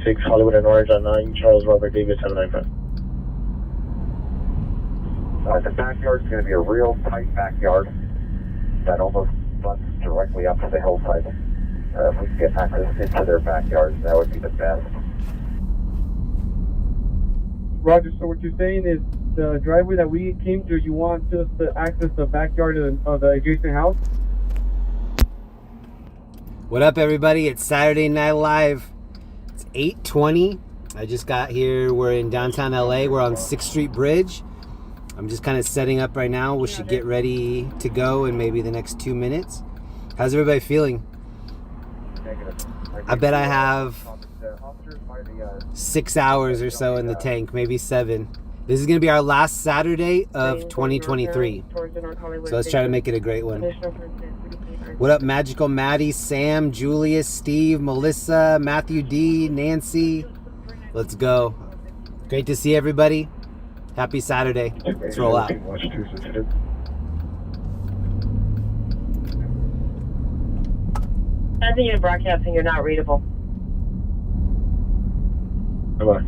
6 Hollywood and Orange on 9 Charles Robert Davis 795. The backyard's going to be a real tight backyard that almost runs directly up to the hillside. If we can get access into their backyards, that would be the best. Roger, so what you're saying is the driveway that we came through, you want us to access the backyard of the adjacent house? What up, everybody? It's Saturday Night Live. It's 8:20. I just got here. We're in downtown LA. We're on 6th Street Bridge. I'm just kind of setting up right now. We should get ready to go in maybe the next 2 minutes. How's everybody feeling? I bet I have 6 hours or so in the tank, maybe 7. This is going to be our last Saturday of 2023. So let's try to make it a great one. What up, Magical Maddie, Sam, Julius, Steve, Melissa, Matthew D, Nancy? Let's go. Great to see everybody. Happy Saturday. Let's roll out. I think you're broadcasting, you're not readable. Come on.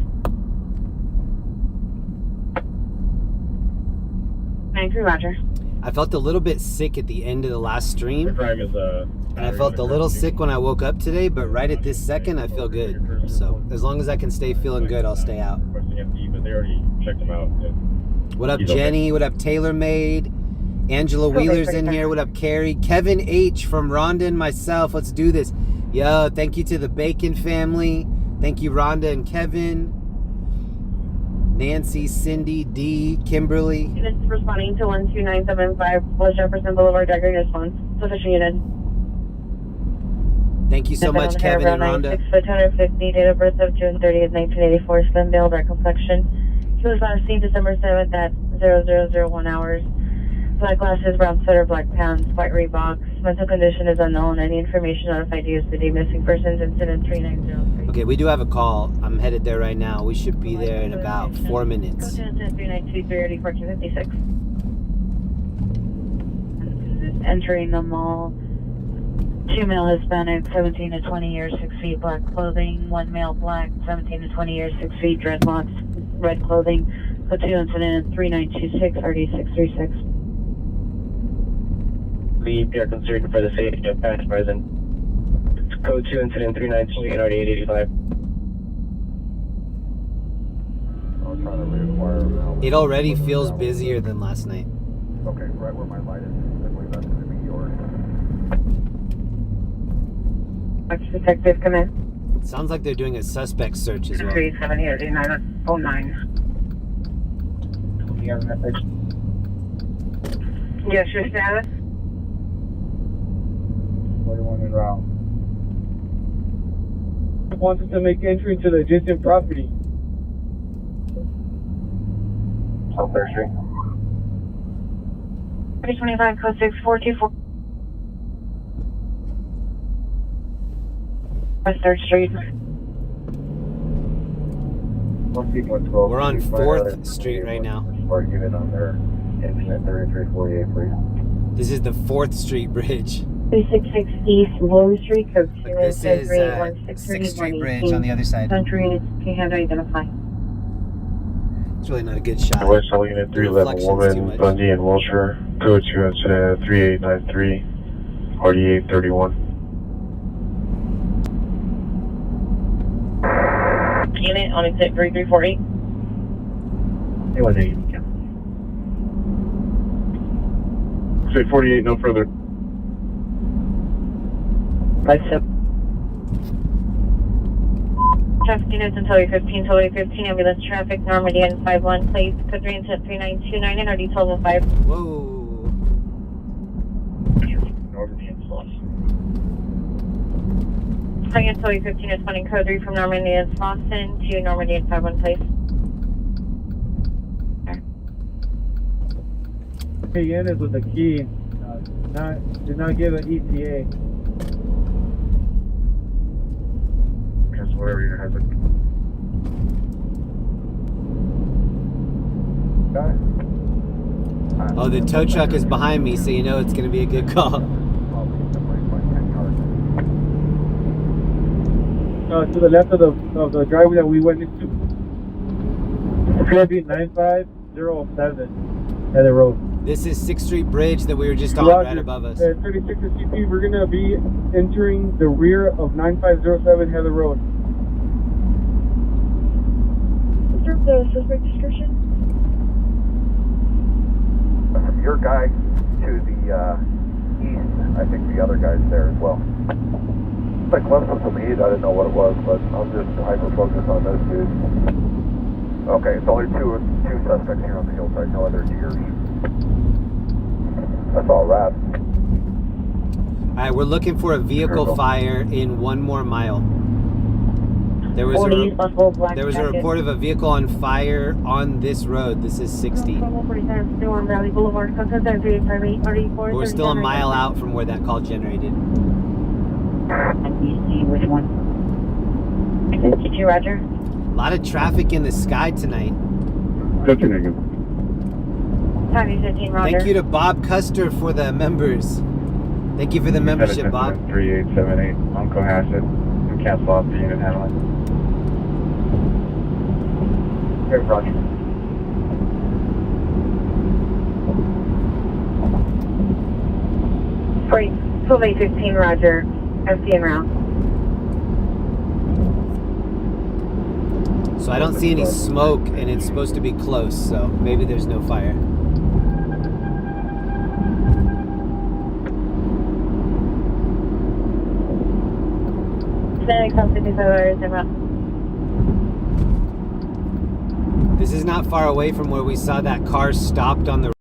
93, Roger. I felt a little bit sick at the end of the last stream. And I felt a little sick when I woke up today, but right at this second, I feel good. So as long as I can stay feeling good, I'll stay out. What up, Jenny? What up, TaylorMade? Angela Wheeler's in here. What up, Carrie? Kevin H. from Rhonda and myself. Let's do this. Yo, thank you to the Bacon family. Thank you, Rhonda and Kevin. Nancy, Cindy, D, Kimberly. Units responding to 12975 West Jefferson Boulevard, Dagger response. Sufficient unit. Thank you so much, Kevin and Rhonda. 6 foot 150, date of birth of June 30th, 1984, slim build, dark complexion. He was last seen December 7th at 0001 hours. Black glasses, brown sweater, black pants, white Reeboks. Mental condition is unknown. Any information notified USD missing persons incident 3903. Okay, we do have a call. I'm headed there right now. We should be there in about 4 minutes. Code 392 1456. Entering the mall. 2 male Hispanic, 17 to 20 years, 6 feet, black clothing. 1 male black, 17 to 20 years, 6 feet, dreadlocks, red clothing. Code 2 incident 3926 RD636. We are concerned for the safety of past present. Code 2 incident 392 RD885. It already feels busier than last night. Okay, right where my light is. I believe that's going to be yours. Detective, come in. Sounds like they're doing a suspect search as well. 370 909. You have a message? Yes, your status? 41 en route. Wants us to make entry into the adjacent property. South 3rd Street. 325, code 6424. West 3rd Street. We're on 4th Street right now. Or unit on their incident 3348, please. This is the 4th Street Bridge. 366 East Blue Street, code 2. This is 6th Street Bridge on the other side. Country, can you have to identify? It's really not a good shot. West Hall Unit 311 Woman, Bundy and Wilshire, code 2 incident 3893, 4831. Unit on exit 3348. Hey, 180. Say 48, no further. 57. Traffic units until 15, total 15, ambulance traffic, Normandy and 51, please. Code 3 incident 3929 and RD 1205. Whoa. Normandy and Sloss. Calling until 15 is funding code 3 from Normandy and Slauson to Normandy and 51, please. Hey, units with the key. Did not give an ETA. Whatever unit has it. Got it. Oh, the tow truck is behind me, so you know it's going to be a good call. to the left of the driveway that we went into. It's gonna be 9507 Heather Road. This is 6th Street Bridge that we were just on, Roger. right above us. 36 to CP, we're gonna be entering the rear of 9507 Heather Road. Observe the suspect description. Your guy to the east, I think the other guy's there as well. Like left with some heat, I didn't know what it was, but I'm just hyper-focused on this dude. Okay, it's only two suspects here on the hillside, no other deers. That's all right. Alright, we're looking for a vehicle fire in 1 more mile. There was a report of a vehicle on fire on this road. This is 60. We're still a mile out from where that call generated. With one. 52, Roger. A lot of traffic in the sky tonight. Tommy 15, Roger. Thank you to Bob Custer for the members. Thank you for the membership, Bob. 3878, Uncle Hassett. Cancel off the unit handling. Okay, Roger. Sorry, 12-8-15, Roger. FC en route. So I don't see any smoke, and it's supposed to be close, so maybe there's no fire. This is not far away from where we saw that car stopped on the...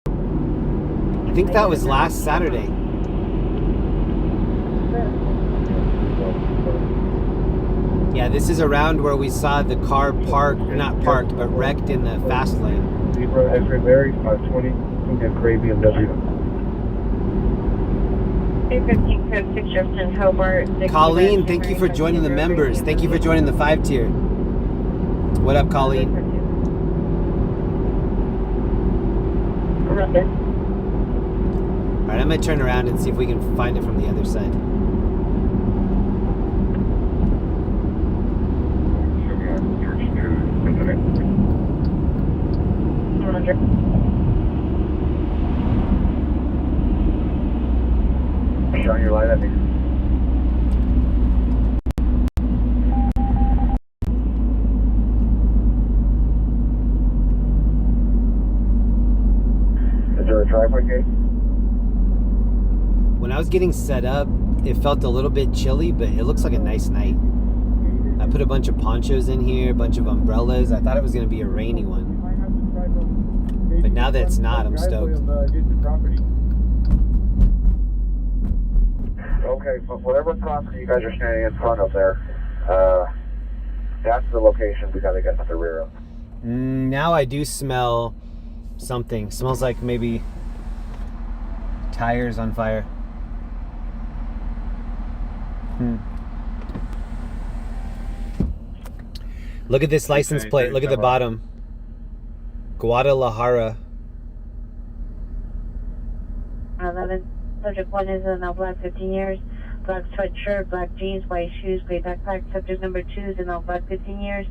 I think that was last Saturday. Yeah, this is around where we saw the car not parked, but wrecked in the fast lane. Zebra X-ray Larry, 520, and Gray BMW. 815 code 6 Jefferson Hobart. Colleen, thank you for joining the members. Thank you for joining the 5-tier. What up, Colleen? Roger. Alright, I'm going to turn around and see if we can find it from the other side. Roger. Shine your light at me. Is there a driveway gate? When I was getting set up, it felt a little bit chilly, but it looks like a nice night. I put a bunch of ponchos in here, a bunch of umbrellas. I thought it was going to be a rainy one. But now that it's not, I'm stoked. Okay, but whatever property you guys are standing in front of there, that's the location we gotta get to the rear of. Now I do smell something. Smells like maybe tires on fire. Look at this license plate. Look at the bottom. Guadalajara. 11. Subject 1 is in all black, 15 years. Black sweatshirt, black jeans, white shoes, gray backpack. Subject number 2 is in all black, 15 years.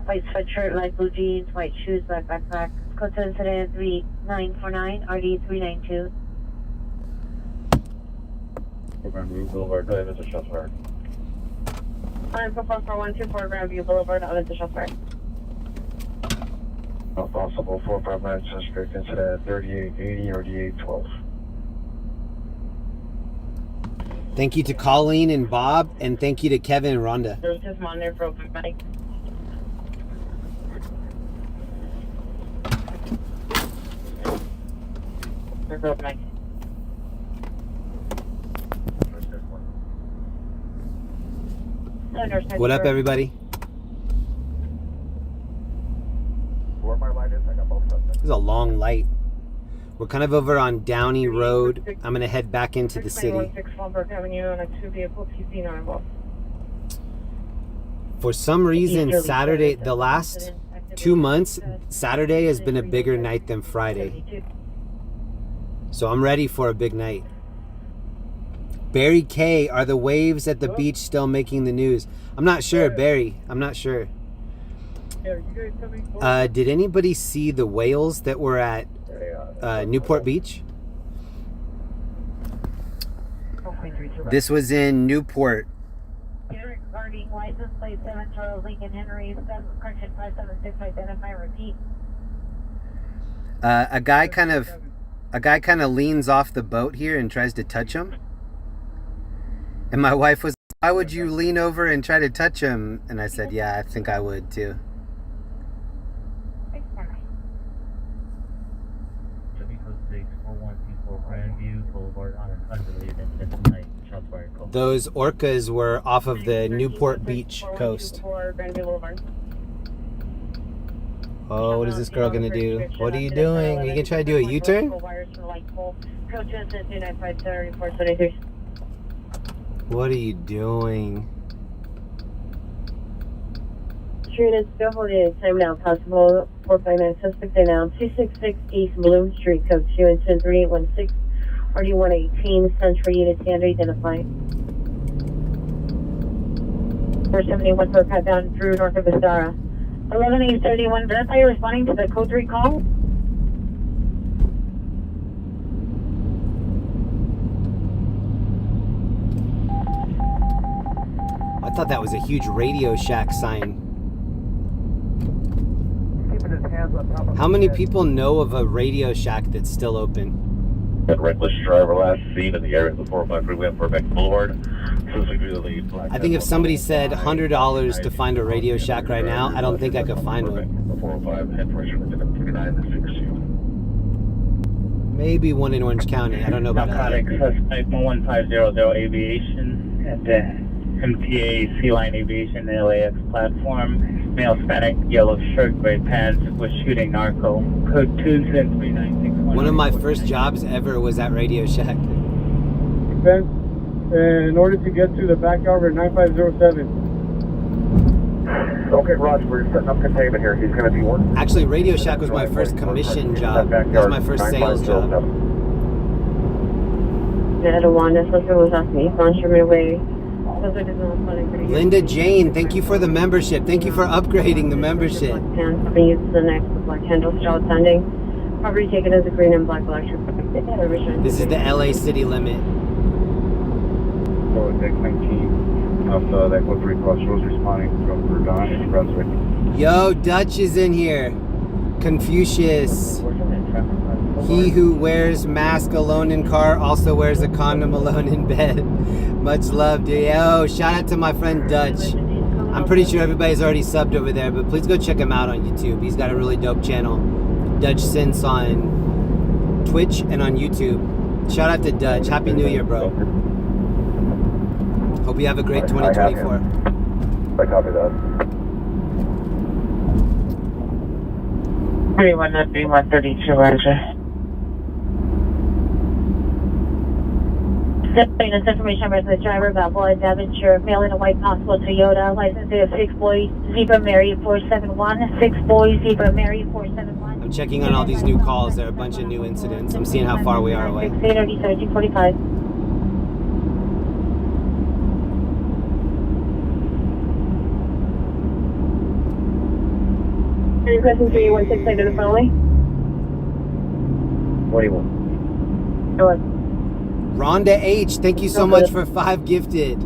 White sweatshirt, light blue jeans, white shoes, black backpack. Code to incident 3949, RD 392. Grandview Boulevard, Mr. Shots fired. 44124 Grandview Boulevard, Mr. Shots fired. Possible 459 suspect incident 3880 or 812. Thank you to Colleen and Bob, and thank you to Kevin and Rhonda. There's just monitor for open bike. There's open bike. What up, everybody? Where my light is, I got both suspects. This is a long light. We're kind of over on Downey Road. I'm going to head back into the city. For some reason, Saturday, the last 2 months, Saturday has been a bigger night than Friday. So I'm ready for a big night. Barry K, are the waves at the beach still making the news? I'm not sure, Barry. I'm not sure. Did anybody see the whales that were at Newport Beach? This was in Newport. Regarding license plate 7 Charles Lincoln Henry, correction 576, identify, repeat. A guy kind of leans off the boat here and tries to touch him. And my wife was, why would you lean over and try to touch him? And I said, yeah, I think I would too. Those orcas were off of the Newport Beach coast. Oh, what is this girl gonna do? What are you doing? Are you gonna try to do a U-turn? What are you doing? Street is Blvd, time now, possible 459 suspect now, 266 East Bloom Street, code 2 and 3816, RD118, Central Unit Standard, identify. 471 for cut down through north of Vistara. 11831, verify you're responding to the code 3 call. I thought that was a huge Radio Shack sign. How many people know of a Radio Shack that's still open? Reckless driver last seen in the area of the 405 freeway on Burbank Boulevard. I think if somebody said $100 to find a Radio Shack right now, I don't think I could find one. The 405 head pressure within 39 Maybe one in Orange County. I don't know about that. Suspect 11500 Aviation at the MTA Sea Line Aviation LAX platform. Male Hispanic, yellow shirt, gray pants, was shooting narco. Code 23961. One of my first jobs ever was at Radio Shack. In order to get to the backyard of 9507. Okay, Roger, we're setting up containment here. He's going to be working. Actually, Radio Shack was my first commission job. That was my first sales job. Linda Jane, thank you for the membership. Thank you for upgrading the membership. The next black handle still outstanding. Property taken as a green and black electric. This is the LA city limit. So deck 19 of that code 3 crossroads responding from Verdun, Brunswick. Yo, Dutch is in here. Confucius. He who wears mask alone in car also wears a condom alone in bed. Much love, dude. Yo, shout out to my friend Dutch. I'm pretty sure everybody's already subbed over there, but please go check him out on YouTube. He's got a really dope channel. Dutch Sense on Twitch and on YouTube. Shout out to Dutch. Happy New Year, bro. Hope you have a great 2024. I copy that. 313132, Roger. This information about the driver about Blood Devonshire, male in a white possible Toyota, license of 6 Boys Zebra Mary 471, 6 Boys Zebra Mary 471. I'm checking on all these new calls. There are a bunch of new incidents. I'm seeing how far we are away. 1745. Any questions for you? 16 to the front only? What do you want? Hello. Rhonda H, thank you so much for 5 gifted.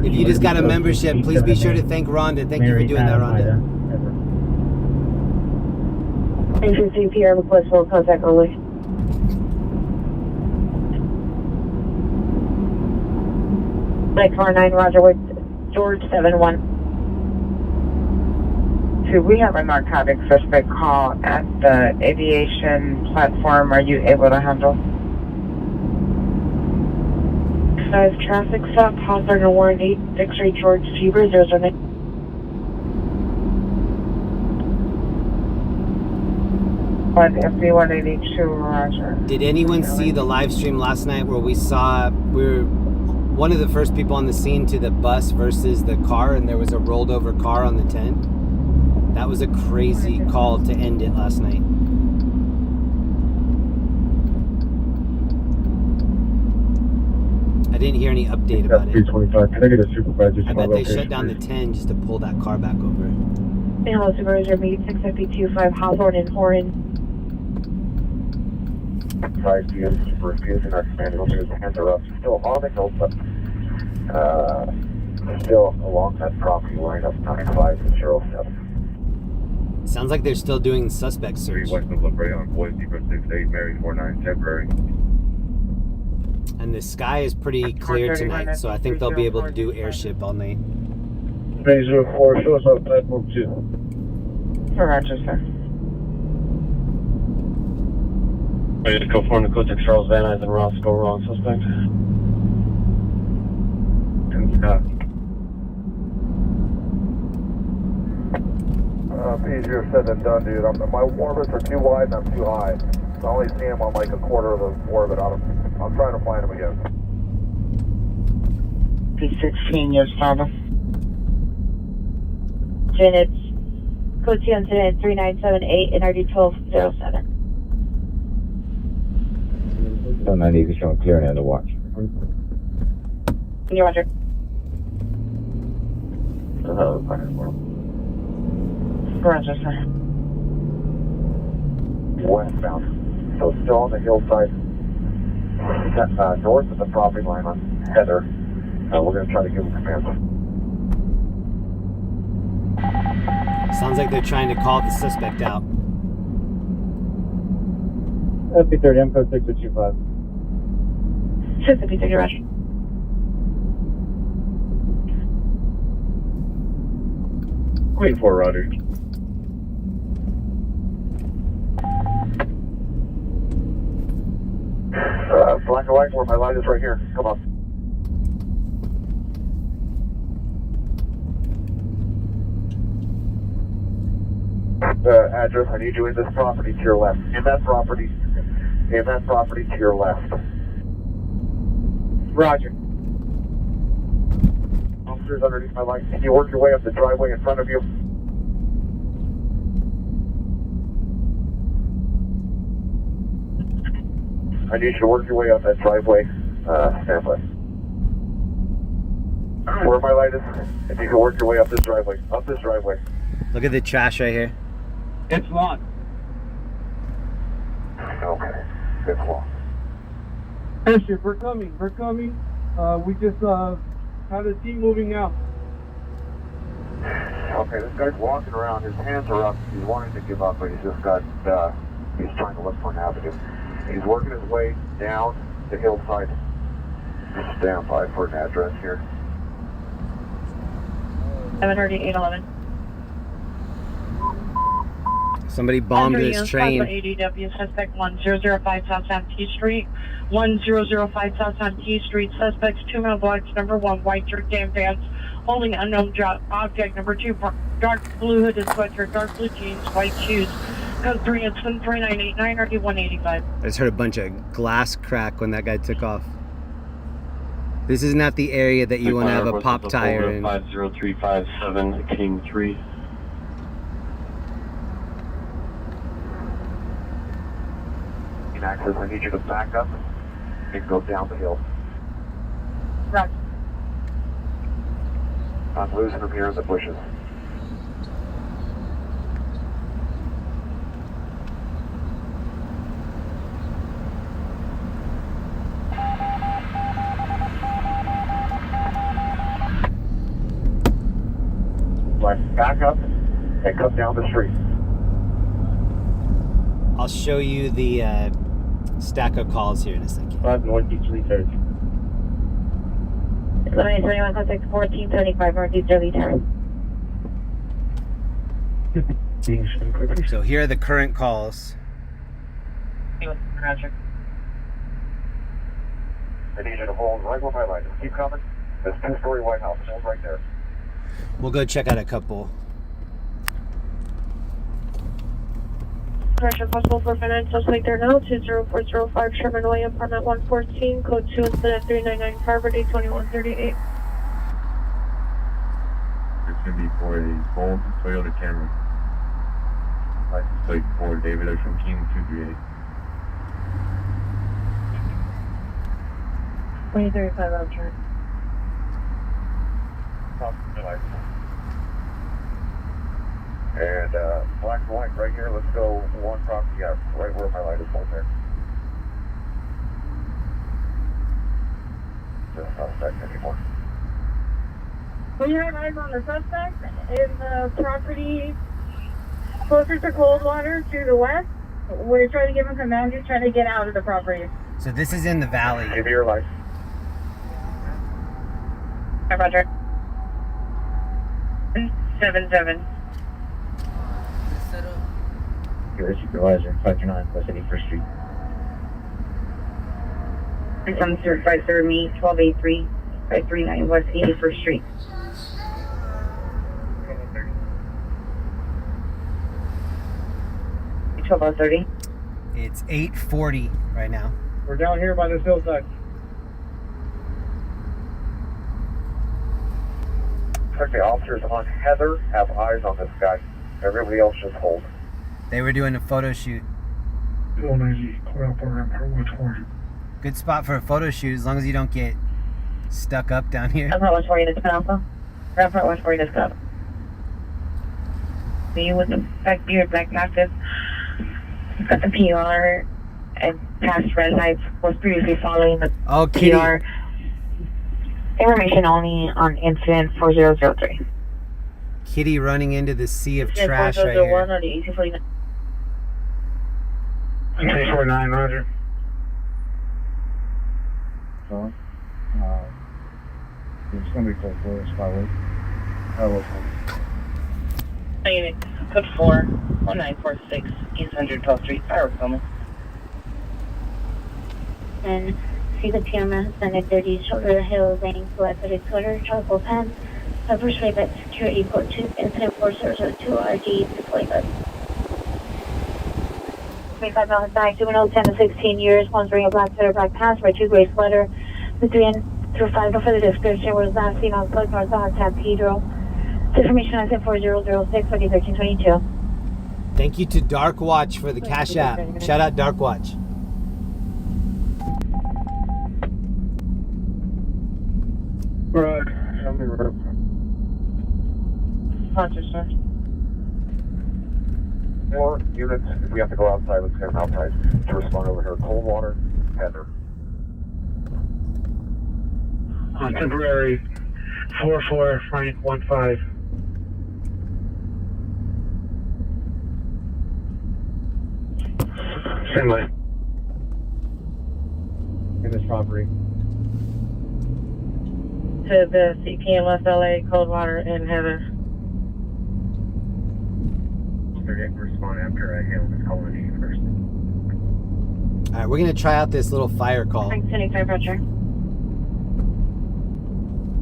If you just got a membership, please be sure to thank Rhonda. Thank you for doing that, Rhonda. 8:15 p.m. request for contact only. Mike 49, Roger, with George 71. So we have a narcotic suspect call at the aviation platform. Are you able to handle? Size traffic stop, Hawthorne and Warren 8, X-ray George Fever 009. FB182, Roger. Did anyone see the live stream last night where we were one of the first people on the scene to the bus versus the car, and there was a rolled over car on the tent? That was a crazy call to end it last night. didn't hear any update about it. 325. Can I get a supervisor to I my bet they location, shut down the please? 10 just to pull that car back over. Hello, Supervisor, meet 652-5 Hawthorne and Horan. 5 p.m. refusing our command. His hands are up. Still on the hill, but still along that property line of 9507. Sounds like they're still doing suspect search. West of La Brea on Boise for 68, Mary 49, temporary. And the sky is pretty clear tonight, so I think they'll be able to do airship all night. 304, show us on platform 2. Roger, sir. Ready to conform to Code Charles Van Nuys and Roscoe, wrong suspect. Easier said than done, dude. My orbits are too wide and I'm too high. So I only see him on like a quarter of the orbit. I'm trying to find him again. P16, your status. Units, code 2 incident 3978, NRD 1207. 90 is showing clear and under watch. You're Roger. Roger, sir. Westbound. So still on the hillside, north of the property line on Heather. We're going to try to give him command. Sounds like they're trying to call the suspect out. FP30, I'm code 625. 653, Roger. Waiting for Roger. Black and white, where my light is right here. Come on. Address, I need you in this property to your left. In that property to your left. Roger. Officers underneath my light. Can you work your way up the driveway in front of you? I need you to work your way up that driveway. Stand by. Where my light is, if you can work your way up this driveway. Up this driveway. Look at the trash right here. It's locked. Okay. It's long. Airship, we're coming. We just had a team moving out. Okay, this guy's walking around. His hands are up. He's wanting to give up, but he's just got, he's trying to look for an avenue. He's working his way down the hillside. Stand by for an address here. 73811. Somebody bombed this train. ADW suspect 1005 South Sound T Street. 1005 South Sound T Street. Suspects 2 male blacks. Number 1, white shirt, tan pants, holding unknown object. Number 2, dark blue hooded sweatshirt, dark blue jeans, white shoes. Code 3 incident 3989 RD 185. I just heard a bunch of glass crack when that guy took off. This is not the area that you want to have a pop tire in. 50357 King 3. In access, I need you to back up and go down the hill. Roger. I'm losing him here in the bushes. Back up and come down the street. I'll show you the stack of calls here in a second. 5 Northeast 330. 1121 contact 1475 Northeast Early Terrace. So here are the current calls. Roger. I need you to hold right where my light is. Keep coming. There's a 2-story White House. Hold right there. We'll go check out a couple. Correction possible for finance suspect there now. 20405 Sherman Way, apartment 114, code 2 incident 399 Harvard 82138. It's going to be for a gold Toyota Camry. License plate for David Ocean King 238. 2035 out turn. And black and white right here. Let's go one property out, right where my light is on there. Just suspect anymore. We have eyes on the suspect in the property closer to Coldwater to the west. We're trying to give him command. He's trying to get out of the property. So this is in the valley. Give me your light. Hi, Roger. 77. Your supervisor, 529 West 81st Street. 3753 me, 1283, 539 West 81st Street. Twelve 30. It's 8:40 right now. We're down here by this hillside. Okay, officers on Heather have eyes on this guy. Everybody else just hold. They were doing a photo shoot. 190, clear up around 120. Good spot for a photo shoot as long as you don't get stuck up down here. Rampart 140 this Alpha. Rampart 140 this Club. See you with the black beard, black glasses. Got the PR and past red lights. Was previously following the Oh, Kitty. PR. Information only on incident 4003. Kitty running into the sea of trash right 4001 here. on the 1849. 349, Roger. So, it's going to be close to us, probably. Unit code 4 1946 East 112th Street. Fireworks only. And see the PMS and at 30 shoulder hill lane black hooded sweater, charcoal pants, upper Flatbed security port 2, incident 4002 RD Flatbed. 25 miles back, juvenile 10 to 16 years, one's wearing a black sweater, black pants, red 2 gray sweater, the 3 through 5 for the description was last seen on Plug North on San Pedro. Information I said 4006 for 1322. Thank you to Dark Watch for the Cash App. Shout out Dark Watch. Right. Show me where. Roger, sir. 4 units, if we have to go outside, let's get them outside to respond over here. Coldwater, Heather. On temporary 44 Frank 15. Same way. In this property. To the CPMS LA, Coldwater, and Heather. 38, respond after I handle this call in first. All right, we're going to try out this little fire call. Frank 75, Roger.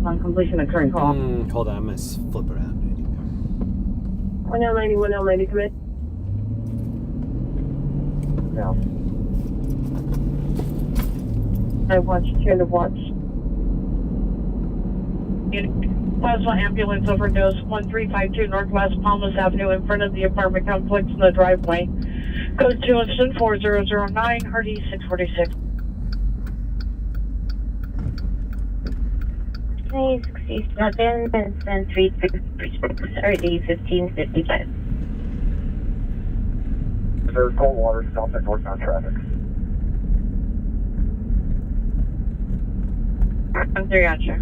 On completion of current call. Hold on, I'm going to flip around. 1090, 1090, commit. Now. I watch, turn to watch. Plasma ambulance overdose 1352 Northwest Palmas Avenue in front of the apartment complex in the driveway. Code 2 incident 4009 RD 646. 67 and 336 RD 1555. There's Coldwater, stop at northbound traffic. I'm 3 gotcha.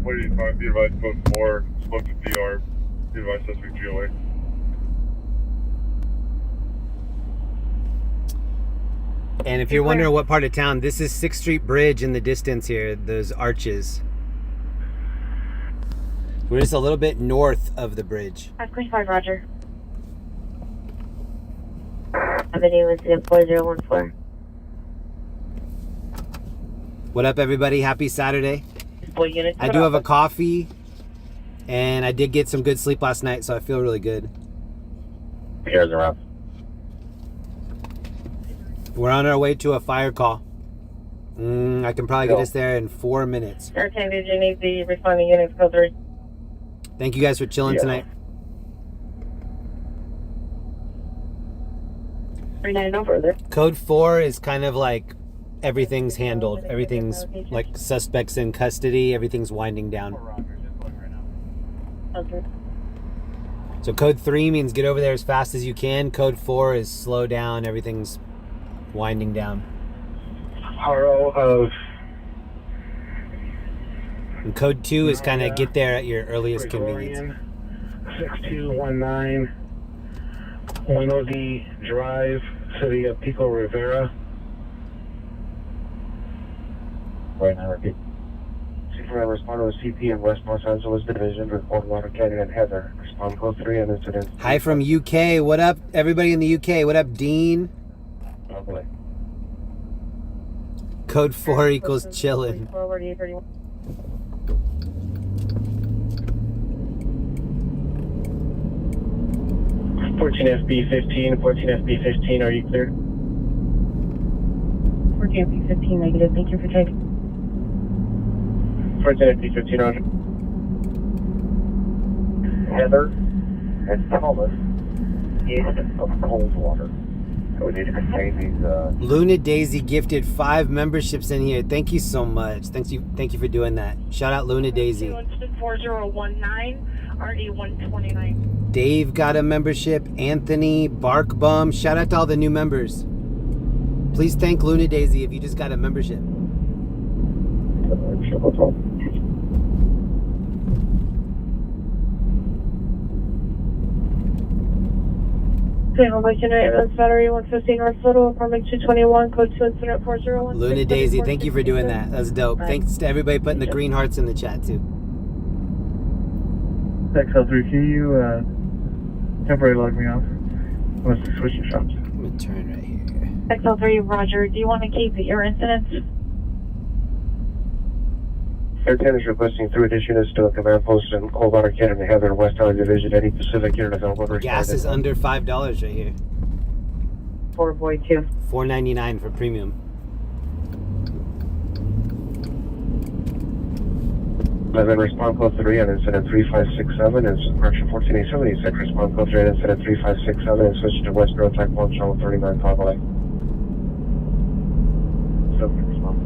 What do you find? The advice goes more, spoke to DR, the advice suspect GOA. And if you're wondering what part of town, this is 6th Street Bridge in the distance here, those arches. We're just a little bit north of the bridge. 525, Roger. Avenue incident 4014. What up, everybody? Happy Saturday. I do have a coffee, and I did get some good sleep last night, so I feel really good. Here's a rough. We're on our way to a fire call. I can probably get us there in 4 minutes. Hurricane, did you need the responding units code 3? Thank you guys for chilling tonight. 39 no further. Code 4 is kind of like everything's handled. Everything's like suspects in custody. Everything's winding down. Okay. So code 3 means get over there as fast as you can. Code 4 is slow down. Everything's winding down. RO of And code 2 is kind of get there at your earliest convenience. 6219 1OD Drive, City of Pico Rivera. Right now, repeat. C4 responder with CP in West Los Angeles Division, report Water Canyon and Heather. Respond code 3 on incident. Hi from UK. What up, everybody in the UK? What up, Dean? Lovely. Code 4 equals chillin'. Forward E31. 14 FB15, 14 FB15, are you cleared? 14 FB15 negative. Thank you for taking. 14 FB15, Roger. Heather and Thomas east of Coldwater. So we need to contain these. Luna Daisy gifted 5 memberships in here. Thank you so much. Thank you for doing that. Shout out Luna Daisy. 4019 RE129. Dave got a membership. Anthony, Bark Bum. Shout out to all the new members. Please thank Luna Daisy if you just got a membership. Battery 115 North Little, apartment 221, code 2 incident 401. Luna Daisy, thank you for doing that. That's dope. Thanks to everybody putting the green hearts in the chat too. XL3, can you temporarily log me off? Let's switch the shops. I'm gonna turn right here. XL3, Roger. Do you want to keep your incidents? Air 10 is requesting 3 additional units to a command post in Coldwater, Canyon, and Heather, West Island Division. Any Pacific unit available. Gas is under $5 right here. 4 boy 2. $4.99 for premium. 11, respond code 3 on incident 3567 and correction 14876. Respond code 3 on incident 3567 and switch to West Road Type 1 channel 39 Cobble. So respond.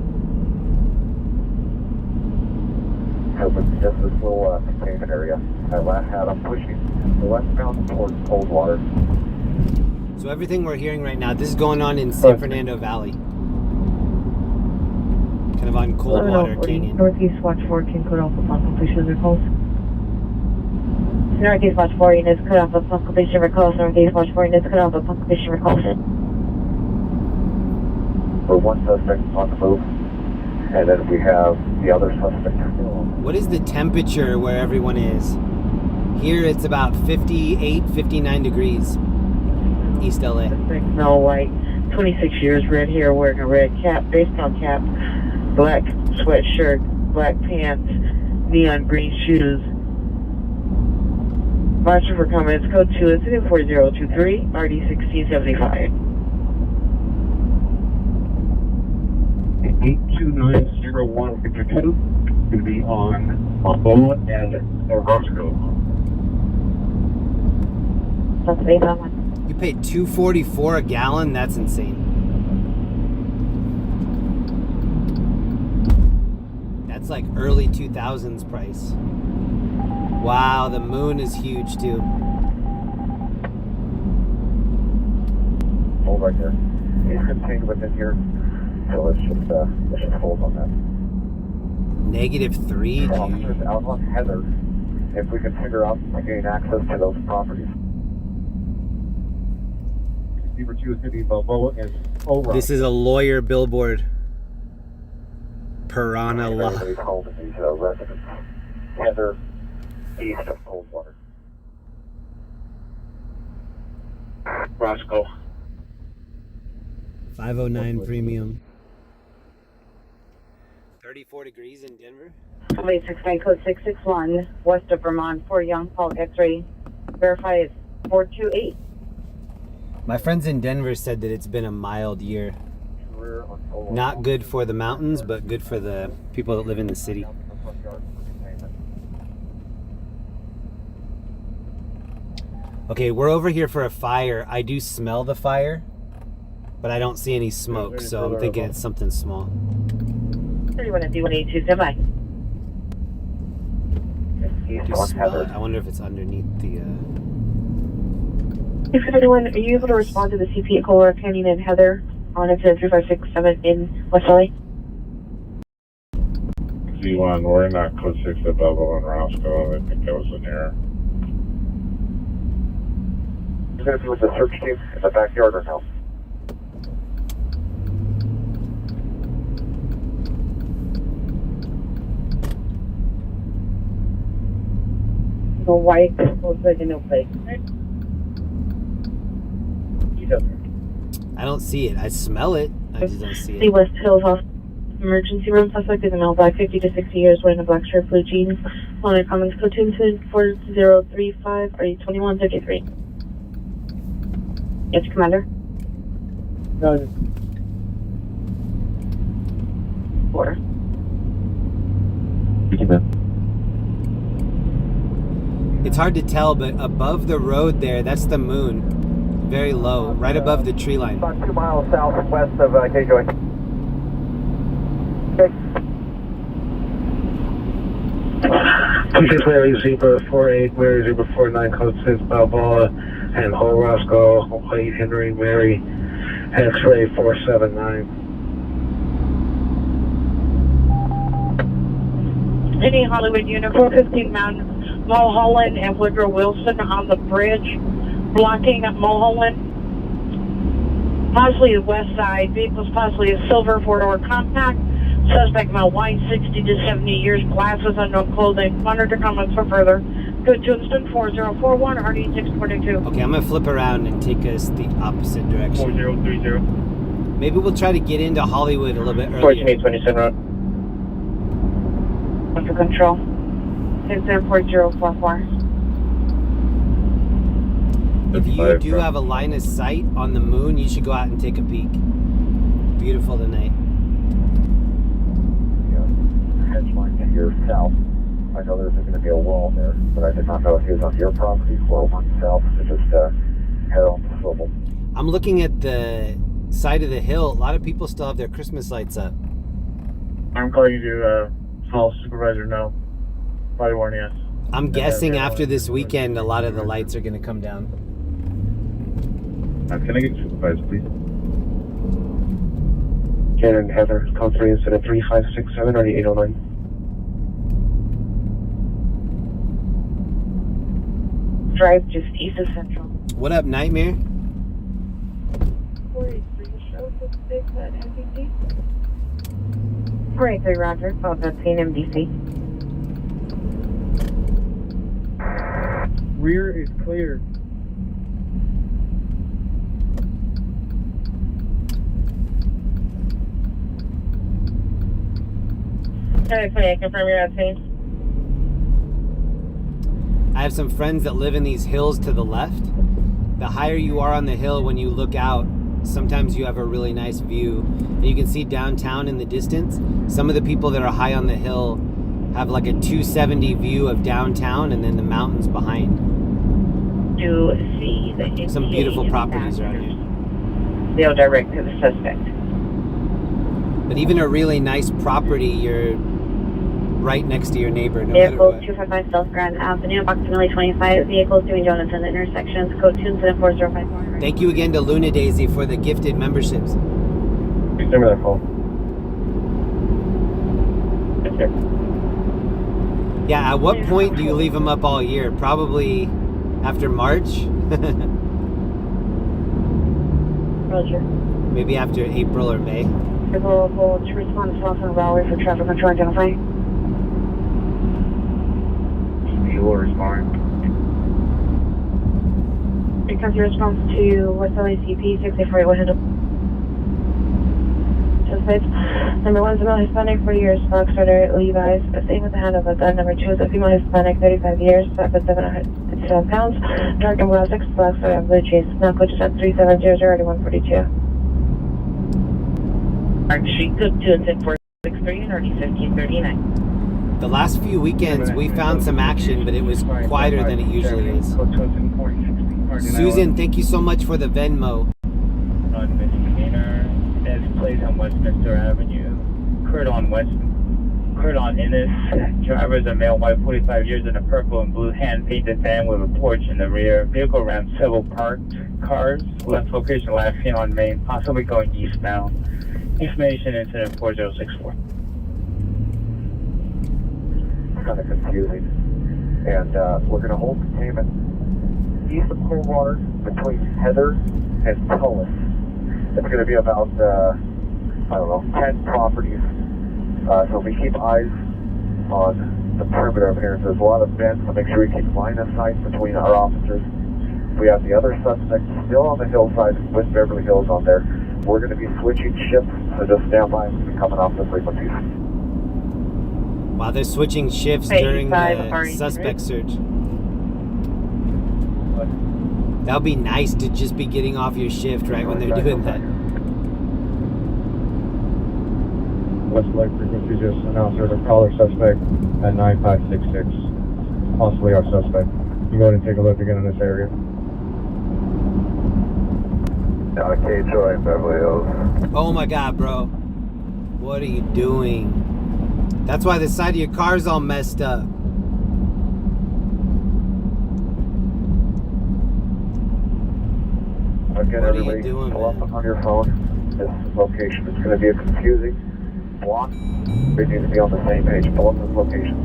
This is little containment area. I last had them pushing westbound towards Coldwater. So everything we're hearing right now, this is going on in San Fernando Valley. Kind of on Coldwater Canyon. Northeast Watch 4 can cut off upon completion of their calls. Northeast Watch 4 units cut off upon completion of their calls. Northeast Watch 4 units cut off upon completion of their calls. We're one suspect on the move, and then we have the other suspect. What is the temperature where everyone is? Here it's about 58, 59 degrees. East LA. Snow White, 26 years, red hair, wearing a red cap, baseball cap, black sweatshirt, black pants, neon green shoes. Marshal for comments, code 2 incident 4023, RD 1675. 82901 Victor 2 to be on Montebello and Roscoe. That's $8. You paid $2.44 a gallon? That's insane. That's like early 2000s price. Wow, the moon is huge too. Hold right there. He's contained within here. So let's just hold on that. -3, dude. Officers out on Heather, if we can figure out to gain access to those properties. Receiver 2 is going to be Balboa and Ora. This is a lawyer billboard. Piranha Law. Everybody's holding these residents. Heather, east of Coldwater. Roscoe. 509 premium. 34 degrees in Denver. 2869 code 661, west of Vermont, 4 Young Paul X-ray. Verify it's 428. My friends in Denver said that it's been a mild year. Not good for the mountains, but good for the people that live in the city. Okay, we're over here for a fire. I do smell the fire. but I don't see any smoke, so I'm thinking it's something small. 31 at D182, stand by. Do smell it. I wonder if it's underneath the... If 31, are you able to respond to the CP at Colorado Canyon and Heather on incident 3567 in West LA? Z1, we're in that code 6 at Belleville and Roscoe. I think that was an error. You're going to be with the search team in the backyard or no? The white looks like a no plate. I don't see it. I smell it. I just don't see The it. West Hills Hospital emergency room suspect is a male, black, 50 to 60 years, wearing a black shirt, blue jeans. On a Commons platoon 4035, are you 2153? Yes, Commander. Roger. Order. It's hard to tell, but above the road there, that's the moon. Very low, right above the tree line. About 2 miles southwest of K-Joy. Okay. 26 Mary Zebra 48, Mary Zebra 49, code 6, Balboa, and Whole Roscoe, White Henry Mary, X-ray 479. Any Hollywood Unit 415 Mountain, Mulholland and Woodrow Wilson on the bridge, blocking Mulholland. Possibly the west side. Vehicles possibly a silver 4-door compact. Suspect male, white, 60 to 70 years, glasses, unknown clothing. Monitor comments for further. Go to instant 4041, RD 622. Okay, I'm gonna flip around and take us the opposite direction. 4030. Maybe we'll try to get into Hollywood a little bit earlier. 14827 road. For control. Instant 4044. If you do have a line of sight on the moon, you should go out and take a peek. Beautiful tonight. Hedge line to your south. I know there's going to be a wall there, but I did not know if he was on your property or one south. So just head on the swivel. I'm looking at the side of the hill. A lot of people still have their Christmas lights up. I'm calling you to small supervisor no. Body worn, yes. I'm guessing after this weekend, a lot of the lights are going to come down. Can I get supervised, please? Cannon Heather, code 3, incident 3567, or 809. Drive just east of Central. What up, Nightmare? 483 show 66 at MDC. 483 Roger, call that scene MDC. Rear is clear. Okay, confirm you're at scene. I have some friends that live in these hills to the left. The higher you are on the hill, when you look out, sometimes you have a really nice view. And you can see downtown in the distance. Some of the people that are high on the hill have like a 270 view of downtown and then the mountains behind. To see the Some beautiful properties around here. They'll direct to the suspect. But even a really nice property, you're right next to your neighbor, no matter Vehicle what. 255 South Grand Avenue, approximately 25 vehicles doing donuts in the intersections, code 2 incident 4054. Thank you again to Luna Daisy for the gifted memberships. Please remember that phone. Yeah, at what point do you leave them up all year? Probably after March? Roger. Maybe after April or May? Vehicle will respond to Swanson Valley for traffic control identify. You will respond. Because your response to West LACP 6848 suspect. Number 1 is a male Hispanic, 40 years, box starter, Levi's, same with the hand of a gun. Number 2 is a female Hispanic, 35 years, 5'7" pounds, dark and brown, 6 black starter, blue cheese. Now coaches at 3700 already 142. Actually, good to instant 463 and already 1539. The last few weekends, we found some action, but it was quieter than it usually is. Susan, thank you so much for the Venmo. 10 Westminster Avenue. Curdon Innes. Driver is a male, white, 45 years, in a purple and blue hand-painted van with a porch in the rear. Vehicle rammed several parked cars. Left location last seen on Main, possibly going eastbound. Information incident 4064. Kind of confusing. And we're going to hold containment east of Coldwater between Heather and Cullinan. It's going to be about, 10 properties. So we keep eyes on the perimeter of here. There's a lot of vents, so make sure we keep line of sight between our officers. We have the other suspects still on the hillside with Beverly Hills on there. We're going to be switching shifts, so just stand by and coming off the frequencies. Wow, they're switching shifts during the suspect search. That would be nice to just be getting off your shift right when they're doing that. Westlake frequency just announced there's a caller suspect at 9566. Possibly our suspect. You go ahead and take a look again in this area. K-Troy, Beverly Hills. Oh my God, bro. What are you doing? That's why the side of your car's all messed up. Again, What are you everybody, doing, pull up man? on your phone. This location is going to be a confusing block. They need to be on the same page. Pull up this location.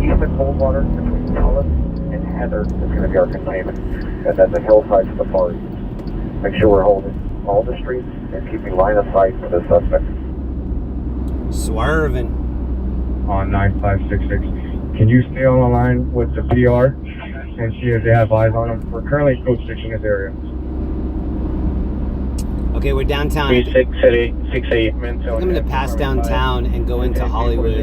East of Coldwater between Cullinan and Heather is going to be our containment. And then the hillside to the far east. Make sure we're holding all the streets and keeping line of sight for the suspect. Swerving. On 9566. Can you stay on the line with the PR and see if they have eyes on them? We're currently code 6 in this area. Okay, we're downtown. 3668. I'm going to pass downtown and go into Hollywood.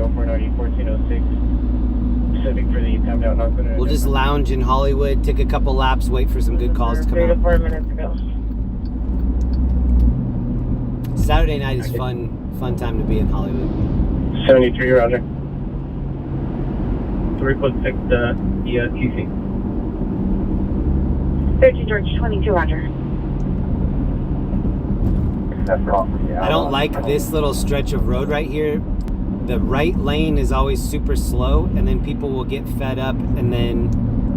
We'll just lounge in Hollywood, take a couple laps, wait for some good calls to come 3 to out. 4 minutes ago. Saturday night is fun time to be in Hollywood. 73, roger. 3.6 TC. 13 George 22, roger. I don't like this little stretch of road right here. The right lane is always super slow, and then people will get fed up and then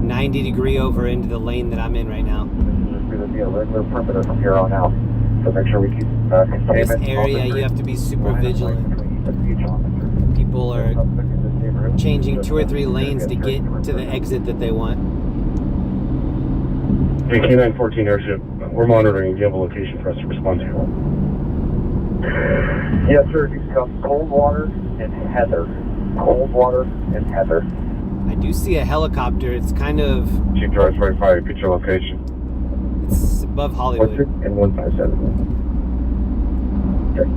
90 degree over into the lane that I'm in right now. This is going to be a regular perimeter from here on out. So make sure we keep containment. This area, you have to be super vigilant. People are changing 2 or 3 lanes to get to the exit that they want. Hey, K914 airship, we're monitoring. Do you have a location for us to respond to? Yes, sir. He's come Coldwater and Heather. Coldwater and Heather. I do see a helicopter. It's kind of... Chief Drive 25, get your location. It's above Hollywood. And 157. Okay.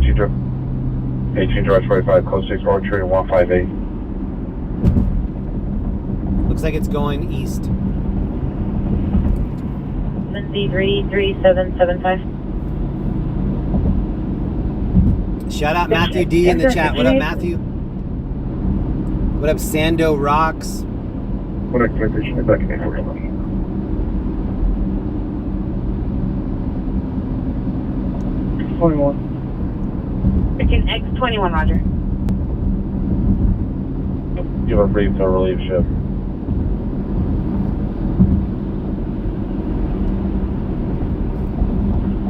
Chief Drive. Hey, Chief Drive 25, close 6, wrong train 158. Looks like it's going east. Lindsay 33775. Shout out Matthew D in the chat. What up, Matthew? What up, Sando Rocks? What expectation is back in April? 21. Freaking X21, roger. You have a brief to relief ship.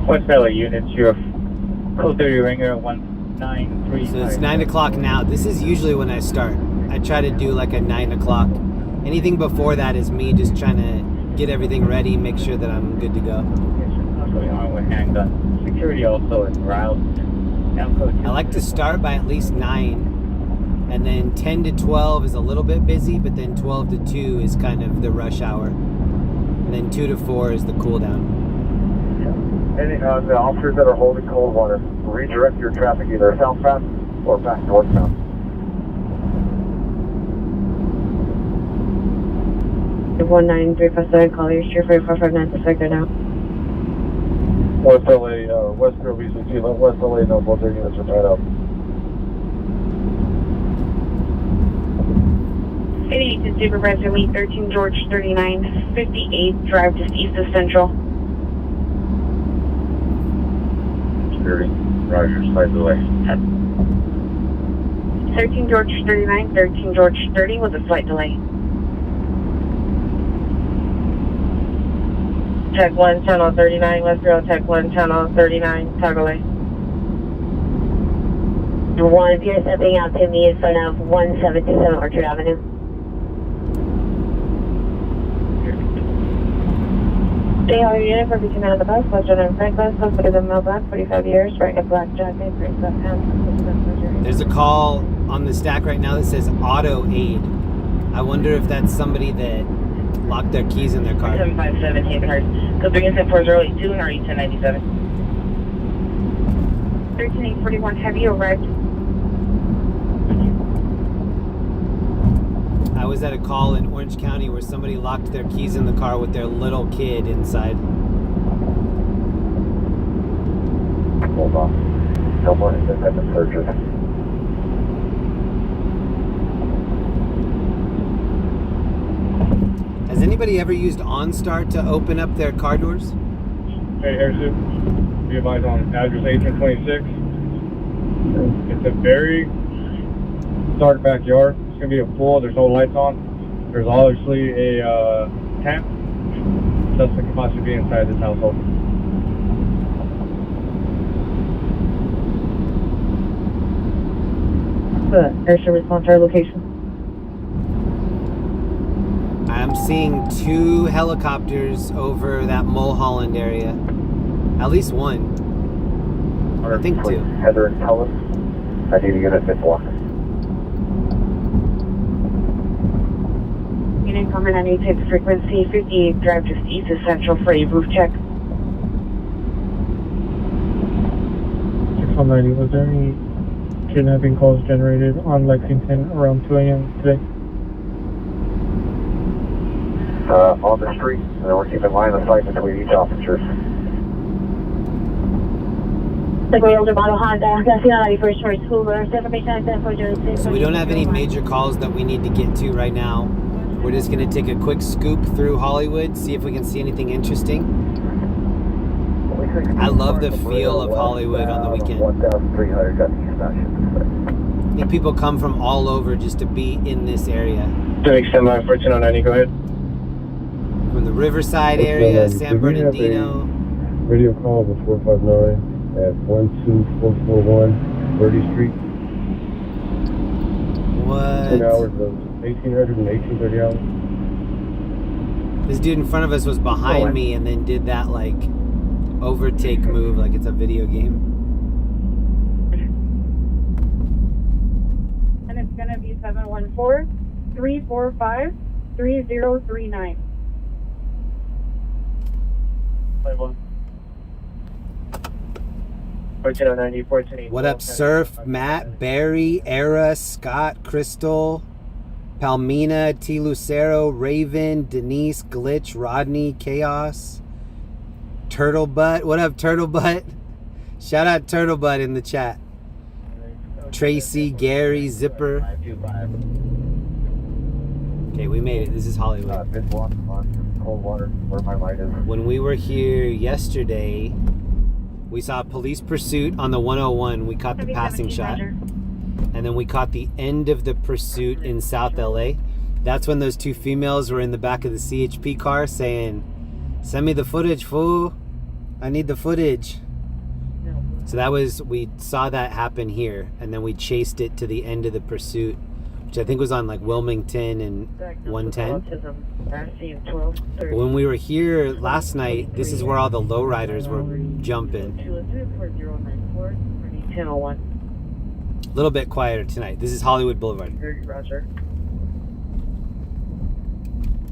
West LA units, you're code 30 ringer 193. So it's 9 o'clock now. This is usually when I start. I try to do like a 9 o'clock. Anything before that is me just trying to get everything ready, make sure that I'm good to go. On with handgun. Security also in route. I like to start by at least 9, and then 10 to 12 is a little bit busy, but then 12 to 2 is kind of the rush hour, and then 2 to 4 is the cool down. Any the officers that are holding Coldwater, redirect your traffic either southbound or back northbound. The 19357, call your street 4459 suspected now. West LA, West Grove, ECT, West LA, no, both their units are tied up. 88 to Supervisor Lee, 13 George 3958, drive just east of Central. Security. Roger, slight delay. 13 George 39, 13 George 30 with a slight delay. Tech 1, channel 39, West Road, Tech 1, channel 39, Tagolay. 1, if you're stepping out to me in front of 1727 Orchard Avenue. JR unit for between out of the bus, Western and Franklin, suspect is a male black, 45 years, wearing a black jacket, gray sweatpants. There's a call on the stack right now that says auto aid. I wonder if that's somebody that locked their keys in their car. 757 Havenhurst. Code 3-4082 and RE 1097. 13841 heavy arrived. I was at a call in Orange County where somebody locked their keys in the car with their little kid inside. Hold on. No more independent searches. Has anybody ever used OnStart to open up their car doors? Hey, Airship. Be advised on address 1826. It's a very dark backyard. It's going to be a pool. There's no lights on. There's obviously a tent. Suspect could possibly be inside this household. Airship response to our location. I'm seeing 2 helicopters over that Mulholland area. At least one. I think 2. Heather and Cullinan. I need a unit mid-block. Unit comment on ATIP frequency 58 drive just east of Central for a roof check. 6190, was there any kidnapping calls generated on Lexington around 2 a.m. today? On the street, and then we're keeping line of sight between each officers. The gray older model Honda, Garcia 91st Choice Hoover, information on 7406. So we don't have any major calls that we need to get to right now. We're just going to take a quick scoop through Hollywood, see if we can see anything interesting. I love the feel of Hollywood on the weekend. 1,300 got the eastbound. I think people come from all over just to be in this area. Extend line 1490, go ahead. From the Riverside area, San Bernardino. Radio call of 459 at 12441 Birdie Street. What? 10 hours of 1800 and 1830 hours. This dude in front of us was behind me and then did that like overtake move like it's a video game. And it's going to be 714-345-3039. 1490, What up, Surf, Matt, Barry, Era, Scott, Crystal, Palmina, T. Lucero, Raven, Denise, Glitch, Rodney, Chaos, Turtle Butt. What up, Turtle Butt? Shout out Turtle Butt in the chat. Tracy, Gary, Zipper. Okay, we made it. This is Hollywood. Mid-block on cold water, where my light is. When we were here yesterday, we saw a police pursuit on the 101. We caught the passing shot. And then we caught the end of the pursuit in South LA. That's when those 2 females were in the back of the CHP car saying, "Send me the footage, fool. I need the footage." So that was, we saw that happen here. And then we chased it to the end of the pursuit, which I think was on like Wilmington and 110. But when we were here last night, this is where all the lowriders were jumping. A little bit quieter tonight. This is Hollywood Boulevard. Roger.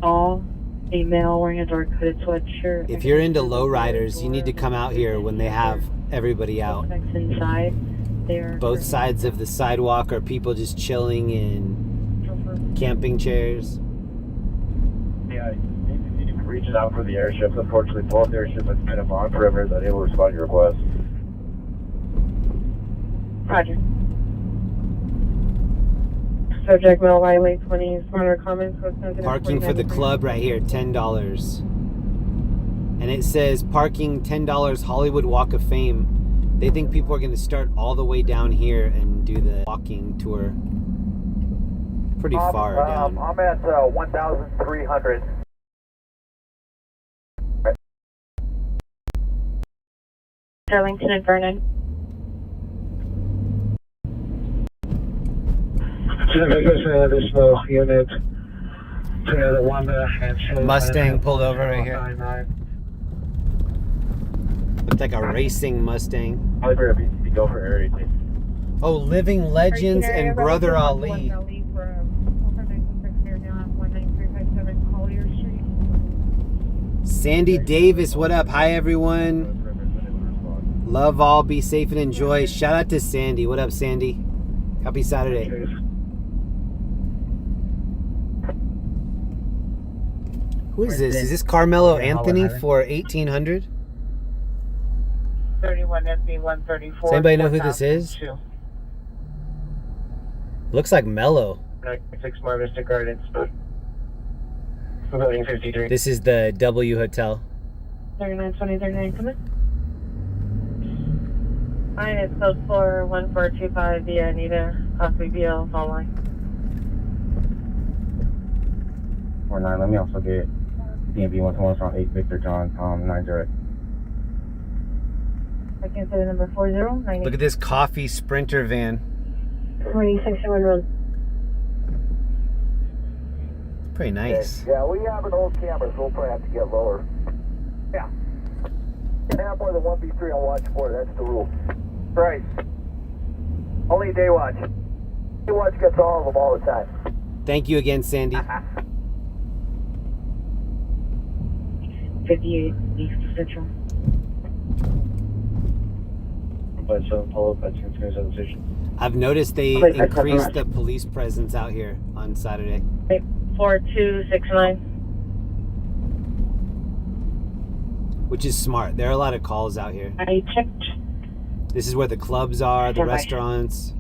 All a male wearing a dark hooded sweatshirt. If you're into lowriders, you need to come out here when they have everybody out. Inside, both sides of the sidewalk are people just chilling in camping chairs. Yeah, you reached out for the airships. Unfortunately, both airships are kind of on perimeter that able to respond to your request. Roger. Subject Mel Riley, 20 smarter comments. Parking for the club right here, $10. And it says parking $10 Hollywood Walk of Fame. They think people are going to start all the way down here and do the walking tour. Pretty far down. I'm at 1,300. Darlington and Vernon. Additional unit to the Wanda and Mustang pulled over right here. Looks like a racing Mustang. I'll grab you go for area. Oh, Living Legends and Brother Ali. Sandy Davis, what up? Hi, everyone. Love all, be safe and enjoy. Shout out to Sandy. What up, Sandy? Happy Saturday. Who is this? Is this Carmelo Anthony for 1800? 31 FB 134. Does anybody know who this is? Looks like Mello. 6 Mar Vista Gardens. Building 53. This is the W Hotel. 3920, 39, come in. Hi, it's code 41425 via Anita, possibly BL, phone line. 49, let me also get DMV 121 from 8 Victor John, 9 direct. I can say the number 4098. Look at this coffee Sprinter van. 2601 road. Pretty nice. Yeah, we have an old camera, so we'll probably have to get lower. Yeah. Can't have more than 1B3 on watch 4, that's the rule. Right. Only day watch. Day watch gets all of them all the time. Thank you again, Sandy. 58 East Central. But so follow up at 10 station. I've noticed they increased the police presence out here on Saturday. 4269. Which is smart. There are a lot of calls out here. I checked. This is where the clubs are, the restaurants.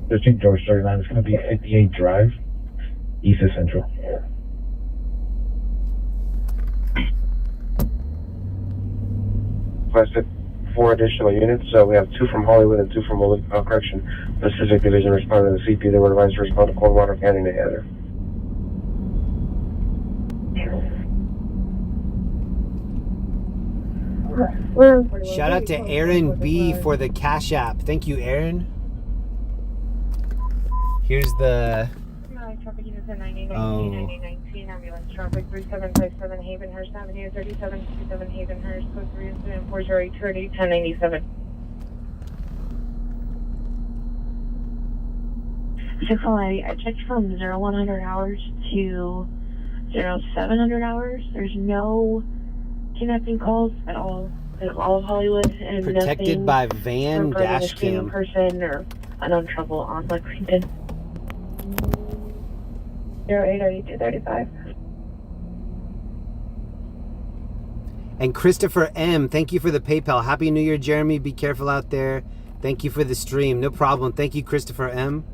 13 George 39 is going to be 58 Drive, East of Central. Requested 4 additional units. So we have 2 from Hollywood and 2 from Correction. Pacific Division responded to the CP. They were advised to respond to Coldwater County together. Shout out to Aaron B for the Cash App. Thank you, Aaron. Here's the... Traffic units at 9019, ambulance traffic 3757 Havenhurst Avenue, 3757 Havenhurst, code 3 incident 408 1097. 608, I checked from 0100 hours to 0700 hours. There's no kidnapping calls at all. It's all of Hollywood and protected by van dash cam. Person or unknown trouble on Lexington. 088235. And Christopher M, thank you for the PayPal. Happy New Year, Jeremy. Be careful out there. Thank you for the stream. No problem. Thank you, Christopher M.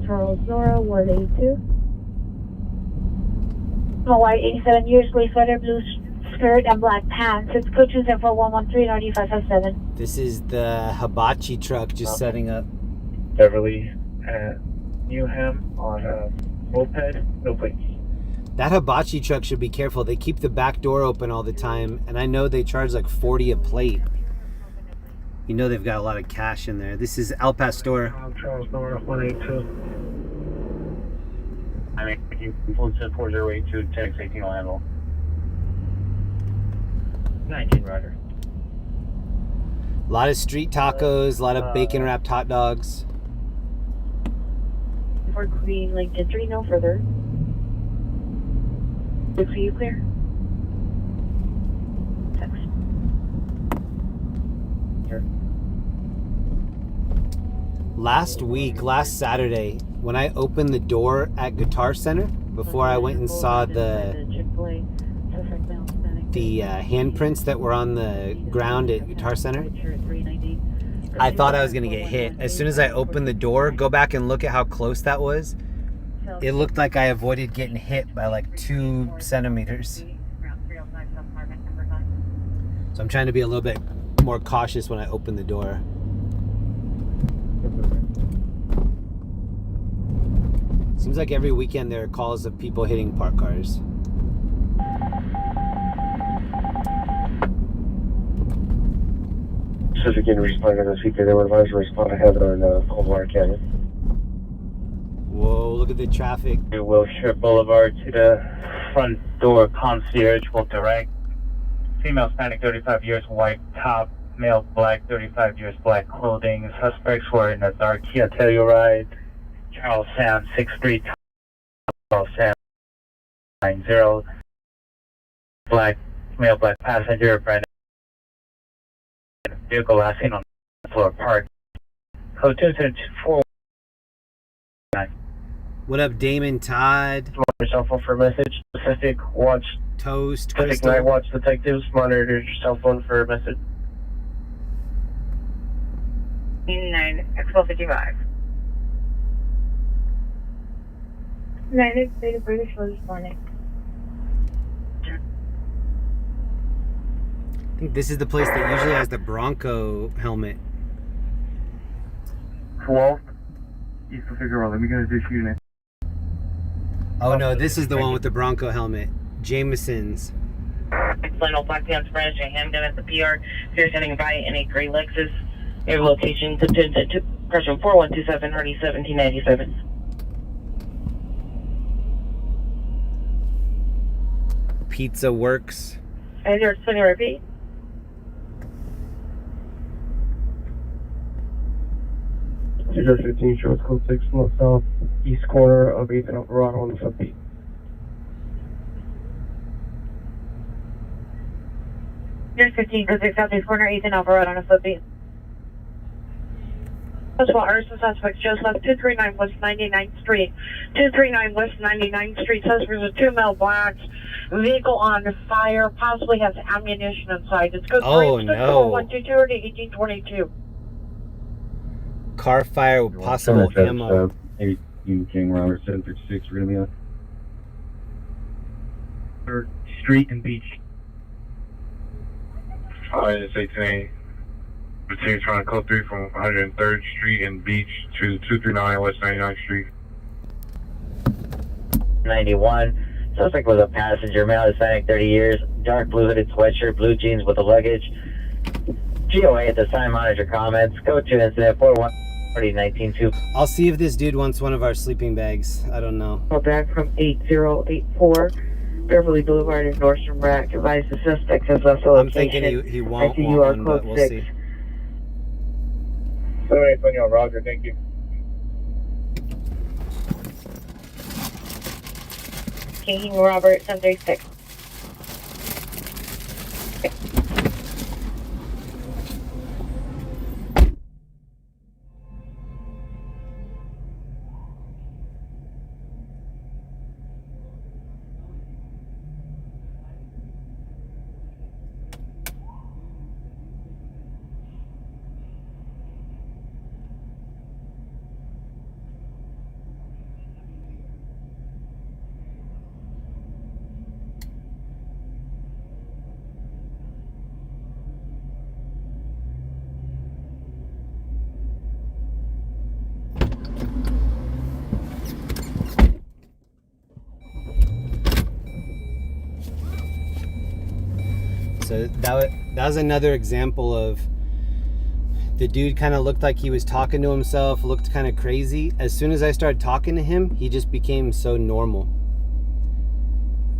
Charles Nora 182. White 87 years, gray sweater, blue skirt, and black pants. It's code 274-113-9557. This is the hibachi truck just setting up. Beverly at Newham on Moped, no plates. That hibachi truck should be careful. They keep the back door open all the time, and I know they charge like $40 a plate. You know they've got a lot of cash in there. This is El Pastor. Charles Nora 182. I mean, you pulled to 4082, 1018 will handle. 19 Rider. A lot of street tacos, a lot of bacon wrapped hot dogs. For Queen Lincoln 3, no further. Good for you, clear? Thanks. Here. Last Saturday, when I opened the door at Guitar Center, before I went and saw the handprints that were on the ground at Guitar Center, I thought I was going to get hit. As soon as I opened the door, go back and look at how close that was. It looked like I avoided getting hit by like 2 centimeters. So I'm trying to be a little bit more cautious when I open the door. Seems like every weekend there are calls of people hitting parked cars. Pacific and responding to the CK, they were advised to respond ahead on Coldwater Canyon. Whoa, look at the traffic. Wilshire Boulevard to the front door. Concierge will direct. Female Hispanic, 35 years, white top. Male black, 35 years, black clothing. Suspects were in a dark Kia Telluride. Charles Sam, 6'3", Charles Sam, 90. Black, male black passenger, Brandon. Vehicle last seen on the floor park. Code 274. What up, Damon Todd? Your cell phone for a message. Pacific Watch. Toast. Pacific Crystal. Night Watch detectives monitor your cell phone for a message. 9 X1255. 9 State of British was responding. I think this is the place that usually has the Bronco helmet. 12. East of Figueroa. Let me get a dish unit. Oh no, this is the one with the Bronco helmet. Jameson's. Flannel black pants, branch, a handgun at the PR. Here sending by in a gray Lexus. Your location to person 4127 Hardy 1797. Pizza Works. And your 20 repeat. Cedar 15 shows code 6 north south east corner of 8th and Alvarado on the subbeat. Here's 15 to 6 southeast corner, 8th and Alvarado on a footbeat. As well, arrest the suspects just left 239 West 99th Street. 239 West 99th Street. Suspects are 2 male blacks. Vehicle on fire, possibly has ammunition inside. It's good. Oh no. 122 to 1822. Car fire with possible ammo. 18 King Robert 736, we're gonna be on 3rd Street and Beach. Alright, it's 18A. Between trying to code 3 from 103rd Street and Beach to 239 West 99th Street. 91. Suspect was a passenger, male Hispanic, 30 years, dark blue hooded sweatshirt, blue jeans with the luggage. GOA at the sign, monitor comments. Code 2 incident 4140-19-2. I'll see if this dude wants one of our sleeping bags. I don't know. Call back from 8084 Beverly Boulevard in Nordstrom Rack. Advise the suspect has left the I'm location. thinking he won't ICU want one, code but we'll 6. see. 7820 on Roger, thank you. King Robert 736. So that was another example of the dude kind of looked like he was talking to himself, looked kind of crazy. As soon as I started talking to him, he just became so normal.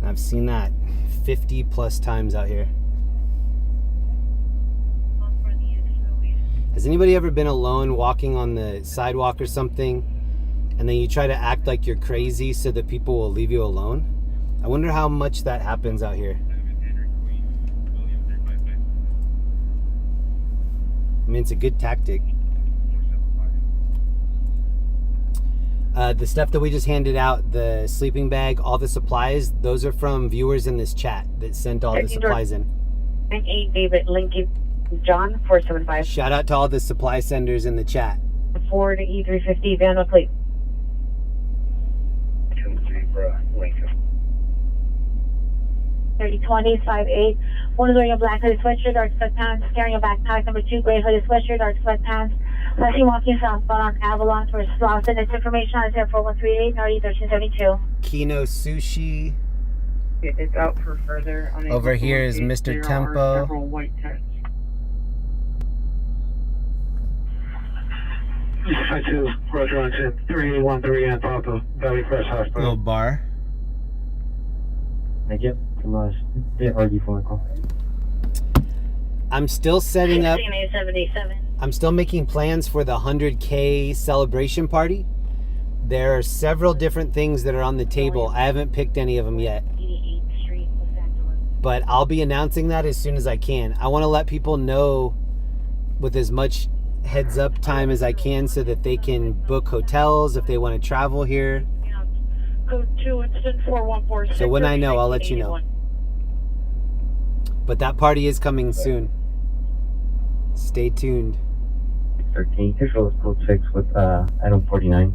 I've seen that 50 plus times out here. Has anybody ever been alone walking on the sidewalk or something, and then you try to act like you're crazy so that people will leave you alone? I wonder how much that happens out here. I mean, it's a good tactic. The stuff that we just handed out, the sleeping bag, all the supplies, those are from viewers in this chat that sent all the supplies in. 98 David Lincoln John 475. Shout out to all the supply senders in the chat. Ford E350 Van plate. 3020, 5'8". One is wearing a black hooded sweatshirt, dark sweatpants, carrying a backpack. Number 2, gray hooded sweatshirt, dark sweatpants. Last seen walking southbound on Avalon towards Slauson. This information on 4138, Nardi 1372. Kino Sushi. It's out for further. Over here is Mr. There Tempo. are several white tents. 52, Roger on 3813 and Papa, Valley Crest Hospital. Little bar. Yep, from us. RD phone call. I'm still setting up. 877. I'm still making plans for the 100K celebration party. There are several different things that are on the table. I haven't picked any of them yet. 88th Street, Los Angeles. But I'll be announcing that as soon as I can. I want to let people know with as much heads up time as I can so that they can book hotels if they want to travel here. Code 2, incident 4146. So when I know, I'll let you know. But that party is coming soon. Stay tuned. 13, official code 6 with item 49.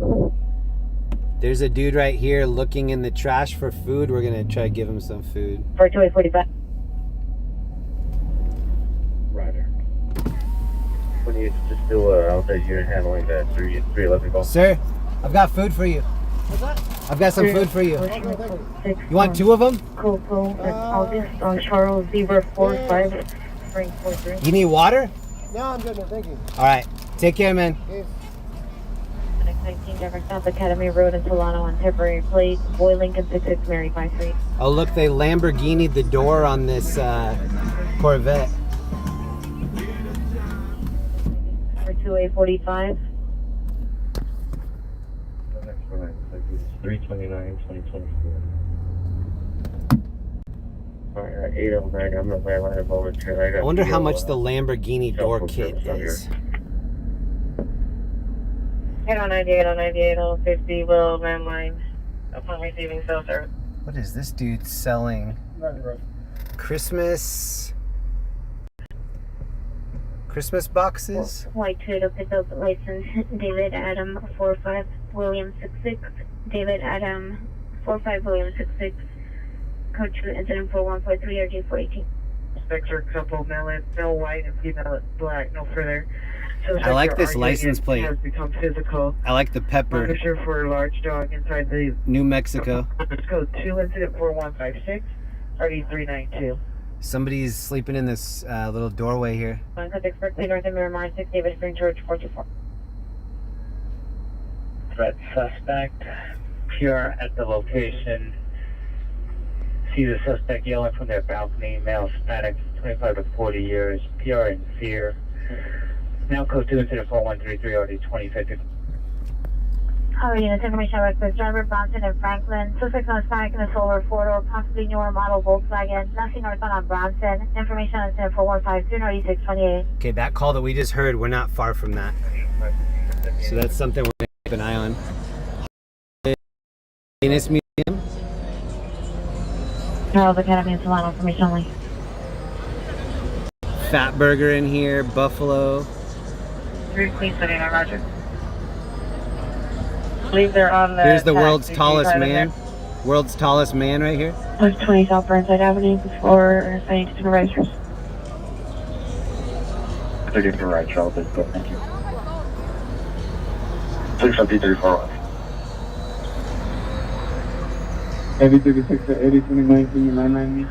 There's a dude right here looking in the trash for food. We're going to try to give him some food. For 2845. Roger. When you just do out that you're handling that 311 call. Sir, I've got food for you. What's that? I've got some food for you. You You want 2 of them? Coco, August on Charles Zebra 45, Spring 43. You need water? No, I'm good, man. Thank you. All right. Take care, man. Peace. 19 Jefferson South Academy Road in Solano on temporary plate. Boy Lincoln 66 Mary 53. Oh, look, they Lamborghini'd the door on this Corvette. For 2845. The next one is 329, 2024. Alright, 809, I'm gonna right over to I wonder how much the Lamborghini door kit is. 898 on 50 will landline upon receiving cell service. What is this dude selling? Christmas boxes? White Toyota pickup license, David Adam 45 William 66. David Adam 45 William 66. Code 2 incident 4143 RG 418. Spectre couple, male white and female black, no further. So I like this license plate. Has become physical. I like the pepper. Officer for a large dog inside the New Mexico. code 2 incident 4156 RD 392. Somebody's sleeping in this little doorway here. Contact expert North of Miramar 6 David Spring Church 424. Threat suspect. Pure at the location. See the suspect yelling from their balcony. Male Hispanic, 25 to 40 years. PR in fear. Now code 2 incident 4133 RD 2050. Our units information records driver Bronson and Franklin. Suspect on Hispanic in a silver 4-door, possibly newer model Volkswagen. Nothing northbound on Bronson. Information on 10415 9628. Okay, that call that we just heard, we're not far from that. So that's something we're going to keep an eye on. Venus Museum. Charles Academy in Solano, information only. Fat Burger in here, Buffalo. 3 Queens City, Roger. I believe they're on the. Here's the world's tallest man. World's tallest man right here. 20 South Burnside Avenue before signing to supervisors. 30 for right, Charles. Thank you. 65341. Heavy 36 to 80, 2019, 990.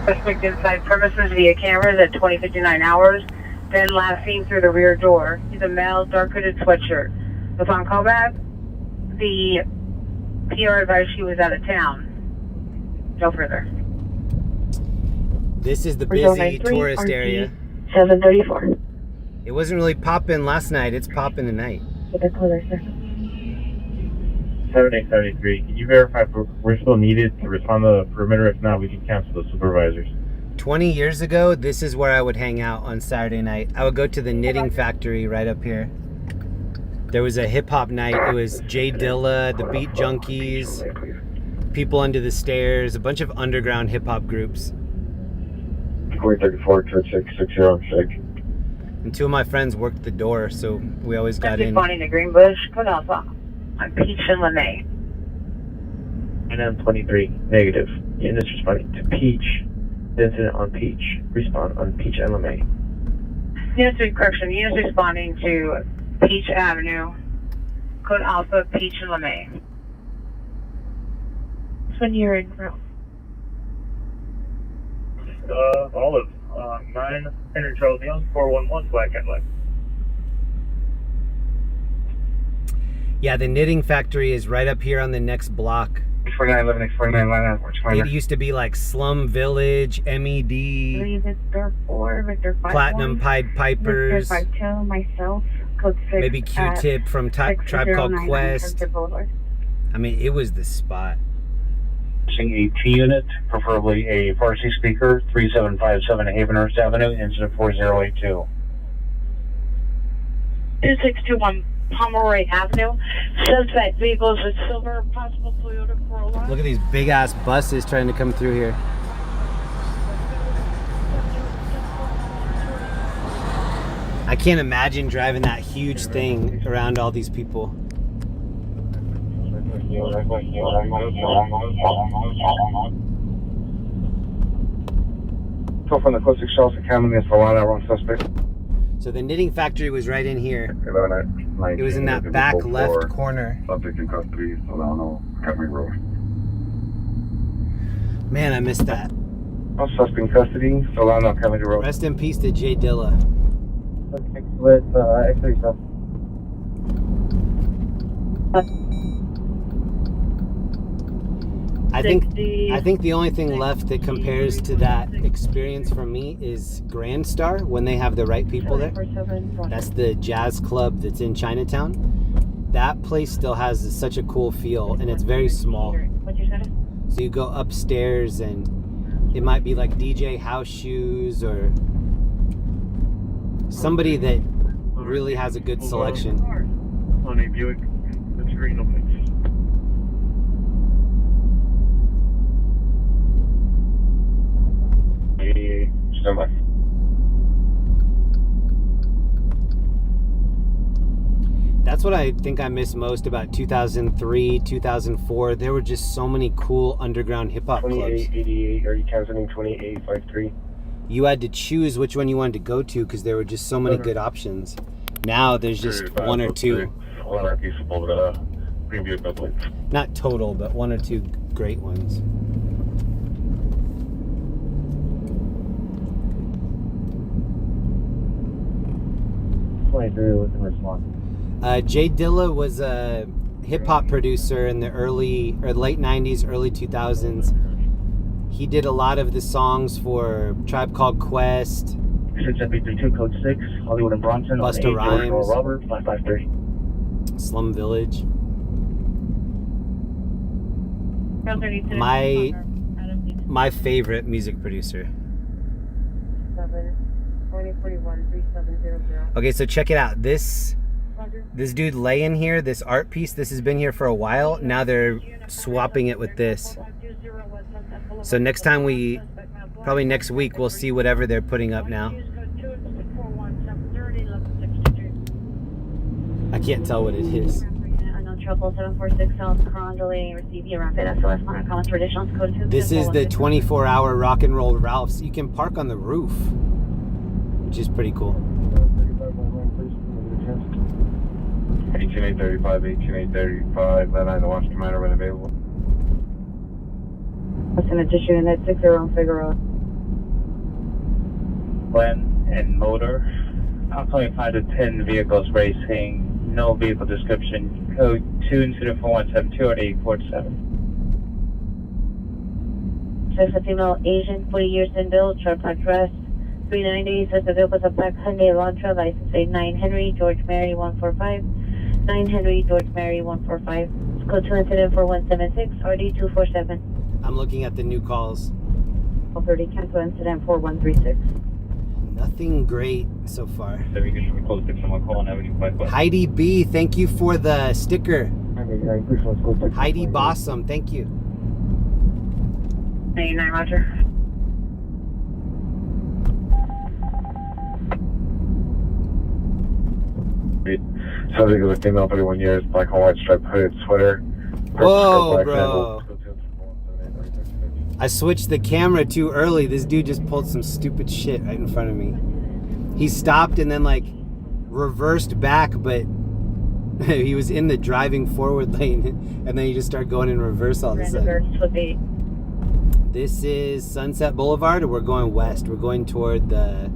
Suspect inside premises via cameras at 2059 hours. Then last seen through the rear door. He's a male, dark hooded sweatshirt. Upon callback, the PR advised she was out of town. No further. This is the busy tourist area. 734. It wasn't really popping last night. It's popping tonight. With the clear, sir. 7833. Can you verify if we're still needed to respond to the perimeter? If not, we can cancel the supervisors. 20 years ago, this is where I would hang out on Saturday night. I would go to the knitting factory right up here. There was a hip-hop night. It was Jay Dilla, the Beat Junkies, People Under the Stairs, a bunch of underground hip-hop groups. 434, 2660. And 2 of my friends worked the door, so we always got in. Bonnie in the Green Bush. Good alpha. I'm Peach and Lene. 9M23, negative. Units responding to Peach. Incident on Peach. Respond on Peach LMA. Units correction. Units responding to Peach Avenue. Code Alpha Peach and LeMay. When you're in route. Olive. 9 Henry Charles Young, 411 Black Cadillac. Yeah, the knitting factory is right up here on the next block. 4911, 49 line out. It used to be like Slum Village, MED, Victor 4, Victor 5, Platinum Pied Pipers, Victor 5-2, myself, code 6. maybe Q-Tip from Tribe Called Quest. I mean, it was the spot. A T unit, preferably a Farsi speaker, 3757 Havenhurst Avenue, incident 4082. 2621 Pomeroy Avenue. Suspect vehicles with silver, possible Toyota Corolla. Look at these big ass buses trying to come through here. I can't imagine driving that huge thing around all these people. So from the close 6 Charles Academy is for line out wrong suspect. So the knitting factory was right in here. 11 It was in that back left corner. Subject in custody, Solano, Academy Road. Man, I missed that. Suspect in custody, Solano, Academy Road. Rest in peace to Jay Dilla. With X-ray stuff. I think the only thing left that compares to that experience for me is Grand Star when they have the right people there. That's the jazz club that's in Chinatown. That place still has such a cool feel, and it's very small. So you go upstairs and it might be like DJ House Shoes or somebody that really has a good selection. On a Buick, that's green open. Stand by. That's what I think I miss most about 2003, 2004. There were just so many cool underground hip-hop clubs. 2888, are you canceling 2853? You had to choose which one you wanted to go to because there were just so many good options. Now there's just one or two. Not total, but one or two great ones. Jay Dilla was a hip-hop producer in the late 90s, early 2000s. He did a lot of the songs for Tribe Called Quest, 6732 code 6, Hollywood and Bronson, Busta Rhymes, Robert 553. Slum Village. My favorite music producer. 2041-3700. Okay, so check it out. This dude laying here, this art piece, this has been here for a while. Now they're swapping it with this. So next time probably next week, we'll see whatever they're putting up now. I can't tell what it is. Trouble 746 South Carondelet, receive your rapid SOS on our comments for additional code 2. This is the 24-hour rock and roll Ralphs. You can park on the roof, which is pretty cool. 18835, 18835, that 9 watch commander when available. What's an addition in that 60 on Figueroa? Glen and motor. Approximately 5 to 10 vehicles racing. No vehicle description. Code 2 incident 4172 at 847. Says a female Asian, 40 years in build, short black dress. 390 says the vehicle is a black Hyundai Elantra, license plate 9 Henry, George Mary 145. 9 Henry, George Mary 145. Code 2 incident 4176, RD 247. I'm looking at the new calls. 30 cancel incident 4136. Nothing great so far. Close to someone calling Avenue 5. Heidi B, thank you for the sticker. Heidi Bossum, thank you. 99, Roger. Subject is a female, 31 years, black and white striped hooded sweater. Whoa, bro. I switched the camera too early. This dude just pulled some stupid shit right in front of me. He stopped and then like reversed back, but he was in the driving forward lane, and then he just started going in reverse all of a sudden. This is Sunset Boulevard, and we're going west. We're going toward the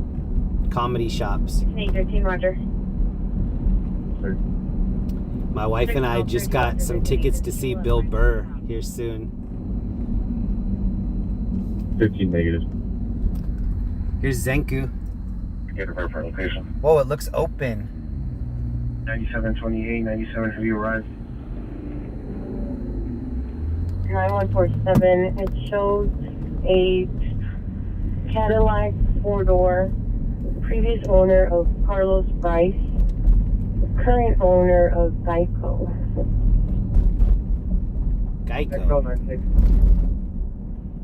comedy shops. 813, roger. My wife and I just got some tickets to see Bill Burr here soon. 15 negatives. Here's Zenku. Get a verify location. Whoa, it looks open. 9728, 97, have you arrived? 9147, it shows a Cadillac 4-door, previous owner of Carlos Bryce, current owner of Geico. Geico.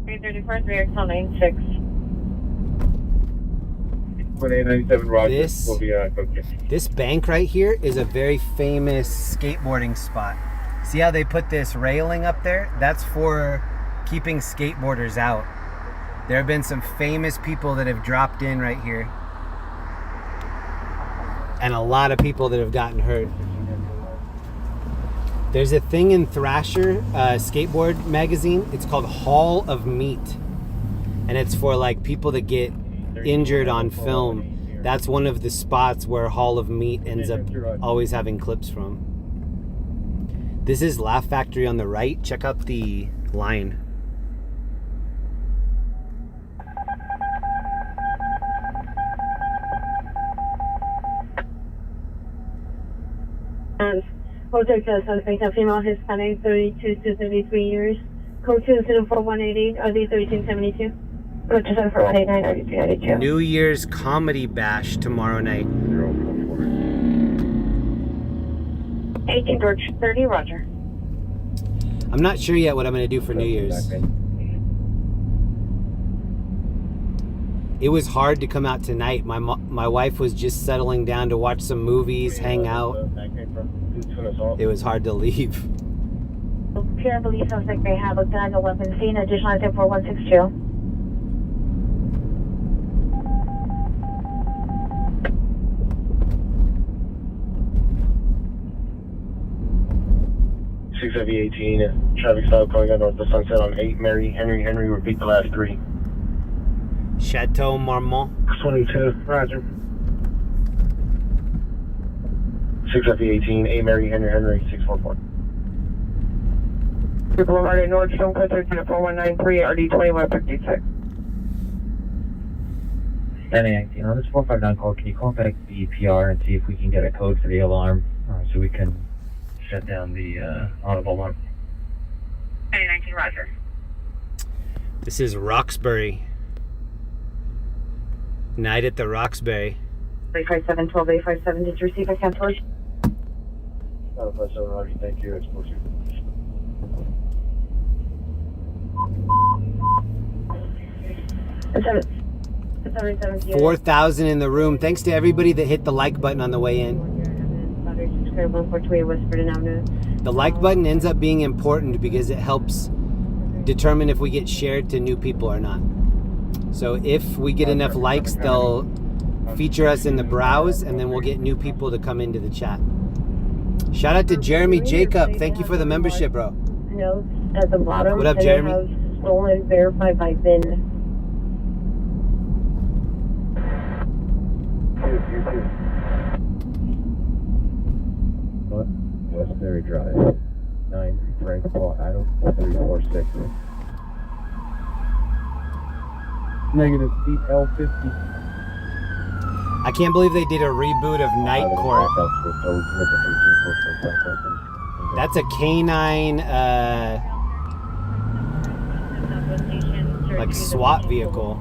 334, 3XL96. 2897, Roger. This- Will be okay. This bank right here is a very famous skateboarding spot. See how they put this railing up there? That's for keeping skateboarders out. There have been some famous people that have dropped in right here. And a lot of people that have gotten hurt. There's a thing in Thrasher skateboard magazine. It's called Hall of Meat. And it's for like people that get injured on film. That's one of the spots where Hall of Meat ends up always having clips from. This is Laugh Factory on the right. Check out the line. Hotel suspect, a female Hispanic, 32 to 33 years. Code 204-188, RD 1372. Code 204-189, RD 392. New Year's Comedy Bash tomorrow night. 18 Birch 30, roger. I'm not sure yet what I'm going to do for New Year's. It was hard to come out tonight. My wife was just settling down to watch some movies, hang out. It was hard to leave. Pure police suspect may have a gun, a weapon seen. Additional item 4162. .67018, traffic stop going on north of Sunset on 8 Mary Henry. Repeat the last three. Chateau Marmont. 22, roger. 67018, 8 Mary Henry 644. Boulevard at Nordstrom, code 134193, RD 2156. 9019, on this 459 call, can you call back the PR and see if we can get a code for the alarm so we can shut down the audible alarm? 9019, roger. This is Roxbury. Night at the Roxbury. 35712, 857, did you receive a cancellation? 57 Roger, thank you. Exposure. It's 770. 4,000 in the room. Thanks to everybody that hit the like button on the way in. The like button ends up being important because it helps determine if we get shared to new people or not. So if we get enough likes, they'll feature us in the browse, and then we'll get new people to come into the chat. Shout out to Jeremy Jacob. Thank you for the membership, bro. Notes at the bottom. What up, Jeremy? It has stolen, verified by VIN. Westbury Drive, 9 Frank Paul Adam 346. Negative feet L50. I can't believe they did a reboot of Night Court. That's a canine, like SWAT vehicle.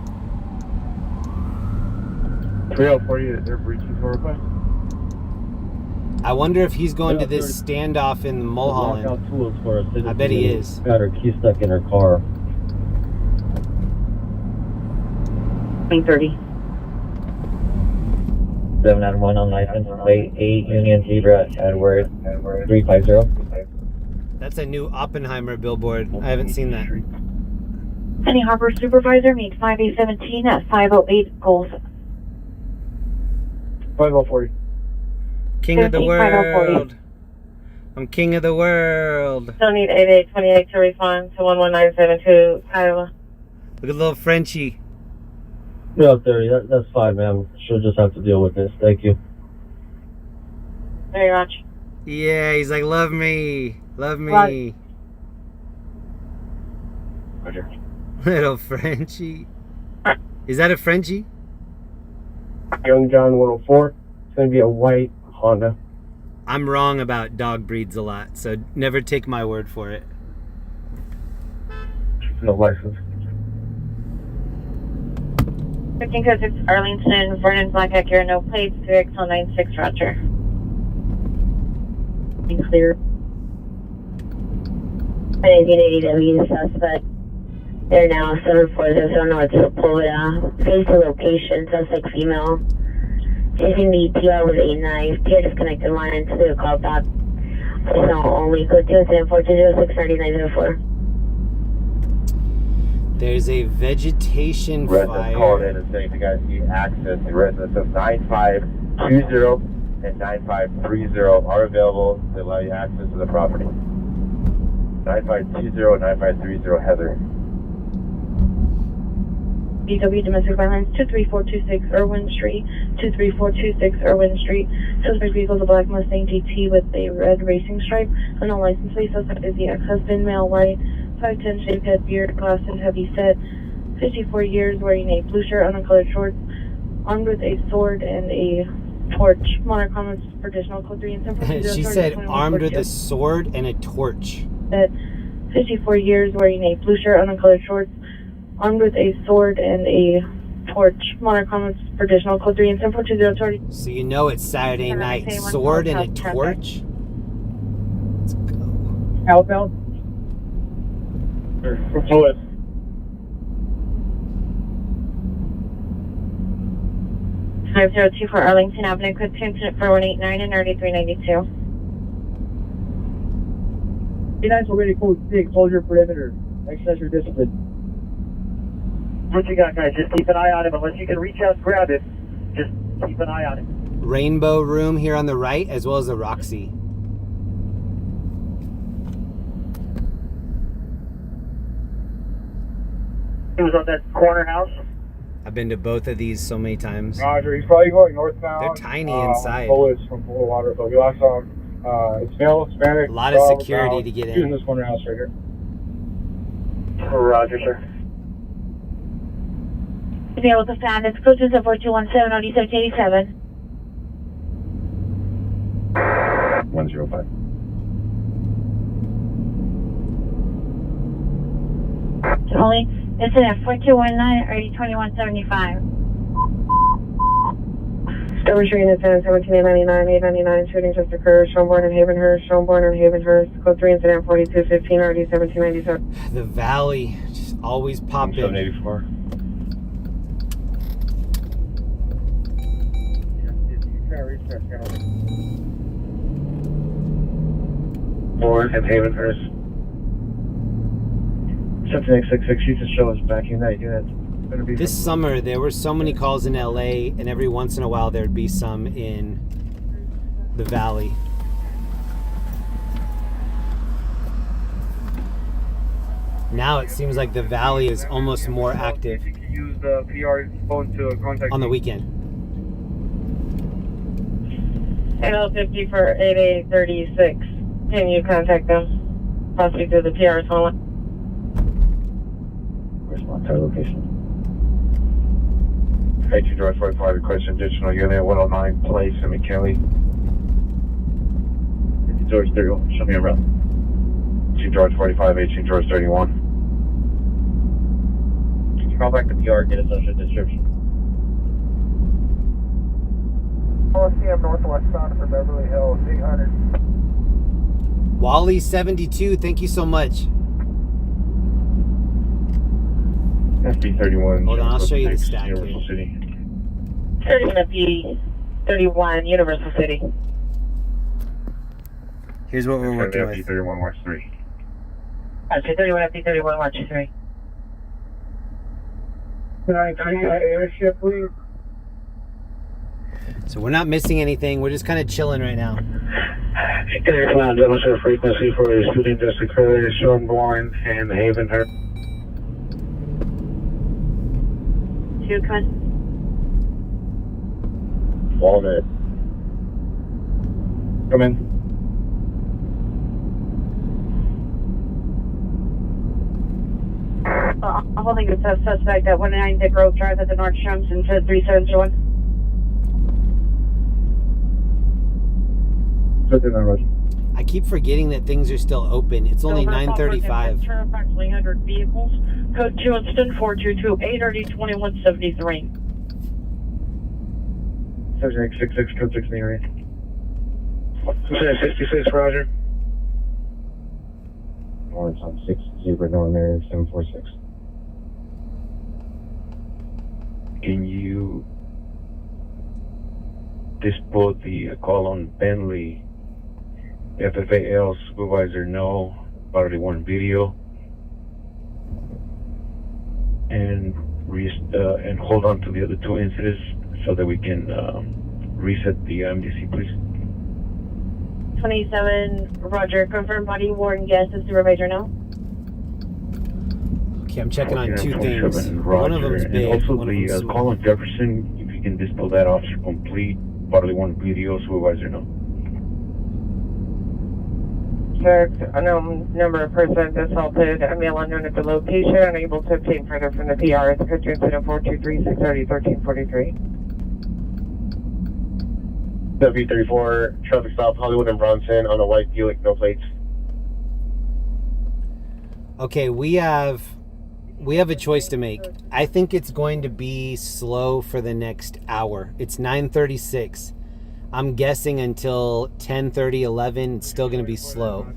340, is there breaching for request? I wonder if he's going to this standoff in Mulholland. I bet he is. Got her key stuck in her car. 930. 791 on license plate 8 Union Zebra Edward 350. That's a new Oppenheimer billboard. I haven't seen that. Penny Harbor Supervisor, meet 5A17 at 508 Goals. 5040. King of the 5040. world. I'm king of the world. Still need 8828 to respond to 11972 Iowa. Look at little Frenchie. Yeah, 30. That's fine, ma'am. She'll just have to deal with this. Thank you. Very much. Yeah, he's like, love me. Love me. Right. Roger. Little Frenchie. Is that a Frenchie? Young John 104. It's going to be a white Honda. I'm wrong about dog breeds a lot, so never take my word for it. No license. 1506 Arlington, Vernon Black Acura, no plates, 3XL96 Roger. Be clear. 1980W, the suspect. They're now 740 north of Florida. Face the location, suspect female. Chasing the PR with a knife. PR disconnected line to the call back. Personal only, code 274-206-9904. There's a vegetation Residents calling fire. in and saying you guys need access. The residents of 9520 and 9530 are available to allow you access to the property. 9520 and 9530 Heather. BW Domestic Violence 23426 Irwin Street, 23426 Irwin Street. Suspect vehicle is a black Mustang GT with a red racing stripe. No license plate. Suspect is the ex-husband, male, white, 5'10", shaved head, beard, glasses, heavy set, 54 years, wearing a blue shirt, uncolored shorts, armed with a sword and a torch. Monarch comments for additional code 3 and 7. She said armed with a sword and a torch. That 54 years, wearing a blue shirt, uncolored shorts, armed with a sword and a torch. Monarch comments for additional code 3 and 742 So you know it's Saturday night. Sword and a torch? Let's go. Outbound? Lewis. Five 502 for Arlington Avenue, quick incident for 189 and 9392. K9's already code 6. Hold your perimeter. Exercise your discipline. What you got, guys? Just keep an eye on him. Unless you can reach out and grab it, just keep an eye on him. Rainbow Room here on the right, as well as the Roxy. He was on that corner house. I've been to both of these so many times. Roger, he's probably going northbound. They're tiny inside. Lewis from Full Water, but we lost some. It's male, Hispanic. A lot of security to get in. Using this corner house right here. Roger, sir. To be able to stand, it's code 274-217 on E787. 105. Only incident 4219 or 2175. Story Street in 1799, 899, shooting just occurred. Schoenborn and Havenhurst, Schoenborn and Havenhurst, code 3 incident 4215, RD 1797. The Valley, just always pop in. 784. Bourne and Havenhurst. 7666, you just show us backing that unit. This summer, there were so many calls in LA, and every once in a while, there'd be some in the Valley. Now it seems like the Valley is almost more active You can use the PR phone to contact on the me. weekend. NL50 for 8836. Can you contact them? Possibly through the PR phone. Where's my entire location? 18 George 45, request additional unit 109 Place in McKinley. 18 George 31, show me around. 18 George 45, 18 George 31. Can you call back the PR, get a social description? OSCM Northwest bound for Beverly Hills, 800. Wally72, thank you so much. SB31. Hold on, I'll show you the stack here. Universal City. 31FD31, Universal City. Here's what we're working with. FD31 March 3. Actually, 31FD31, March 3. Can I airship, please? So we're not missing anything. We're just kind of chilling right now. Air Command, demonstrate frequency for a shooting just occurred, Shornborn and Havenhurst. 2, come on. Walnut. Come in. I'm holding a suspect at 109 Dick Road Drive at the Nordstroms into 3721. I keep forgetting that things are still open. It's only 9:35. Approximately 100 vehicles. Code 2 Winston 422 830 2173. Subject 66, code 6 in the area. 66, Roger. Orange on 6 Zebra Northern Area 746. Can you dispute the call on Bentley? FFAL supervisor no, bodily worn video, and hold on to the other 2 incidents so that we can reset the MDC, please. 27, Roger. Confirm body worn, yes. The supervisor no. Okay, I'm checking on 2 things. Roger. One of them is big. And also one of them's the small. call on Jefferson, if you can dispel that officer complete, bodily worn video, supervisor no. Check unknown number of persons assaulted, a male unknown at the location, unable to obtain further from the PR. The picture incident 423 630 1343. W34, traffic stop, Hollywood and Bronson on a white Buick, no plates. Okay, we have a choice to make. I think it's going to be slow for the next hour. It's 9:36. I'm guessing until 10:30, 11, it's still going to be slow.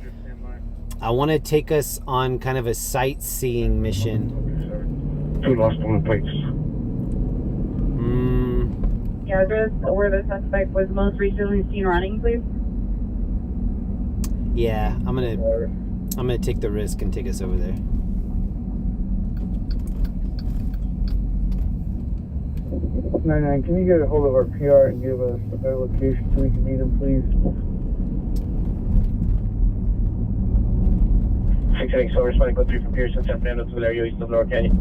I want to take us on kind of a sightseeing mission. 2 lost on plates. Address where the suspect was most recently seen running, please. Yeah, I'm gonna take the risk and take us over there. Nine, can you get a hold of our PR and give us their location so we can meet them, please? 680, so responding code 3 from Pearson, San Fernando to Valerio, east of Lower Canyon.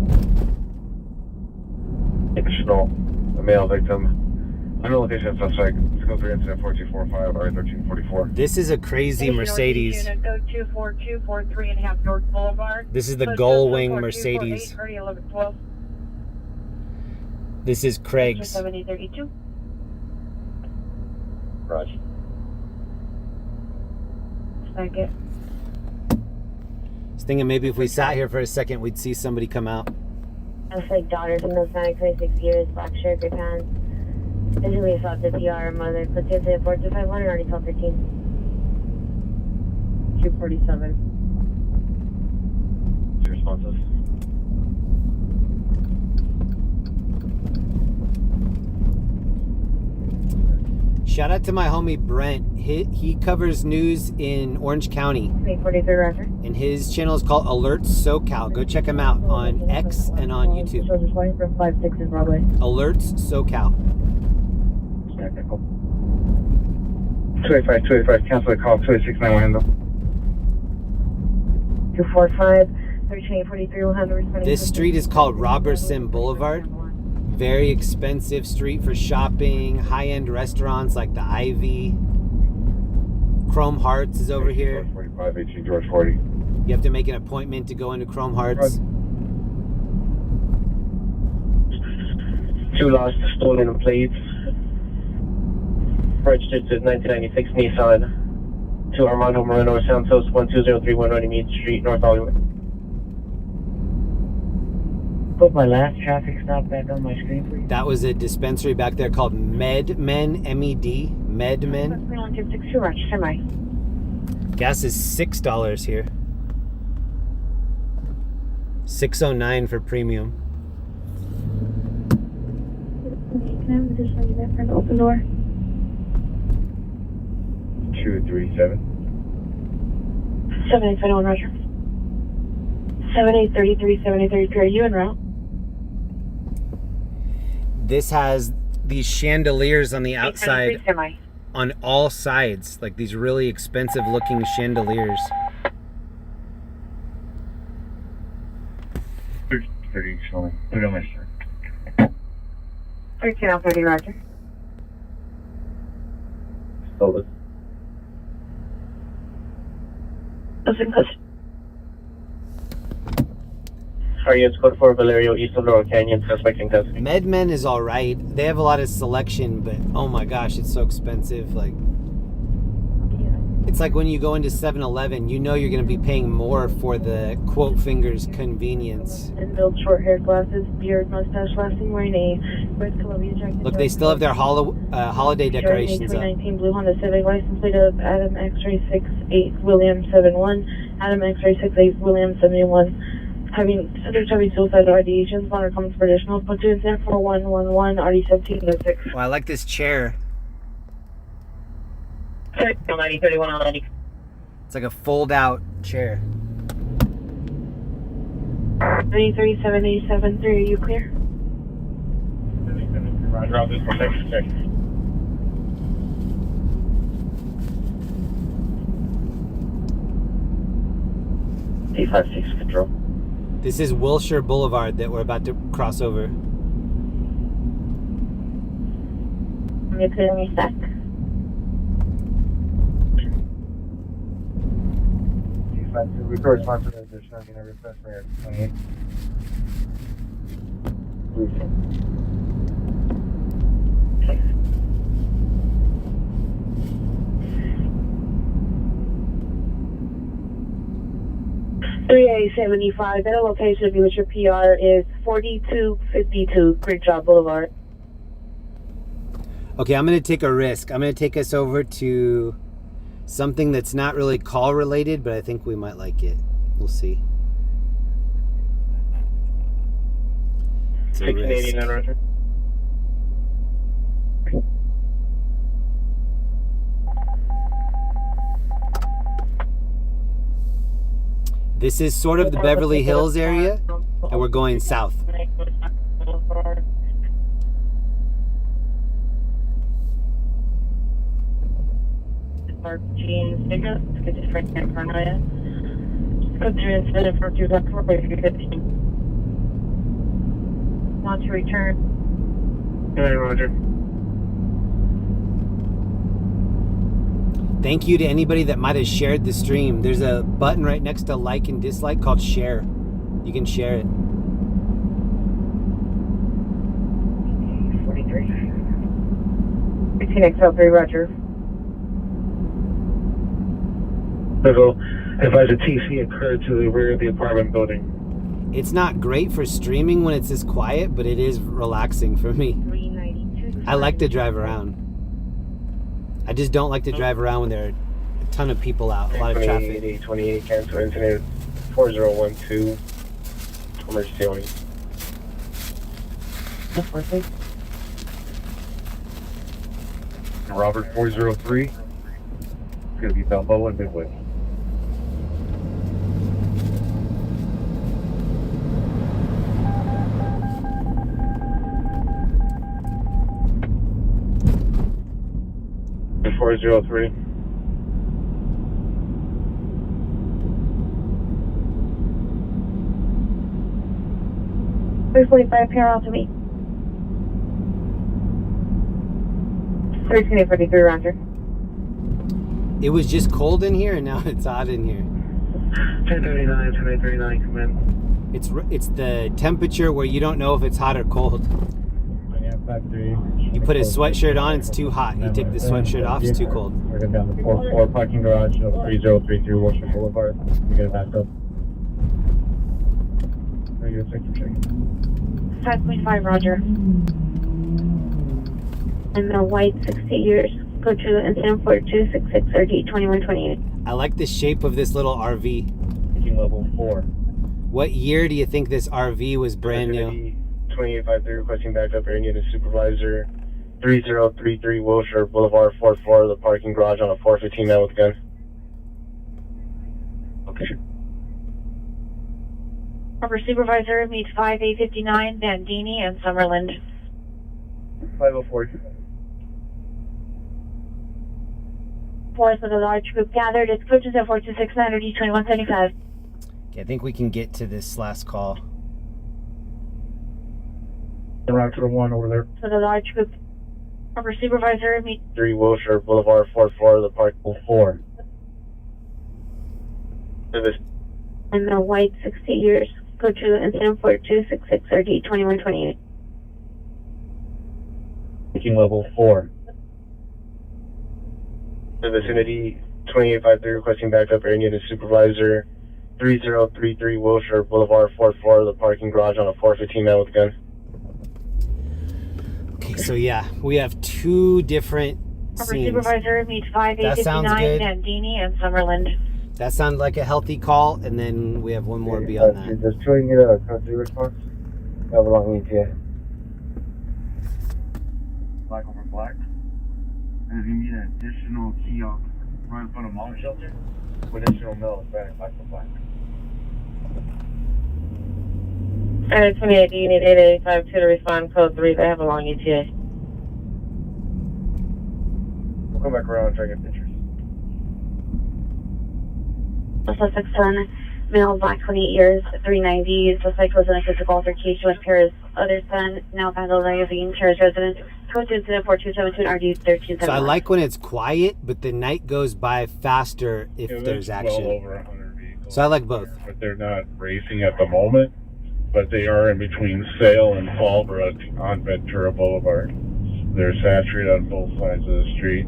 Additional, a male victim. Unknown location suspect. Code 3 incident 4245 or 1344. This is a crazy Mercedes. Unit code 24243.5 North Boulevard. This is the Code Gullwing 24248, Mercedes. 30, 11, 12. This is Craig's. 7032. Roger. Second. I was thinking maybe if we sat here for a second, we'd see somebody come out. I was like daughter from Hispanic, 26 years, black shirt, gray pants. Physically assaulted PR, mother, Clifton, 425, already called 13. 247. Two responses. Shout out to my homie Brent. He covers news in Orange County. 43 Roger. And his channel is called Alerts SoCal. Go check him out on X and on YouTube. So just running from 56 in Broadway. Alerts SoCal. 285, cancel the call, 286, now handle. 245, 1343, we'll have the responding. This street is called Robertson Boulevard. Very expensive street for shopping, high-end restaurants like the Ivy. Chrome Hearts is over here. 45, 18 George 40. You have to make an appointment to go into Chrome Hearts. 2 lost, stolen plates. Registered to 1996 Nissan. To Armando Moreno Santos, 12031 Mead Street, North Hollywood. Put my last traffic stop back on my screen, please. That was a dispensary back there called MedMen, M-E-D, MedMen. Gas is $6 here. $6.09 for premium. Can I just show you that front open door? 237. 7821 Roger. 7833, 7833, are you en route? this has these chandeliers on the outside 873 semi. on all sides, like these really expensive looking chandeliers. 30 showing. Put it on my shirt. 1330, roger. Over. Listen, close. Target's code 4 Valerio, east of Laurel Canyon, suspect in custody. MedMen is all right. They have a lot of selection, but oh my gosh, it's so expensive. Like, it's like when you go into 7-Eleven, you know you're going to be paying more for the quote fingers convenience. And build short hair glasses, beard, mustache, lasting, wearing a red Columbia jacket. Look, they still have their holiday decorations up. 2019 blue Honda Civic, license plate of Adam X-ray 68 William 71, Adam X-ray 68 William 71. Having suicidal ideations, minor comments for additional platoons, 4111, RD 1706. Oh, I like this chair. 90, 31 on 90. It's like a fold-out chair. 93787, are you clear? Roger, I'll just protection check. D56 control. This is Wilshire Boulevard that we're about to cross over. You're clearing me stack. We correspond to the addition of a request for 28. .3A75, that location of which your PR is 4252 Great Job Boulevard. Okay, I'm going to take a risk. I'm going to take us over to something that's not really call related, but I think we might like it. We'll see. It's a risk. 1689, roger. This is sort of the Beverly Hills area, and we're going south. Mark Jean Stiga, schizophrenia paranoia. Consider incident for 2015. Want to return. Hey, roger. Thank you to anybody that might have shared the stream. There's a button right next to like and dislike called share. You can share it. 43. 16XL3, roger. So, advise a TC occurred to the rear of the apartment building. It's not great for streaming when it's this quiet, but it is relaxing for me. 392. I like to drive around. I just don't like to drive around when there are a ton of people out, a lot of traffic. 28, cancel incident 4012, emergency only. Robert 403. It's gonna be Balboa and Midway. The 403. .345 parallel to me. 1343, roger. It was just cold in here, and now it's hot in here. 1039, 1039, come in. It's the temperature where you don't know if it's hot or cold. You put a sweatshirt on, it's too hot. You take the sweatshirt off, it's too cold. We're going down the 4 parking garage of 3033 Wilshire Boulevard. We're going to back up. Regular sector check. 5.5, roger. And the white 60 years. Go to incident 4266 RD 2128. I like the shape of this little RV. Taking level 4. What year do you think this RV was brand new? 2853 requesting backup area unit supervisor 3033 Wilshire Boulevard, 4th floor of the parking garage on a 415 man with a gun. Okay. Upper supervisor meets 5859 Bandini and Summerland. 504. Force with a large group gathered. It's coaches at 4269 or D2175. Okay, I think we can get to this last call. Around to the one over there. With a large group. Upper supervisor, meet 3 Wilshire Boulevard, 44, the park 4. and the white 60 years. Go to incident 4266 or D2128. Taking level 4. The vicinity 2853 requesting backup air unit supervisor 3033 Wilshire Boulevard 44, the parking garage on a 415 man with a gun. Okay, so yeah, we have 2 different Upper scenes. supervisor meets That sounds 5859 good. Dandini and Summerland. That sounded like a healthy call, and then we have one more beyond that. Does Troy need a code 3 response? That belong ETA. Black over black. And if you need an additional kiosk right in front of Mom Shelter, with additional mills, back black over black. 28, you need 8852 to respond, code 3, they have a long ETA. We'll come back around and try to get pictures. Suspect son, male, black, 28 years, 390. Suspect was in a physical altercation with Paris' other son, now found on LAFD, Paris resident. Code to incident 4272 RD 1371. So I like when it's quiet, but the night goes by faster if there's action. Well over 100 vehicles. So I like both. But they're not racing at the moment, but they are in between Sale and Fallbrook on Ventura Boulevard. They're saturated on both sides of the street.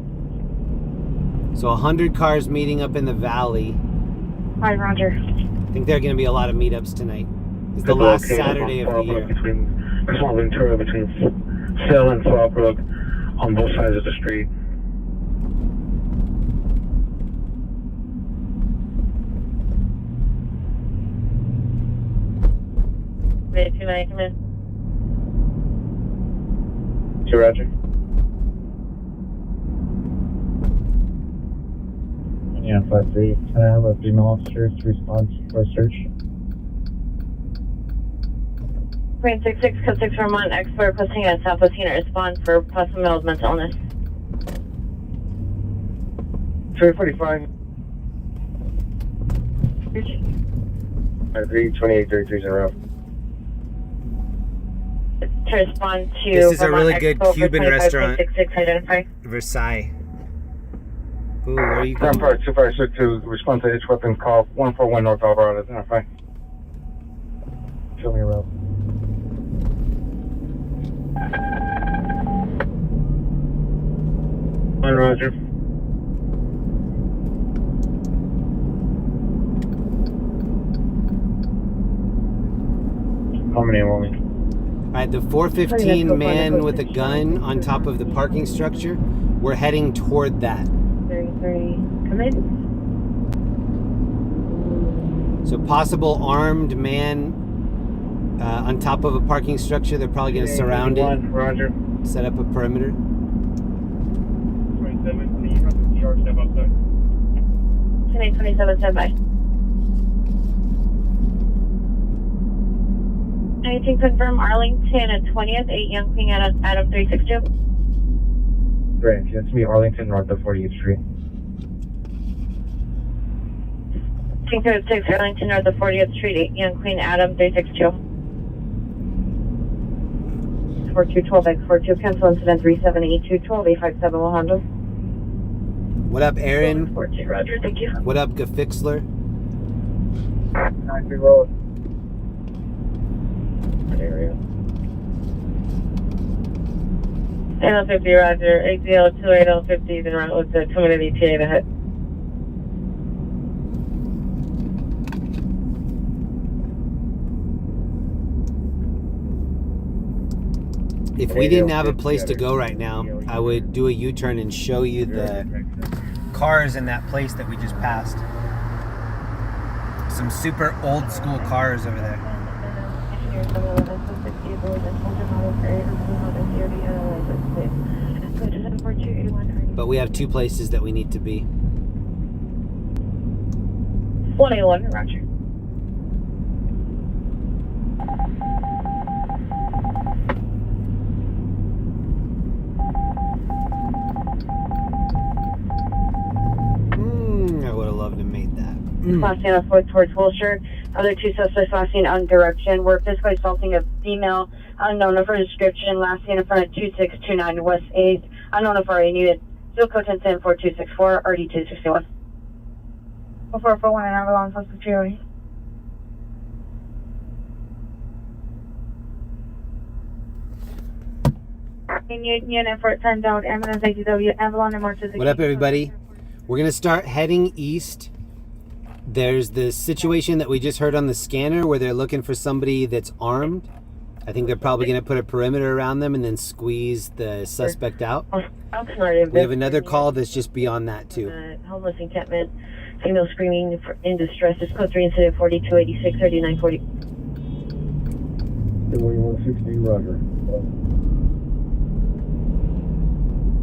So 100 cars meeting up in the valley. Hi, Roger. I think there are going to be a lot of meetups tonight. It's the last Saturday of the year. Between Small Ventura, between Sale and Fallbrook, on both sides of the street. Bay 29, come in. 2 Roger. Yeah, 53. Can I have a female officer to respond for a search? Green 66, code 6 Vermont, expert requesting a Southwest unit response for possible mental illness. 345. 328-330. To respond to This is a Vermont really good Expo Cuban for restaurant. 25.66, identify. Versailles. Ooh, where are you Grand going? Park 256 to respond to H weapons call 141 North Alvarado. Identify. Show me a route. One Roger. How many only? All right, the 415 man with a gun on top of the parking structure. We're heading toward that. 30, come in. So possible armed man on top of a parking structure. They're probably going to surround it, Roger. set up a perimeter. 27, can you run the PR step outside? 2827, stand by. Anything confirm Arlington at 20th, 8 Young Queen Adam 362. Great. That's me, Arlington, north of 48th Street. King code 6 Arlington north of 40th Street, 8 Young Queen Adam 362. 4212 X42, cancel incident 378212 857 will handle. What up, Aaron? 14, Roger, thank you. What up, Gafixler? 93 Road. Area. 850 Roger, 802850 then route with the 2-minute ETA to hit. If we didn't have a place to go right now, I would do a U-turn and show you the cars in that place that we just passed. Some super old school cars over there. But we have 2 places that we need to be. 21, Roger. last seen on foot towards Wilshire. Other two suspects last seen on direction. We're physically assaulting a female, unknown of her description, last seen in front of 2629 West 8th. Unknown of RA needed. Still code 10-4264, RD 261. 441 and Avalon for security. Unit for 10 down, ambulance ATW, Avalon and Marches. What up, everybody? We're going to start heading east. There's the situation that we just heard on the scanner where they're looking for somebody that's armed. I think they're probably going to put a perimeter around them and then squeeze the suspect out. We have another call that's just beyond that, too. Homeless encampment, female screaming in distress. It's code 3 incident 4286 3940. 116, roger.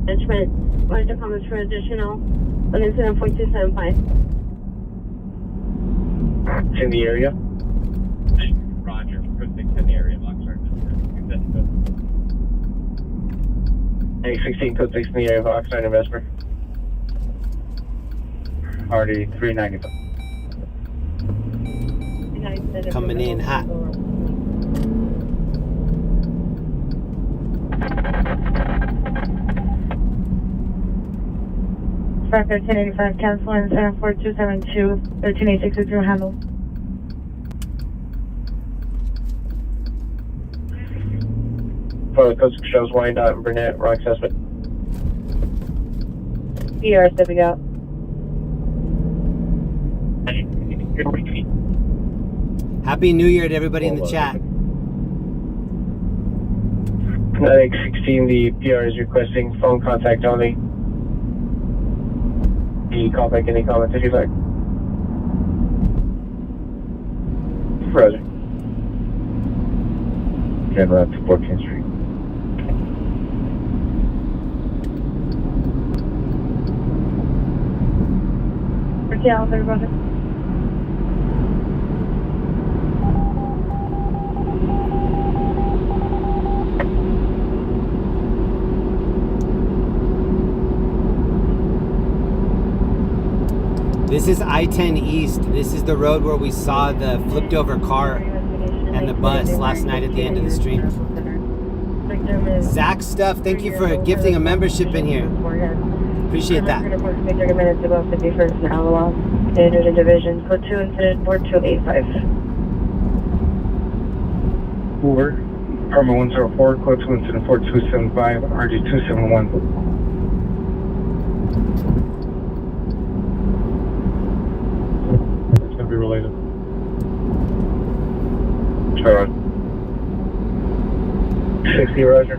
Management, why the comments for additional on incident 4275. It's in the area. Roger. Code 6 in the area. Lock sergeant. 16 code 6 in the area of Oxnard and Vesper. RD 395. Coming in hot. Track 1385, cancel in 74272, 1386 is your handle. For code 6 shows Wyandotte and Burnett, wrong suspect. PR stepping out. Happy New Year to everybody in the chat. 16, the PR is requesting phone contact only. You can call back any comments if you'd like. Roger. Get left to 14th Street. Yeah, there, brother. This is I-10 East. This is the road where we saw the flipped over car and the bus last night at the end of the stream. Zach Stuff, thank you for gifting a membership in here. Appreciate that. 30 minutes above 51st and Avalon. Standard in division. Code 2 incident 4285. 4, Karma 104, code 2 incident 4275, RG 271. It's going to be related. Sure. 60, roger.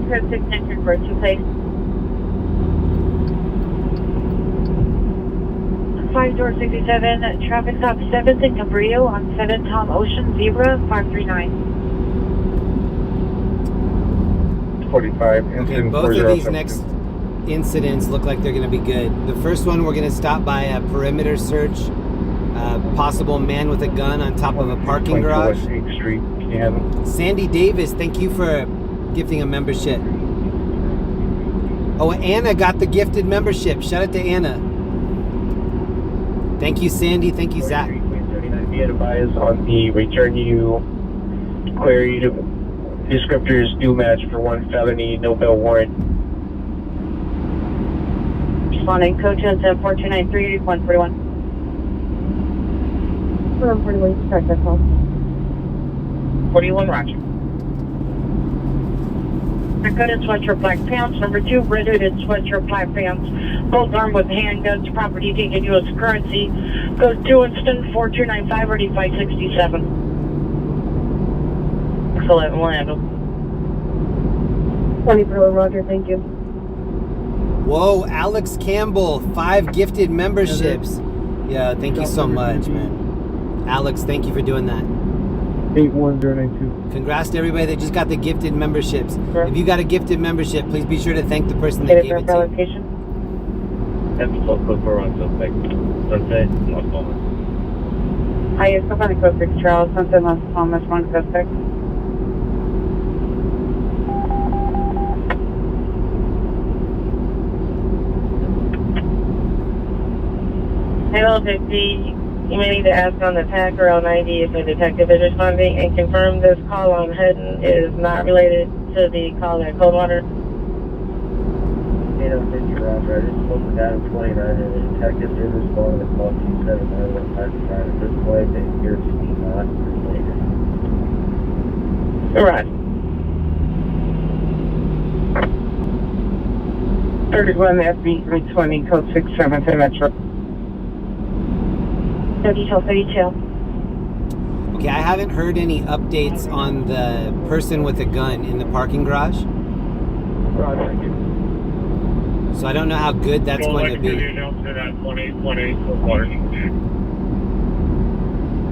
Code 6 entered for 2 place. 5 door 67, traffic stop 7th and Cabrillo on 7 Tom Ocean Zebra 539. 45. Okay, both of these next incidents look like they're going to be good. The first one, we're going to stop by a perimeter search. Possible man with a gun on top of a parking garage. 8th Street. Can you have him? Sandy Davis, thank you for gifting a membership. Oh, Anna got the gifted membership. Shout out to Anna. Thank you, Sandy. Thank you, Zach. Be advised on the return you query to descriptors do match for 1 felony, no bail warrant. Responding code 2 incident 4293 141. 141, check that call. 41, roger. Hooded sweatshirt, black pants. Number 2, red hooded sweatshirt, black pants. Both armed with handguns. Property taken U.S. currency. Code 2 instant 4295 or 567. Excellent, we'll handle. 20 per roger, thank you. Whoa, Alex Campbell, 5 gifted memberships. Yeah, thank you so much, man. Alex, thank you for doing that. 81092. Congrats to everybody that just got the gifted memberships. Sure. If you got a gifted membership, please be sure to thank the person that gave it to you. That's code 4 on suspect. Sunset, Las Palmas. Hi, you're still on the code 6 Charles, Sunset, Las Palmas, 1 suspect. LAFD, you may need to ask on the TAC or L90 if a detective is responding and confirm this call on Hutton is not related to the call at Coldwater. 850 Roger, I just spoke with Adam 29 and the detective did respond to call 27915 at this point. They appear to be not related. Right. 31 FB 320, code 670 Metro. 32. Okay, I haven't heard any updates on the person with a gun in the parking garage. Roger, thank you. So I don't know how good that's going to be.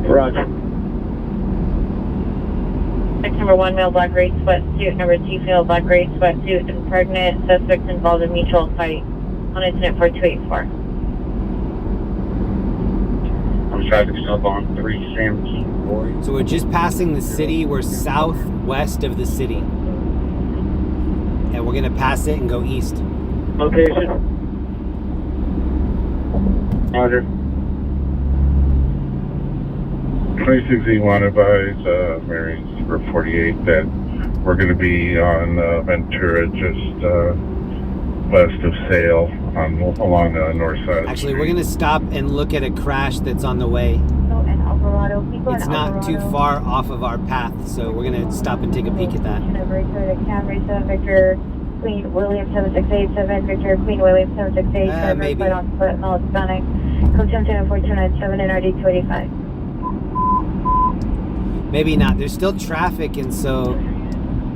Roger. Suspect number 1, male, black gray sweatsuit. Number 2, female, black gray sweatsuit and pregnant. Suspects involved in mutual fight on incident 4284. I'm traffic stop on 3 Sam King Boy. So we're just passing the city. We're southwest of the city. And we're going to pass it and go east. Location. Roger. 26E1 advised Mary Super 48 that we're going to be on Ventura, just west of Sale, along the north side. Actually, we're going to stop and look at a crash that's on the way. It's not too far off of our path, so we're going to stop and take a peek at that. Victor Queen William 7687, Victor Queen William 7687, maybe. on foot, Mall Sonic, code 4297 and RD 285. Maybe not. There's still traffic, and so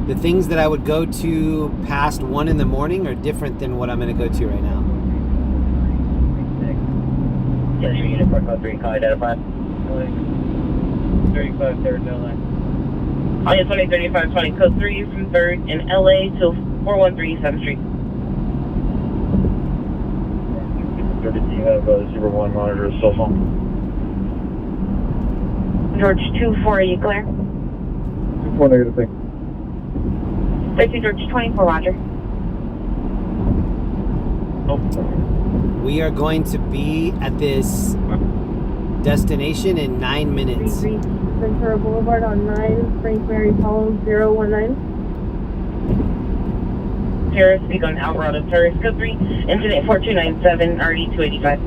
the things that I would go to past 1 in the morning are different than what I'm going to go to right now. Yes, your unit for code 3, call identified. 35 3rd LA. On your 203520, code 3 from 3rd in LA to 413 7th Street. 30, you have 01 monitor cell phone. George 24, are you clear? 24 negative, thank you. 13 George 24, roger. We are going to be at this destination in 9 minutes. Ventura Boulevard on 9, Frank Mary Paul 019. Paris, speak on Alvarado Terrace, code 3, incident 4297, RD 285.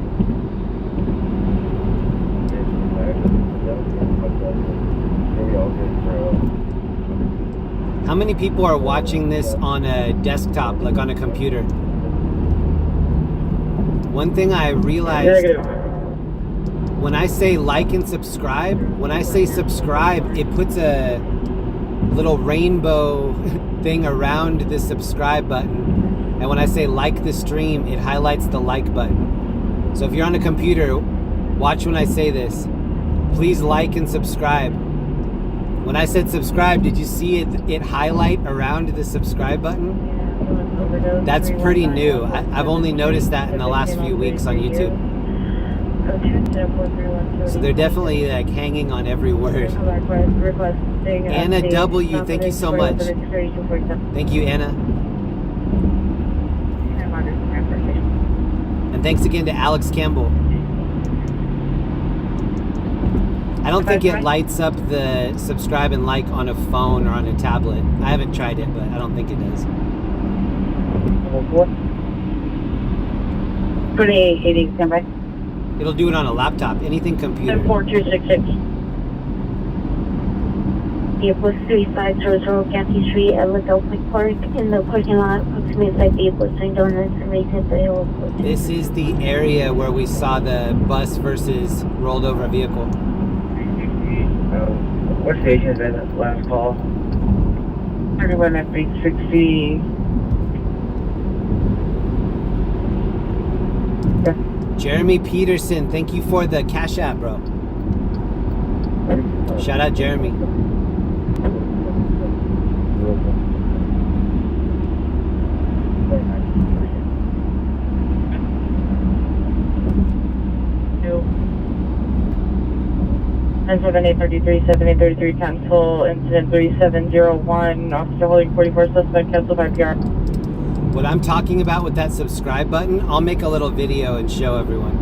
How many people are watching this on a desktop, like on a computer? One thing I realized, when I say like and subscribe, when I say subscribe, it puts a little rainbow thing around the subscribe button. And when I say like the stream, it highlights the like button. So if you're on a computer, watch when I say this. Please like and subscribe. When I said subscribe, did you see it highlight around the subscribe button? That's pretty new. I've only noticed that in the last few weeks on YouTube. So they're definitely like hanging on every word. Anna W, thank you so much. Thank you, Anna. And thanks again to Alex Campbell. I don't think it lights up the subscribe and like on a phone or on a tablet. I haven't tried it, but I don't think it does. 2880, stand by. It'll do it on a laptop, anything computer. 4266. Vehicle 35 George Road, Gaffney Street at Liddell Point Park in the parking lot. Approximately 5 vehicles doing donuts and racing the hill. This is the area where we saw the bus versus rolled over vehicle. What station is that last call? 31 FB 60. Jeremy Peterson, thank you for the Cash App, bro. Shout out Jeremy. And 7833, 7833, cancel incident 3701, officer holding 44 suspect, cancel by PR. What I'm talking about with that subscribe button, I'll make a little video and show everyone.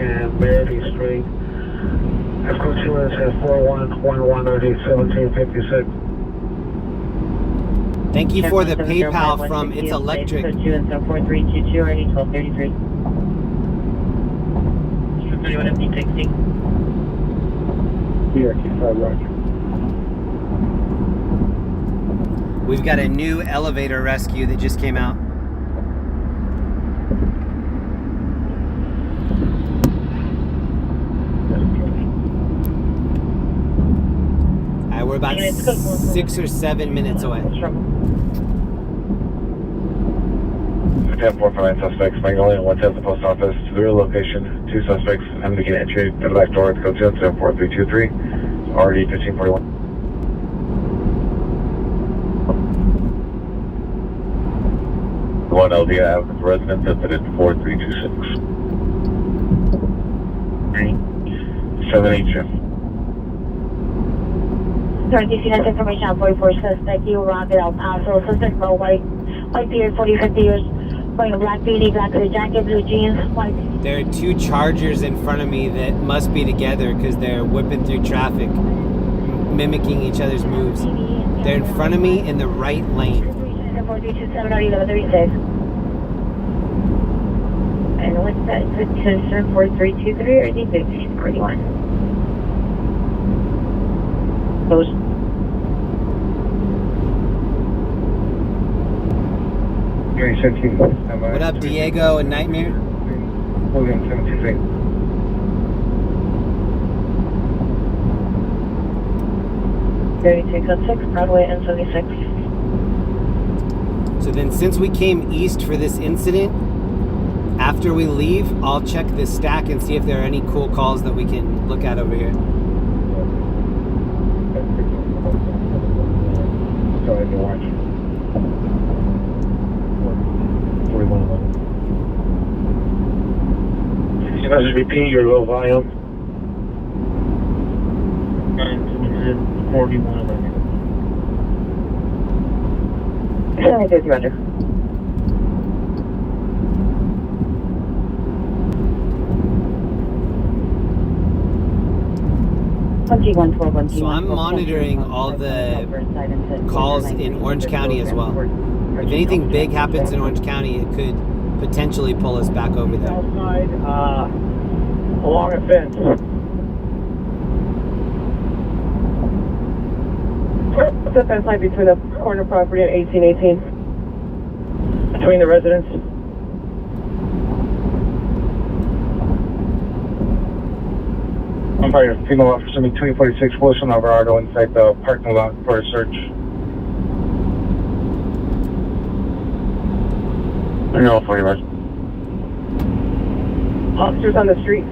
and Mary Street. Have code 2 says 4111 RD 1756. Thank you for the PayPal from It's Electric. So 2 and 4322 already 1233. 31 empty 60. BRT5 Roger. We've got a new elevator rescue that just came out. We're about 6 or 7 minutes away. 10-459 suspects, Magnolia and 110 at the post office to the real location. 2 suspects having to get entry to the back door to go to 74323. Already 1541. One LD I have with the resident that's at 4326. 782. Sorry, DC, that's information on 44 suspect. You rounded El Paso. Suspect low, white beard, 40, 50 years. Wearing a black beanie, black hooded jacket, blue jeans, white. There are 2 Chargers in front of me that must be together because they're whipping through traffic, mimicking each other's moves. They're in front of me in the right lane. 4327 already 1136. And what's that? Is it 4323 or is it 1541? Those. What up, Diego and Nightmare? William 728. Broadway and 76. So then since we came east for this incident, after we leave, I'll check this stack and see if there are any cool calls that we can look at over here. Sorry to watch. 4111. You know, just repeat your low volume. 4111. 750 Roger. So I'm monitoring all the calls in Orange County as well. If anything big happens in Orange County, it could potentially pull us back over there. Outside, along a fence. What's the fence line between the corner property and 1818? Between the residents? I'm probably a female officer, 2046 Wilson Alvarado inside the parking lot for a search. I know for you, Roger. Officers on the street.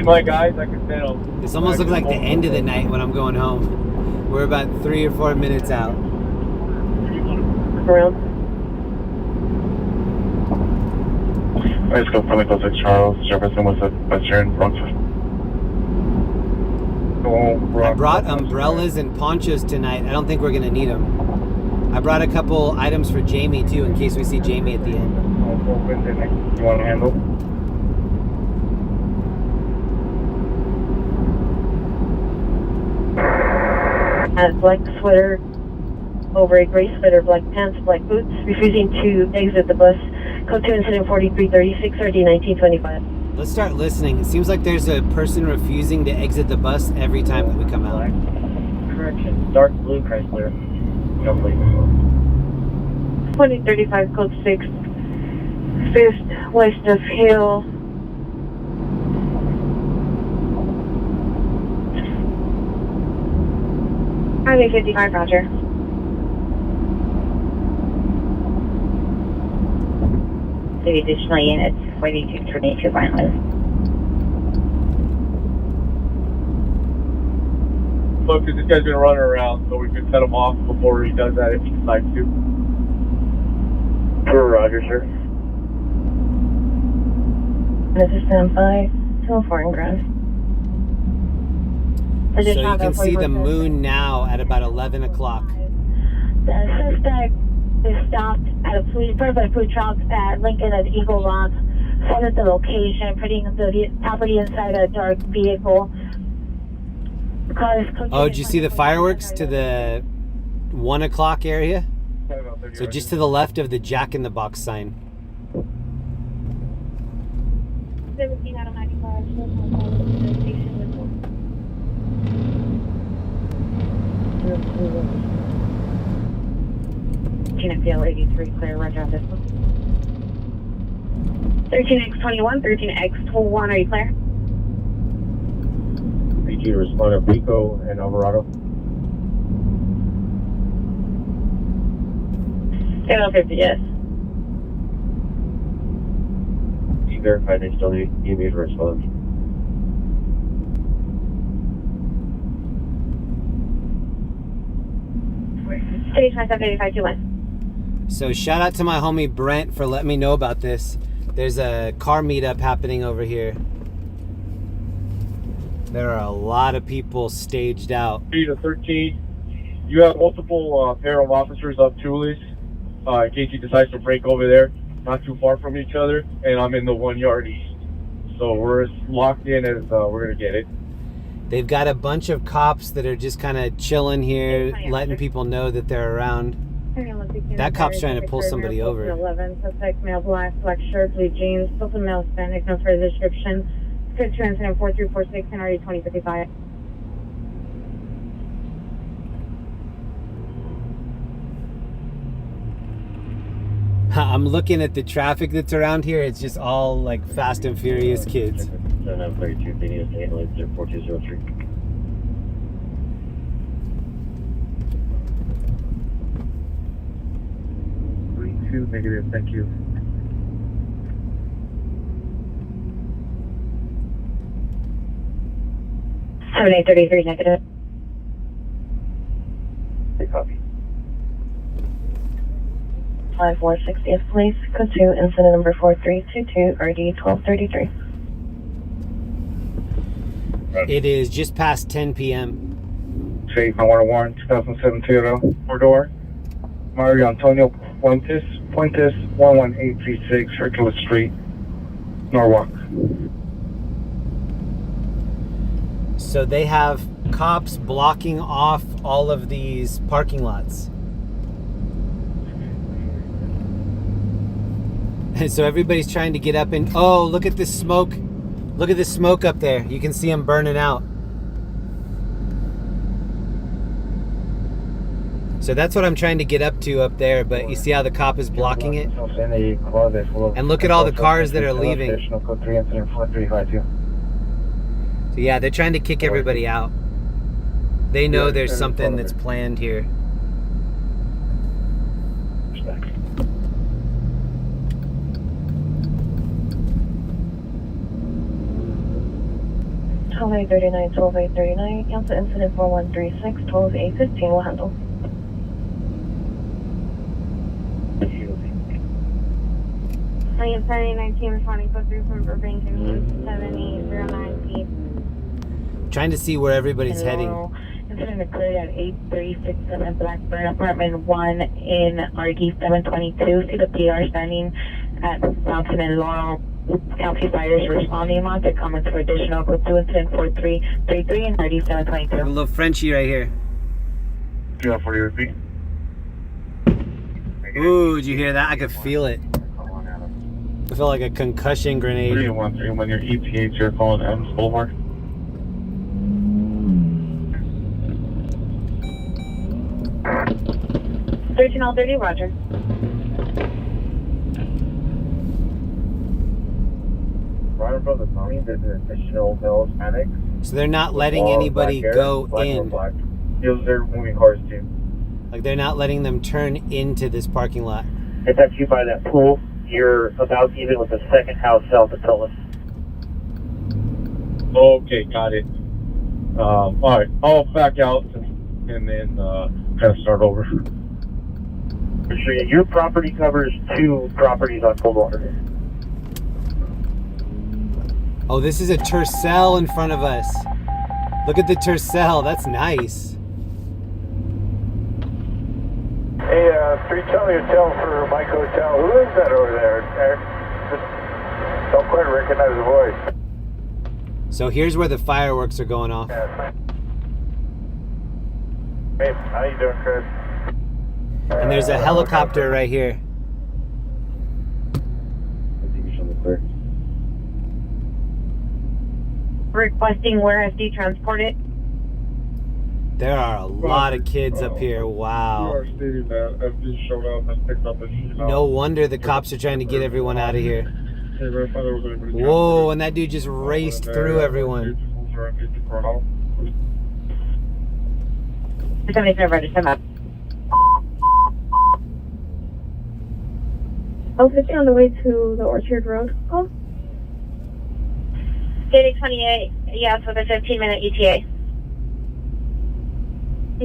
My guys, I can stand them. This almost looks like the end of the night when I'm going home. We're about 3 or 4 minutes out. Around. Let's go friendly close to Charles Jefferson with a Western Brunswick. I brought umbrellas and ponchos tonight. I don't think we're going to need them. I brought a couple items for Jamie too in case we see Jamie at the end. You want to handle? Black sweater over a gray sweater, black pants, black boots, refusing to exit the bus. Code 2 incident 4336 RD 1925. Let's start listening. It seems like there's a person refusing to exit the bus every time that we come out. Correction, dark blue Chrysler. Lovely. 2035 code 6. 5th west of Hill. Highway 55, Roger. The additional units, 4222 Vineland. Look, this guy's been running around, so we can set him off before he does that if he decides to. Roger, sir. This is standby, 204 and ground. So you can see the moon now at about 11 o'clock. The suspect is stopped at a food truck at Lincoln at Eagle Rock. Set at the location, putting the property inside a dark vehicle. The car is Oh, did you see the fireworks to the 1 o'clock area? So just to the left of the Jack in the Box sign. 17 out of 95. Chinatown 83, clear, roger on this one. 13X21, 13X21, are you clear? PG to respond to Rico and Alvarado. 50, yes. E-verify they still need me to respond. Stage 578521. So shout out to my homie Brent for letting me know about this. There's a car meetup happening over here. There are a lot of people staged out. 3 to 13. You have multiple pair of officers up Tulis in case he decides to break over there. Not too far from each other, and I'm in the 1 yard east. So we're as locked in as we're gonna get it. They've got a bunch of cops that are just kind of chilling here, letting people know that they're around. That cop's trying to pull somebody over. 11, suspect male, black shirt, blue jeans, both male Hispanic, no further description. Script incident 4346 and RD 2055. I'm looking at the traffic that's around here. It's just all like Fast and Furious kids. 732, they need to stay in lane 4203. Negative, thank you. -7833 negative. Copy. 5460th Police, code 2, incident number 4322, RD 1233. It is just past 10 p.m. Shade 911, 2007 Toyota 4-door. Mario Antonio Fuentes 11836 Hercules Street, Norwalk. So they have cops blocking off all of these parking lots. And so everybody's trying to get up and, oh, look at this smoke. Look at this smoke up there. You can see them burning out. So that's what I'm trying to get up to up there, but you see how the cop is blocking it? And look at all the cars that are leaving. So yeah, they're trying to kick everybody out. They know there's something that's planned here. Twelve 839, 12 839, cancel incident 4136, 12 815 will handle. I am 1920, put through from Burbank and 7809 feet. Trying to see where everybody's heading. Incident occurred at 8367 Blackburn, apartment 1 in RD 722. See the PR standing at Mountain and Laurel. County fires responding on to comments for additional code 2 incident 4333 and RD 722. A little Frenchie right here. Yeah, 40 repeat. Ooh, did you hear that? I could feel it. I felt like a concussion grenade. 313 when your ETA you're calling M's Boulevard. All 30, roger. Right above the Tommy, there's an additional male Hispanic. So they're not letting anybody go in. They're moving cars too. Like they're not letting them turn into this parking lot. It's actually by that pool. You're about even with the second house south of Cullinan. Okay, got it. Alright, I'll back out and then kind of start over. Sure, your property covers 2 properties on Coldwater. Oh, this is a Tercel in front of us. Look at the Tercel. That's nice. Hey, 3 Charlie Hotel for Mike Hotel. Who is that over there? Just don't quite recognize the voice. So here's where the fireworks are going off. Hey, how you doing, Chris? And there's a helicopter right here. Requesting where FD transport it. There are a lot of kids up here. You Wow. are stating that FD showed up and picked up a shootout. No wonder the cops are trying to get everyone out of here. Hey, verify there was anybody Whoa, and that dude just raced through everyone. 75 register map. L50 on the way to the Orchard Road. Oh. Dating 28, yes, with a 15-minute ETA.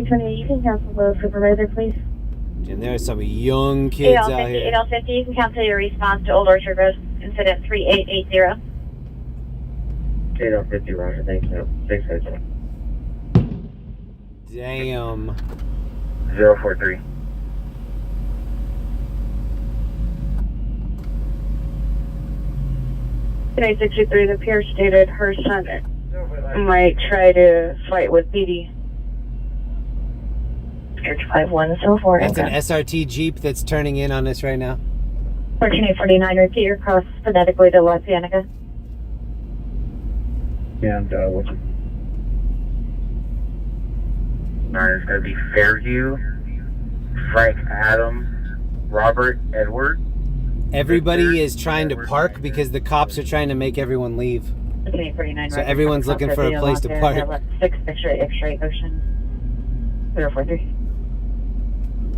28, you can cancel the supervisor, please. And there are some young kids out here. 8L50, you can cancel your response to Old Orchard Road, incident 3880. 8L50, Roger, thanks, man. Thanks, guys. Damn. 043. Today 63, the peer stated her son might try to fight with BD. Church 5104. That's an SRT Jeep that's turning in on us right now. 14849, repeat your cross phonetically to La Cienega. And, what's it? It's going to be Fairview, Frank Adam, Robert Edward. Everybody is trying to park because the cops are trying to make everyone leave. So everyone's looking for a place to park. 6 X-ray Ocean 043.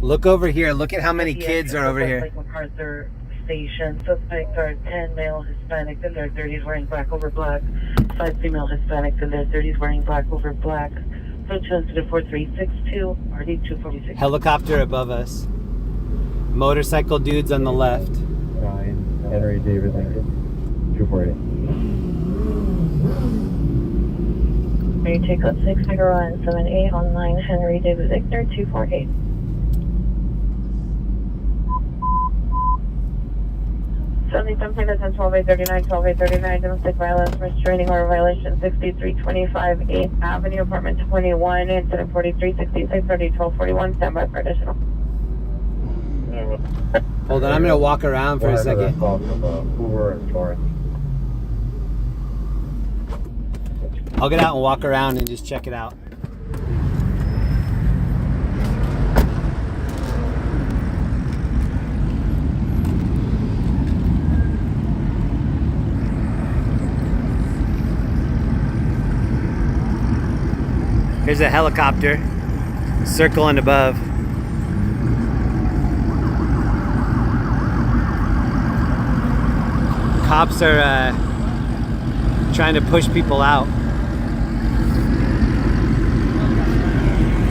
Look over here. Look at how many kids are over here. Lake MacArthur Station. Suspects are 10 male Hispanics in their 30s wearing black over black. 5 female Hispanics in their 30s wearing black over black. So 4362, RD 246. Helicopter above us. Motorcycle dudes on the left. Ryan, Henry, David, Lincoln. 248. You take up 6 Megaron 78 on 9 Henry David Victor 248. Something that's on 12839, domestic violence, restraining order violation 6325 8th Avenue, apartment 21, incident 4366, 30 1241, standby for additional. Hold on, I'm going to walk around for a second. I'll get out and walk around and just check it out. Here's a helicopter circling above. Cops are trying to push people out.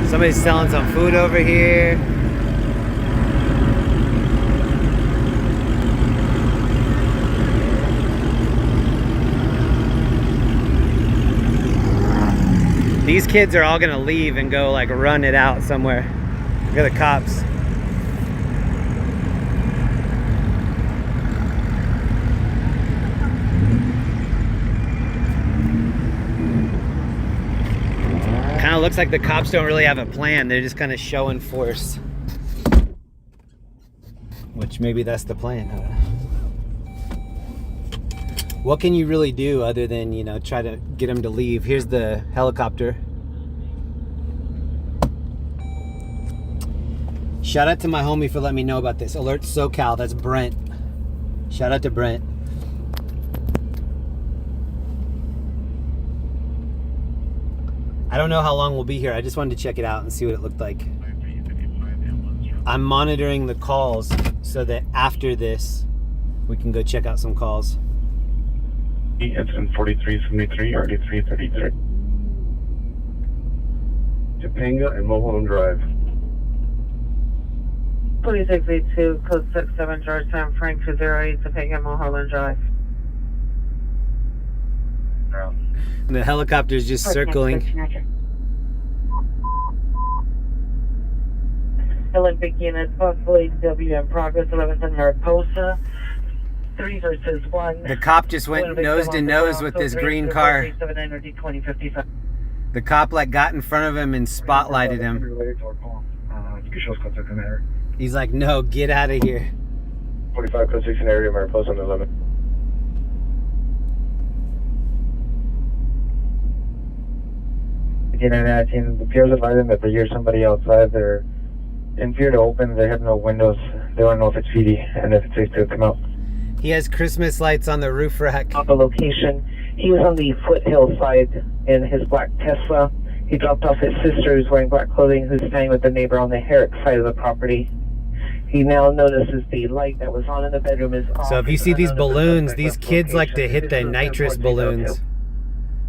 Somebody's selling some food over here. These kids are all gonna leave and go like run it out somewhere. Look at the cops. Kind of looks like the cops don't really have a plan. They're just kind of showing force. Which maybe that's the plan. What can you really do other than, you know, try to get them to leave? Here's the helicopter. Shout out to my homie for letting me know about this. Alert SoCal, that's Brent. Shout out to Brent. I don't know how long we'll be here. I just wanted to check it out and see what it looked like. I'm monitoring the calls so that after this, we can go check out some calls. Incident 4373, RD 333. Topanga and Mulholland Drive. 4682, code 67, Georgetown, Frank 208, Topanga, Mulholland Drive. The helicopter's just circling. Olympic units, possibly W in progress, 11th and Mariposa. 3 versus 1. The cop just went nose to nose with this green car. The cop like got in front of him and spotlighted him. He's like, no, get out of here. 45 code 6 in area, Mariposa on the 11. You can imagine the peers advising that they hear somebody outside. They're in fear to open. They have no windows. They don't know if it's feedy and if it's safe to come out. He has Christmas lights on the roof rack. On the location, he was on the foothill side in his black Tesla. He dropped off his sister who's wearing black clothing, who's staying with the neighbor on the Herrick side of the property. He now notices the light that was on in the bedroom is off. So if you see these balloons, these kids like to hit the nitrous balloons.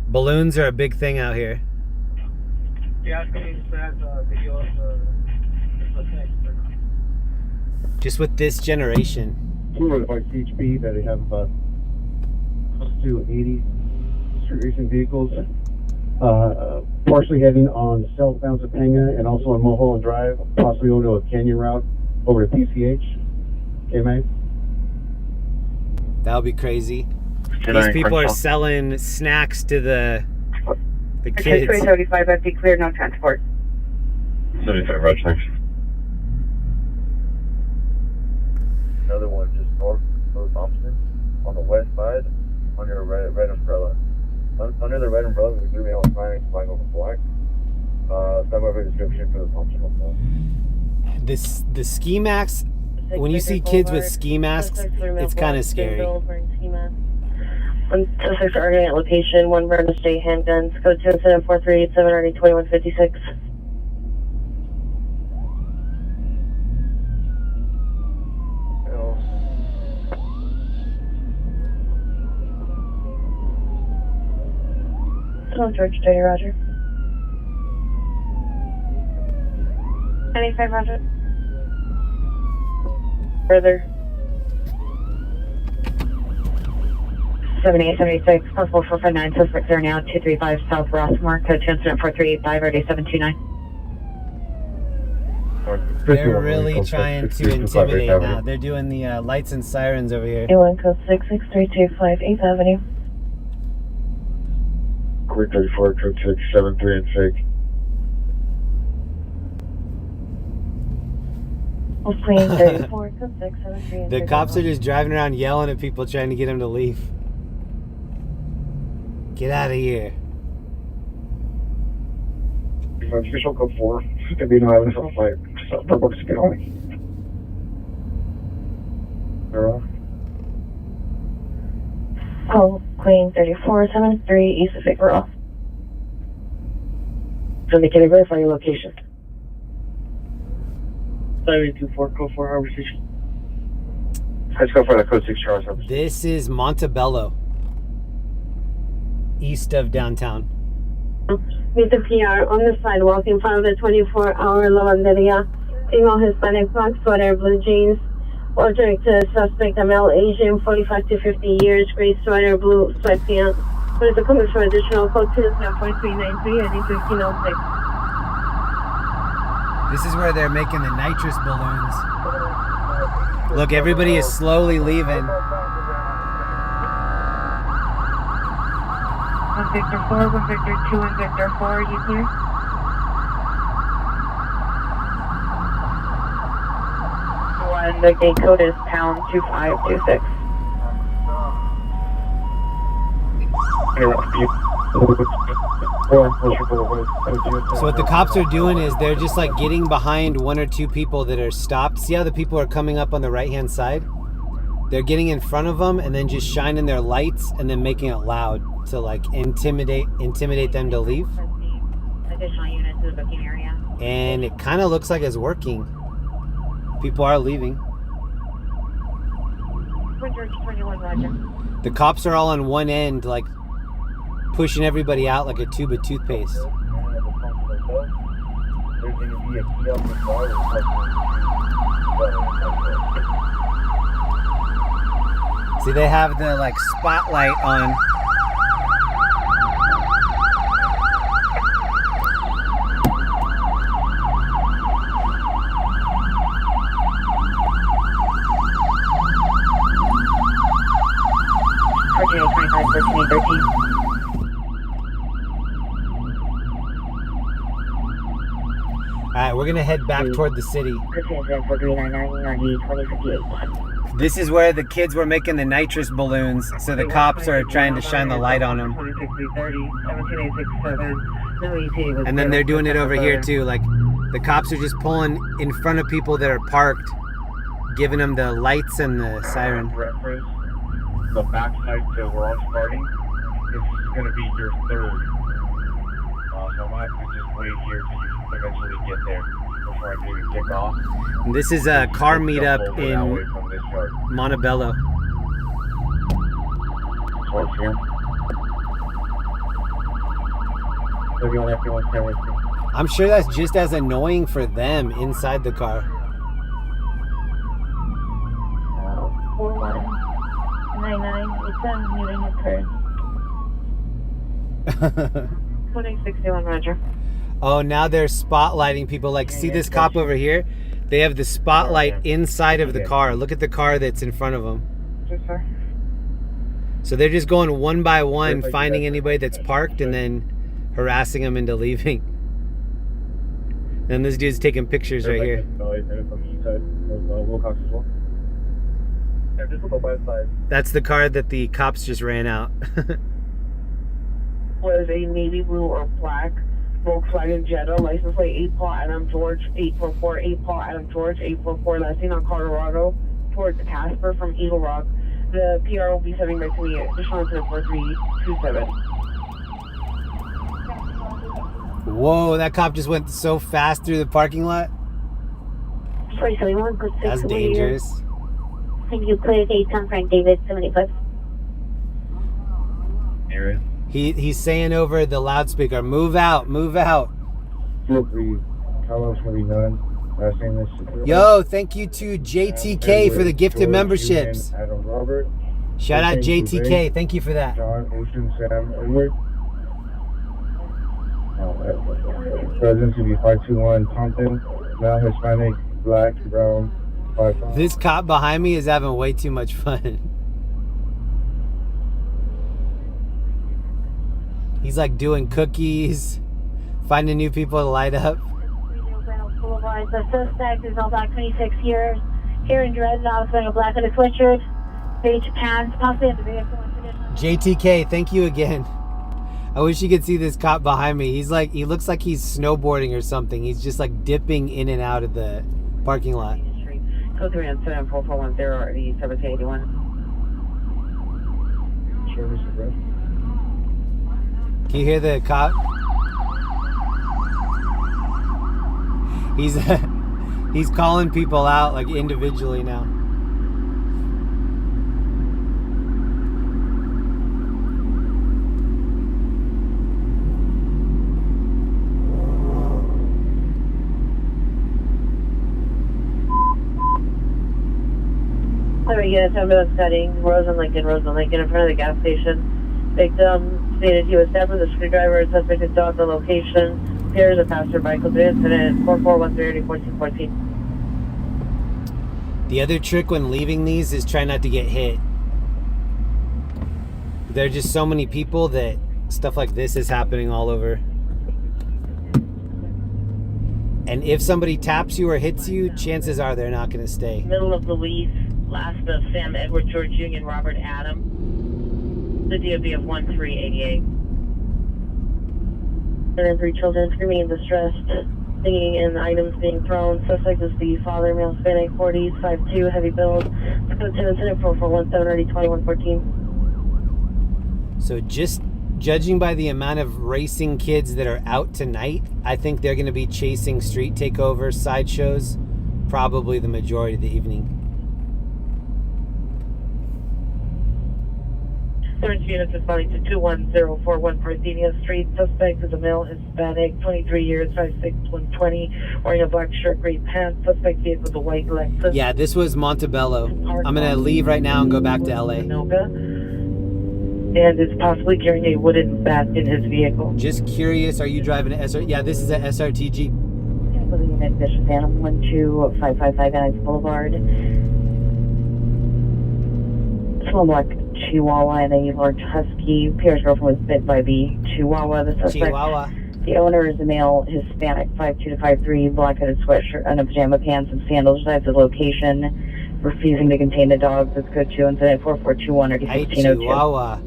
Balloons are a big thing out here. Just with this generation. Two by CHP that they have close to 80 street racing vehicles, partially heading on southbound Topanga and also on Mulholland Drive, possibly going to a canyon route over to PCH. Okay, mate? That would be crazy. These people are selling snacks to the kids. 335 empty, clear, no transport. 75 Roger, thanks. Another one just north of Thompson on the west side under a red umbrella. Under the red umbrella, we do on flying over black. Some of a description for the Thompson hotel. The ski masks, when you see kids with ski masks, it's kind of scary. 126 Argent location, 1 Vernon State handguns, code 27438 RD 2156. George J. Roger. 95 Roger. Further. 7876, possible 459, suspect there now, 235 South Rossmore, code 2 incident 4385, RD 729. They're really trying to intimidate now. They're doing the lights and sirens over here. A1 code 66325 8th Avenue. Queen 34, code 673 and fake. Queen 34, code 673 and The cops are just driving around yelling at people trying to get them to leave. Get out of here. Official code 4, to be no evidence of a fight. So, for books to get on me. Call Queen 3473 east of Fake Ross. So they can verify your location. 724, code 4 Harbor Station. Let's go for the code 6 Charles. This is Montebello, east of downtown. Meet the PR on the sidewalk in front of the 24-hour lavanderia. Female Hispanic, black sweater, blue jeans. Or direct to the suspect, a male Asian, 45 to 50 years, gray sweater, blue sweatpants. What is the comment for additional code 2-4393 and 1506? This is where they're making the nitrous balloons. Look, everybody is slowly leaving. 1 Victor 4, 1 Victor 2, and Victor 4, are you clear? And the gate code is pound 2526. So what the cops are doing is they're just like getting behind 1 or 2 people that are stopped. See how the people are coming up on the right hand side? They're getting in front of them and then just shining their lights and then making it loud to like intimidate them to leave. Additional units to the booking area. And it kind of looks like it's working. People are leaving. George 21 Roger. The cops are all on one end, like pushing everybody out like a tube of toothpaste. There's going to be a key up the bar. See, they have the like spotlight on. gonna head back toward the city. Incident for 399 This is where the kids were making the nitrous balloons, so the cops are trying to shine the light on them. And then they're doing it over here too. Like, the cops are just pulling in front of people that are parked, giving them the lights and the siren. Reference, the backside to where I'm starting is going to be your third. So I'm going to have to just wait here till you eventually get there before I do kick off. And this is a car meetup in Montebello. I'm sure that's just as annoying for them inside the car. 4199, it's a muting occurred. 2061, Roger. Oh, now they're spotlighting people. Like, see this cop over here? They have the spotlight inside of the car. Look at the car that's in front of them. Yes, sir. So they're just going one by one, finding anybody that's parked and then harassing them into leaving. And this dude's taking pictures right here. That's the car that the cops just ran out. Was a navy blue or black Volkswagen Jetta, license plate 8 Paul Adam George 844 8 Paul Adam George 844, last seen on Colorado towards Casper from Eagle Rock. The PR will be sending back to me additional incident 4327. Whoa, that cop just went so fast through the parking lot. That's dangerous. Thank you, clear date, Tom Frank David, 75. Area. He's saying over the loudspeaker, move out, move out. Yo, thank you to JTK for the gifted memberships. Shout out JTK, thank you for that. John, Ocean, Sam, Edward. Presence to be 521, Compton, male, Hispanic, black, brown, 5. This cop behind me is having way too much fun. He's like doing cookies, finding new people to light up. Boulevard. The suspect is all black, 26 years, hair and dreads, not wearing a black hooded sweatshirt, beige pants, possibly in the vehicle. JTK, thank you again. I wish you could see this cop behind me. He's like, he looks like he's snowboarding or something. He's just like dipping in and out of the parking lot. Code 3 on 74410 or 1781. Service address. Can you hear the cop? He's calling people out like individually now. Sorry, yes, ambulance studying Rose and Lincoln in front of the gas station. Victim stated he was stabbed with a screwdriver. Suspect is still at the location. Here is a passerby. Code incident 4413-1414. The other trick when leaving these is try not to get hit. There are just so many people that stuff like this is happening all over. And if somebody taps you or hits you, chances are they're not going to stay. Middle of Louise, last of Sam, Edward, George, Union, Robert, Adam. The DOB of 1388. And 3 children screaming and distressed, singing and items being thrown. Suspect is the father, male, Hispanic, 40s, 5'2", heavy build. Code 10 incident 4417 already 2114. So just judging by the amount of racing kids that are out tonight, I think they're going to be chasing street takeovers, sideshows, probably the majority of the evening. Search units responding to 21041 Parthenia Street. Suspect is a male, Hispanic, 23 years, 5'6", 120, wearing a black shirt, gray pants. Suspect vehicle with a white Lexus. Yeah, this was Montebello. I'm going to leave right now and go back to LA. And is possibly carrying a wooden bat in his vehicle. Just curious, are you driving an SR? Yeah, this is an SRTG. Unit Bishop Phantom 12555 Guys Boulevard. Small black Chihuahua and a large husky. Pierre's girlfriend was bit by the Chihuahua. The suspect The owner is a male Hispanic, 5'2" to 5'3", black-headed sweatshirt and pajama pants and sandals. Decides the location, refusing to contain the dogs. Let's go to incident 4421 or Hey, 1602. Chihuahua.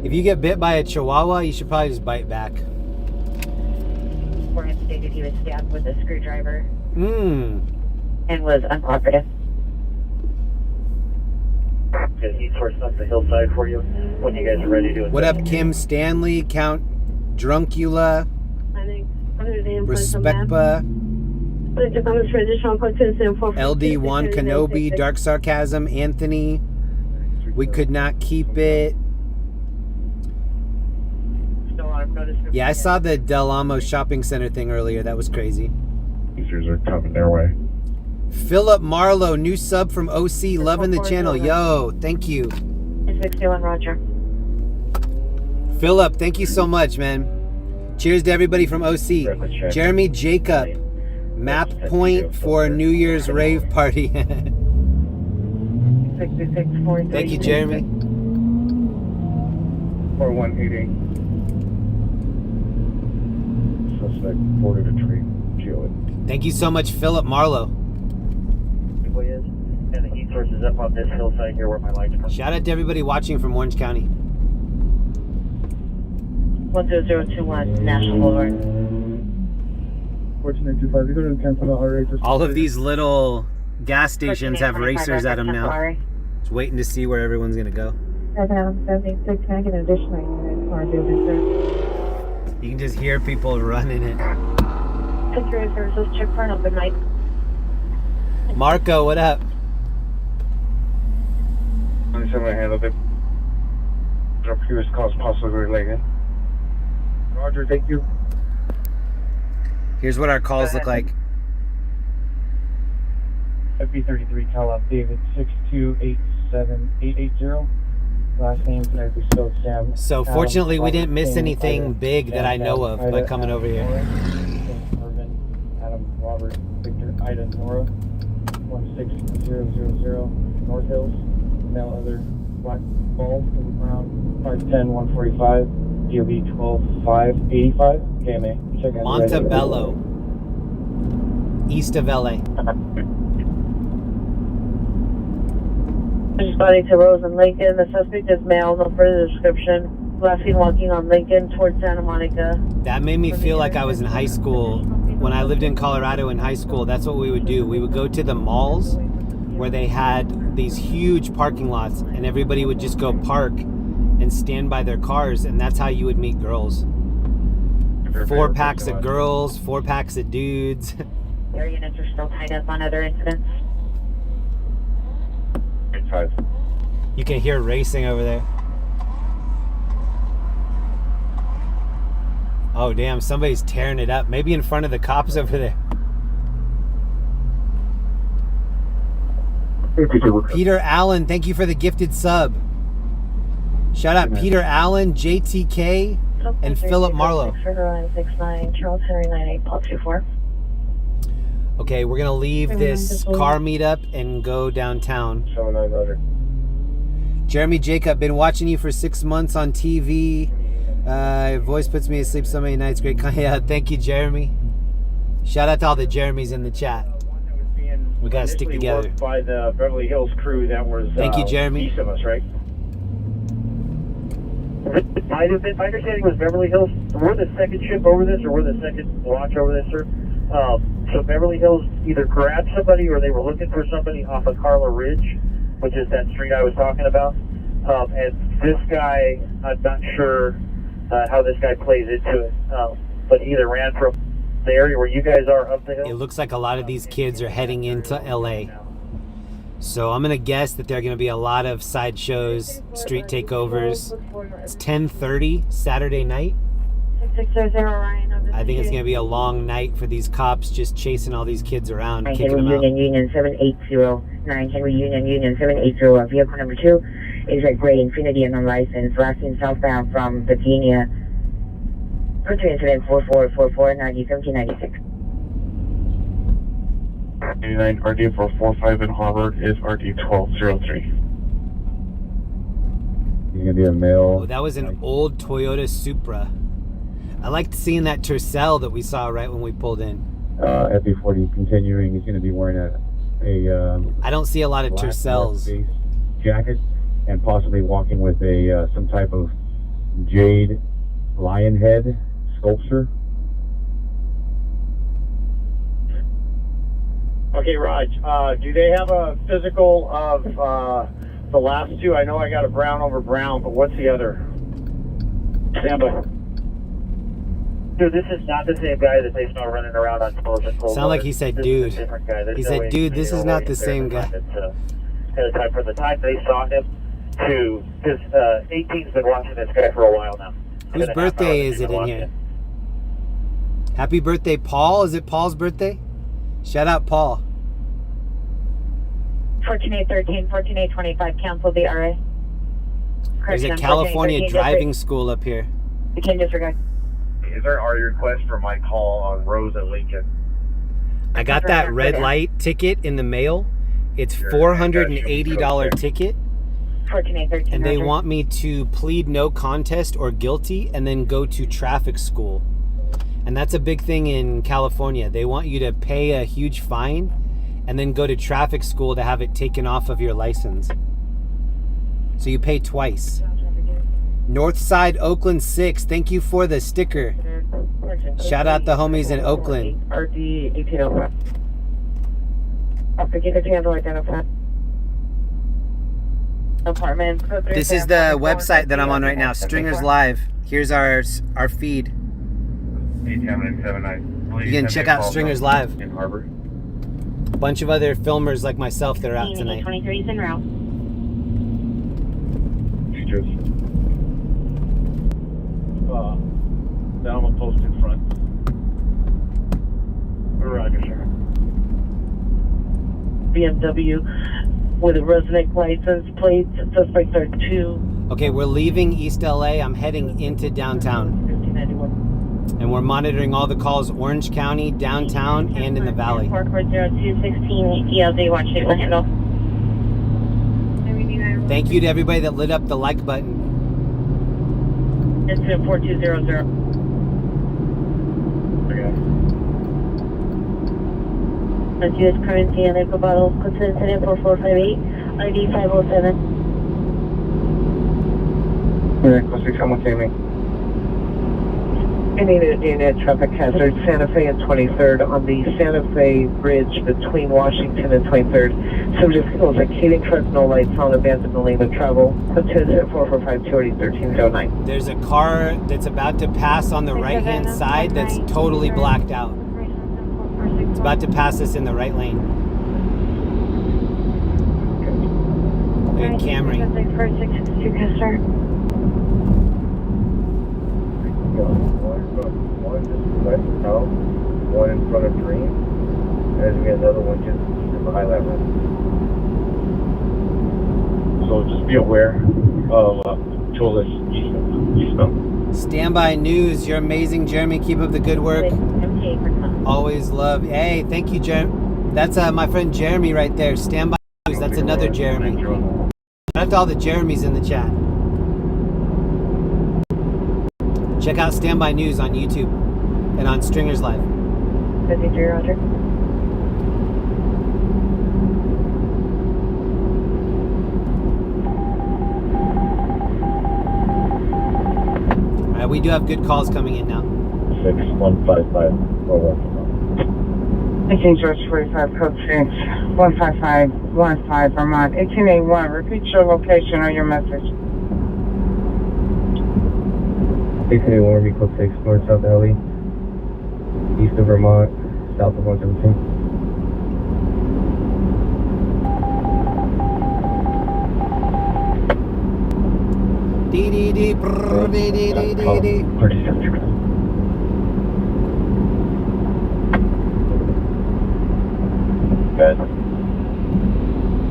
If you get bit by a Chihuahua, you should probably just bite back. Warren stated he was stabbed with a screwdriver. And was uncooperative. He's sourcing up the hillside for you when you guys are ready to. What up, Kim Stanley, Count Druncula, Respectpa, LD1 Kenobi, Dark Sarcasm, Anthony. We could not keep it. Yeah, I saw the Del Amo shopping center thing earlier. That was crazy. Users are coming their way. Philip Marlowe, new sub from OC, loving the channel. Yo, thank you. 61, Roger. Philip, thank you so much, man. Cheers to everybody from OC. Jeremy Jacob, map point for New Year's rave party. Thank you, Jeremy. 4188. Suspect boarded a tree. Thank you so much, Philip Marlowe. And the heat source is up on this hillside here where my lights come. Shout out to everybody watching from Orange County. 10021 National Boulevard. 14925. You go to the cancel the RA. All of these little gas stations have racers at them now. Just waiting to see where everyone's gonna go. You can just hear people running it. Security services, check for an open mic. Marco, what up? I'm just gonna handle it. Drop previous calls possibly related. Roger, thank you. Here's what our calls look like. FB33 Cal up David 6287880. Last name can be spelled Sam. So fortunately we didn't miss anything big that I know of by coming over here. Irvin, Adam, Robert, Victor, Ida, Nora, 16000 North Hills, male other, black ball, around 5'10", 145, DOB 12585, KMA. Check out Montebello, east of LA. Responding to Rose and Lincoln, the suspect is male, no further description. Last seen walking on Lincoln towards Santa Monica. That made me feel like I was in high school. When I lived in Colorado in high school, that's what we would do. We would go to the malls where they had these huge parking lots and everybody would just go park and stand by their cars, and that's how you would meet girls. 4 packs of girls, 4 packs of dudes. Their units are still tied up on other incidents. 5. You can hear racing over there. Oh damn, somebody's tearing it up. Maybe in front of the cops over there. Peter Allen, thank you for the gifted sub. Shout out Peter Allen, JTK, and Philip Marlowe. Charles Henry 98 Plot 24. Okay, we're gonna leave this car meetup and go downtown. 79 Roger. Jeremy Jacob, been watching you for 6 months on TV. Voice puts me to sleep so many nights. Great. Yeah, thank you, Jeremy. Shout out to all the Jeremys in the chat. We gotta stick together. By the Beverly Hills crew that was. Thank you, Jeremy. East of us, right? My understanding was Beverly Hills. We're the second ship over this, or we're the second launch over this, sir. So Beverly Hills either grabbed somebody or they were looking for somebody off of Carla Ridge, which is that street I was talking about. And this guy, I'm not sure how this guy plays into it, but he either ran from the area where you guys are up the hill. It looks like a lot of these kids are heading into LA. So I'm gonna guess that there are gonna be a lot of sideshows, street takeovers. It's 10:30 Saturday night. 6600 Ryan. I think it's gonna be a long night for these cops just chasing all these kids around, kicking Henry them out. Union 780. Henry Union 780. Vehicle number 2 is a gray Infiniti and unlicensed. Last seen southbound from Virginia. Country incident 4444 90 1796. 89 RD 445 in Harvard is RD 1203. You gonna be a male? Oh, that was an old Toyota Supra. I liked seeing that Tercel that we saw right when we pulled in. FB40 continuing. He's going to be wearing a I don't see a lot of Tercels. Jacket, and possibly walking with a some type of jade lion head sculpture. Okay, Raj, do they have a physical of the last two? I know I got a brown over brown, but what's the other? Standby. Dude, this is not the same guy that they saw running around on Cold. Sound like he said, dude. He said, dude, this is not the same guy. From the time they saw him to, because 18's been watching this guy for a while now. Whose birthday is it in here? Happy birthday, Paul. Is it Paul's birthday? Shout out, Paul. 14813, 14825, cancel the RA. There's a California driving school up here. You can disregard. Is there an RA request for my call on Rose and Lincoln? I got that red light ticket in the mail. It's $480 ticket. 14813. And they want me to plead no contest or guilty and then go to traffic school. And that's a big thing in California. They want you to pay a huge fine and then go to traffic school to have it taken off of your license. So you pay twice. Northside Oakland 6, thank you for the sticker. Shout out the homies in Oakland. RD 1805. This is the website that I'm on right now, Stringers Live. Here's our feed. You can check out Stringers Live. In Harbor. A bunch of other filmers like myself that are out tonight. 23 is en route. Down a post in front. Roger, sir. BMW with a resident license plate. Suspects are 2. Okay, we're leaving East LA. I'm heading into downtown. 1591. And we're monitoring all the calls, Orange County, downtown, and in the valley. 44216, ELD, watch it, handle. Thank you to everybody that lit up the like button. Incident 4200. Continuous currency and echo bottles, incident 4458, ID 507. Echo 6, someone came in. I needed a unit traffic hazard, Santa Fe and 23rd on the Santa Fe Bridge between Washington and 23rd. Subject was a Kating truck, no lights on, abandoned the lane of travel. Contains 445-21309. There's a car that's about to pass on the right-hand side that's totally blacked out. It's about to pass us in the right lane. Like a Camry. One just west of town, one in front of Dream, and there's gonna be another one just behind that one. So just be aware of Tolis eastbound. Standby News, you're amazing, Jeremy. Keep up the good work. Always love. Hey, thank you, Jeremy. That's my friend Jeremy right there. Standby News. That's another Jeremy. Shout out to all the Jeremys in the chat. Check out Standby News on YouTube and on Stringers Live. 53, Roger. All right, we do have good calls coming in now. 6155. King George 45, code 6, 15515 Vermont, 1881. Repeat your location or your message. 1881, Rico 6, North South Alley, east of Vermont, south of 117. Dee dee dee brrr, dee dee dee dee dee. 36.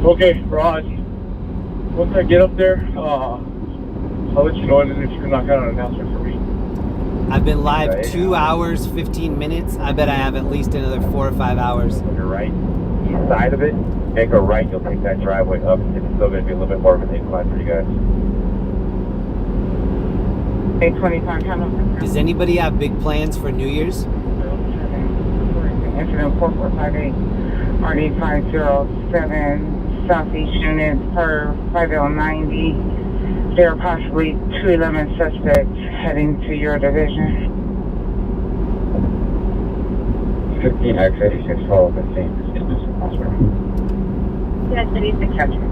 Okay, Raj. Once I get up there, I'll let you know, and then if you can knock out an announcement for me. I've been live 2 hours, 15 minutes. I bet I have at least another 4 or 5 hours. On your right, east side of it, make a right, you'll take that driveway up. It's still going to be a little bit more of an incline for you guys. 825 Hamilton. Does anybody have big plans for New Year's? Incident 4458, RD 507, Southeast units per 5090. There are possibly 211 suspects heading to your division. 15X86, follow 15. Yes, 86 catcher.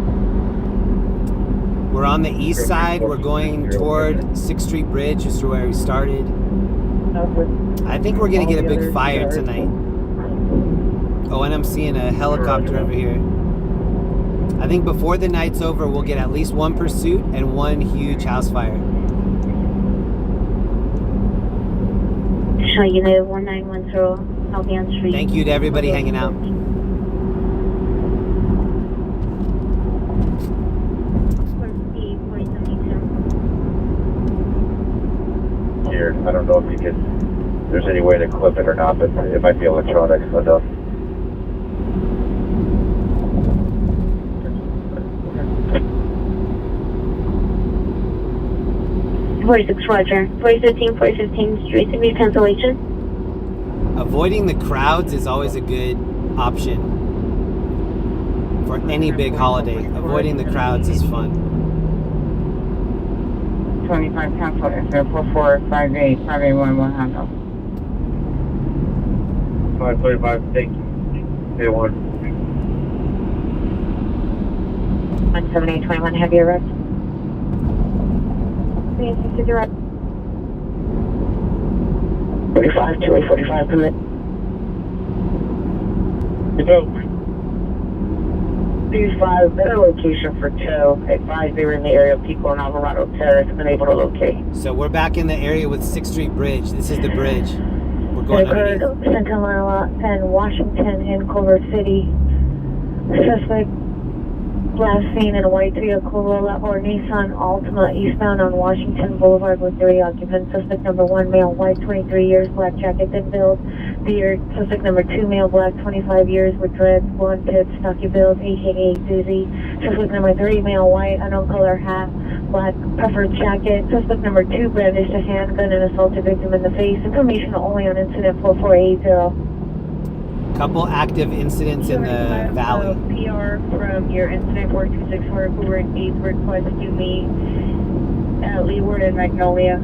We're on the east side. We're going toward 6th Street Bridge, just where we started. I think we're going to get a big fire tonight. Oh, and I'm seeing a helicopter over here. I think before the night's over, we'll get at least one pursuit and one huge house fire. Show United 1910, Albion Street. Thank you to everybody hanging out. Here, I don't know if you can, there's any way to clip it or not, but it might be electronic enough. Roger. 4015 Street to be cancellation. Avoiding the crowds is always a good option for any big holiday. Avoiding the crowds is fun. 25 cancel, incident 4458, 5811 handle. 535, thank you. A1. 17821, heavy arrest. 360. 45, 245, commit. Go. 35, better location for tow. Advised they were in the area of Pico and Alvarado Terrace, been able to locate. So we're back in the area with 6th Street Bridge. This is the bridge. We're going underneath. Santa Maria and Washington in Culver City. Suspect last seen in a white Toyota Corolla or Nissan Altima eastbound on Washington Boulevard with 3 occupants. Suspect number 1, male, white, 23 years, black jacket, thin build, beard. Suspect number 2, male, black, 25 years with dreads, blonde tips, stocky build, aka Susie. Suspect number 3, male, white, unknown color hat, black, puffer jacket. Suspect number 2 brandished a handgun and assaulted victim in the face. Information only on incident 4480. Couple active incidents in the valley. PR from your incident 4264 who were engaged request to meet at Leeward and Magnolia.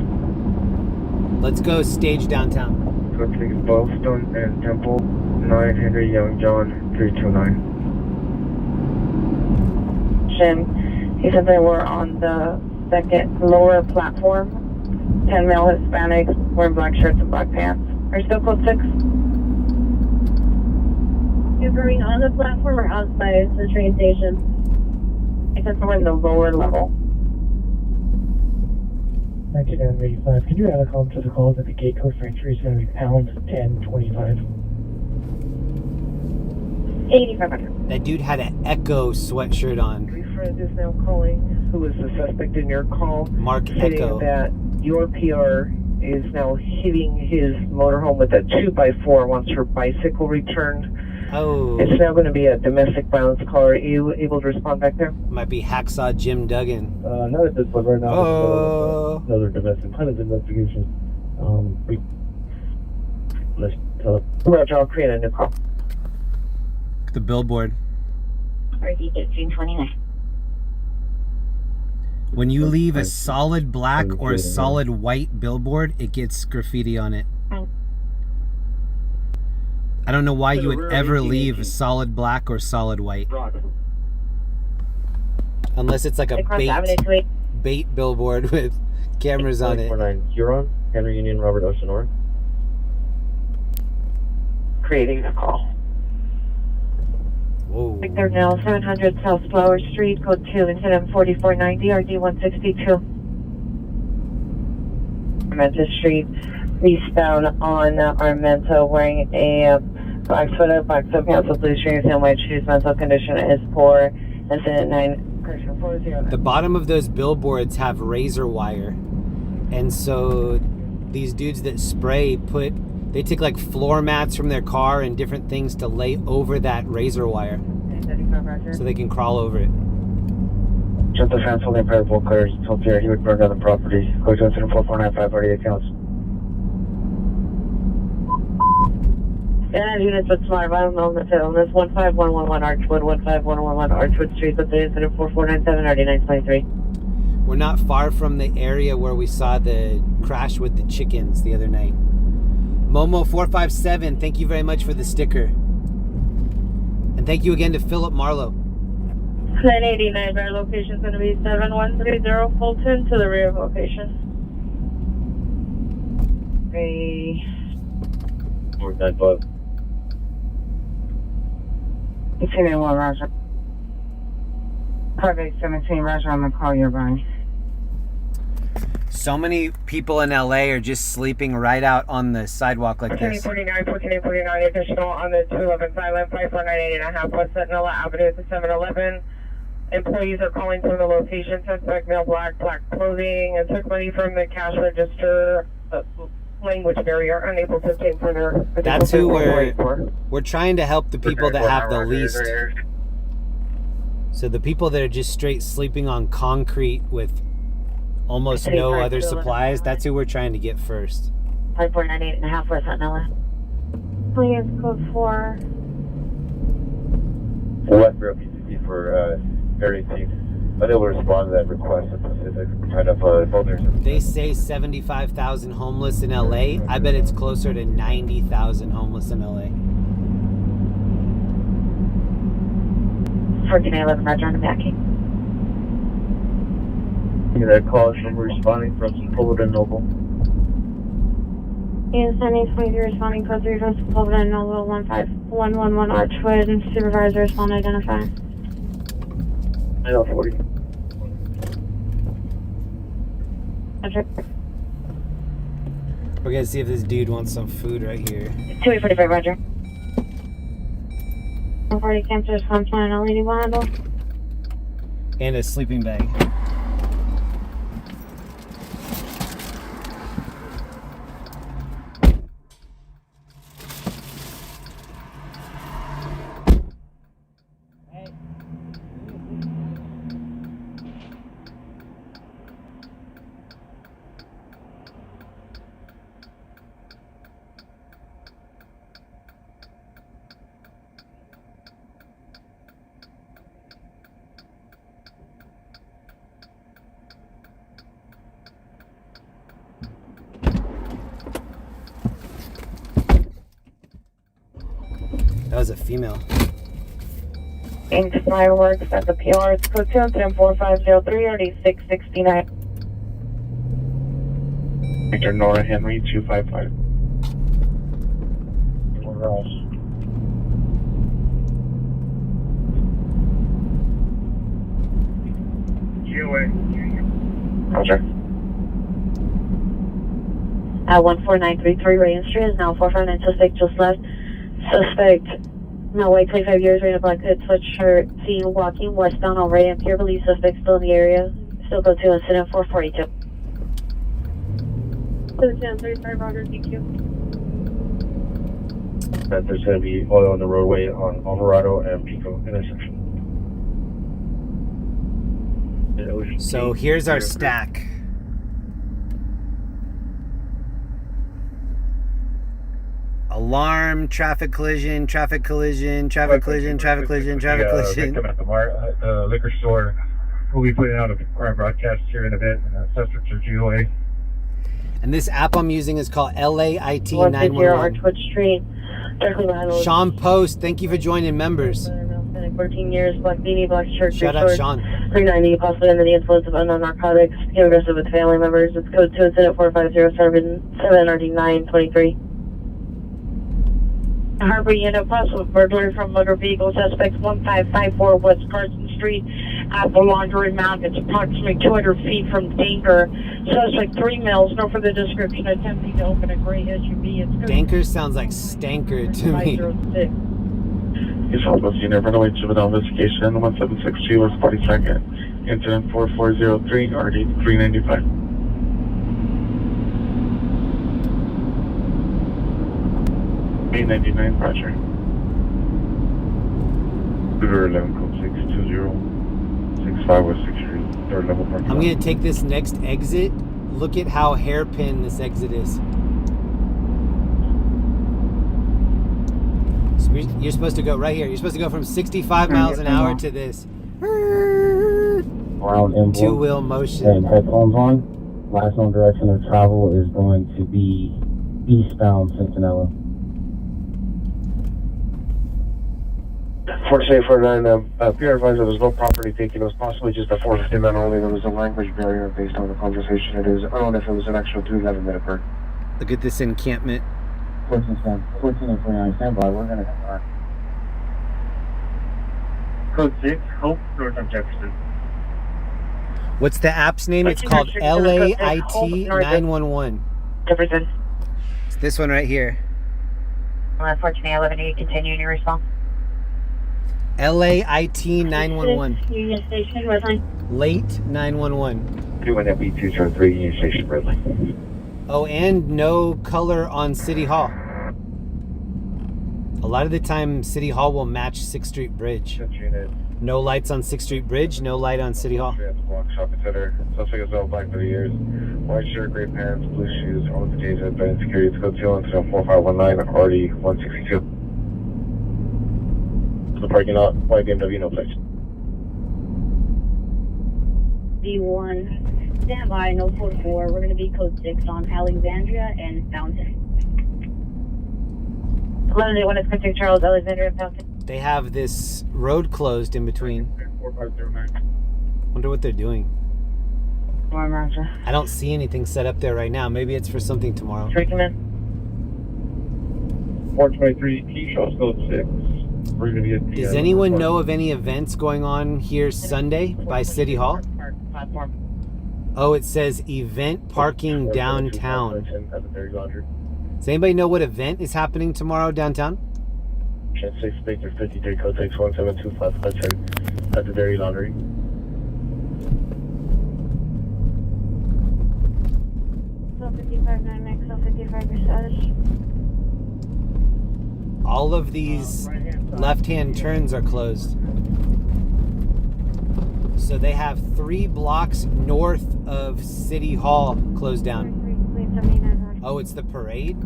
Let's go stage downtown. 26 Boston and Temple, 9 Henry Young John, 329. He said they were on the second lower platform. 10 male Hispanics wearing black shirts and black pants. Are you still code 6? Confirming on the platform or outside the train station? I said we're in the lower level. 1985. Can you add a call to the call that the gate code for entry is going to be pound 1025? 8500. That dude had an Echo sweatshirt on. Your friend is now calling, who is the suspect in your call, Mark stating Echo. that your PR is now hitting his motorhome with a 2x4 once her bicycle returned. Oh. It's now going to be a domestic violence call. Are you able to respond back there? Might be Hacksaw Jim Duggan. Not at this point right now. Oh. Another domestic violence investigation. Let's tell it. Roger, I'll create a new call. The billboard. RD 1329. When you leave a solid black or a solid white billboard, it gets graffiti on it. I don't know why you would ever leave a solid black or solid white. Unless it's like a bait billboard with cameras on it. 49 Huron, Henry Union, Robert Ocean North. Creating a call. Whoa. Victor now 700 South Flower Street, code 2, incident 4490, RD 162. Armenta Street, eastbound on Armenta, wearing a black sweater, black sweatpants with blue strings and white shoes. Mental condition is poor. Incident 9, correction 40. The bottom of those billboards have razor wire. And so these dudes that spray they take like floor mats from their car and different things to lay over that razor wire. So they can crawl over it. Just a fence holding impaired bulk cutters. Told Pierre he would burn down the property. Code to incident 4495, already accounts. And units with smart violence on the tail. This 15111 Archwood, 15111 Archwood Street, with the incident 4497, already 923. We're not far from the area where we saw the crash with the chickens the other night. Momo457, thank you very much for the sticker. And thank you again to Philip Marlowe. 1089, our location is going to be 7130 Fulton to the rear of location. Hey. Or that bug. 1881, Roger. Carve 17, Roger, on the call you're by. So many people in LA are just sleeping right out on the sidewalk like this. 1449, additional on the 211 silent, 5498.5 West Sentinel Avenue to 711. Employees are calling from the location, suspect male black clothing, and took money from the cash register, language barrier, unable to obtain further. That's who we're trying to help the people that have the least. So the people that are just straight sleeping on concrete with almost no other supplies, that's who we're trying to get first. 5498.5 West Sentinel. Please, code 4. Westboro PCC for area team. Unable to respond to that request in Pacific. Kind of folders. They say 75,000 homeless in LA. I bet it's closer to 90,000 homeless in LA. 1411, Roger, on the backing. That call is from responding from Fulton Noble. Is 923 responding code 3 from Blvd Noble 15111 Archwood, and supervisor respond identify. 9040. Roger. We're gonna see if this dude wants some food right here. 2845, Roger. 140 cancer response line, a lady bundle. And a sleeping bag. That was a female. Into fireworks at the PR. It's code 24503, already 669. Victor Nora Henry 255. Where else? Roger. At 14933 Rayon Street is now 459 suspect just left. Suspect, no white, 25 years, wearing a black hood, sweatshirt, seen walking westbound on Ray and Pier. Believe suspect still in the area. Still go to incident 442. 235 Roger, thank you. That there's going to be oil on the roadway on Alvarado and Pico intersection. So here's our stack. Alarm, traffic collision, traffic collision, traffic collision, traffic collision, traffic collision. Victim at the liquor store. We'll be putting out a broadcast here in a bit. Suspects are GOA. And this app I'm using is called LAIT 150 Archwood Street. Directly behind the Sean Post, thank you for joining members. 14 years, black beanie, black shirt, Shout out Sean. 390, possibly under the influence of unknown narcotics. Became aggressive with family members. It's code 2 incident 450 7RD 923. Harbor unit possible burglary from motor vehicle. Suspects 1554 West Carson Street at the laundromat. It's approximately 200 feet from Danker. Suspect 3 males. No further description. Attempting to open a gray SUV. It's Danker sounds like stanker to me. 506. East Southwest Unit, runaway juvenile investigation, 1762 West 42nd. Incident 4403, RD 395. May 99, Roger. River 11 code 620 65 West 6th Street. third level parking I'm lot. gonna take this next exit. Look at how hairpin this exit is. So you're supposed to go right here. You're supposed to go from 65 miles an hour to this. Around inboard. Two-wheel motion. And headphones on. Last known direction of travel is going to be eastbound Centinela. 4749, PR advised there was no property taken. It was possibly just a 450 man only. There was a language barrier based on the conversation. It is, I don't know if it was an actual 311 minute bird. Look at this encampment. 14 and 49 standby. We're going to come back. Code 6, Hope, north of Jefferson. What's the app's name? It's called LAIT 911. Jefferson. It's this one right here. 1411, continuing your response. LAIT 911. Union Station, red line. Late 911. 2NFB203 Union Station, red line. Oh, and no color on City Hall. A lot of the time, City Hall will match 6th Street Bridge. No lights on 6th Street Bridge, no light on City Hall. Block shopping center. Suspect is all black for the years. White shirt, gray pants, blue shoes. All the days have been security. It's code 2 incident 4519, RD 162. The parking lot, white BMW, no place. D1, standby, no code 4. We're going to be code 6 on Alexandria and Fountain. 1181 is Country Charles, Alexandria, and Fountain. They have this road closed in between. 4509. Wonder what they're doing. Roger. I don't see anything set up there right now. Maybe it's for something tomorrow. 423, key shows code 6. We're going to be at Does anyone know of any events going on here Sunday by City Hall? Platform. Oh, it says event parking downtown. Does anybody know what event is happening tomorrow downtown? 6 Victor 53, code 6 172 510 at the Dairy Laundry. So 55 9 so 55 your status. All of these left-hand turns are closed. So they have 3 blocks north of City Hall closed down. Oh, it's the parade?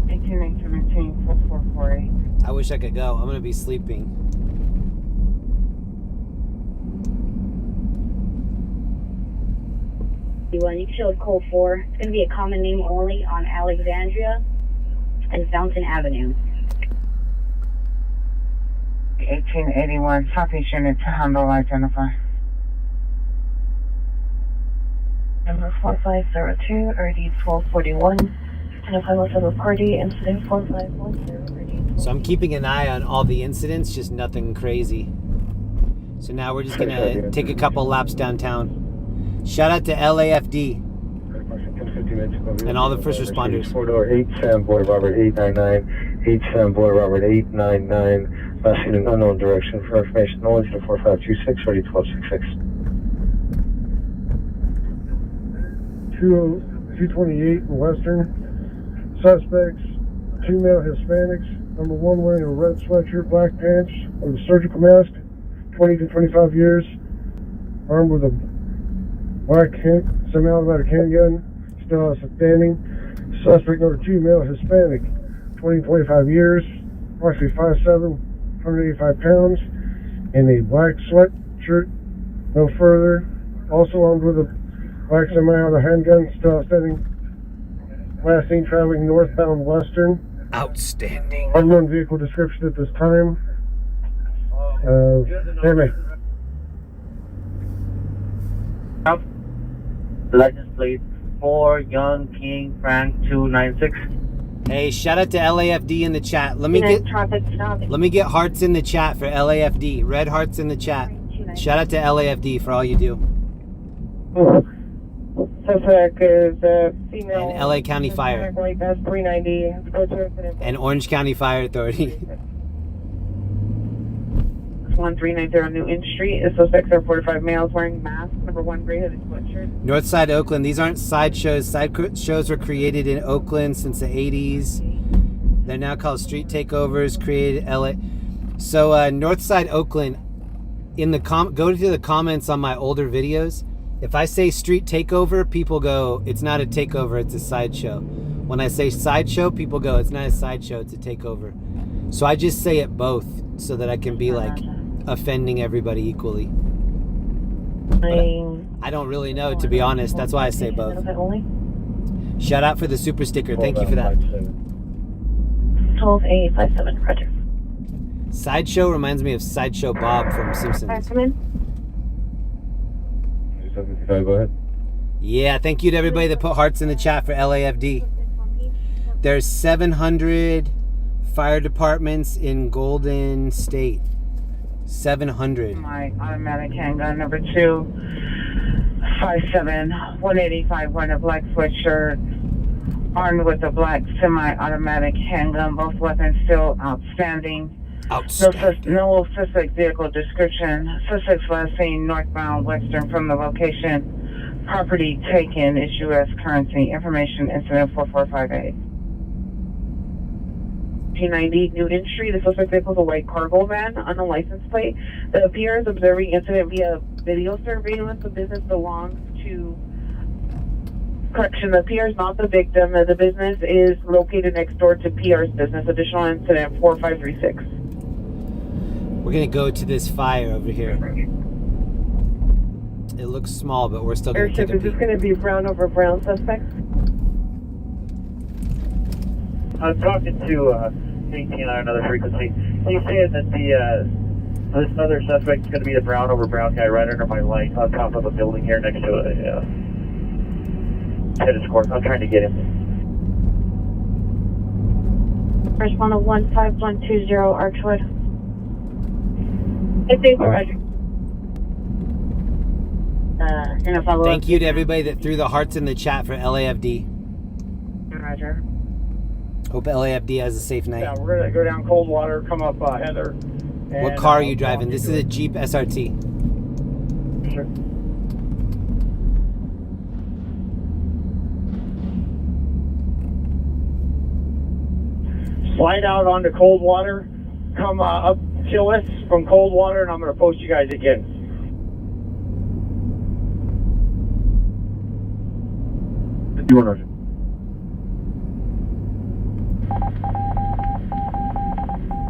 1819 I wish I could go. I'm going to be sleeping. D1, you can show code 4. It's going to be a common name only on Alexandria and Fountain Avenue. 1881, Southeast Unit to handle identify. Number 4502, RD 1241. Identify most of the party, incident 4510, So I'm keeping an eye on all the incidents, just nothing crazy. So now we're just going to take a couple laps downtown. Shout out to LAFD and all the first responders. 4-door 8 Sam Boy Robert 899, 8 Sam Boy Robert 899. Last seen in unknown direction. For information, only to 4526, ready 1266. 228 Western. Suspects, 2 male Hispanics. Number 1 wearing a red sweatshirt, black pants, with a surgical mask, 20 to 25 years. Armed with a black semi-automatic handgun, still outstanding. Suspect number 2, male Hispanic, 20 to 25 years, approximately 5'7", 185 pounds, in a black sweatshirt, no further. Also armed with a black semi-automatic handgun, still outstanding. Last seen traveling northbound Western. Outstanding. Unknown vehicle description at this time. License plate 4 Young King Frank 296. Hey, shout out to LAFD in the chat. Let me get hearts in the chat for LAFD. Red hearts in the chat. Shout out to LAFD for all you do. Suspect is female. And LA County Fire. That's 390. And Orange County Fire Authority. 1390 Newton Street. The suspects are 45 males wearing masks. Number 1 gray hooded sweatshirt. Northside Oakland. These aren't side shows. Side shows were created in Oakland since the 80s. They're now called street takeovers, created LA. So Northside Oakland, go to the comments on my older videos. If I say street takeover, people go, it's not a takeover, it's a sideshow. When I say sideshow, people go, it's not a sideshow, it's a takeover. So I just say it both so that I can be like offending everybody equally. I don't really know, to be honest. That's why I say both. Shout out for the super sticker. Thank you for that. 12857, roger. Sideshow reminds me of Sideshow Bob from Simpsons. Come in. 755, go ahead. Yeah, thank you to everybody that put hearts in the chat for LAFD. There's 700 fire departments in Golden State. 700. My automatic handgun number 257 185 wearing a black sweatshirt, armed with a black semi-automatic handgun. Both weapons still outstanding. No suspect vehicle description. Suspects last seen northbound Western from the location. Property taken is U.S. currency. Information incident 4458. 290 Newton Street. The suspect vehicle is a white cargo van on a license plate. The PR is observing incident via video surveillance. The business belongs to... Correction, the PR is not the victim. The business is located next door to PR's business. Additional incident 4536. We're going to go to this fire over here. It looks small, but we're still going to take a peek. Is this going to be brown over brown suspects? I'm talking to 18 on another frequency. He said that this other suspect is going to be the brown over brown guy right under my light on top of a building here next to a tennis court. I'm trying to get him. First one of 15120 Archwood. Thank you to everybody that threw the hearts in the chat for LAFD. Roger. Hope LAFD has a safe night. Yeah, we're going to go down Coldwater, come up Heather. What car are you driving? This is a Jeep SRT. Sure. Slide out onto Coldwater, come up Chillis from Coldwater, and I'm going to post you guys again.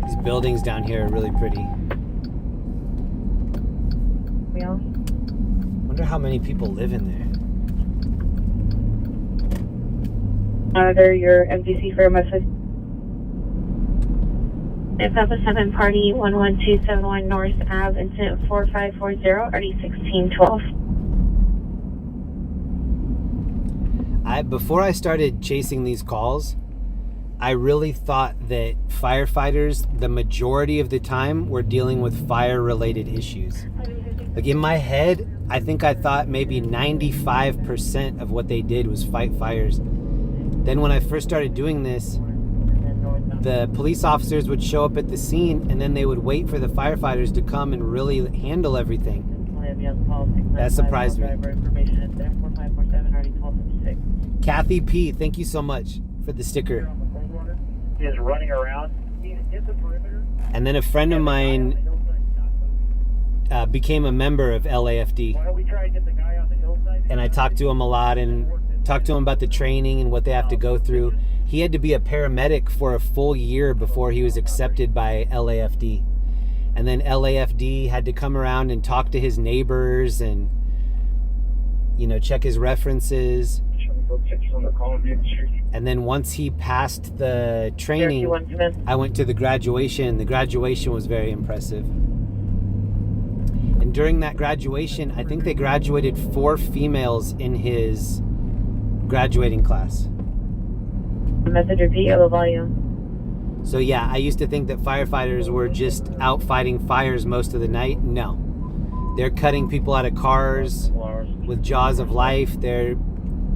These buildings down here are really pretty. Yeah. Wonder how many people live in there. Monitor your MDC for a message. Papa 7 Party 11271 North Ave, incident 4540, already 1612. Before I started chasing these calls, I really thought that firefighters, the majority of the time, were dealing with fire-related issues. Like in my head, I think I thought maybe 95% of what they did was fight fires. Then when I first started doing this, the police officers would show up at the scene and then they would wait for the firefighters to come and really handle everything. That surprised me. Kathy P, thank you so much for the sticker. He is running around. He's in the perimeter. And then a friend of mine became a member of LAFD. Why don't we try and get the guy on the hillside? And I talked to him a lot and talked to him about the training and what they have to go through. He had to be a paramedic for a full year before he was accepted by LAFD. And then LAFD had to come around and talk to his neighbors and, you know, check his references. And then once he passed the training, I went to the graduation. The graduation was very impressive. And during that graduation, I think they graduated 4 females in his graduating class. Message repeat, low volume. So yeah, I used to think that firefighters were just out fighting fires most of the night. No. They're cutting people out of cars with jaws of life. They're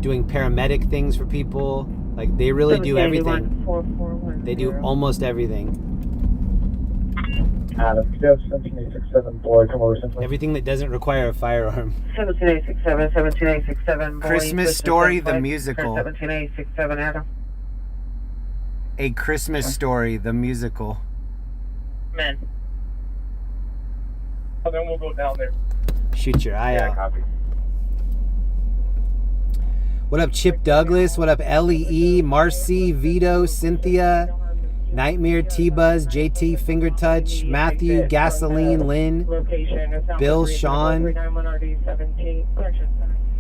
doing paramedic things for people. Like, they really do everything. They do almost everything. Adam, 17867, boy, come over. Everything that doesn't require a firearm. 17867, 17867. Christmas Story, the musical. 17867, Adam. A Christmas Story, the musical. Men. Then we'll go down there. Shoot your eye out. Copy. What up, Chip Douglas? What up, LEE, Marcy, Vito, Cynthia, Nightmare, T-Buzz, JT, Finger Touch, Matthew, Gasoline, Lynn, Bill, Sean.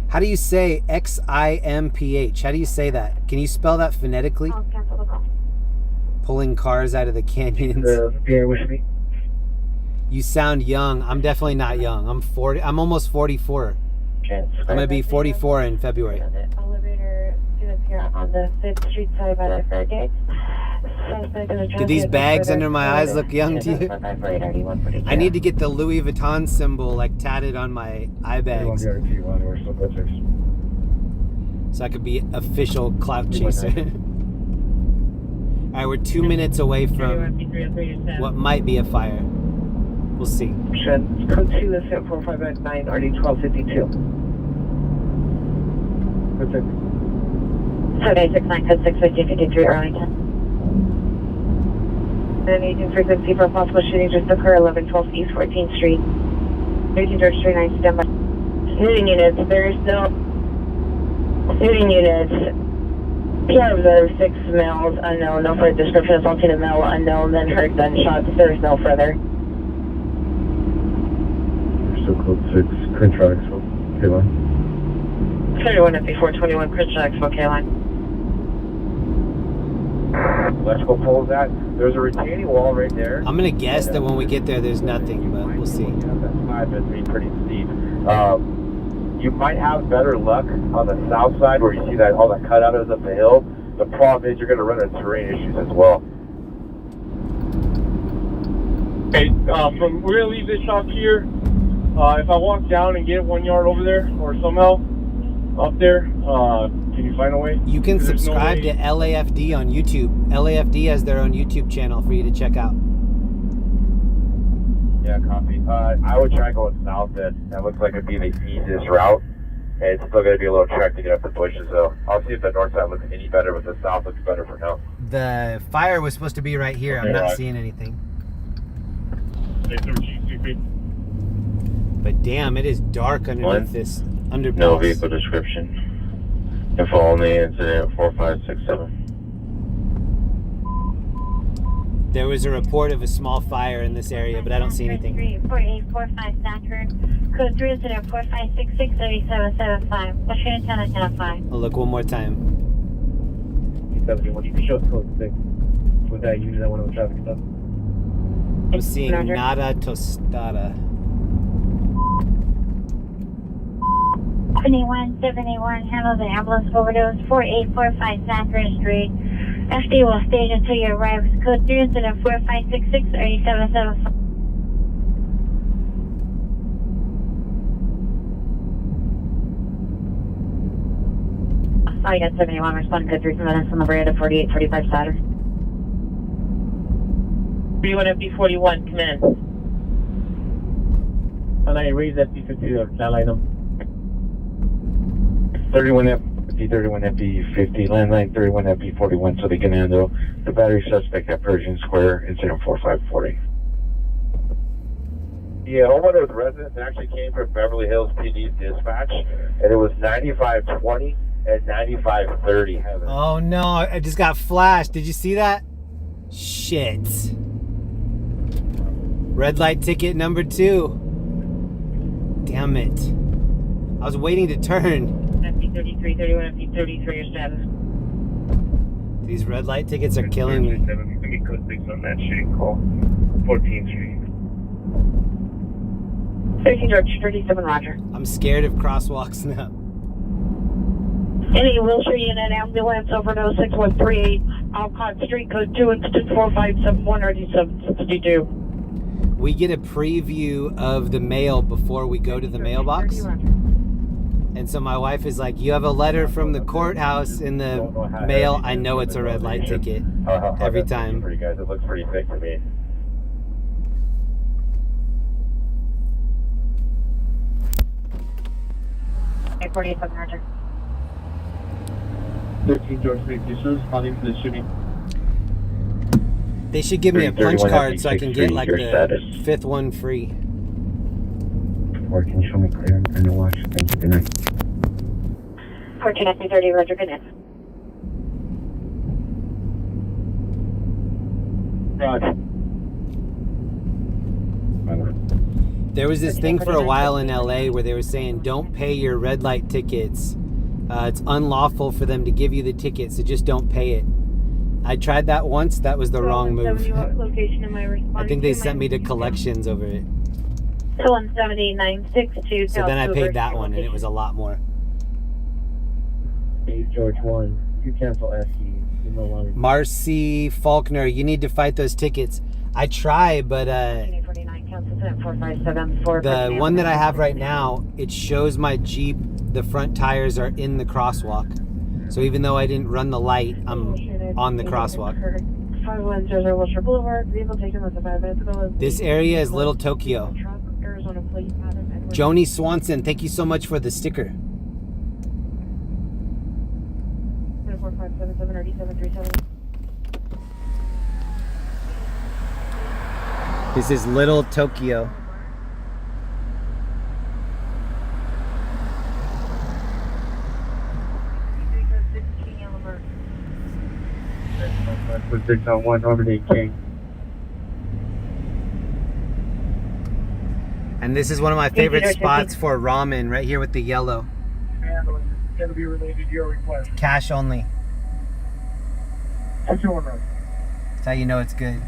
How do you say XIMPH? How do you say that? Can you spell that phonetically? Pulling cars out of the canyons. You sound young. I'm definitely not young. I'm 40. I'm almost 44. I'm gonna be 44 in February. Elevator students here on the 5th Street side by the fair gate. Do these bags under my eyes look young to you? I need to get the Louis Vuitton symbol like tatted on my eye bags, so I could be official clout chaser. Alright, we're 2 minutes away from what might be a fire. We'll see. Code 2 is at 4589 RD 1252. 7869, code 61553 Arlington. An agent frequency for possible shooting just occur 1112 East 14th Street. 18 George 39, stand by. Shooting units, there are still shooting units. PR observed 6 males, unknown, no further description, assaulting a male, unknown, then heard gunshots, there's no further. Still code 6, Crenshaw Expo, K-Line. 31 FB421, Crenshaw Expo, K-Line. Let's go pull that. There's a retaining wall right there. I'm gonna guess that when we get there, there's nothing, but we'll see. That side is being pretty steep. You might have better luck on the south side where you see that all that cutout is up the hill. The problem is you're going to run into terrain issues as well. Okay, we're gonna leave this shop here. If I walk down and get 1 yard over there, or somehow up there, can you find a way? You can subscribe to LAFD on YouTube. LAFD has their own YouTube channel for you to check out. Yeah, copy. I would try going south then. That looks like it'd be the easiest route. And it's still going to be a little trek to get up the bushes, though. I'll see if the north side looks any better, but the south looks better for now. The fire was supposed to be right here. I'm not seeing anything. But damn, it is dark underneath this underpass. No vehicle description. Info only, incident 4567. There was a report of a small fire in this area, but I don't see anything. 4845 Saturn. Code 3 incident 4566 3775. What's your intent identify? I'll look one more time. 71, you can show us code 6. With that, use that one on the traffic stuff. I'm seeing nada tostada. 7171, handle the ambulance overdose, 4845 Saturn Street. FD will stage until you arrive. Code 3 incident 4566 3775. I got 71, respond code 3 minutes on the Brad of 4845 Saturn. 31 FB41, come in. And I raise FB50 that line up. 31 FP, 31 FP50, landline 31 FP41, so they can handle the battery suspect at Persian Square, incident 4540. Yeah, homeowner with residents actually came from Beverly Hills PD's dispatch, and it was 9520 and 9530. Heather. Oh no, I just got flashed. Did you see that? Shit. Red light ticket number 2. Damn it. I was waiting to turn. FB33, 31 FB33, your status. These red light tickets are killing me. Let me code 6 on that shooting call. 14th Street. 13 George, 37 Roger. I'm scared of crosswalks now. Any Wilshire unit ambulance overdose 6138 Alcott Street, code 2 incident 4571 RD762. We get a preview of the mail before we go to the mailbox. And so my wife is like, you have a letter from the courthouse in the mail. I know it's a red light ticket every time. For you guys, it looks pretty thick to me. Hey, 47 Roger. 13 George Street, responding to the shooting. They should give me a punch card so I can get like the 5th one free. 10-4, can you show me clear and no watch? Thank you, good night. 14 at 330, Roger, good night. Roger. There was this thing for a while in LA where they were saying don't pay your red light tickets. It's unlawful for them to give you the ticket, so just don't pay it. I tried that once. That was the wrong move. I think they sent me to collections over it. 170-962. So then I paid that one, and it was a lot more. 8 George 1, you cancel SE. You no longer. Marcy Faulkner, you need to fight those tickets. I try, but the one that I have right now, it shows my Jeep, the front tires are in the crosswalk. So even though I didn't run the light, I'm on the crosswalk. 5100 Wilshire Boulevard. Vehicle taken less than 5 minutes ago. This area is Little Tokyo. Joni Swanson, thank you so much for the sticker. 4577 This is Little Tokyo. With 6 on 1, Robert A. King. And this is one of my favorite spots for ramen, right here with the yellow. Handling is going to be related to your request. Cash only. What's your order? That's how you know it's good.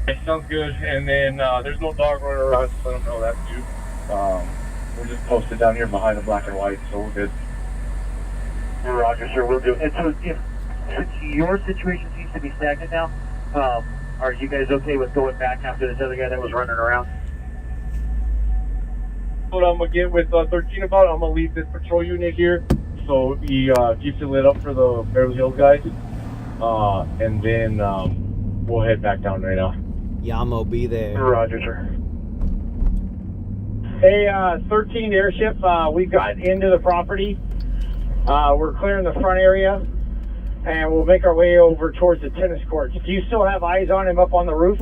It sounds good. And then there's no dog running around, so I don't know that too. We're just posted down here behind the black and white, so we're good. Roger, sir, we'll do. And so, since your situation seems to be stagnant now, are you guys okay with going back after this other guy that was running around? What I'm going to get with 13 about, I'm going to leave this patrol unit here, so he keeps it lit up for the Beverly Hills guys. And then we'll head back down right now. Yamo, be there. Roger, sir. Hey, 13 airship, we got into the property. We're clearing the front area, and we'll make our way over towards the tennis courts. Do you still have eyes on him up on the roof?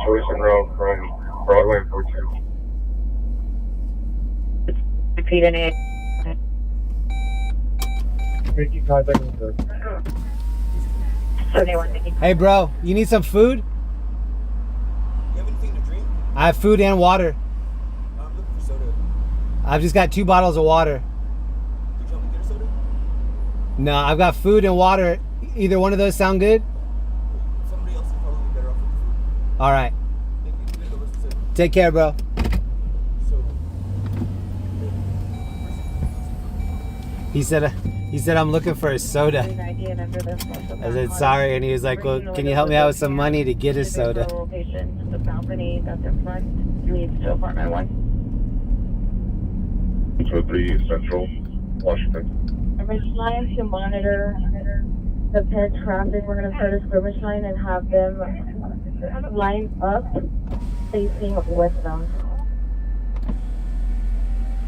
Joyce and Row from Broadway and 42. Repeat an A. Making contact with the... 71. Hey, bro, you need some food? You have anything to drink? I have food and water. I'm looking for soda. I've just got 2 bottles of water. Did you want me to get a soda? No, I've got food and water. Either one of those sound good? Somebody else is probably better off with the food. All right. Thank you. Go rest of the soda. Take care, bro. He said I'm looking for a soda. I said sorry, and he was like, well, can you help me out with some money to get a soda? The balcony that's in front leads to apartment 1. 203 Central, Washington. Skirmish line to monitor the paired traffic. We're going to start a skirmish line and have them line up facing westbound.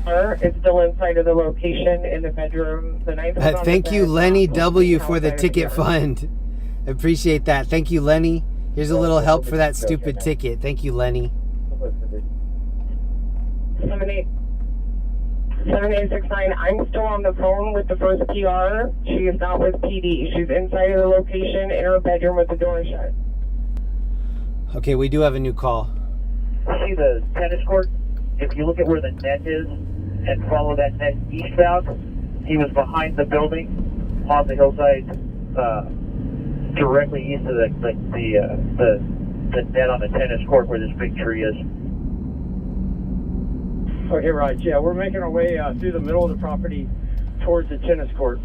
It's still inside of the location in the bedroom. The ninth is on Thank the you, bed. Lenny W, for the ticket fund. Appreciate that. Thank you, Lenny. Here's a little help for that stupid ticket. Thank you, Lenny. 7869. I'm still on the phone with the first PR. She is not with PD. She's inside of the location in her bedroom with the door shut. Okay, we do have a new call. See the tennis court? If you look at where the net is and follow that net eastbound, he was behind the building on the hillside, directly east of the net on the tennis court where this big tree is. Okay, right. Yeah, we're making our way through the middle of the property towards the tennis court.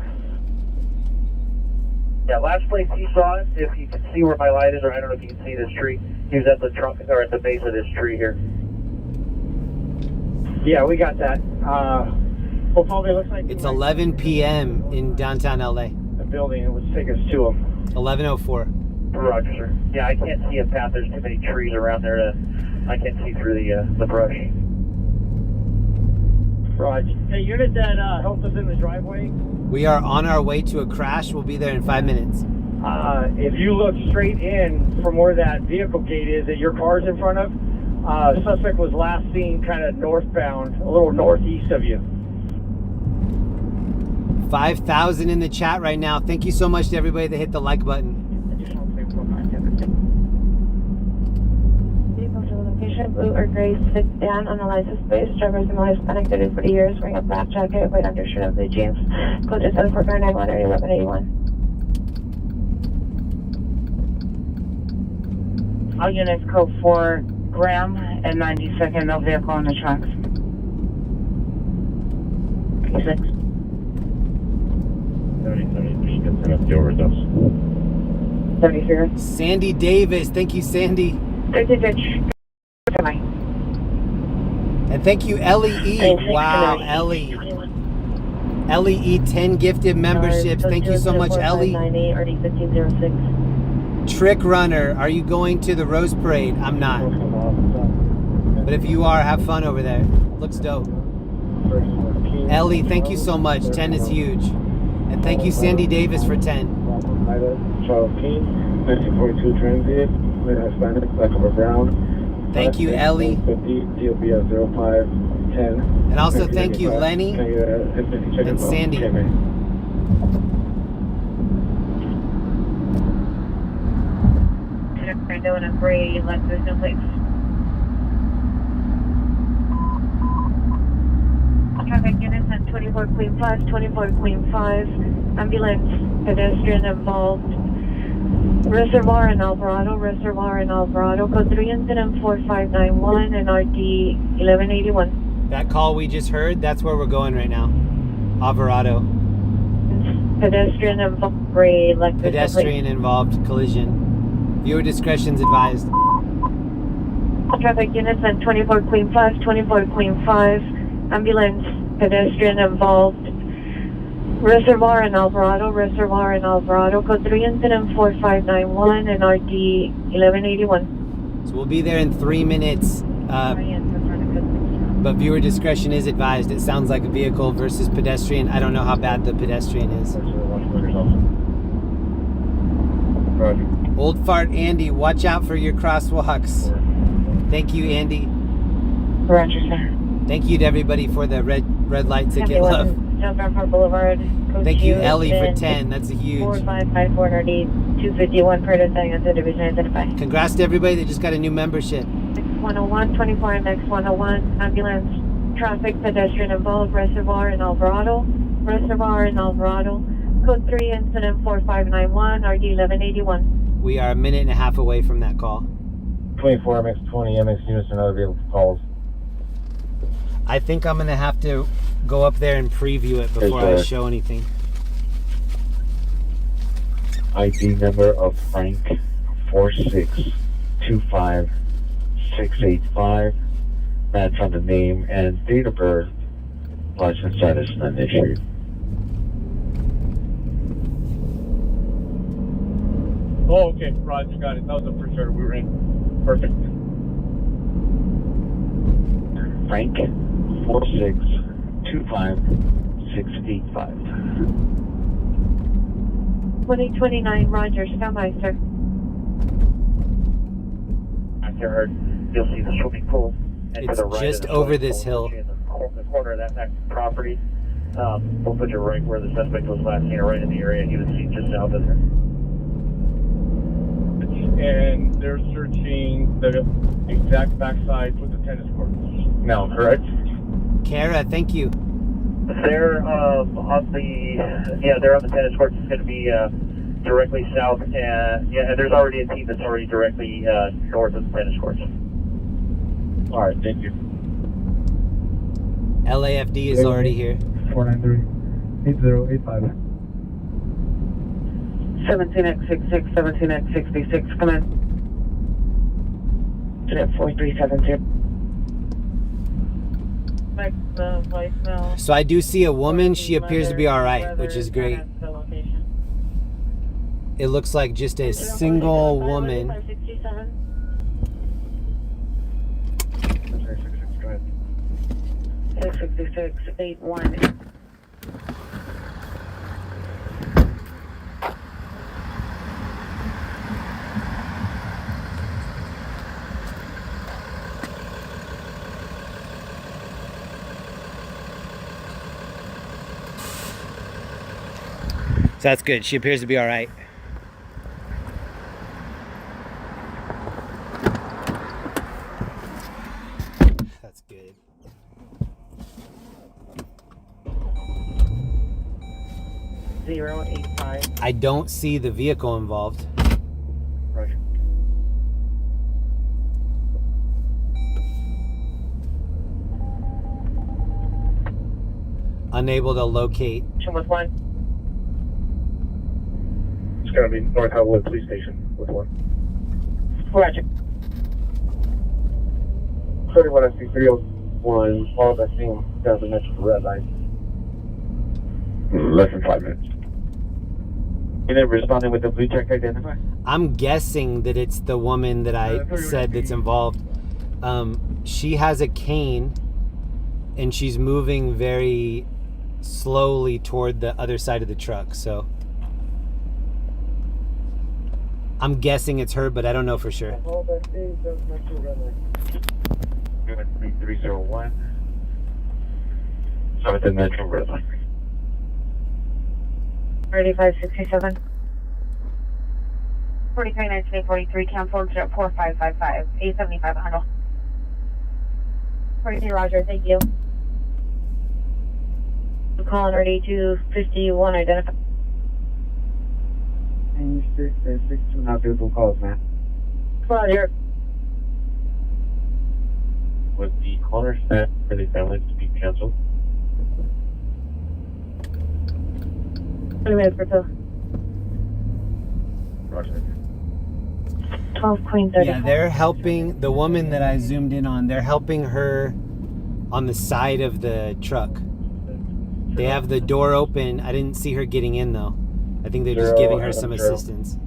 Yeah, last place he saw it, if you can see where my light is, or I don't know if you can see this tree, he was at the trunk or at the base of this tree here. Yeah, we got that. Well, probably looks like It's 11 p.m. in downtown LA. the building. It would take us to him. 11:04. Roger, sir. Yeah, I can't see a path. There's too many trees around there I can't see through the brush. Roger. The unit that helped us in the driveway. We are on our way to a crash. We'll be there in 5 minutes. If you look straight in from where that vehicle gate is that your car's in front of, suspect was last seen kind of northbound, a little northeast of you. 5,000 in the chat right now. Thank you so much to everybody that hit the like button. Vehicle to the location, blue or gray sedan on the license plate. Driver is Hispanic, 30 to 40 years, wearing a black jacket, white undershirt, and blue jeans. Code is 7491 or 1181. All units code 4 Graham and 92nd, no vehicle on the tracks. 6. 7073, gets an FD overdose. 73. Sandy Davis. Thank you, Sandy. 36. And thank you, Ellie E. Wow, Ellie. Ellie E. 10 gifted memberships. Thank you so much, Ellie. Trick Runner, are you going to the Rose Parade? I'm not. But if you are, have fun over there. Looks dope. Ellie, thank you so much. 10 is huge. And thank you, Sandy Davis, for 10. Charles King, 1942 Transient, Hispanic, black over brown. Thank you, Ellie. 50, DOBS 0510. And also thank you, Lenny and Sandy. We're doing a gray Lexus, no plates. Traffic units at 24 Queen 5, 24 Queen 5. Ambulance, pedestrian involved. Reservoir in Alvarado, code 3 incident 4591 and RD 1181. That call we just heard, that's where we're going right now. Alvarado. Pedestrian involved, gray Lexus. Pedestrian involved collision. Viewer discretion's advised. Traffic units at 24 Queen 5, 24 Queen 5. Ambulance, pedestrian involved. Reservoir in Alvarado, code 3 incident 4591 and RD 1181. So we'll be there in 3 minutes. But viewer discretion is advised. It sounds like a vehicle versus pedestrian. I don't know how bad the pedestrian is. Old Fart Andy, watch out for your crosswalks. Thank you, Andy. Roger, sir. Thank you to everybody for the red light ticket love. Jump Airport Boulevard. Thank you, Ellie, for 10. That's a huge. 4554 RD 251 per setting into division identify. Congrats to everybody that just got a new membership. Next 101, 24 next 101. Ambulance, traffic, pedestrian involved. Reservoir in Alvarado. Code 3 incident 4591 RD 1181. We are a minute and a half away from that call. 24 MX20 MX units and other vehicle calls. I think I'm gonna have to go up there and preview it before I show anything. ID number of Frank 4625685. Match on the name and date of birth. License status none issued. Oh, okay. Roger, got it. That was the first order we were in. Perfect. Frank 4625685. 2029 Roger, stand by, sir. I heard you'll see the swimming pool. And It's to the right just of the over swimming this pool, hill. in the corner of that property. We'll put you right where the suspect was last seen, right in the area he was seen just south of there. And they're searching the exact backside with the tennis courts. Now, correct? Kara, thank you. They're on the tennis courts. It's going to be directly south, and there's already a team that's already directly north of the tennis courts. All right, thank you. LAFD is already here. 493-8085. 17X66, 17X66, come in. 4370. So I do see a woman. She appears to be all right, which is great. It looks like just a single woman. 66681. So that's good. She appears to be all right. That's good. .085. I don't see the vehicle involved. Roger. Unable to locate. With one. It's going to be North Hollywood Police Station with one. Roger. 31 I see 301, all that thing doesn't mention the red light. Less than 5 minutes. And then responding with the blue check identifier? I'm guessing that it's the woman that I said that's involved. She has a cane and she's moving very slowly toward the other side of the truck, so I'm guessing it's her, but I don't know for sure. All that thing doesn't mention the red light. 301. So at the Metro red line. 3567. 43 canceled, jet 4555, 875 handle. 43 Roger, thank you. Calling already 251, identify. And 662 now vehicle calls, man. Roger. Was the caller set for the balance to be canceled? 20 minutes for two. Roger. 12 Queen 30. Yeah, they're helping the woman that I zoomed in on. They're helping her on the side of the truck. They have the door open. I didn't see her getting in though. I think they're just giving her some assistance.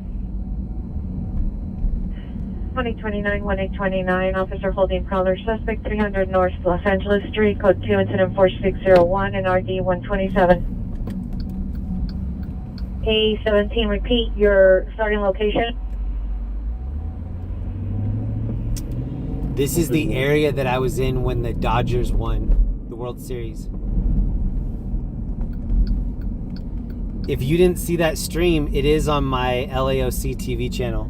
2029, 1829, officer holding prowler suspect 300 North Los Angeles Street, code 2, incident 4601, and RD 127. A17, repeat your starting location. This is the area that I was in when the Dodgers won the World Series. If you didn't see that stream, it is on my LAOC TV channel.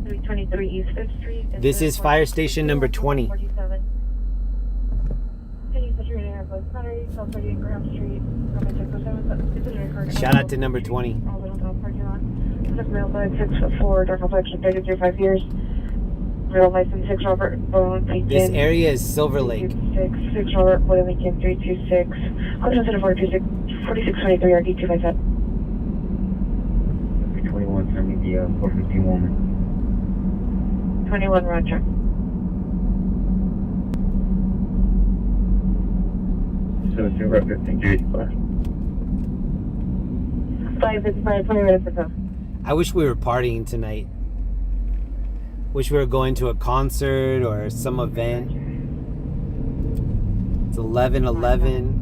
323 East 5th Street. This is fire station number 20. 47. Shout out to number 20. 6'4", dark complexion, 35 years. Real license 6 Robert Bone. This area is Silver Lake. 6 Robert Boy Lincoln 326. Close to 4623 RD 257. 21, send me the 415 woman. 21 Roger. So it's in record, thank you, 85. 555, 20 minutes ago. I wish we were partying tonight. Wish we were going to a concert or some event. It's 11:11.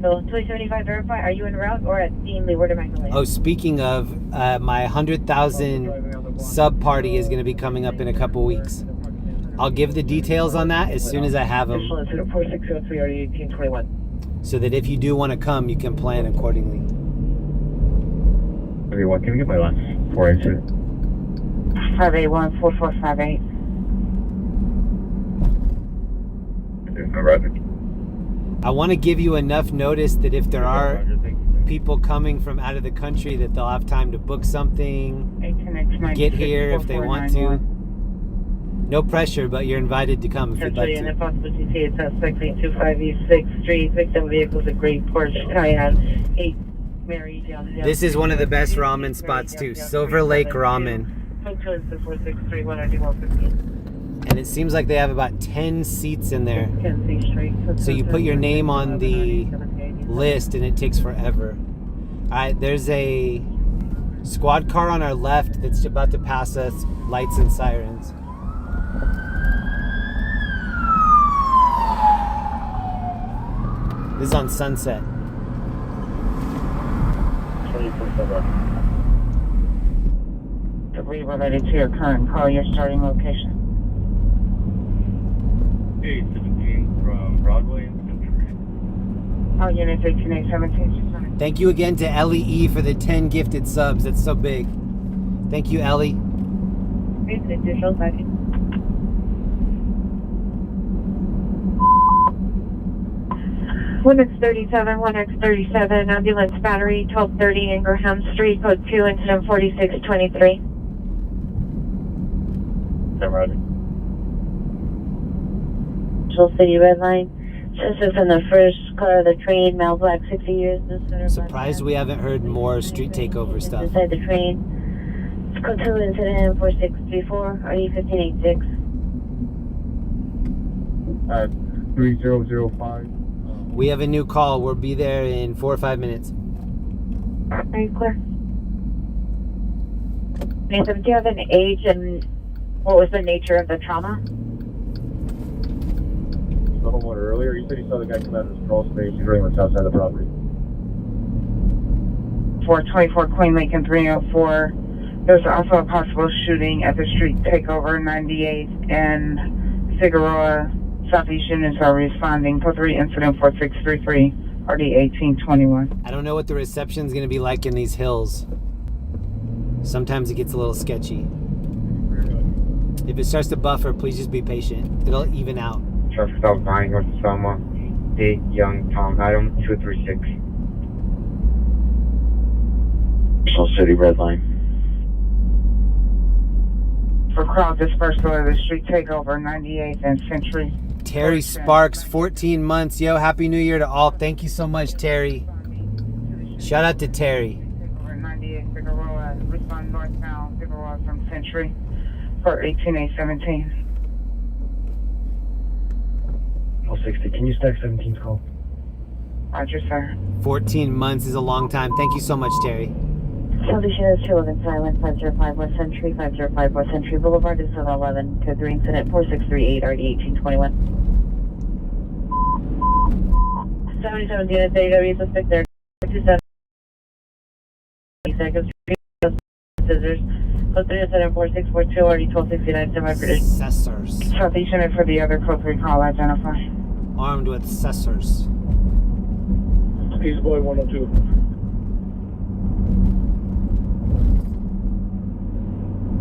So 275 verify. Are you en route or at Dean Leeward or Magdalene? Oh, speaking of, my 100,000 sub party is going to be coming up in a couple weeks. I'll give the details on that as soon as I have them, 4603 RD 1821. so that if you do want to come, you can plan accordingly. Everyone, can we get my last 4 inches? 581 4458. I want to give you enough notice that if there are people coming from out of the country, that they'll have time to book something, get here if they want to. No pressure, but you're invited to come if you'd like to. Possible to see a suspect being 25 East 6th Street. Victim vehicles a gray Porsche Cayenne 8 Mary Jones. This is one of the best ramen spots too, Silver Lake Ramen. And it seems like they have about 10 seats in there. So you put your name on the list and it takes forever. Alright, there's a squad car on our left that's about to pass us, lights and sirens. This is on Sunset. Related to your current call, your starting location. 817 from Broadway and Century. All units 18A17. Thank you again to LEE for the 10 gifted subs. That's so big. Thank you, Ellie. Additional second. One X37, ambulance battery, 1230 Ingraham Street, code 2, incident 4623. I'm ready. Central City Red Line. This is in the first car of the train, male black, 60 years. Surprised we haven't heard more street takeover stuff. Inside the train. It's code 2, incident 4634, RD 1586. 3005. We have a new call. We'll be there in 4 or 5 minutes. Are you clear? Nathan, do you have an age and what was the nature of the trauma? The homeowner earlier, you said you saw the guy come out of his crawl space. He's running what's outside the property. 424 Queen Lake and 304. There's also a possible shooting at the street takeover 98 and Figueroa. Southeast units are responding. Code 3 incident 4633 RD 1821. I don't know what the reception's going to be like in these hills. Sometimes it gets a little sketchy. If it starts to buffer, please just be patient. It'll even out. Traffic stop 9 North Selma. 8 Young Tom Adam 236. Central City Red Line. For crowd dispersal of the street takeover 98th and Century. Terry Sparks, 14 months. Yo, Happy New Year to all. Thank you so much, Terry. Shout out to Terry. 98 Figueroa. Respond northbound Figueroa from Century for 18A17. 60. Can you stack 17's call? Roger, sir. 14 months is a long time. Thank you so much, Terry. Salvation is 211 Silent, 505 West Century, 505 West Century Boulevard, is 11, code 3 incident 4638 RD 1821. 77 units, AW suspect there, 27 seconds, scissors, code 3 incident 4642 RD 1269, semi-British. Scissors. Southeast unit for the other code 3 call, identify. Armed with scissors. East Boy 102.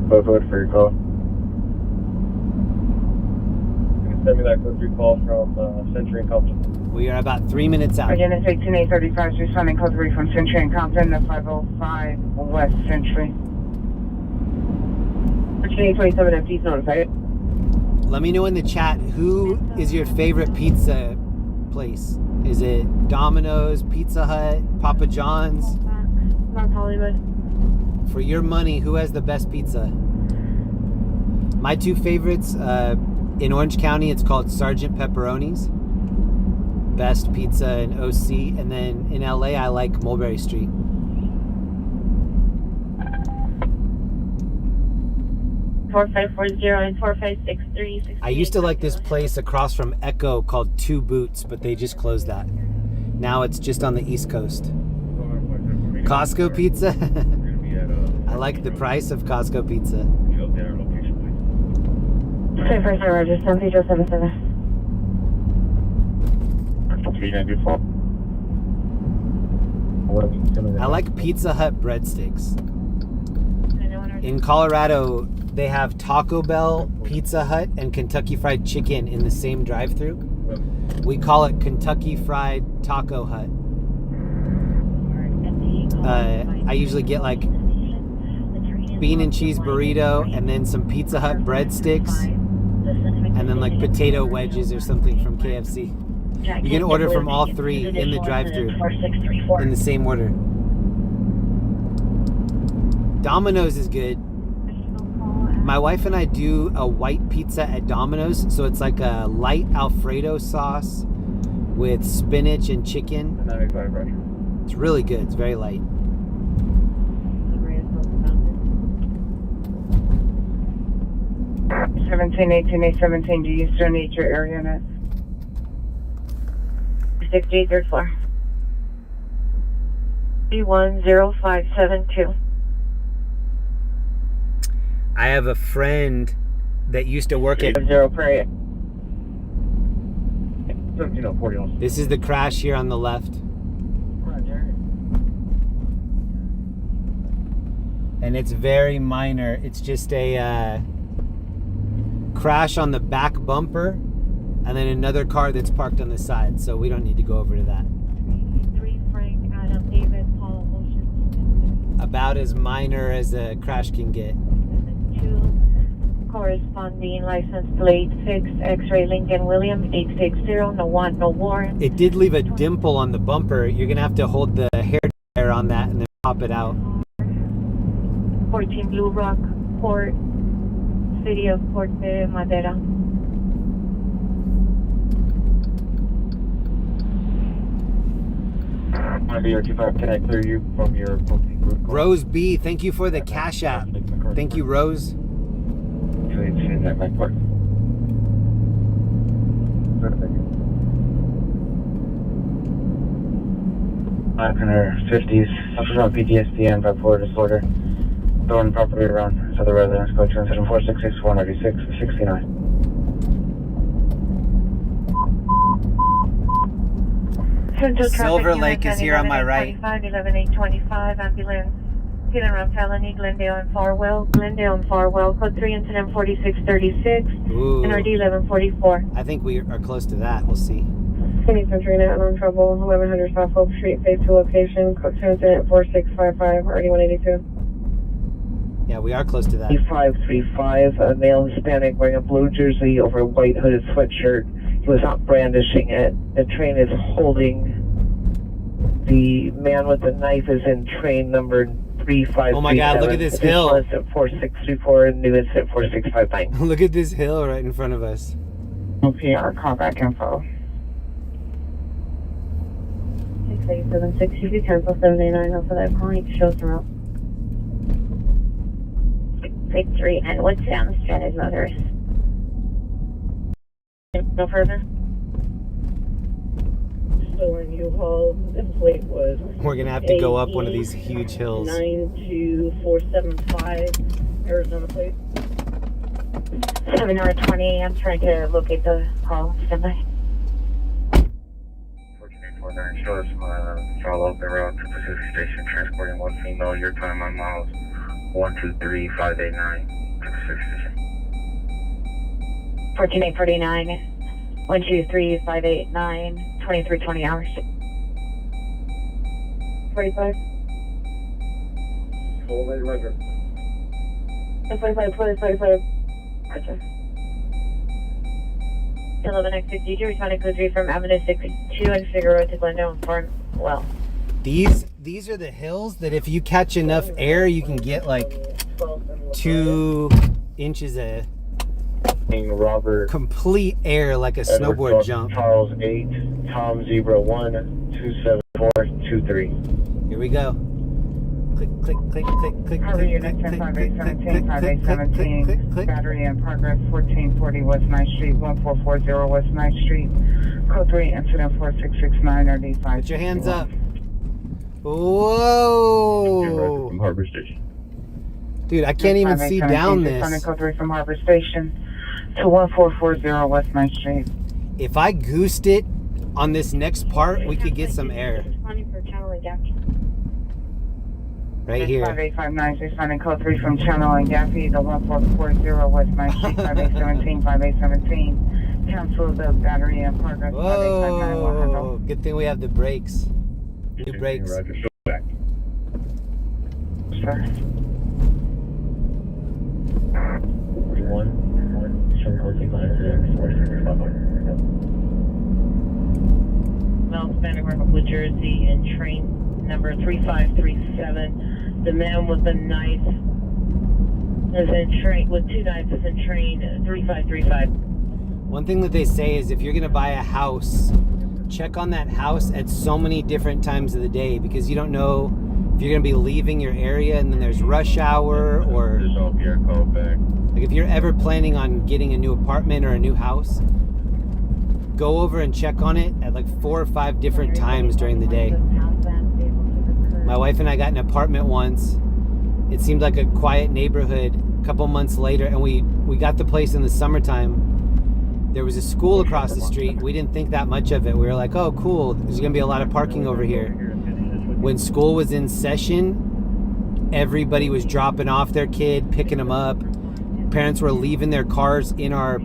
Both for your call. You can send me that code 3 call from Century and Compton. We are about 3 minutes out. Again, it's 18835, responding code 3 from Century and Compton to 505 West Century. 2827 FT's notified. Let me know in the chat, who is your favorite pizza place? Is it Domino's, Pizza Hut, Papa John's? North Hollywood. For your money, who has the best pizza? My two favorites, in Orange County, it's called Sergeant Pepperoni's. Best pizza in OC. And then in LA, I like Mulberry Street. Four 4540 and 4563. I used to like this place across from Echo called Two Boots, but they just closed that. Now it's just on the East Coast. Costco pizza? I like the price of Costco pizza. 340 Roger, San Pedro 77. 394. I like Pizza Hut breadsticks. In Colorado, they have Taco Bell, Pizza Hut, and Kentucky Fried Chicken in the same drive-thru. We call it Kentucky Fried Taco Hut. I usually get like bean and cheese burrito and then some Pizza Hut breadsticks and then like potato wedges or something from KFC. You can order from all three in the drive-thru in the same order. Domino's is good. My wife and I do a white pizza at Domino's, so it's like a light Alfredo sauce with spinach and chicken. It's really good. It's very light. 1718A17, do you still need your area net? 68, third floor. 310572. I have a friend that used to work at... 0 Prairie. 1740. This is the crash here on the left. And it's very minor. It's just a crash on the back bumper and then another car that's parked on the side. So we don't need to go over to that. 3 Frank, Adam, David, Paul, Ocean. About as minor as a crash can get. 2 corresponding license plate 6 X-ray Lincoln William 860. No want, no warrant. It did leave a dimple on the bumper. You're gonna have to hold the hair dryer on that and then pop it out. 14 Blue Rock, Port, City of Port de Madera. Can I clear you from your booking route? Rose B, thank you for the Cash App. Thank you, Rose. It's in that back part. 550s, suffers from PTSD and bipolar disorder. Throwing property around to the residence. Go to incident 466 196 69. Central Silver Lake is here on my right. 11825, ambulance. Hit and run felony, Glendale and Farwell. Code 3, incident 4636. Ooh. NRD 1144. I think we are close to that. We'll see. Kenny Centrina, unknown trouble, 1100 South Hope Street, phase 2 location, code 2, incident 4655, RD 182. Yeah, we are close to that. 535, a male Hispanic wearing a blue jersey over a white hooded sweatshirt. He was not brandishing it. The train is holding. The man with the knife is in train number 3537. Oh my God, look at this hill. Incident 4634 and new incident 4659. Look at this hill right in front of us. OPR, call back info. 687 if you cancel 789 off of that point, shows the route. Victory and Woodstown, stranded motorist. No further. Stolen U-Haul, the plate was... We're going to have to go up one of these huge hills. 92475, Arizona plate. 7 hour 20, I'm trying to locate the call. Stand by. 1449, show us follow up the route to Pacific Station, transporting one female, your time on miles 123589 to Pacific Station. 14849, 123589, 2320 hours. 45. Full lane record. 45. Roger. 11X52, responding code 3 from Avenue 62 and Figueroa to Glendale and Farnwell. These are the hills that if you catch enough air, you can get like 2 inches of Robert complete air, like a Edward snowboard jump. Charles 8, Tom Zebra 1, 27423. Here we go. Click, click, click, click, click, Cover click, unit click, 105817, click, click, 5817, battery in progress, 1440 West 9th Street, 1440 West 9th Street, code 3, incident 4669, RD5. Put your hands up. Whoa! From Harbor Station. Dude, I can't even see down this. Responding code 3 from Harbor Station to 1440 West 9th Street. If I goosed it on this next part, we could get some air. Right here. 5859, responding code 3 from Channel and Gaffey to 1440 West 9th Street, 5817. Cancel the battery in progress. Whoa! Good thing we have the brakes. New brakes. Roger, show back. Sir. 41, 1, Mel Hispanic wearing a blue jersey in train number 3537. The man with the knife is in train, with 2 knives is in train 3535. One thing that they say is if you're going to buy a house, check on that house at so many different times of the day, because you don't know if you're going to be leaving your area and then there's rush hour, or like if you're ever planning on getting a new apartment or a new house, go over and check on it at like 4 or 5 different times during the day. My wife and I got an apartment once. It seemed like a quiet neighborhood. A couple months later, and we got the place in the summertime. there was a school across the street. We didn't think that much of it. We were like, oh, cool. There's going to be a lot of parking over here. When school was in session, everybody was dropping off their kid, picking them up. Parents were leaving their cars in our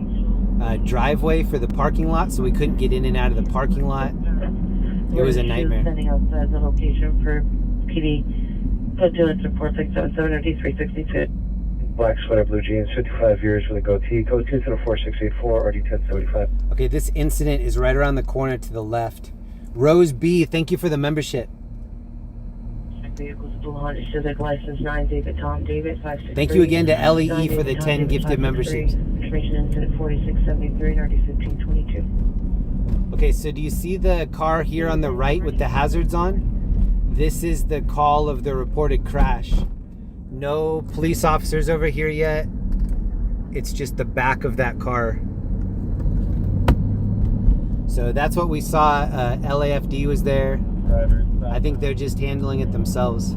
driveway for the parking lot, so we couldn't get in and out of the parking lot. It was a nightmare. Sending us the location for PD. Code 24677 OD362. Black sweater, blue jeans, 55 years with a goatee. Code 24684 RD 1075. Okay, this incident is right around the corner to the left. Rose B, thank you for the membership. Vehicles Blue Honda Civic license 9 David Tom David 563. Thank you again to LEE for the 10 gifted memberships. Information incident 4673 and RD 1522. Okay, so do you see the car here on the right with the hazards on? This is the call of the reported crash. No police officers over here yet. It's just the back of that car. So that's what we saw. LAFD was there. I think they're just handling it themselves.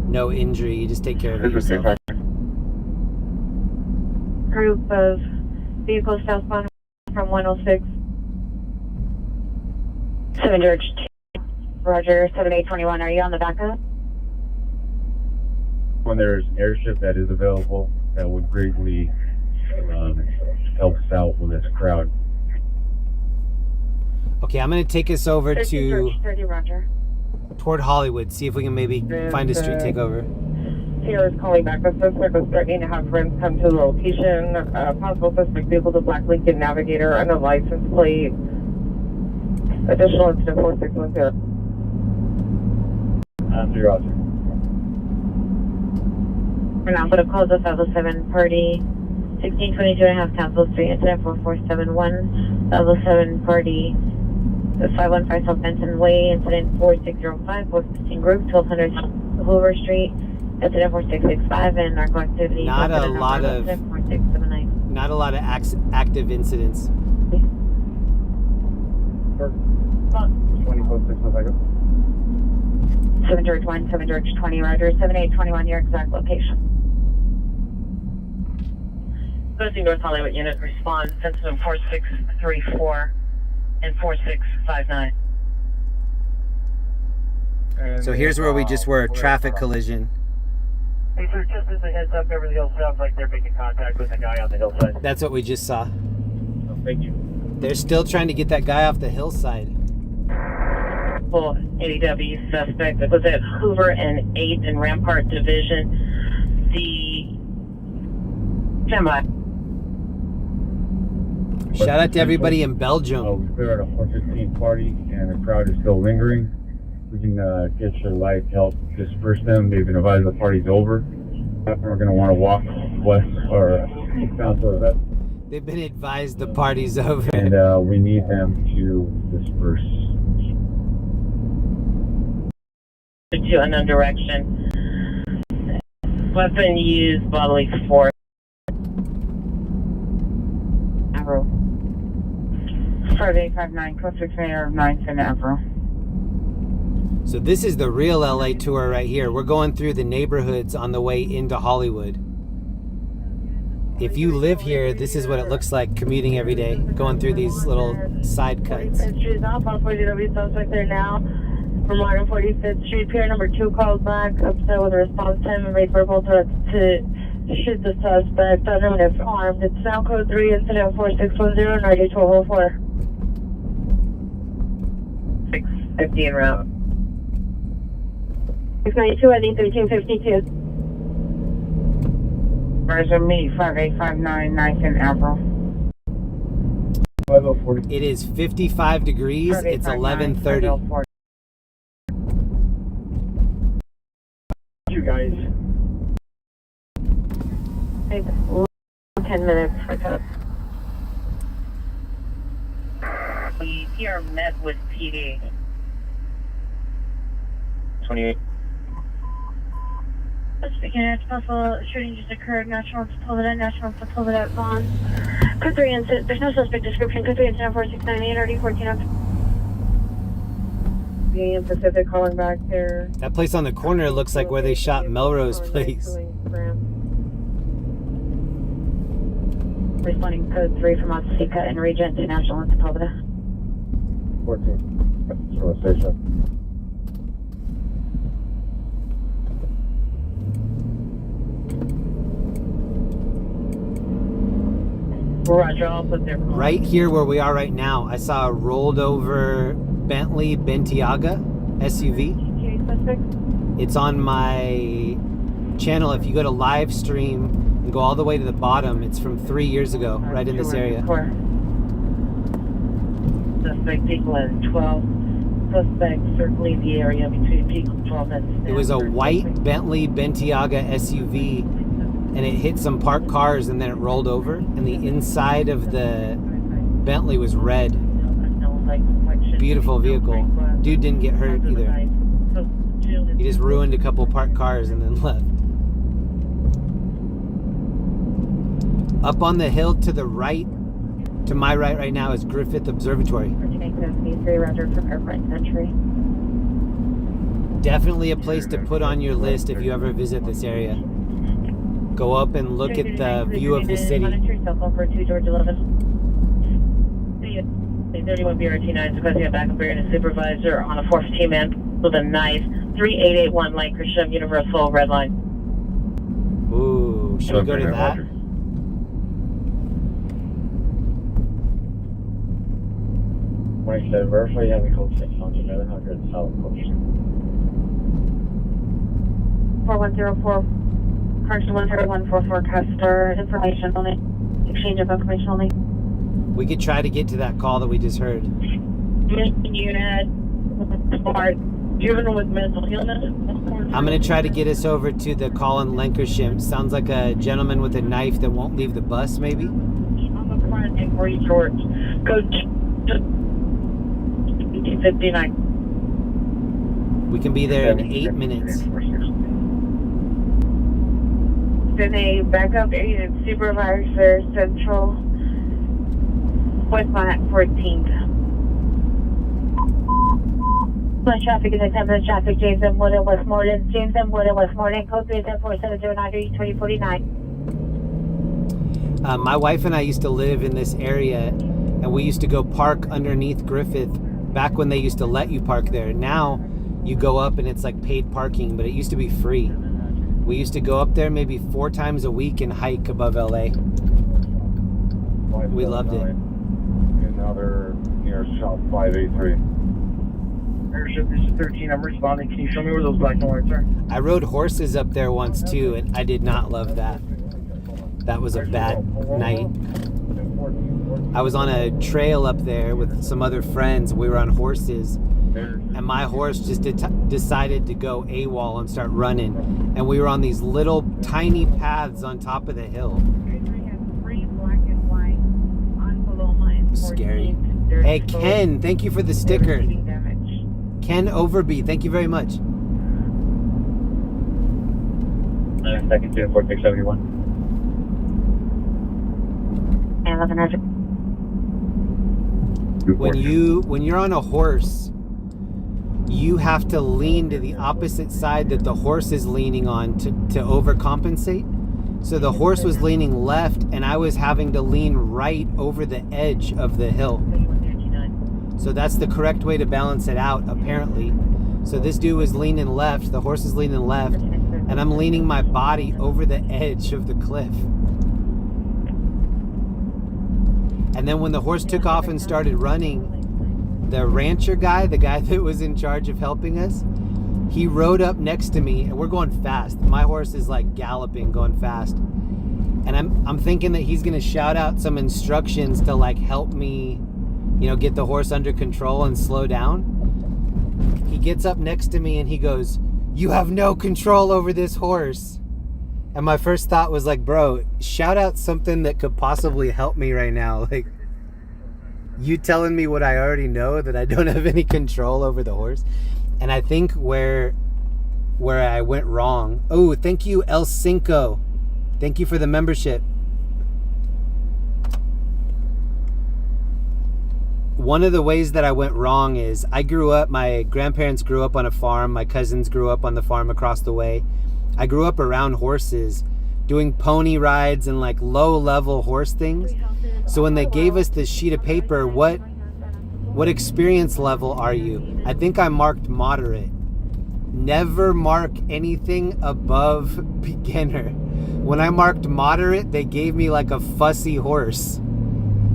No injury. You just take care of it yourself. Group of vehicles southbound from 106. 7 George 2. Roger, 7821. Are you on the backup? When there's airship that is available, that would greatly help us out with this crowd. Okay, I'm going to take us over to 30, Roger. toward Hollywood. See if we can maybe find a street takeover. Sierra's calling back. The suspect was threatening to have friends come to the location. Possible suspect vehicle, the black Lincoln Navigator, and a license plate. Additional incident 4610. Roger. We're now going to close us level 7 party 1622 and a half Council Street, incident 4471. Level 7 party 515 South Benton Way, incident 4605, 415 group, 1200 Hoover Street, incident 4665, and narco activity. Not a lot of active incidents. 7 George 1, 7 George 20, Roger, 7821, your exact location. Boasting North Hollywood unit response, incident 4634 and 4659. So here's where we just were, traffic collision. Hey sir, just as a heads up, Beverly Hills sounds like they're making contact with the guy on the hillside. That's what we just saw. Oh, thank you. They're still trying to get that guy off the hillside. Full ADW suspect that was at Hoover and 8th and Rampart Division. The semi. Shout out to everybody in Belgium. We cleared a 415 party and the crowd is still lingering. We can get your light to help disperse them. They've been advised the party's over. We're going to want to walk west or eastbound toward that. They've been advised the party's over. And we need them to disperse. To unknown direction. Weapon used, bodily force. Avro. 5859, code 6 of 9 San Avro. So this is the real LA tour right here. We're going through the neighborhoods on the way into Hollywood. If you live here, this is what it looks like commuting every day, going through these little side cuts. Street now, possible DW suspect there now. From 145th Street, pier number 2 called back, upset with a response time and made verbal threats to shoot the suspect, unknown if armed. It's now code 3, incident 4610, 9204. 650 en route. 692, I think 1352. Roger me, 5859, 9 San Avro. It is 55 degrees. It's 11:30. You guys. Take 10 minutes for cut. We here met with PD. 28. Speaking of possible shooting just occurred, National Blvd Bond. Code 3 incident, there's no suspect description. Code 3 incident 4698, already 14 up. Union Pacific calling back there. That place on the corner looks like where they shot Melrose Place. Responding code 3 from Otsika and Regent to National and Sepulveda. 14. Shore Station. Roger, I'll put their phone. Right here where we are right now, I saw a rolled over Bentley Bentiaga SUV. It's on my channel. If you go to live stream and go all the way to the bottom, it's from 3 years ago, right in this area. Suspect equal as 12. Suspect circling the area between vehicle 12 and... It was a white Bentley Bentiaga SUV, and it hit some parked cars and then it rolled over, and the inside of the Bentley was red. Beautiful vehicle. Dude didn't get hurt either. He just ruined a couple parked cars and then left. Up on the hill to the right, to my right now, is Griffith Observatory. Definitely a place to put on your list if you ever visit this area. Go up and look at the view of the city. Monitor your cell phone for 2 George 11. 31 BRT9 requesting a backup area and a supervisor on a 415 man with a knife. 3881 Lancashire Universal Red Line. Ooh, should we go to that? Verify you have a code 6 on 1100 South Coast. 4104. Correction 13144 Custer. Information only. Exchange of information only. We could try to get to that call that we just heard. Mission unit. Juvenile with mental illness. I'm going to try to get us over to the call in Lancashire. Sounds like a gentleman with a knife that won't leave the bus, maybe? On the front in Free George. Code 59. We can be there in 8 minutes. Then a backup agent supervisor central westbound at 14th. Traffic is at 10 minutes traffic, James M. Wood and Westmoreland. James M. Wood and Westmoreland, code 374-709-2049. My wife and I used to live in this area, and we used to go park underneath Griffith back when they used to let you park there. Now you go up and it's like paid parking, but it used to be free. We used to go up there maybe 4 times a week and hike above LA. We loved it. And now they're near South 583. Airship, this is 13. I'm responding. Can you show me where those black and whites are? I rode horses up there once too, and I did not love that. That was a bad night. I was on a trail up there with some other friends. We were on horses, and my horse just decided to go AWOL and start running. And we were on these little tiny paths on top of the hill. Scary. Hey, Ken, thank you for the sticker. Ken Overby, thank you very much. Second to 4671. And 1100. When you're on a horse, you have to lean to the opposite side that the horse is leaning on to overcompensate. So the horse was leaning left, and I was having to lean right over the edge of the hill. So that's the correct way to balance it out, apparently. So this dude was leaning left, the horse is leaning left, and I'm leaning my body over the edge of the cliff. And then when the horse took off and started running, the rancher guy, the guy that was in charge of helping us, he rode up next to me, and we're going fast. My horse is like galloping, going fast. And I'm thinking that he's gonna shout out some instructions to like help me, you know, get the horse under control and slow down. He gets up next to me and he goes, "You have no control over this horse." And my first thought was like, bro, shout out something that could possibly help me right now. Like, you telling me what I already know, that I don't have any control over the horse. And I think where I went wrong. Oh, thank you, El Cinco. Thank you for the membership. one of the ways that I went wrong is my grandparents grew up on a farm. My cousins grew up on the farm across the way. I grew up around horses, doing pony rides and like low-level horse things. So when they gave us this sheet of paper, what experience level are you? I think I marked moderate. Never mark anything above beginner. When I marked moderate, they gave me like a fussy horse.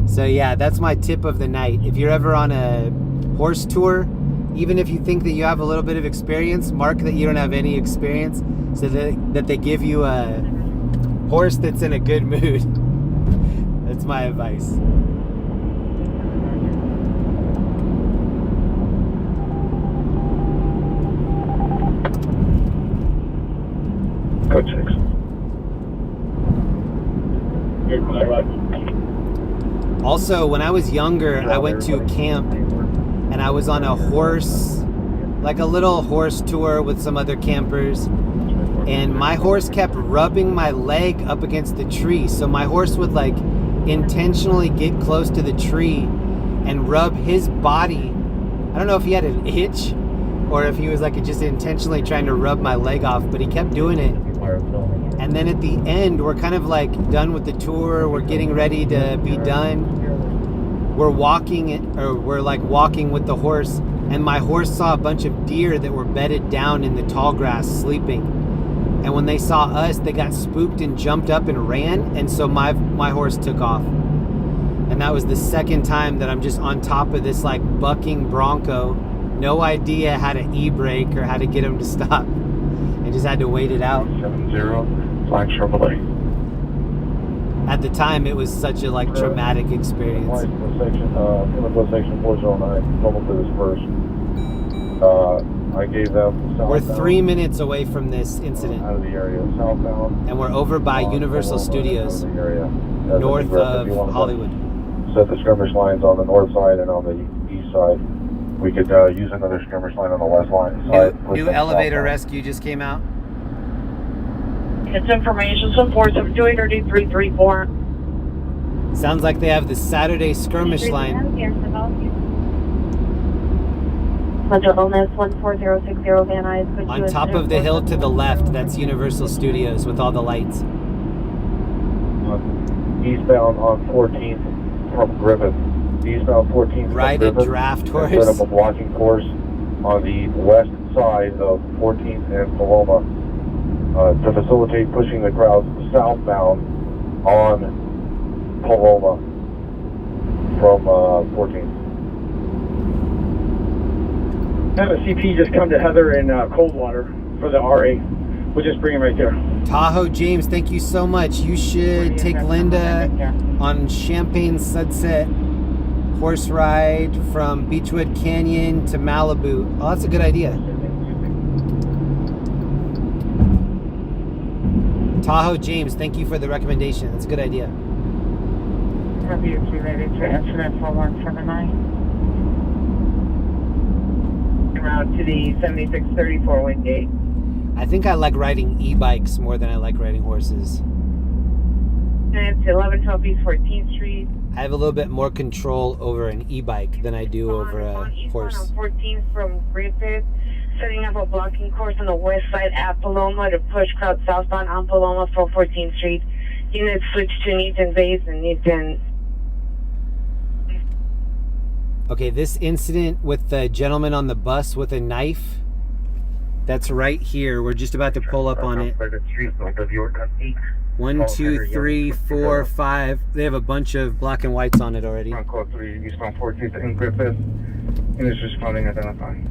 So yeah, that's my tip of the night. If you're ever on a horse tour, even if you think that you have a little bit of experience, mark that you don't have any experience, so that they give you a horse that's in a good mood. That's my advice. Code 6. Also, when I was younger, I went to camp and I was on a horse, like a little horse tour with some other campers. And my horse kept rubbing my leg up against the tree. So my horse would like intentionally get close to the tree and rub his body. I don't know if he had an itch or if he was like just intentionally trying to rub my leg off, but he kept doing it. And then at the end, we're kind of like done with the tour. We're getting ready to be done. We're walking with the horse, and my horse saw a bunch of deer that were bedded down in the tall grass sleeping. And when they saw us, they got spooked and jumped up and ran. And so my horse took off. And that was the second time that I'm just on top of this like bucking bronco. No idea how to e-brake or how to get him to stop. I just had to wait it out. 70, flag Chevrolet. At the time, it was such a like traumatic experience. Section 409, normal to this first. I gave them We're 3 minutes away from this incident. Out of the area, southbound. And we're over by Universal Studios, north of Hollywood. Set the skirmish lines on the north side and on the east side. We could use another skirmish line on the west side. New elevator rescue just came out. It's information, some force of 28334. Sounds like they have the Saturday skirmish line. Central Illness 14060 Van Nuys. On top of the hill to the left, that's Universal Studios with all the lights. Eastbound on 14th from Griffith. Eastbound 14th Ride from a draft horse. Set up a blocking course on the west side of 14th and Paloma to facilitate pushing the crowd southbound on Paloma from 14th. Have a CP just come to Heather in Coldwater for the RA. We'll just bring him right there. Tahoe James, thank you so much. You should take Linda on Champagne Sunset horse ride from Beechwood Canyon to Malibu. Oh, that's a good idea. Tahoe James, thank you for the recommendation. That's a good idea. WQ ready to incident 4179. Route to the 7634 Wingate. I think I like riding e-bikes more than I like riding horses. And it's 1112 East 14th Street. I have a little bit more control over an e-bike than I do over a horse. On 14th from Griffith, setting up a blocking course on the west side at Paloma to push crowd southbound on Paloma from 14th Street. Units switch to Newton Base and Newton. Okay, this incident with the gentleman on the bus with a knife, that's right here. We're just about to pull up on it. 1, 2, 3, 4, 5. They have a bunch of black and whites on it already. Code 3, Eastbound 14th in Griffith. And it's responding identified.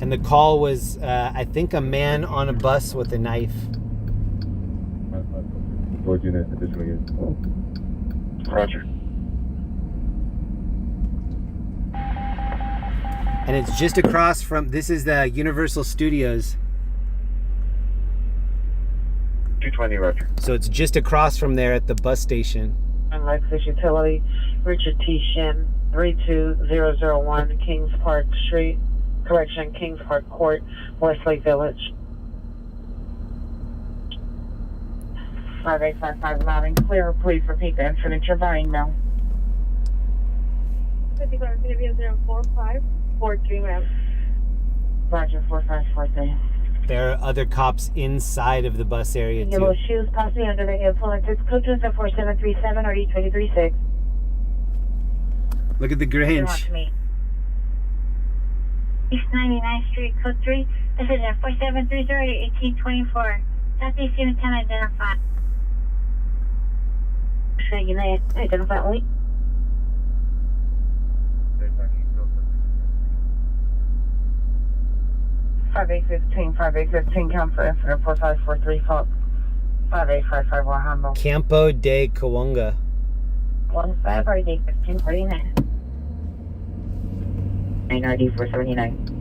And the call was, I think, a man on a bus with a knife. Roger. And it's just across from, this is the Universal Studios. 220, Roger. So it's just across from there at the bus station. And Lexus Utility, Richard T. Shin, 32001 Kings Park Street, Kings Park Court, Westlake Village. 5855 loud and clear. Please repeat the incident you're buying now. 54 is going to be 04543, ma'am. Roger, 4543. There are other cops inside of the bus area Yellow too. shoes, possibly under the influence. It's code to 4737 or E236. Look at the Grange. East 99th Street, code 3. This is 4730 1824. Southeast Chinatown, identified. Identify only. Five eight 15, count for incident 4543, fault 5855 handle. Campo de Kawanga. 15 RD 1549. 9 RD 479.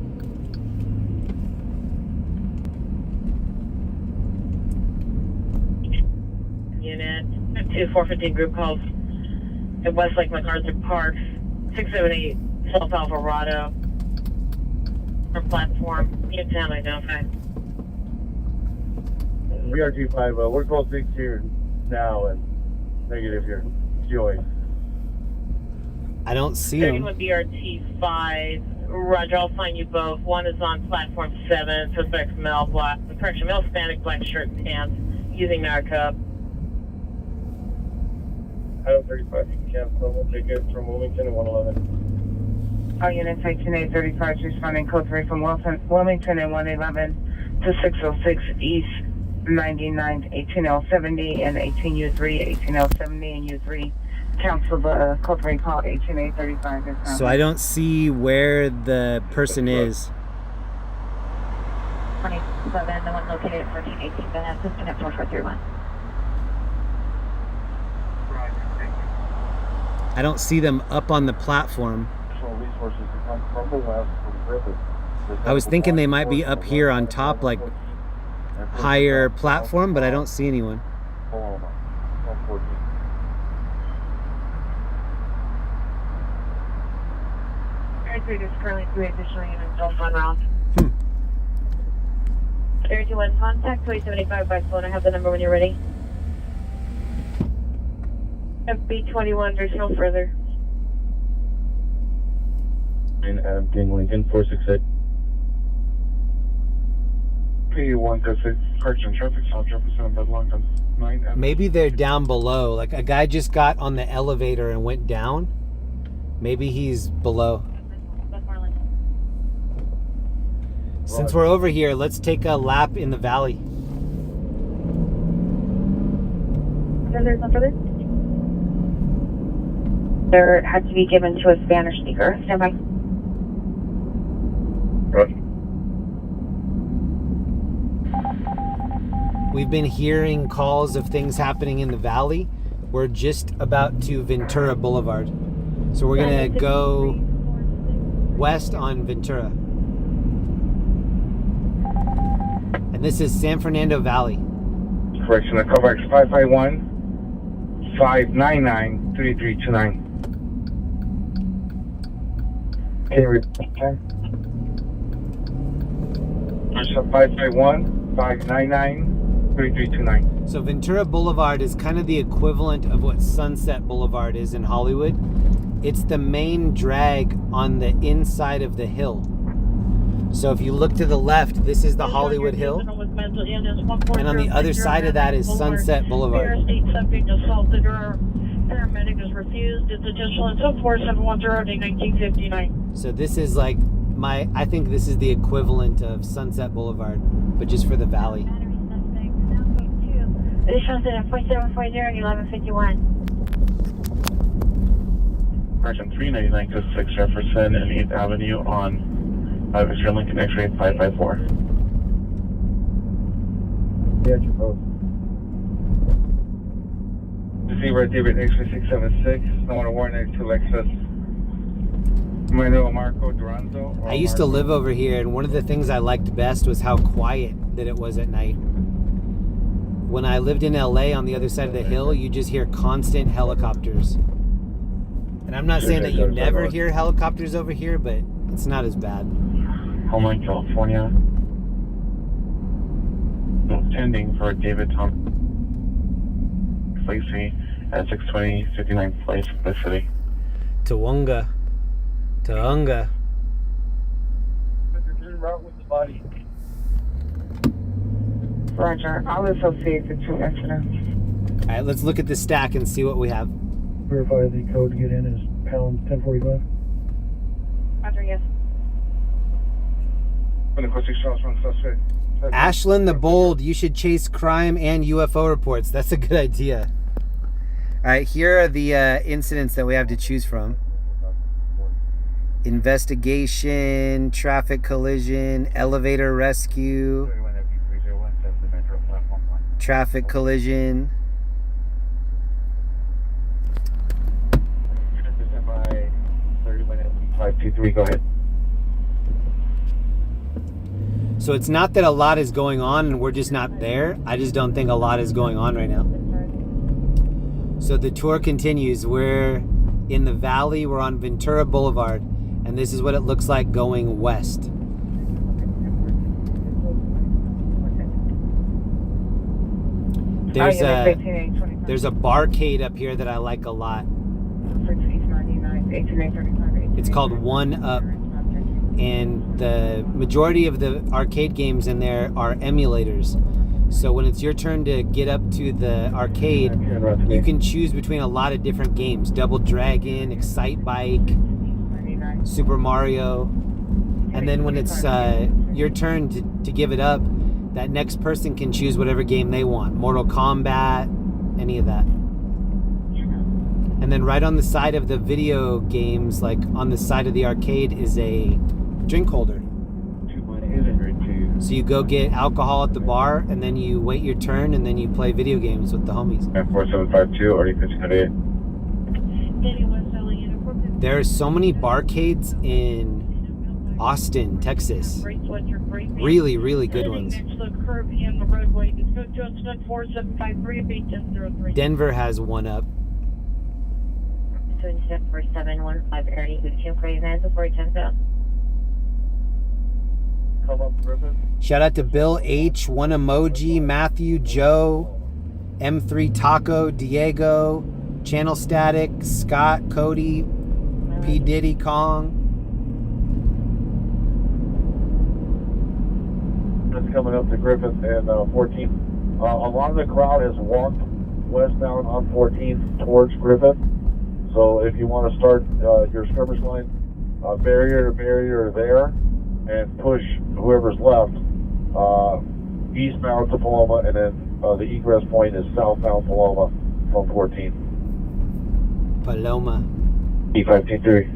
Unit 2415 group calls at Westlake MacArthur Park, 678 South Alvarado. From platform, Newtown identified. BRG5, we're close 6 here now and negative here. Joy. I don't see him. 31 BRT5. Roger, I'll find you both. One is on platform 7, suspect's male, male Hispanic, black shirt and pants, using narco. Item 35, you can cancel. We'll take it from Wilmington and 111. All units 18835 responding code 3 from Wilmington and 111 to 606 East 99, 18070 and 18U3, 18070 and U3. Cancel the code 3 call 18835. So I don't see where the person is. 27, the one located at 1418 Van Ness, system at 4431. I don't see them up on the platform. Resources to come from the west from Griffith. I was thinking they might be up here on top, like higher platform, but I don't see anyone. There's currently 3 additional units don't run around. 31 contact 2075 by phone. I have the number when you're ready. FB21, there's no further. Adam King Lincoln 468. P126, correction traffic stop, Jefferson, Bedlock on 9. Maybe they're down below. Like a guy just got on the elevator and went down. Maybe he's below. Since we're over here, let's take a lap in the valley. There's no further. There had to be given to a Spanish speaker. Stand by. We've been hearing calls of things happening in the valley. We're just about to Ventura Boulevard. So we're gonna go west on Ventura. And this is San Fernando Valley. Correction, the cover is 551 599 3329. Can you repeat that? 551 599 3329. So Ventura Boulevard is kind of the equivalent of what Sunset Boulevard is in Hollywood. It's the main drag on the inside of the hill. So if you look to the left, this is the Hollywood Hill. And on the other side of that is Sunset Boulevard. State subject assaulted her. Paramedic is refused. It's additional until 4710 1959. So this is like I think this is the equivalent of Sunset Boulevard, but just for the valley. Additional at 4740 and 1151. Correction, 399 to 6 Jefferson and 8th Avenue on LIVESTREAM Lincoln X-ray 554. Yeah, your post. Receiver David X-ray 676, someone warning to Lexus. Manuel Marco Duranzo. I used to live over here, and one of the things I liked best was how quiet that it was at night. When I lived in LA on the other side of the hill, you just hear constant helicopters. And I'm not saying that you never hear helicopters over here, but it's not as bad. Homeland, California. Pending for David Tom Lacey at 620 59th Place, the city. Toowoomba. Taunga. Route with the body. Roger. I'll associate the two incidents. All right, let's look at the stack and see what we have. Verify the code to get in is pound 1045. Roger, yes. Ashland the Bold, you should chase crime and UFO reports. That's a good idea. All right, here are the incidents that we have to choose from. Investigation, traffic collision, elevator rescue, traffic collision. Go ahead. So it's not that a lot is going on and we're just not there. I just don't think a lot is going on right now. So the tour continues. We're in the valley. We're on Ventura Boulevard. And this is what it looks like going west. There's a barcade up here that I like a lot. It's called One Up. And the majority of the arcade games in there are emulators. So when it's your turn to get up to the arcade, you can choose between a lot of different games. Double Dragon, Excite Bike, Super Mario. And then when it's your turn to give it up, that next person can choose whatever game they want. Mortal Kombat, any of that. And then right on the side of the video games, like on the side of the arcade, is a drink holder. So you go get alcohol at the bar, and then you wait your turn, and then you play video games with the homies. 4752, already pitching it. There are so many barcades in Austin, Texas. Really, really good ones. Denver has One Up. 4715 area, before 10,000. Shout out to Bill H, One Emoji, Matthew, Joe, M3 Taco, Diego, Channel Static, Scott, Cody, P. Diddy, Kong. It's coming up to Griffith and 14th. A lot of the crowd has walked westbound on 14th towards Griffith. So if you want to start your skirmish line, barrier to barrier there, and push whoever's left eastbound to Paloma, and then the egress point is southbound Paloma from 14. Paloma. E523.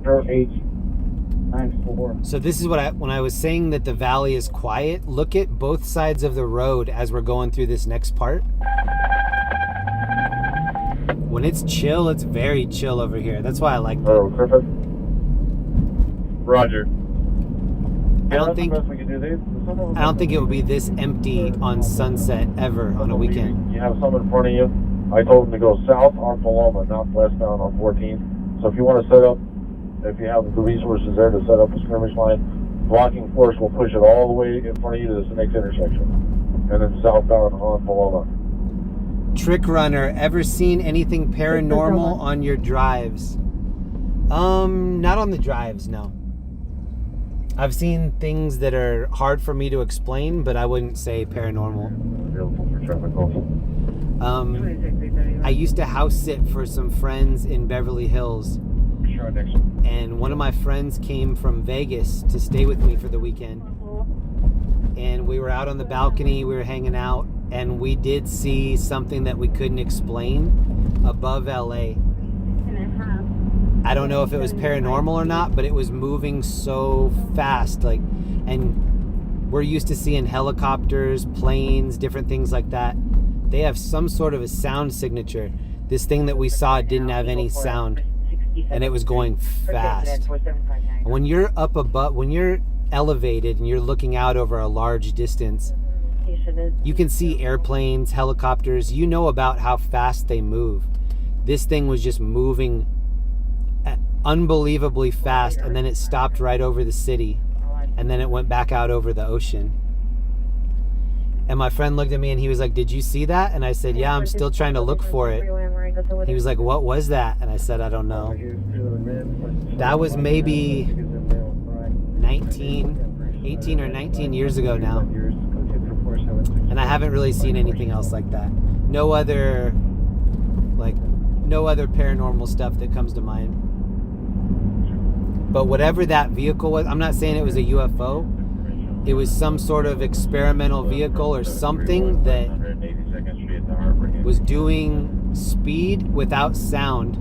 0894. So this is what when I was saying that the valley is quiet, look at both sides of the road as we're going through this next part. When it's chill, it's very chill over here. That's why I like that. Griffith. Roger. I don't think it would be this empty on Sunset ever on a weekend. You have some in front of you. I told them to go south on Paloma, not westbound on 14. So if you want to set up, if you have the resources there to set up a skirmish line, blocking force will push it all the way in front of you to this next intersection. And then southbound on Paloma. Trick Runner, ever seen anything paranormal on your drives? Not on the drives, no. I've seen things that are hard for me to explain, but I wouldn't say paranormal. I used to house sit for some friends in Beverly Hills. And one of my friends came from Vegas to stay with me for the weekend. And we were out on the balcony, we were hanging out, and we did see something that we couldn't explain above LA. I don't know if it was paranormal or not, but it was moving so fast, and we're used to seeing helicopters, planes, different things like that. They have some sort of a sound signature. This thing that we saw didn't have any sound, and it was going fast. And when you're up above, when you're elevated and you're looking out over a large distance, you can see airplanes, helicopters. You know about how fast they move. This thing was just moving unbelievably fast, and then it stopped right over the city, and then it went back out over the ocean. And my friend looked at me and he was like, did you see that? And I said, yeah, I'm still trying to look for it. He was like, what was that? And I said, I don't know. That was maybe 18 or 19 years ago now. And I haven't really seen anything else like that. No other paranormal stuff that comes to mind. But whatever that vehicle was, I'm not saying it was a UFO. It was some sort of experimental vehicle or something that was doing speed without sound.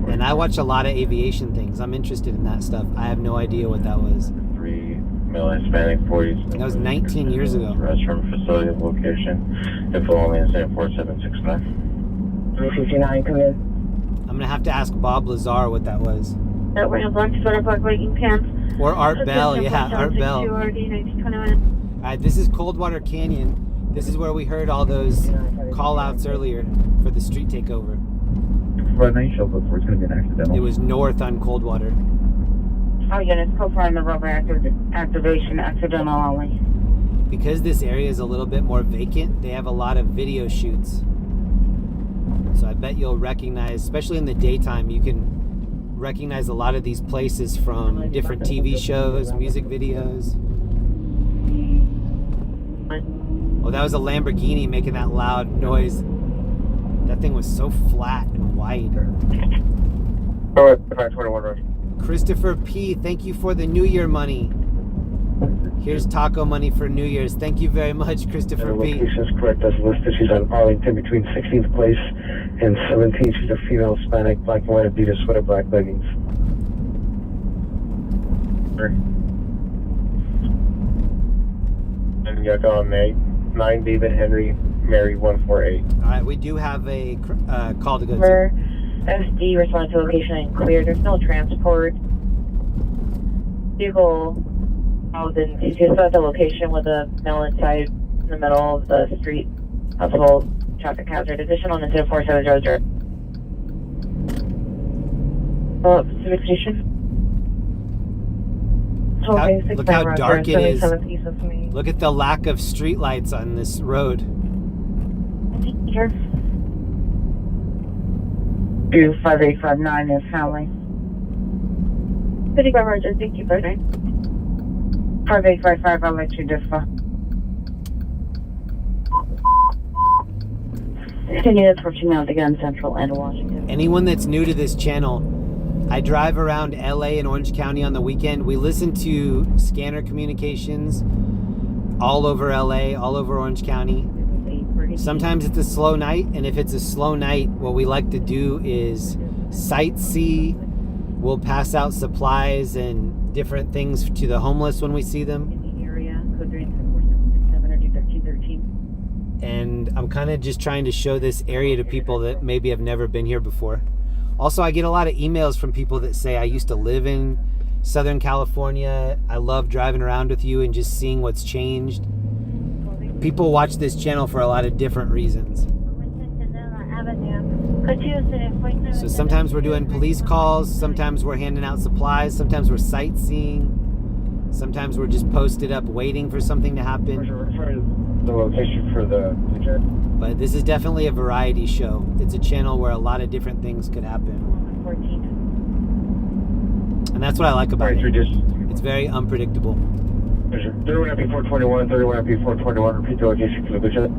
And I watch a lot of aviation things. I'm interested in that stuff. I have no idea what that was. 3 male Hispanic 40s. That was 19 years ago. Restroom facility location. Info only in 4769. 359, come in. I'm gonna have to ask Bob Lazar what that was. That we're in black sweater, black legging pants. Or Art Bell, yeah, Art Bell. Alright, this is Coldwater Canyon. This is where we heard all those call-outs earlier for the street takeover. It was north on Coldwater. All units, co-fire on the rubber activation, accidental only. Because this area is a little bit more vacant, they have a lot of video shoots. So I bet you'll recognize, especially in the daytime, you can recognize a lot of these places from different TV shows, music videos. Oh, that was a Lamborghini making that loud noise. That thing was so flat and wide. Christopher P., thank you for the New Year money. Here's taco money for New Year's. Thank you very much, Christopher The P. location is correct as listed. She's on Arlington between 16th place and 17th. She's a female Hispanic, black and white Adidas sweater, black leggings. And Yucca on May 9 David Henry Mary 148. All right, we do have a call to go For to. SD, respond to location and clear. There's no transport. Vehicle out in just at the location with a male inside in the middle of the street. Possible traffic hazard. Additional incident 4700. Pacific Station. Look how dark it is. Look at the lack of street lights on this road. Here. 25859 is Howling. 55 Roger, thank you, 39. 5855, I'll let you differ. Units approaching Mount again, Central and Washington. Anyone that's new to this channel, I drive around LA and Orange County on the weekend. We listen to scanner communications all over LA, all over Orange County. Sometimes it's a slow night, and if it's a slow night, what we like to do is sightsee. We'll pass out supplies and different things to the homeless when we see them. And I'm kind of just trying to show this area to people that maybe have never been here before. Also, I get a lot of emails from people that say, I used to live in Southern California. I love driving around with you and just seeing what's changed. People watch this channel for a lot of different reasons. So sometimes we're doing police calls, sometimes we're handing out supplies, sometimes we're sightseeing, sometimes we're just posted up waiting for something to happen. The location for the But this is definitely a variety show. It's a channel where a lot of different things could happen. And that's what I like about it. It's very unpredictable. 31 FP 421, 31 FP 421, repeat the location for the Bridget.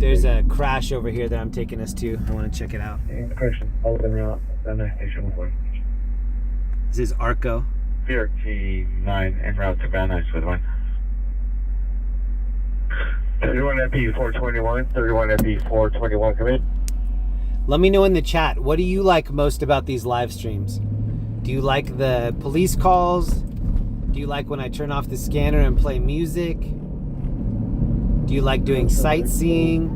There's a crash over here that I'm taking us to. I want to check it out. This is Arco. PRT9 en route to Van Nuys with one. 31 FP 421, 31 FP 421, come in. Let me know in the chat, what do you like most about these live streams? Do you like the police calls? Do you like when I turn off the scanner and play music? Do you like doing sightseeing?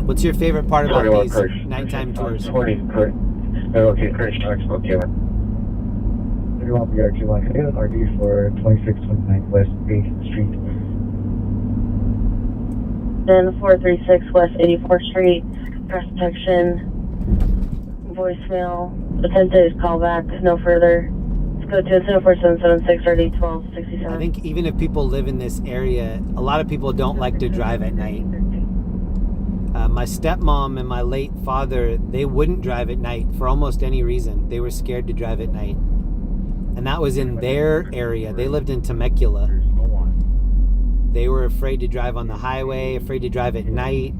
What's your favorite part about these nighttime tours? 20, okay, Chris, okay. 31 BRT1, RD for 2629 West 8th Street. Then 436 West 84th Street, crash detection, voicemail, attempted callback, no further. Let's go to 04776 RD 1267. I think even if people live in this area, a lot of people don't like to drive at night. My stepmom and my late father, they wouldn't drive at night for almost any reason. They were scared to drive at night. And that was in their area. They lived in Temecula. They were afraid to drive on the highway, afraid to drive at night.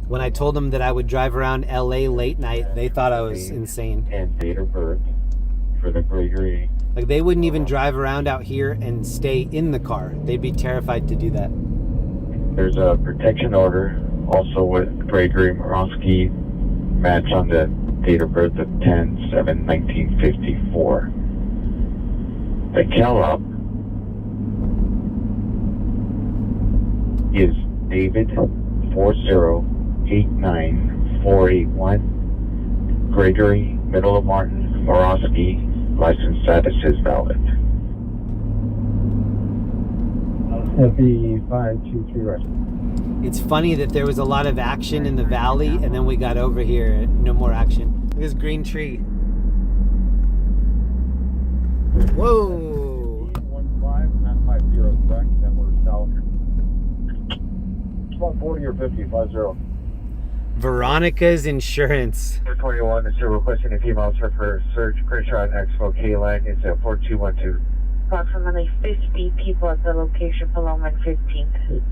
When I told them that I would drive around LA late night, they thought I was insane. And date of birth for the Gregory. Like, they wouldn't even drive around out here and stay in the car. They'd be terrified to do that. There's a protection order also with Gregory Morosky, match on the date of birth of 10/7/1954. The Kellogg is David 4089481. Gregory, Middle of Martin, Morosky, license status is valid. FB 523 right. It's funny that there was a lot of action in the valley, and then we got over here, no more action. Look at this green tree. Whoa! 15, not 50, correct? Then we're south. About 40 or 50, 50. Veronica's Insurance. 421 is your requesting a female officer for search Crenshaw and Expo K-Line. It's at 4212. Approximately 50 people at the location below 115th.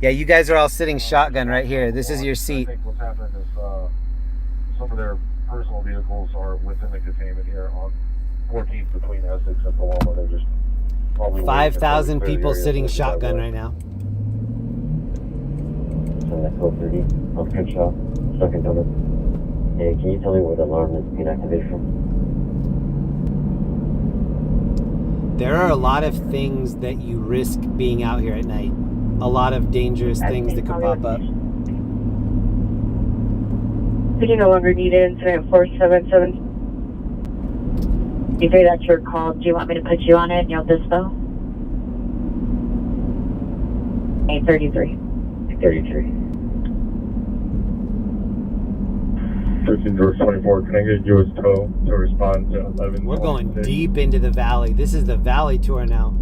Yeah, you guys are all sitting shotgun right here. This is your seat. I think what's happened is some of their personal vehicles are within the containment here on 14th between Essex and Paloma. They're just probably 5,000 people sitting shotgun right now. So that's 1230 on Crenshaw, second number. Hey, can you tell me where the alarm is being activated from? There are a lot of things that you risk being out here at night. A lot of dangerous things that could pop up. You no longer needed incident 477. You say that's your call. Do you want me to put you on it and you'll dispo? 833. 33. 13 George 24, can I get U.S. tow to respond to 11? We're going deep into the valley. This is the valley tour now.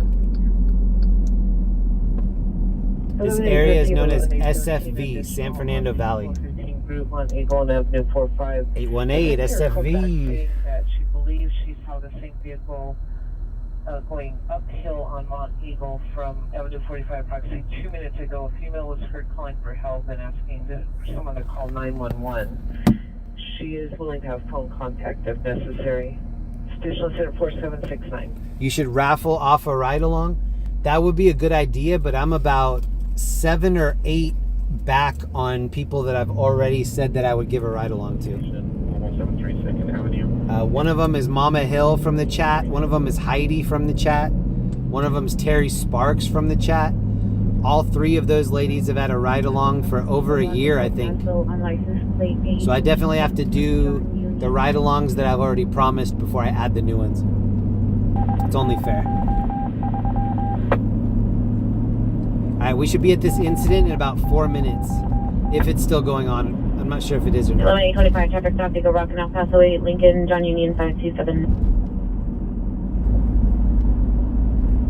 This area is known as SFV, San Fernando Valley. Group on Eagle and Avenue 45. 818 SFV. That she believes she saw the same vehicle going uphill on Mount Eagle from Avenue 45 approximately 2 minutes ago. A female was heard calling for help and asking for someone to call 911. She is willing to have phone contact if necessary. Station Center 4769. You should raffle off a ride along. That would be a good idea, but I'm about 7 or 8 back on people that I've already said that I would give a ride along to. 173 Avenue. One of them is Mama Hill from the chat. One of them is Heidi from the chat. One of them is Terry Sparks from the chat. All 3 of those ladies have had a ride along for over a year, I think. So I definitely have to do the ride alongs that I've already promised before I add the new ones. It's only fair. Alright, we should be at this incident in about 4 minutes. If it's still going on. I'm not sure if it is or not. 1125 traffic stop, Eagle Rock, Canal Paso 8, Lincoln, John Union 527.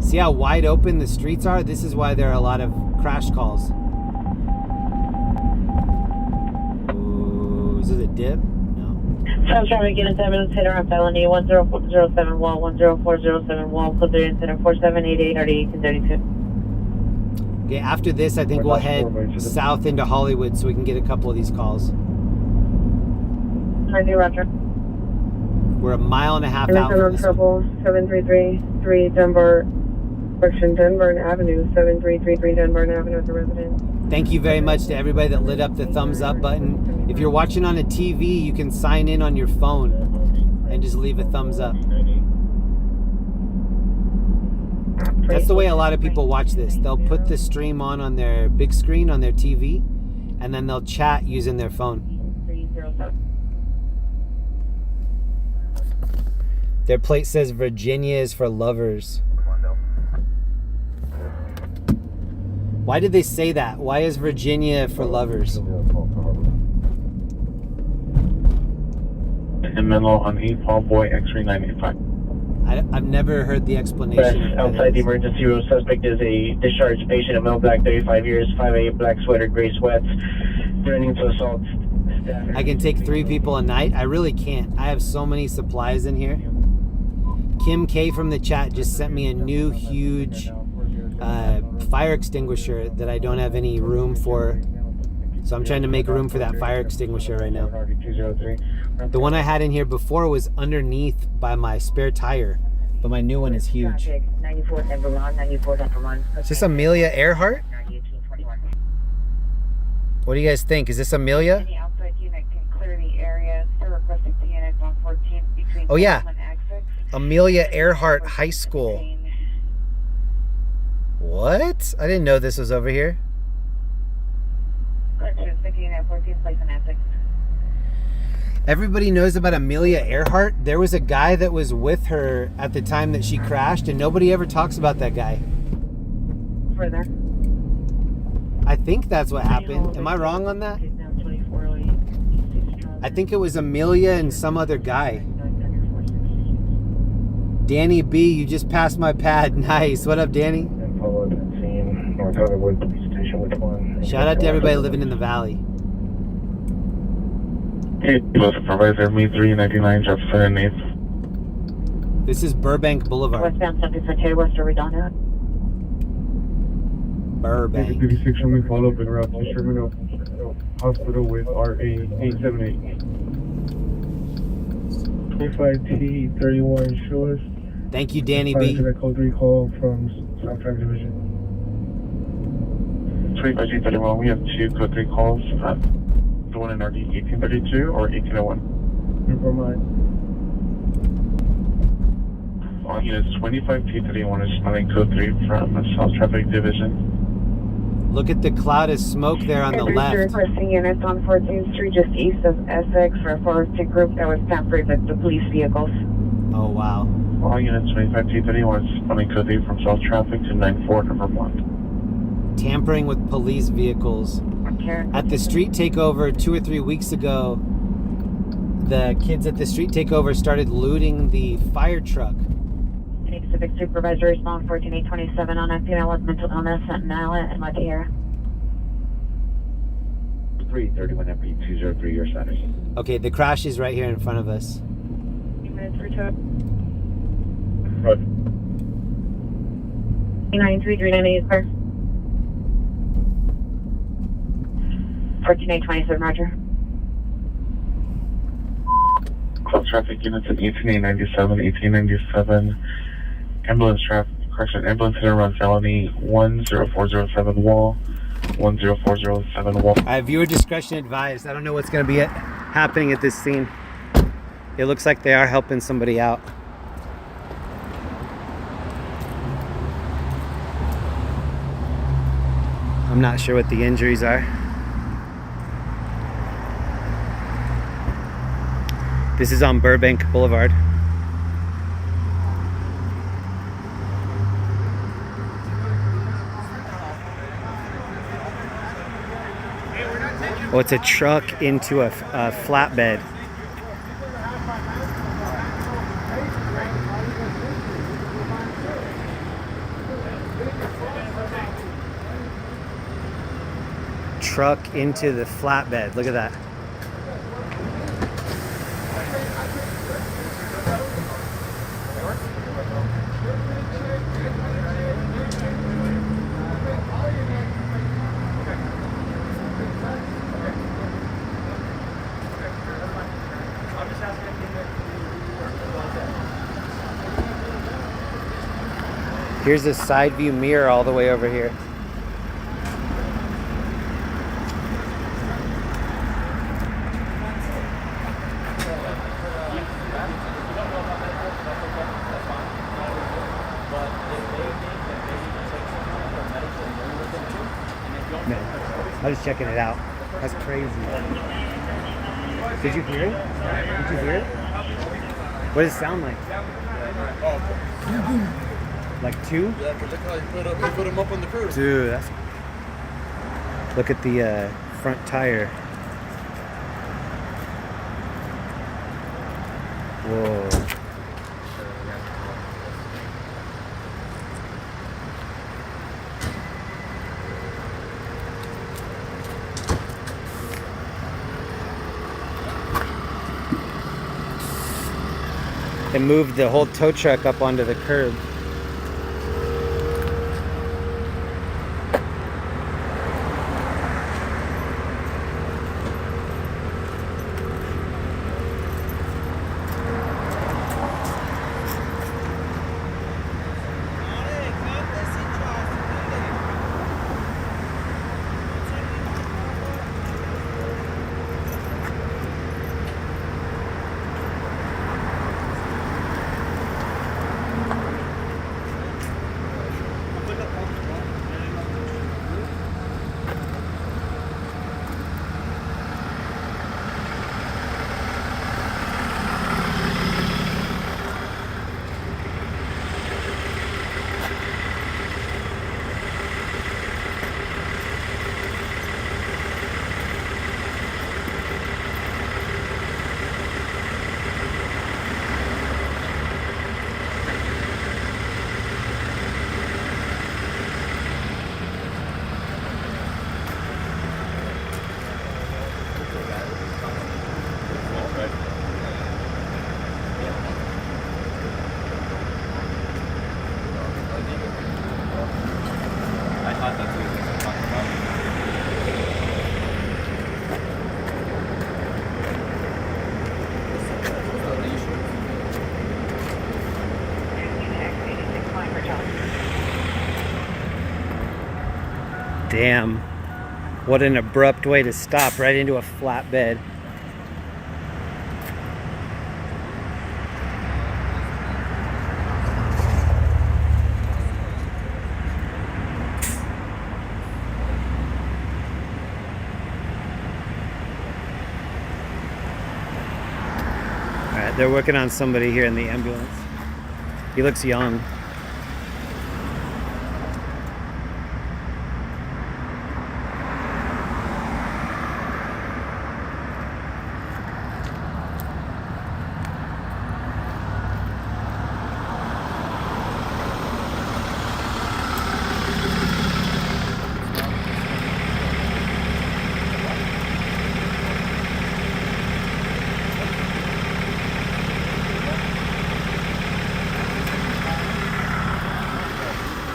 See how wide open the streets are? This is why there are a lot of crash calls. Ooh, is it a dip? No. So I'm trying to get into evidence hit around felony 1007 wall, 10407 wall, code 3 incident 4788 RD 1832. Okay, after this, I think we'll head south into Hollywood so we can get a couple of these calls. Roger. We're a mile and a half out from this trouble, 7333 Dunbar, direction Dunbar Avenue, 7333 Dunbar Avenue at the residence. Thank you very much to everybody that lit up the thumbs up button. If you're watching on a TV, you can sign in on your phone and just leave a thumbs up. That's the way a lot of people watch this. They'll put the stream on their big screen on their TV, and then they'll chat using their phone. Their plate says Virginia is for lovers. Why did they say that? Why is Virginia for lovers? And Menlo on 8 Paul Boy X-ray 985. I've never heard the explanation. Of Outside the emergency room, suspect is a discharged patient, a male, black, 35 years, 5'8", black sweater, gray sweats, threatening to assault. I can take 3 people a night. I really can't. I have so many supplies in here. Kim K from the chat just sent me a new huge fire extinguisher that I don't have any room for. So I'm trying to make room for that fire extinguisher right now. The one I had in here before was underneath by my spare tire, but my new one is huge. Is this Amelia Earhart? What do you guys think? Is this Amelia? Oh yeah, Amelia Earhart High School. What? I didn't know this was over here. Everybody knows about Amelia Earhart. There was a guy that was with her at the time that she crashed, and nobody ever talks about that guy. Further. I think that's what happened. Am I wrong on that? I think it was Amelia and some other guy. Danny B, you just passed my pad. Nice. What up, Danny? Shout out to everybody living in the valley. Hey, Supervisor, me 399, Jefferson and 8th. This is Burbank Boulevard. Westbound 74 West Redondo. Burbank. 36 from me, follow up in route to Terminal Hospital with RA 878. 25T31 show us. Thank you, Danny B. To that code 3 call from South Track Division. 25T31, we have 2 code 3 calls. The one in RD 1832 or 1801? Never mind. All units 25T31 is responding code 3 from the South Traffic Division. Look at the cloud of smoke there on the left. Requesting units on 14th Street just east of Essex for a forested group that was tampering with the police vehicles. Oh, wow. All units 25T31 is responding code 3 from South Traffic to 94 Vermont. Tampering with police vehicles. At the street takeover 2 or 3 weeks ago, the kids at the street takeover started looting the fire truck. Any Pacific Supervisor respond 14827 on a female with mental illness at Nala and Latiera. 331 FP 203, your status. Okay, the crash is right here in front of us. 2 minutes for tow. Right. 93398, sir. 14827, Roger. Close traffic units at 18897, 1897. Ambulance traffic, correction, ambulance hit and run felony 10407 wall, 10407 wall. Viewer discretion advised. I don't know what's going to be happening at this scene. It looks like they are helping somebody out. I'm not sure what the injuries are. This is on Burbank Boulevard. Oh, it's a truck into a flatbed. Truck into the flatbed. Look at that. Here's a side view mirror all the way over here. No, I was checking it out. That's crazy. Did you hear it? Did you hear it? What does it sound like? Like 2? Yeah, because look how they put them up on the curb. Dude, that's Look at the front tire. Whoa. It moved the whole tow truck up onto the curb. Damn, what an abrupt way to stop, right into a flatbed. All right, they're working on somebody here in the ambulance. He looks young.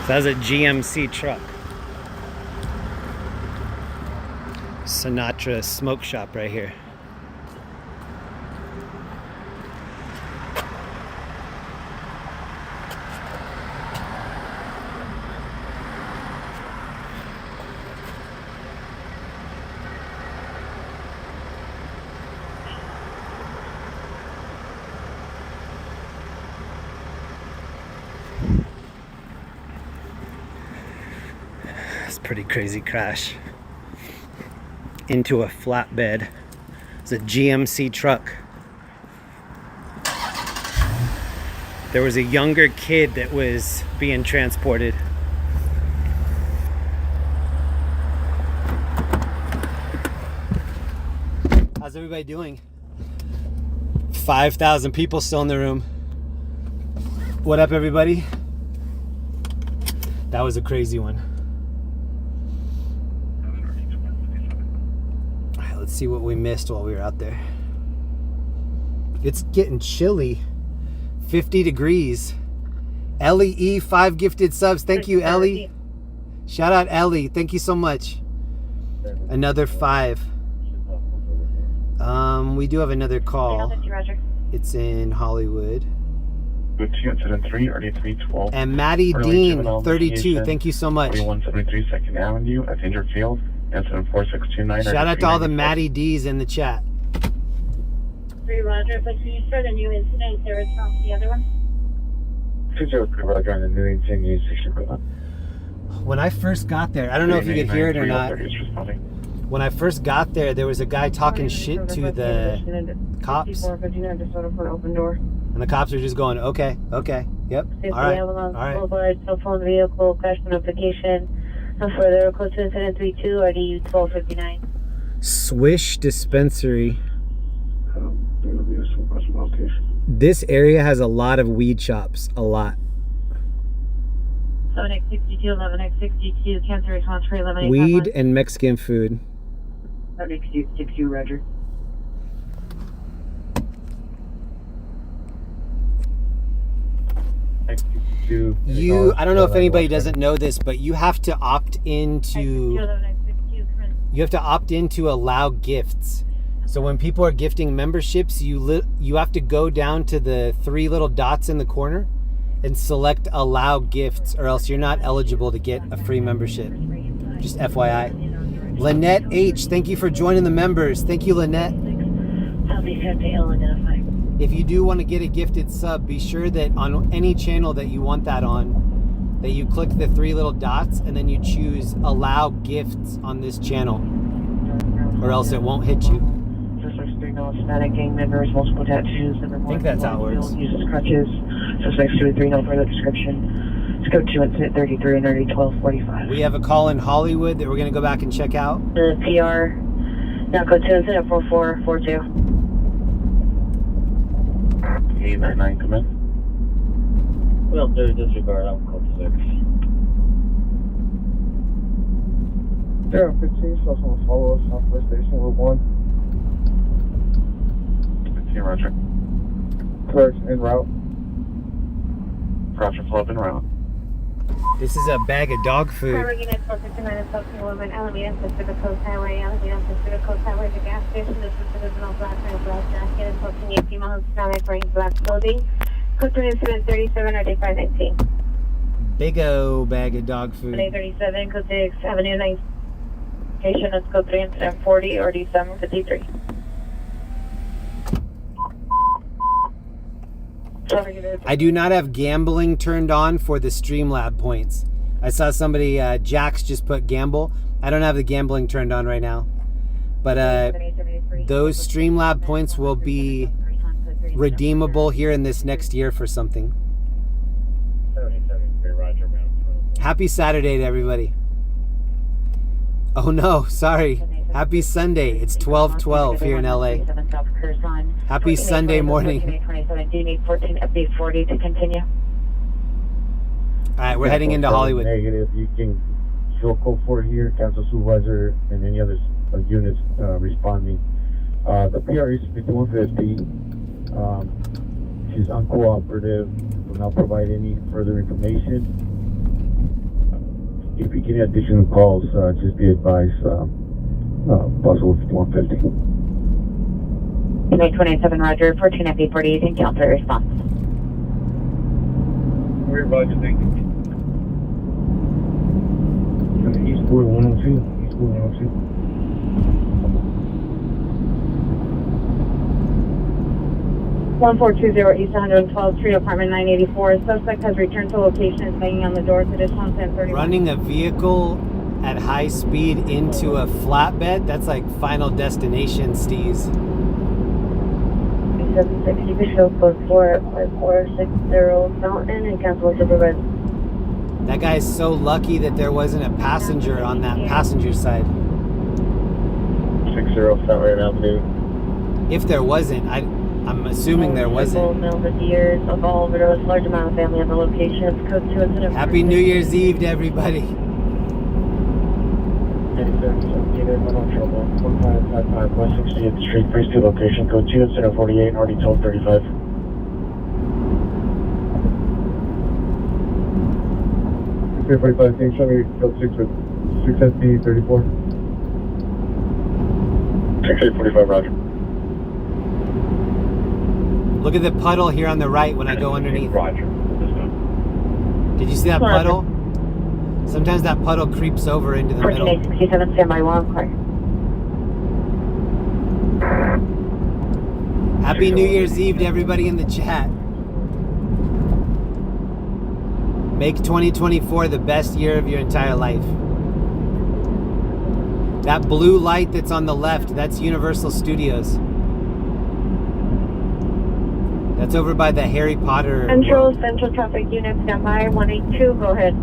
That's a GMC truck. Sinatra smoke shop right here. Pretty crazy crash into a flatbed. It's a GMC truck. There was a younger kid that was being transported. How's everybody doing? 5,000 people still in the room. What up, everybody? That was a crazy one. Let's see what we missed while we were out there. It's getting chilly. 50 degrees. Ellie 5 gifted subs. Thank you, Ellie. Shout out Ellie. Thank you so much. Another 5. We do have another call. It's in Hollywood. Incident 3, RD 312. And Maddie Dean 32. Thank you so much. 4173 2nd Avenue at Dangerfield. Incident 4629. Shout out to all the Maddie D's in the chat. 3 Roger, but can you start a new incident? There is from the other one? 203 Roger on the new incident, use 60. When I first got there, I don't know if you could hear it or not. When I first got there was a guy talking shit to the cops. And the cops are just going, okay, yep, all right, all right. Boulevard, cell phone vehicle, crash notification. No further, close to incident 32, RDU 1259. Swish Dispensary. This area has a lot of weed shops. A lot. 7X62, 11X62, cancel response for 11X. Weed and Mexican food. 7X62, roger. I don't know if anybody doesn't know this, but you have to opt into allow gifts. So when people are gifting memberships, you have to go down to the 3 little dots in the corner and select allow gifts, or else you're not eligible to get a free membership. Just FYI. Lynette H, thank you for joining the members. Thank you, Lynette. If you do want to get a gifted sub, be sure that on any channel that you want that on, that you click the 3 little dots and then you choose allow gifts on this channel, or else it won't hit you. Hispanic gang members, multiple tattoos. I think that's how it works. Uses crutches. Suspects 2 or 3, no further description. Scope 2, incident 33 and 1245. We have a call in Hollywood that we're going to go back and check out. The PR, now code 2, incident 4442. 899, come in. Well, disregard, I'm code 6. 015, so someone follow us, Southwest Station, Route 1. Roger. Clerks en route. Roger, flow up en route. This is a bag of dog food. Unit 459 is Southern Woman, Alameda Pacific Coast Highway, Alameda Pacific Coast Highway, the gas station. This is original black and black jacket and posting a female Hispanic wearing black clothing. Code 3 incident 37 or day 519. Big O bag of dog food. Day 37, code 6, Avenue 9. Station is code 3 incident 40 or day 753. I do not have gambling turned on for the Streamlab points. I saw somebody, Jax just put gamble. I don't have the gambling turned on right now. But those Streamlab points will be redeemable here in this next year for something. Happy Saturday to everybody. Oh no, sorry. Happy Sunday. It's 12:12 here in LA. Happy Sunday morning. Do you need 14 update 40 to continue? Alright, we're heading into Hollywood. Negative. You can show code 4 here, cancel supervisor, and any other units responding. The PR is 5150. She's uncooperative, will not provide any further information. If you get any additional calls, just be advised. Possible 5150. Unit 27, Roger. 14 update 48 and counter response. We're Roger, thank you. Eastwood 102. Eastwood 102. One 1420 East 112th Street, apartment 984. Suspect has returned to location, is banging on the door to additional 1030. Running a vehicle at high speed into a flatbed? That's like Final Destination, Steez. 760, show code 45460 Mountain and cancel supervisor. That guy's so lucky that there wasn't a passenger on that passenger side. 60 South Avenue. If there wasn't, I'm assuming there wasn't. Males of years, alcohol overdose, large amount of family on the location. It's code 2 incident. Happy New Year's Eve to everybody. 1555 West 68th Street, phase 2 location, code 2 incident 48 and already told 35. Okay, 45, can you show me code 6 with 6SD 34? 6845, Roger. Look at the puddle here on the right when I go underneath. Roger. Did you see that puddle? Sometimes that puddle creeps over into the middle. 1467, stand by 1 car. Happy New Year's Eve to everybody in the chat. Make 2024 the best year of your entire life. That blue light that's on the left, that's Universal Studios. That's over by the Harry Potter. Central traffic unit, stand by 182, go ahead.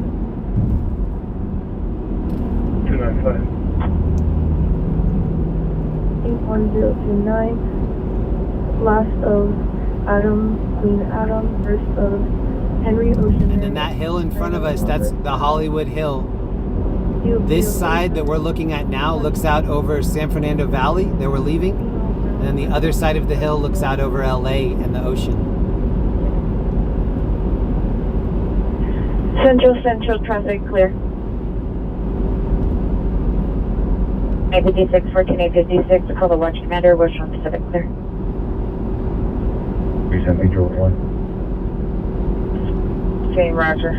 295. 81029. Last of Adam, Queen Adam, first of Henry Ocean. And then that hill in front of us, that's the Hollywood Hill. This side that we're looking at now looks out over San Fernando Valley that we're leaving. And then the other side of the hill looks out over LA and the ocean. Central traffic clear. 856, 14856, call the watch commander, Western Pacific clear. 37 George 1. Okay, roger.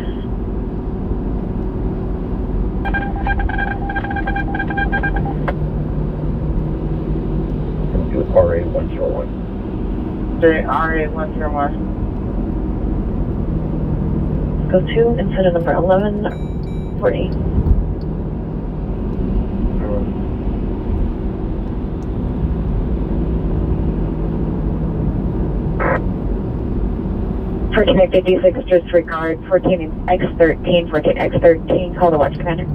Do RA 101. RA 101. Go to incident number 1140. For connected D6, disregard 14X13, 14X13, call the watch commander.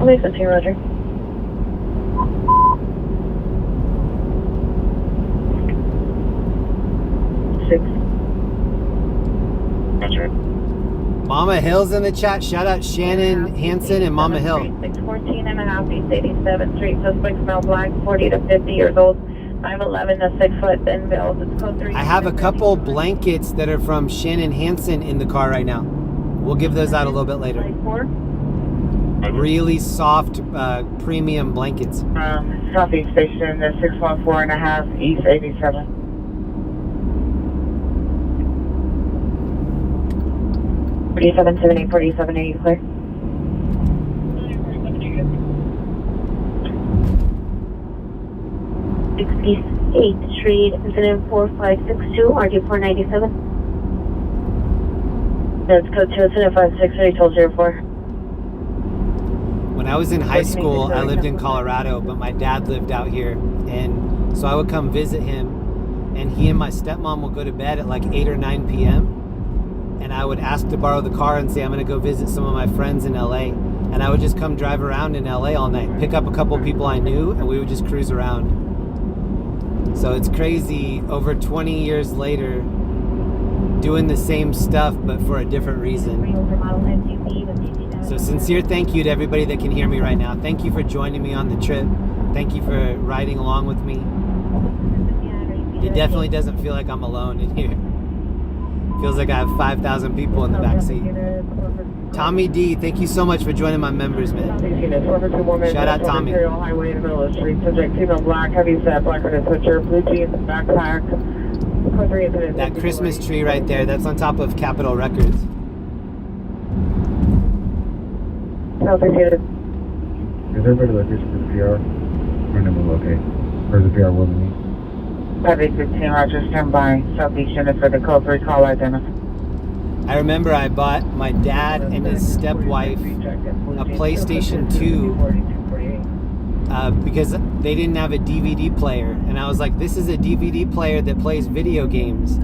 Makes sense here, Roger. Mama Hill's in the chat. Shout out Shannon Hansen and Mama Hill. 614 and a half, East 87th Street. Suspect smell black, 40 to 50 years old. 5'11", a 6-foot thin build. It's code 3. I have a couple blankets that are from Shannon Hansen in the car right now. We'll give those out a little bit later. Really soft, premium blankets. Southeast Station, 614 and a half, East 87. Forty-seven, 47, are you clear? th Street, incident 4562, RD497. That's code 2, incident 56, told 04. When I was in high school, I lived in Colorado, but my dad lived out here. And so I would come visit him, and he and my stepmom would go to bed at like 8 or 9 p.m. And I would ask to borrow the car and say, I'm going to go visit some of my friends in LA. And I would just come drive around in LA all night, pick up a couple people I knew, and we would just cruise around. So it's crazy, over 20 years later, doing the same stuff, but for a different reason. So sincere thank you to everybody that can hear me right now. Thank you for joining me on the trip. Thank you for riding along with me. It definitely doesn't feel like I'm alone in here. Feels like I have 5,000 people in the back seat. Tommy D, thank you so much for joining my members, man. Shout out Tommy. Highway in the middle of the street. Subject female black, heavy set, black hooded switcher, blue jeans, backpack. That Christmas tree right there, that's on top of Capitol Records. Is everybody located for the PR? Or no, okay. Or the PR with me? 5815, Roger, stand by. Southeast unit for the code 3 call identify. I remember I bought my dad and his stepwife a PlayStation 2 because they didn't have a DVD player. And I was like, this is a DVD player that plays video games.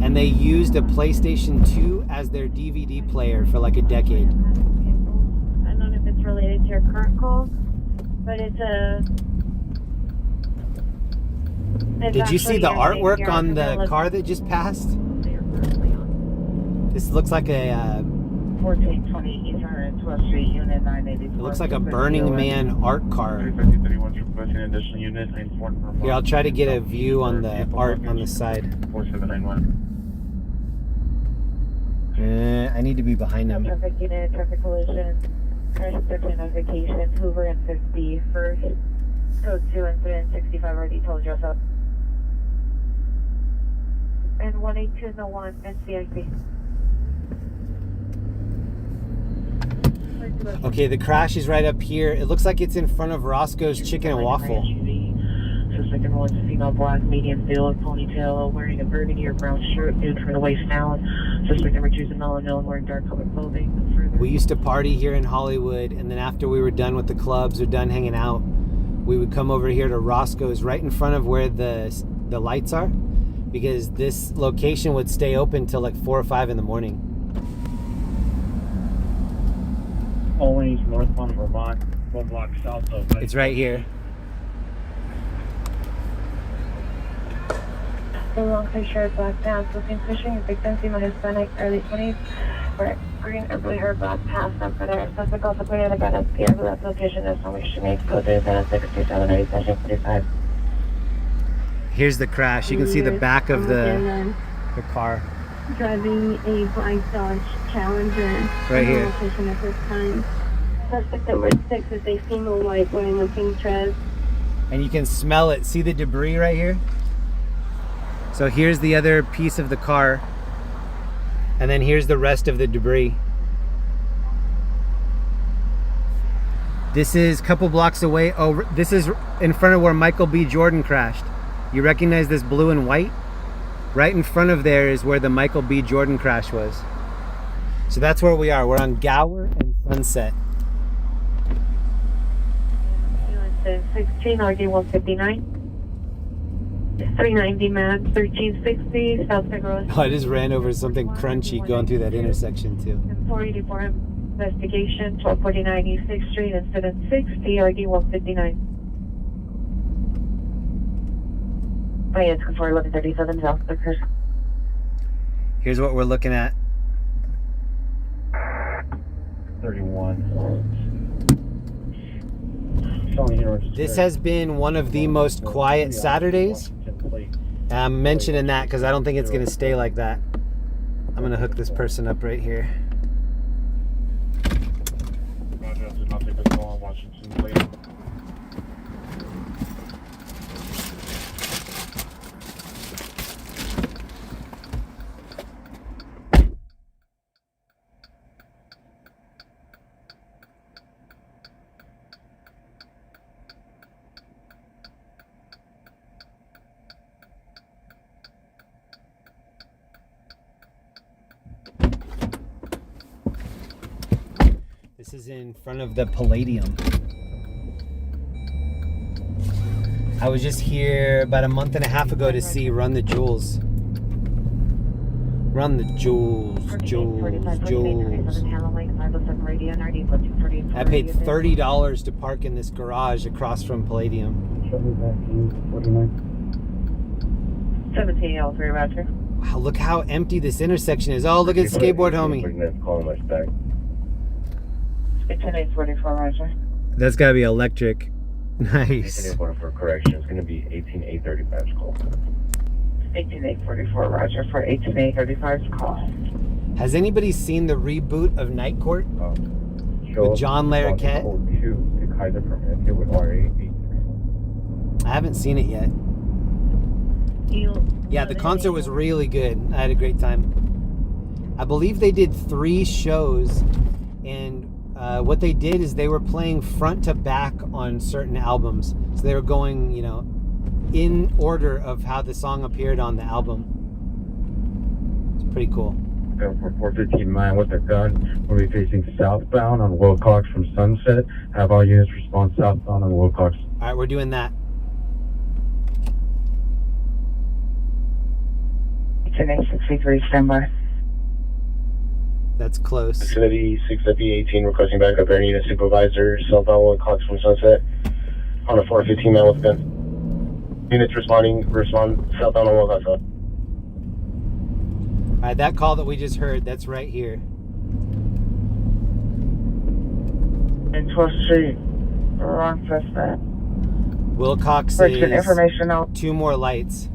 And they used a PlayStation 2 as their DVD player for like a decade. I don't know if it's related to your current call, but it's a... Did you see the artwork on the car that just passed? This looks like a... 1420 East 112th Street, Unit 984. It looks like a Burning Man art car. Here, I'll try to get a view on the art on the side. 4791. I need to be behind him. Traffic unit, traffic collision, crash detection notification, Hoover and 51st, code 2 incident 65 already told you so. And 18201 NCIC. Okay, the crash is right up here. It looks like it's in front of Roscoe's Chicken and Waffle. Suspect was female black, medium build, ponytail, wearing a burgundy or brown shirt, nude from the waist down. Suspect number 2 is a melon, wearing dark colored clothing. We used to party here in Hollywood, and then after we were done with the clubs or done hanging out, we would come over here to Roscoe's right in front of where the lights are, because this location would stay open till like 4 or 5 in the morning. Always northbound Vermont, 1 block south of. It's right here. Long face shirt, black pants, looking fishing, victim female Hispanic, early 20s, wear green or blue hair, black pants, not for their suspect also pointed at the gun at the left location is on which she makes code 3787 Here's the crash. You can see the back of the car. Driving a black Dodge Challenger. Right here. Location at this time. Suspect number 6 is a female white wearing a pink dress. And you can smell it. See the debris right here? So here's the other piece of the car. And then here's the rest of the debris. This is a couple blocks away. Oh, this is in front of where Michael B. Jordan crashed. You recognize this blue and white? Right in front of there is where the Michael B. Jordan crash was. So that's where we are. We're on Gower and Sunset. 16 RD 159. 390 man, 1360 Southside Road. Oh, I just ran over something crunchy going through that intersection too. 484 investigation, 1249 East 6th Street, incident 60 RD 159. It's 1137 South Vickers. Here's what we're looking at. 31. This has been one of the most quiet Saturdays. I'm mentioning that because I don't think it's going to stay like that. I'm going to hook this person up right here. This is in front of the Palladium. I was just here about a month and a half ago to see Run the Jewels. Run the Jewels, Jewels. I paid $30 to park in this garage across from Palladium. 1703 Roger. Wow, look how empty this intersection is. Oh, look at skateboard homie. It's an 844, Roger. That's gotta be electric. Nice. 184 for correction. It's going to be 18835's call. 18844, Roger, for 18835's call. Has anybody seen the reboot of Night Court? With John Larroquette? I haven't seen it yet. Yeah, the concert was really good. I had a great time. I believe they did 3 shows, and what they did is they were playing front to back on certain albums. So they were going, you know, in order of how the song appeared on the album. It's pretty cool. For 415 mile with a gun, we'll be facing southbound on Wilcox from Sunset. Have all units respond southbound on Wilcox. All right, we're doing that. It's an 863, standby. That's close. It's going to be 6FE18 requesting backup air unit supervisor, southbound Wilcox from Sunset on a 415 man with a gun. Units respond southbound on Wilcox. All right, that call that we just heard, that's right here. In 12th Street, wrong suspect. Wilcox Birch St is information out. 2 more lights.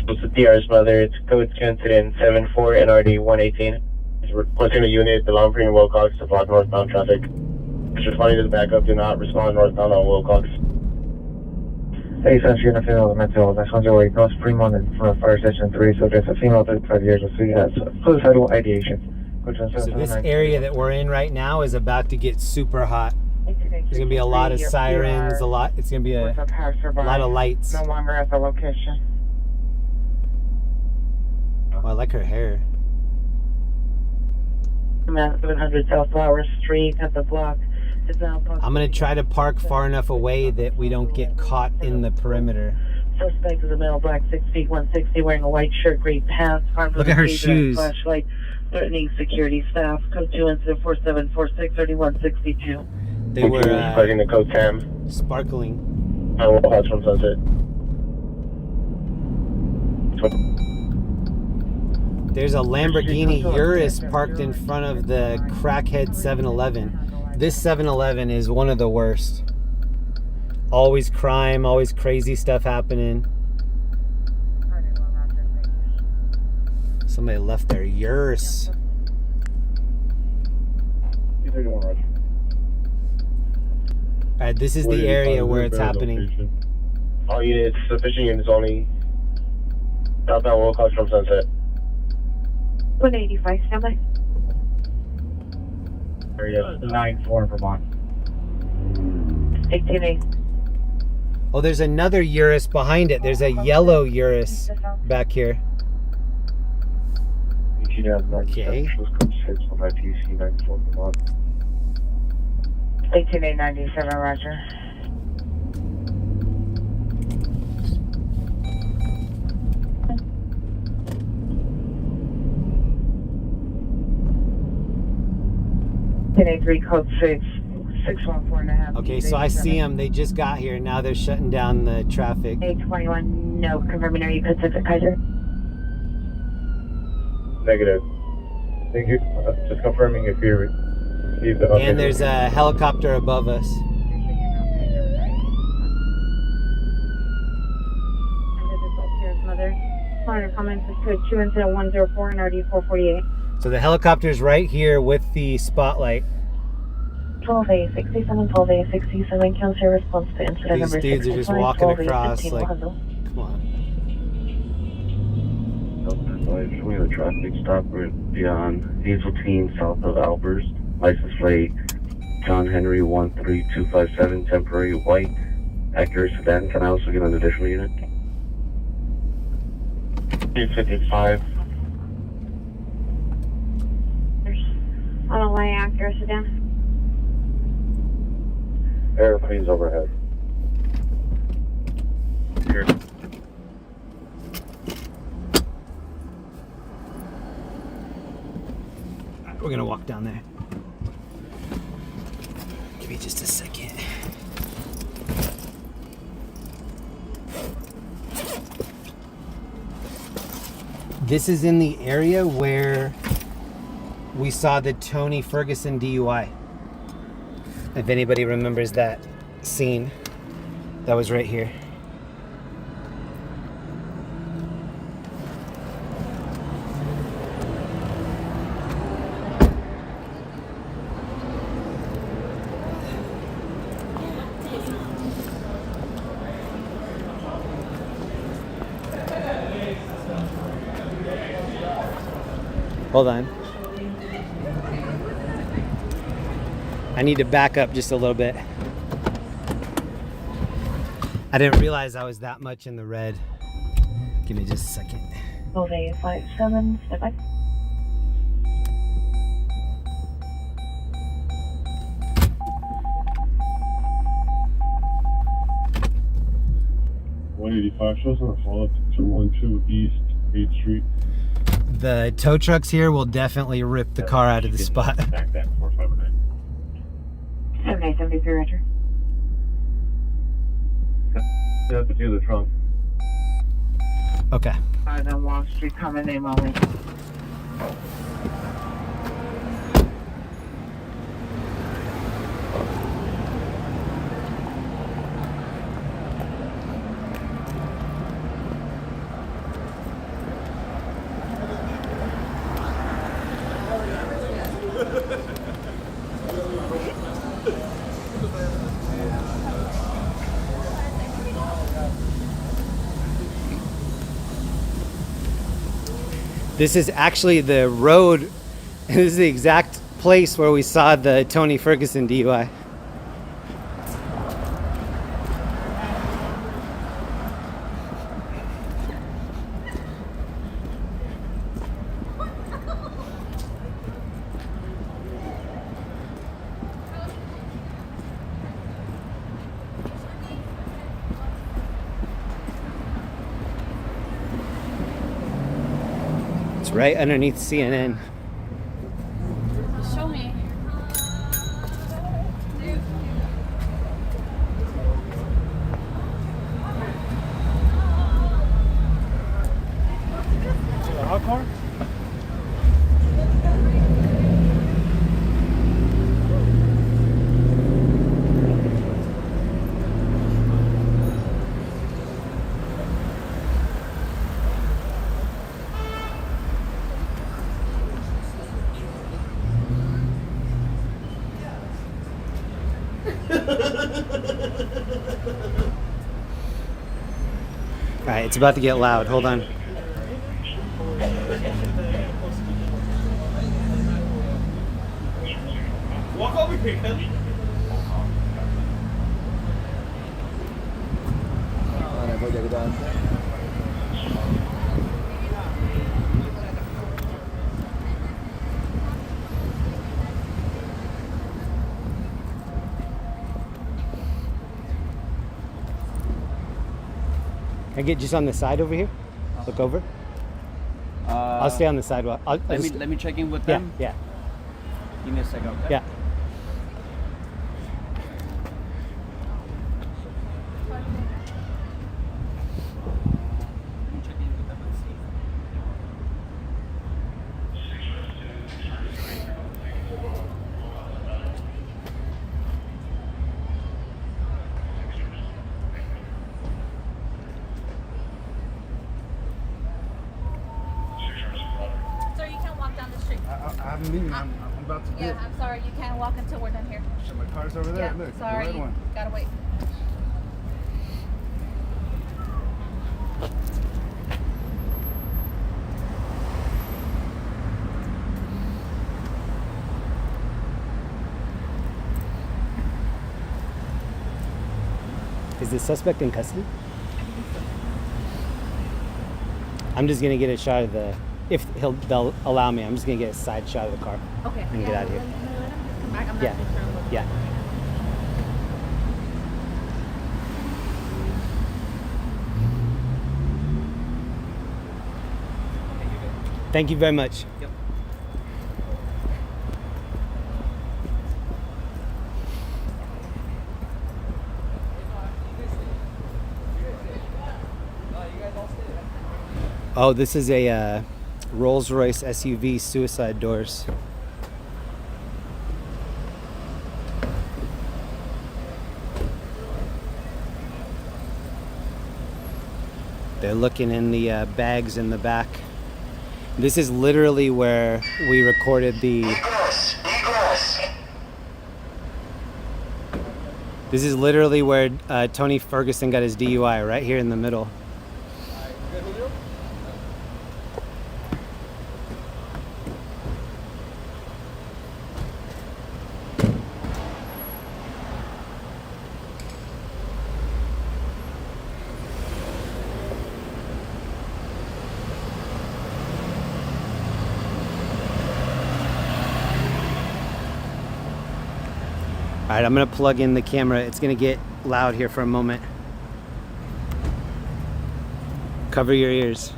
It's the DR's mother. It's code to incident 74 NRD 118. It's requesting a unit at the Long Premium Wilcox to block northbound traffic. It's responding to the backup. Do not respond northbound on Wilcox. Hey, Century and a female with mental illness. On your way across Fremont and from Fire Station 3. Subjects a female 35 years with suicidal ideation. So this area that we're in right now is about to get super hot. There's gonna be a lot of sirens, it's gonna be a lot of lights. No longer at the location. Oh, I like her hair. 700 South Flower Street at the block. I'm gonna try to park far enough away that we don't get caught in the perimeter. Suspect is a male, black, 6 feet, 160, wearing a white shirt, gray pants. Look at her shoes. Flashlight, threatening security staff. Code 2 incident 4746 3162. They were fighting the code 10. Sparkling. On Will House from Sunset. There's a Lamborghini Urus parked in front of the crackhead 7-Eleven. This 7-Eleven is one of the worst. Always crime, always crazy stuff happening. Somebody left their Urus. 231, Roger. Alright, this is the area where it's happening. All units, sufficient units only. Southbound Will House from Sunset. 185, stand by. Area 94 in Vermont. 188. Oh, there's another Urus behind it. There's a yellow Urus back here. Okay. 18897, Roger. Three code 6 614.5. Okay, so I see them. They just got here. Now they're shutting down the traffic. 821, no, confirming, are you code 6 at Kaiser? Negative. Thank you. Just confirming if you received the And there's a helicopter above us. Mother. Comments is code 2 incident 104 and RD 448. So the helicopter's right here with the spotlight. 12A67, 12A67, cancel response to incident These number 6. dudes are just walking across like, come on. Show me the traffic stop beyond Hazeltine, south of Albers. License plate John Henry 13257, temporary white Acura sedan. Can I also get an additional unit? 355. On a white Acura sedan. Airplanes overhead. Here. We're gonna walk down there. Give me just a second. This is in the area where we saw the Tony Ferguson DUI. If anybody remembers that scene, that was right here. Hold on. I need to back up just a little bit. I didn't realize I was that much in the red. Give me just a second. 12A57, step by. Shows on a follow up to 212 East 8th Street. The tow trucks here will definitely rip the car out of the spot. Back that 459. 7873, Roger. You have to do the trunk. Okay. On Wall Street, common name only. This is actually the road. This is the exact place where we saw the Tony Ferguson DUI. It's right underneath CNN. Show me. A hot car? Alright, it's about to get loud. Hold on. Walk over here, Kelly. Can I get just on the side over here? Look over. I'll stay on the sidewalk. Let me check in with Yeah, them. yeah. Give me a second, okay? Yeah. Sir, you can't walk down the street. I have a meeting. I'm about to Yeah, get. I'm sorry. You can't walk until we're done here. So my car's over there. Yeah, Look, sorry. the red one. Gotta wait. Is the suspect in custody? I'm just gonna get a shot of the. If they'll allow me, I'm just gonna get a side shot of the car. Okay. And get out of here. Let him just come back. I'm not Yeah. too sure. Yeah. Thank you very much. Yep. Oh, this is a Rolls-Royce SUV, suicide doors. They're looking in the bags in the back. This is literally where we recorded the... This is literally where Tony Ferguson got his DUI, right here in the middle. All right, I'm gonna plug in the camera. It's gonna get loud here for a moment. Cover your ears.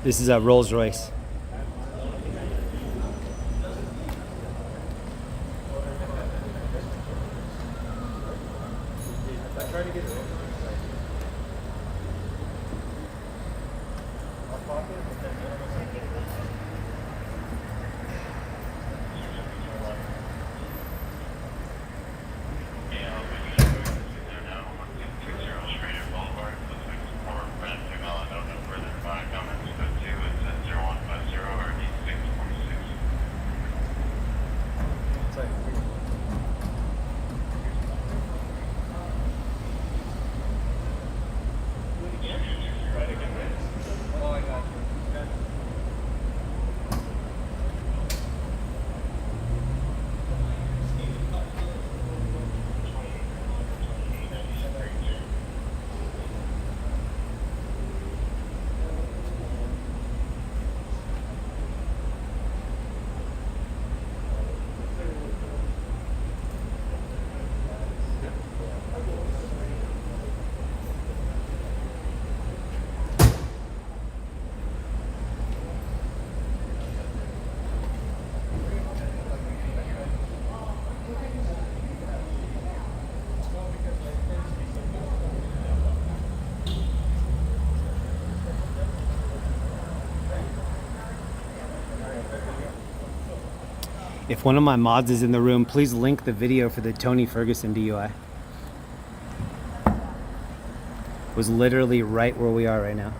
This is a Rolls-Royce. If one of my mods is in the room, please link the video for the Tony Ferguson DUI. It was literally right where we are right now.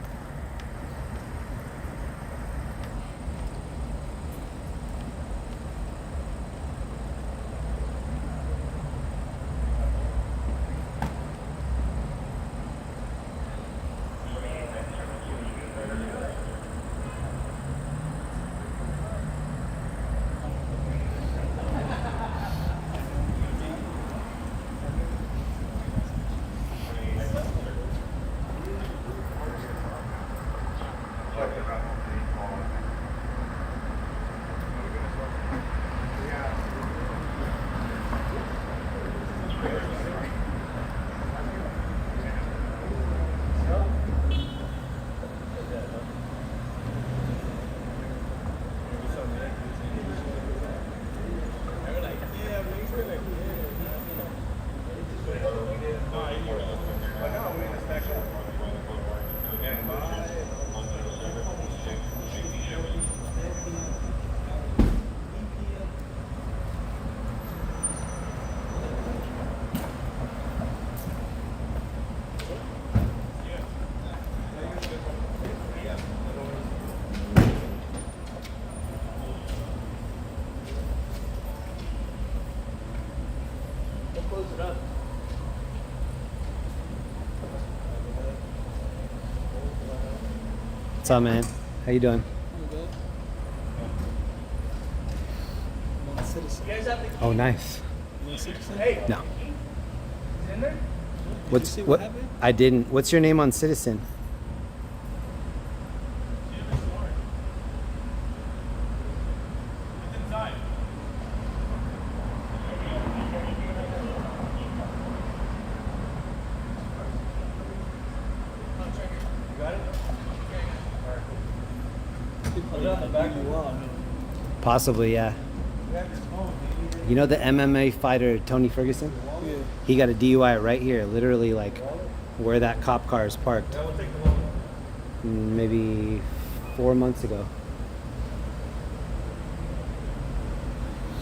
What's up, man? How you doing? Oh, nice. No. What? I didn't. What's your name on Citizen? Possibly, yeah. You know the MMA fighter Tony Ferguson? Yeah. He got a DUI right here, literally like where that cop car is parked. Maybe 4 months ago.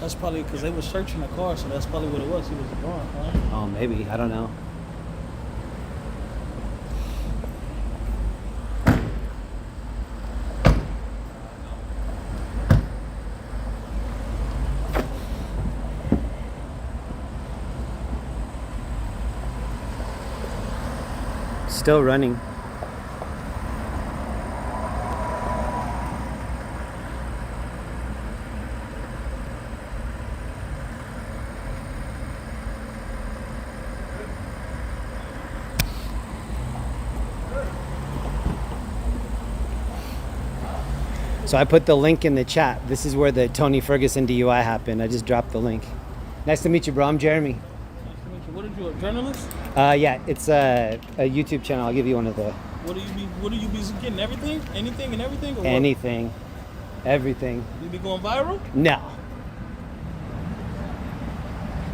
That's probably because they were searching the car, so that's probably what it was. He was gone, huh? Oh, maybe. I don't know. Still running. So I put the link in the chat. This is where the Tony Ferguson DUI happened. I just dropped the link. Nice to meet you, bro. I'm Jeremy. Nice to meet you. What are you, a journalist? Yeah, it's a YouTube channel. I'll give you one of the What do you be getting? Everything? Anything and everything? Or what? Anything. Everything. You be going viral? No.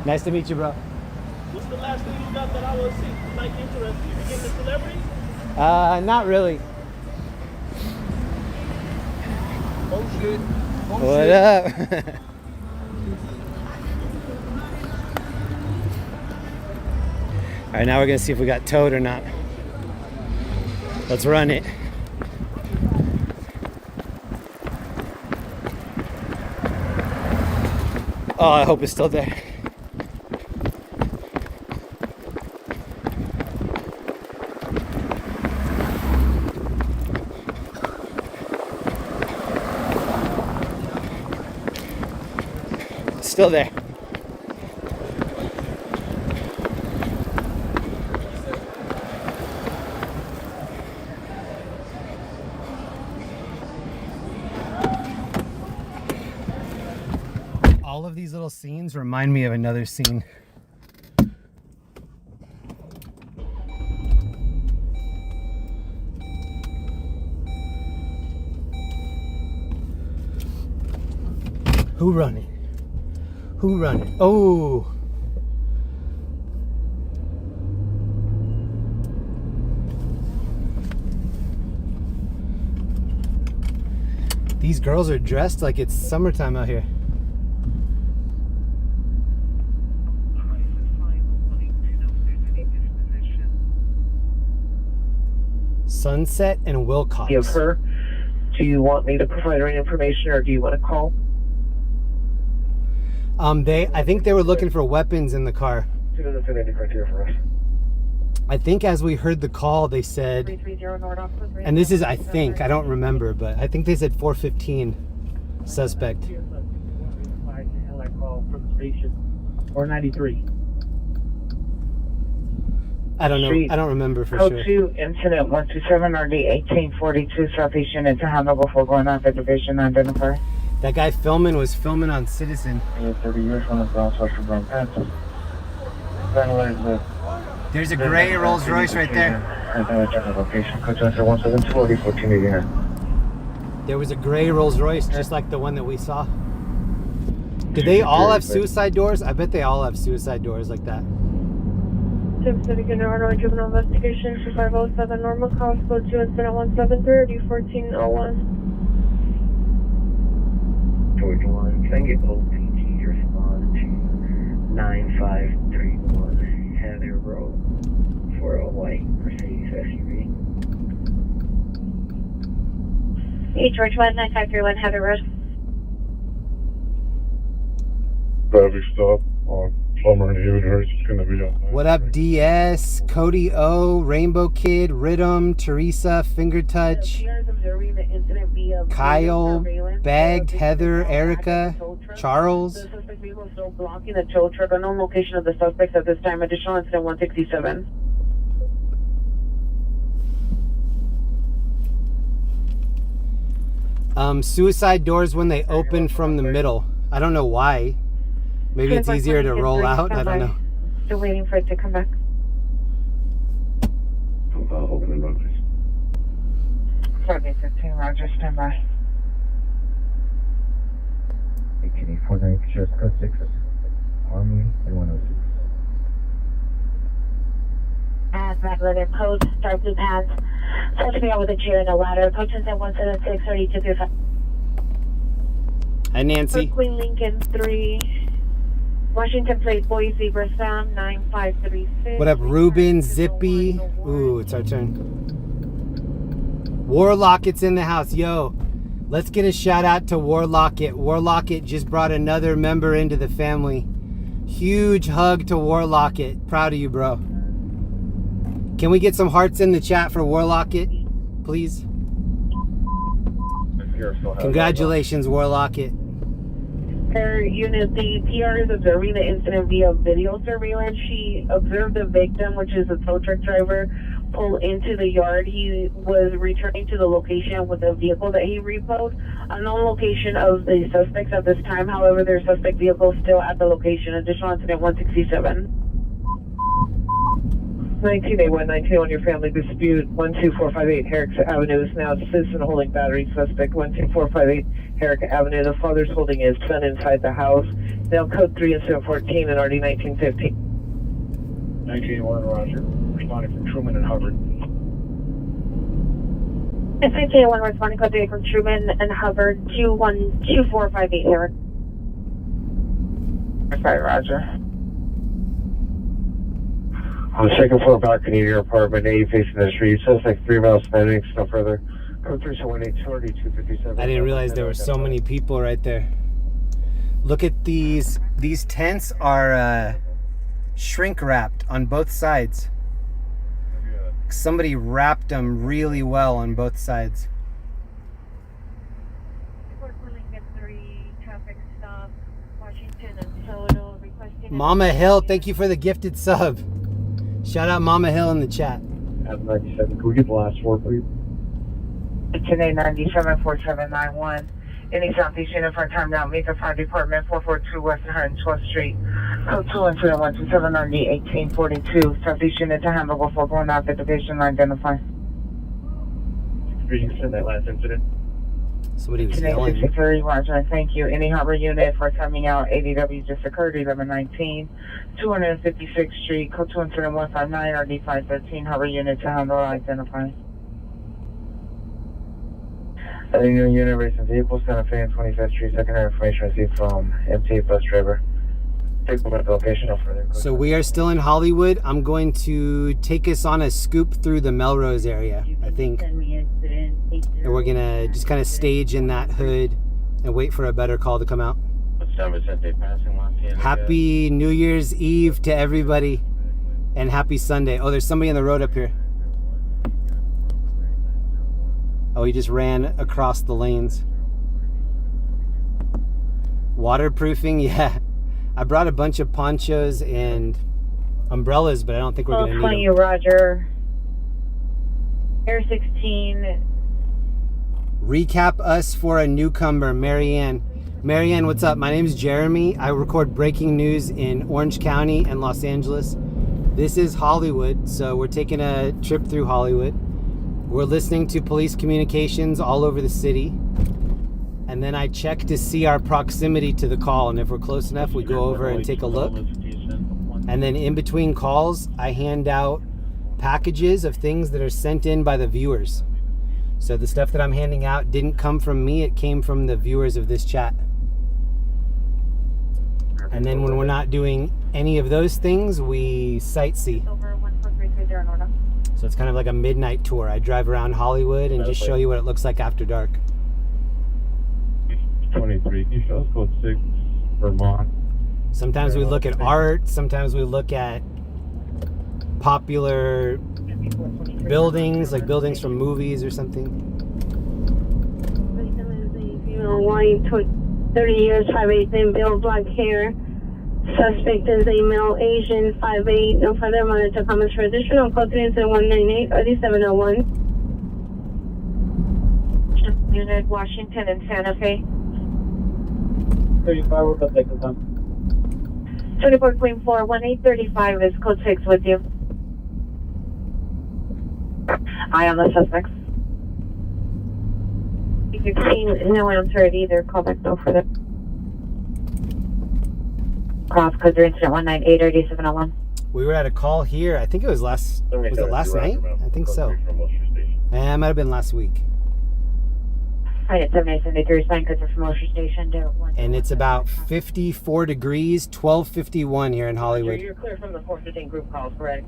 Nice to meet you, bro. What's the last thing you got that I was like interested? You be getting the celebrities? Not really. Oh shit. Oh, What shit. up? All right, now we're gonna see if we got towed or not. Let's run it. Oh, I hope it's still there. Still there. All of these little scenes remind me of another scene. Who running? Who running? Oh! These girls are dressed like it's summertime out here. Sunset and Wilcox. Give her. Do you want me to provide her any information, or do you want to call? I think they were looking for weapons in the car. She doesn't fit any criteria for us. I think as we heard the call, they said, and this is, I think, I don't remember, but I think they said 415 suspect. I call from the station. Or 93. I don't know. Street. I don't remember for Code sure. 2, incident 127, RD 1842, Southeast Chinatown, before going off at division identifier. That guy filming was filming on Citizen. 30 years from the brown sweatshirt, for brown pants. There's a gray Rolls-Royce right there. Location, code 172, 1489. There was a gray Rolls-Royce just like the one that we saw. Did they all have suicide doors? I bet they all have suicide doors like that. Tip City General Juvenile Investigation 2507 normal call code 2 incident 173 1401. George 1, thank you, OPT, respond to 9531 Heather Road for a white Mercedes SUV. Hey, George 1, 9531 Heather Road. Traffic stop on Plummer and Havenhurst. It's going to be on. What up, DS, Cody O, Rainbow Kid, Rhythm, Teresa, Finger Touch, Kyle, Bagged, Heather, Erica, Charles. The suspect vehicle is still blocking the tow truck. Unknown location of the suspects at this time. Additional incident 167. Suicide doors when they open from the middle. I don't know why. Maybe it's easier to roll out. I don't know. Still waiting for it to come back. Open up. Target 15, Roger, stand by. 18849, Sheriff's Code 6, Armory, and 106. Ads, black leather coat, dark blue pants. Supposed to be out with a chair and a ladder. Code 176, 3235. Hi, Nancy. Queen Lincoln 3. Washington Plate, Boise, Sam 9536. What up, Ruben, Zippy? Ooh, it's our turn. Warlocket's in the house. Yo, let's get a shout out to Warlocket. Warlocket just brought another member into the family. Huge hug to Warlocket. Proud of you, bro. Can we get some hearts in the chat for Warlocket, please? Congratulations, Warlocket. Her unit, the PR is observing the incident via video surveillance. She observed the victim, which is a tow truck driver, pull into the yard. He was returning to the location with a vehicle that he repoed. Unknown location of the suspects at this time. However, their suspect vehicle is still at the location. Additional incident 167. 1981, 19 on your family dispute. 12458 Herrick Avenue is now citizen holding battery suspect. 12458 Herrick Avenue. The father's holding his son inside the house. Now code 3 and 714 and RD 1915. 1981, Roger. Responding from Truman and Hubbard. It's 1981 responding code 3 from Truman and Hubbard 212458 Herrick. Okay, Roger. On the second floor balcony of your apartment, 80 facing the street. Suspect 3 miles spending, no further. Code 3718 257. I didn't realize there were so many people right there. Look at these. These tents are shrink wrapped on both sides. Somebody wrapped them really well on both sides. Mama Hill, thank you for the gifted sub. Shout out Mama Hill in the chat. At 97, can we get the last 4, please? Today 97 4791. Any Southeast unit for time now. Meet the fire department 442 West 112th Street. Code 2 and 127 on the 1842. Southeast unit to handle before going out the division. Identify. You send that last incident. Somebody was Today yelling. 63, Roger, thank you. Any Harbor unit for timing out. ADW just occurred 1119 256th Street. Code 2 and 159 RD 513. Harbor unit to handle. Identify. Adding new unit racing vehicle, Santa Fe and 25th Street. Secondary information received from MTA bus driver. Take a look at the location of further. So we are still in Hollywood. I'm going to take us on a scoop through the Melrose area, I think. And we're gonna just kind of stage in that hood and wait for a better call to come out. Happy New Year's Eve to everybody and happy Sunday. Oh, there's somebody on the road up here. Oh, he just ran across the lanes. Waterproofing, yeah. I brought a bunch of ponchos and umbrellas, but I don't think we're going to need them. Roger. Air 16. Recap us for a newcomer, Marianne. Marianne, what's up? My name is Jeremy. I record breaking news in Orange County and Los Angeles. This is Hollywood, so we're taking a trip through Hollywood. We're listening to police communications all over the city. And then I check to see our proximity to the call. And if we're close enough, we go over and take a look. And then in between calls, I hand out packages of things that are sent in by the viewers. So the stuff that I'm handing out didn't come from me. It came from the viewers of this chat. And then when we're not doing any of those things, we sightsee. So it's kind of like a midnight tour. I drive around Hollywood and just show you what it looks like after dark. 23. Can you show us code 6, Vermont? Sometimes we look at art. Sometimes we look at popular buildings, like buildings from movies or something. 30 years, 5'8", Bill, black hair. Suspect is a male Asian, 5'8". No further monitor comments for additional code 37198 or 701. Unit Washington and Santa Fe. 35, we're about to take the time. 24.4, 1835 is code 6 with you. Eye on the suspects. 16, no answer at either. Call back no further. Cross code 3 incident 198 or 701. We were at a call here. I think it was last night? I think so. It might have been last week. Right at 7873, sign code from Wilshire Station. And it's about 54 degrees, 12:51 here in Hollywood. You're clear from the 415 group calls, correct?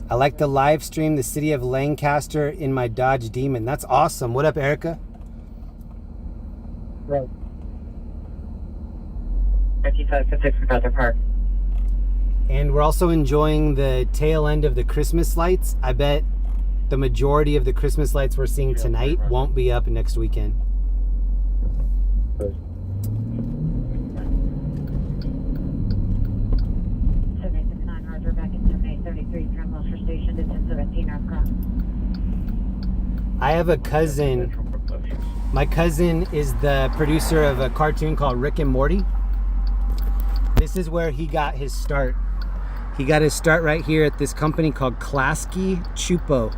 I like to live stream the city of Lancaster in my Dodge Demon. That's awesome. What up, Erica? Right. 5556 MacArthur Park. And we're also enjoying the tail end of the Christmas lights. I bet the majority of the Christmas lights we're seeing tonight won't be up next weekend. Roger, back in 7833 from Wilshire Station to 1017 Cross. I have a cousin. My cousin is the producer of a cartoon called Rick and Morty. This is where he got his start. He got his start right here at this company called Klasky Chupo.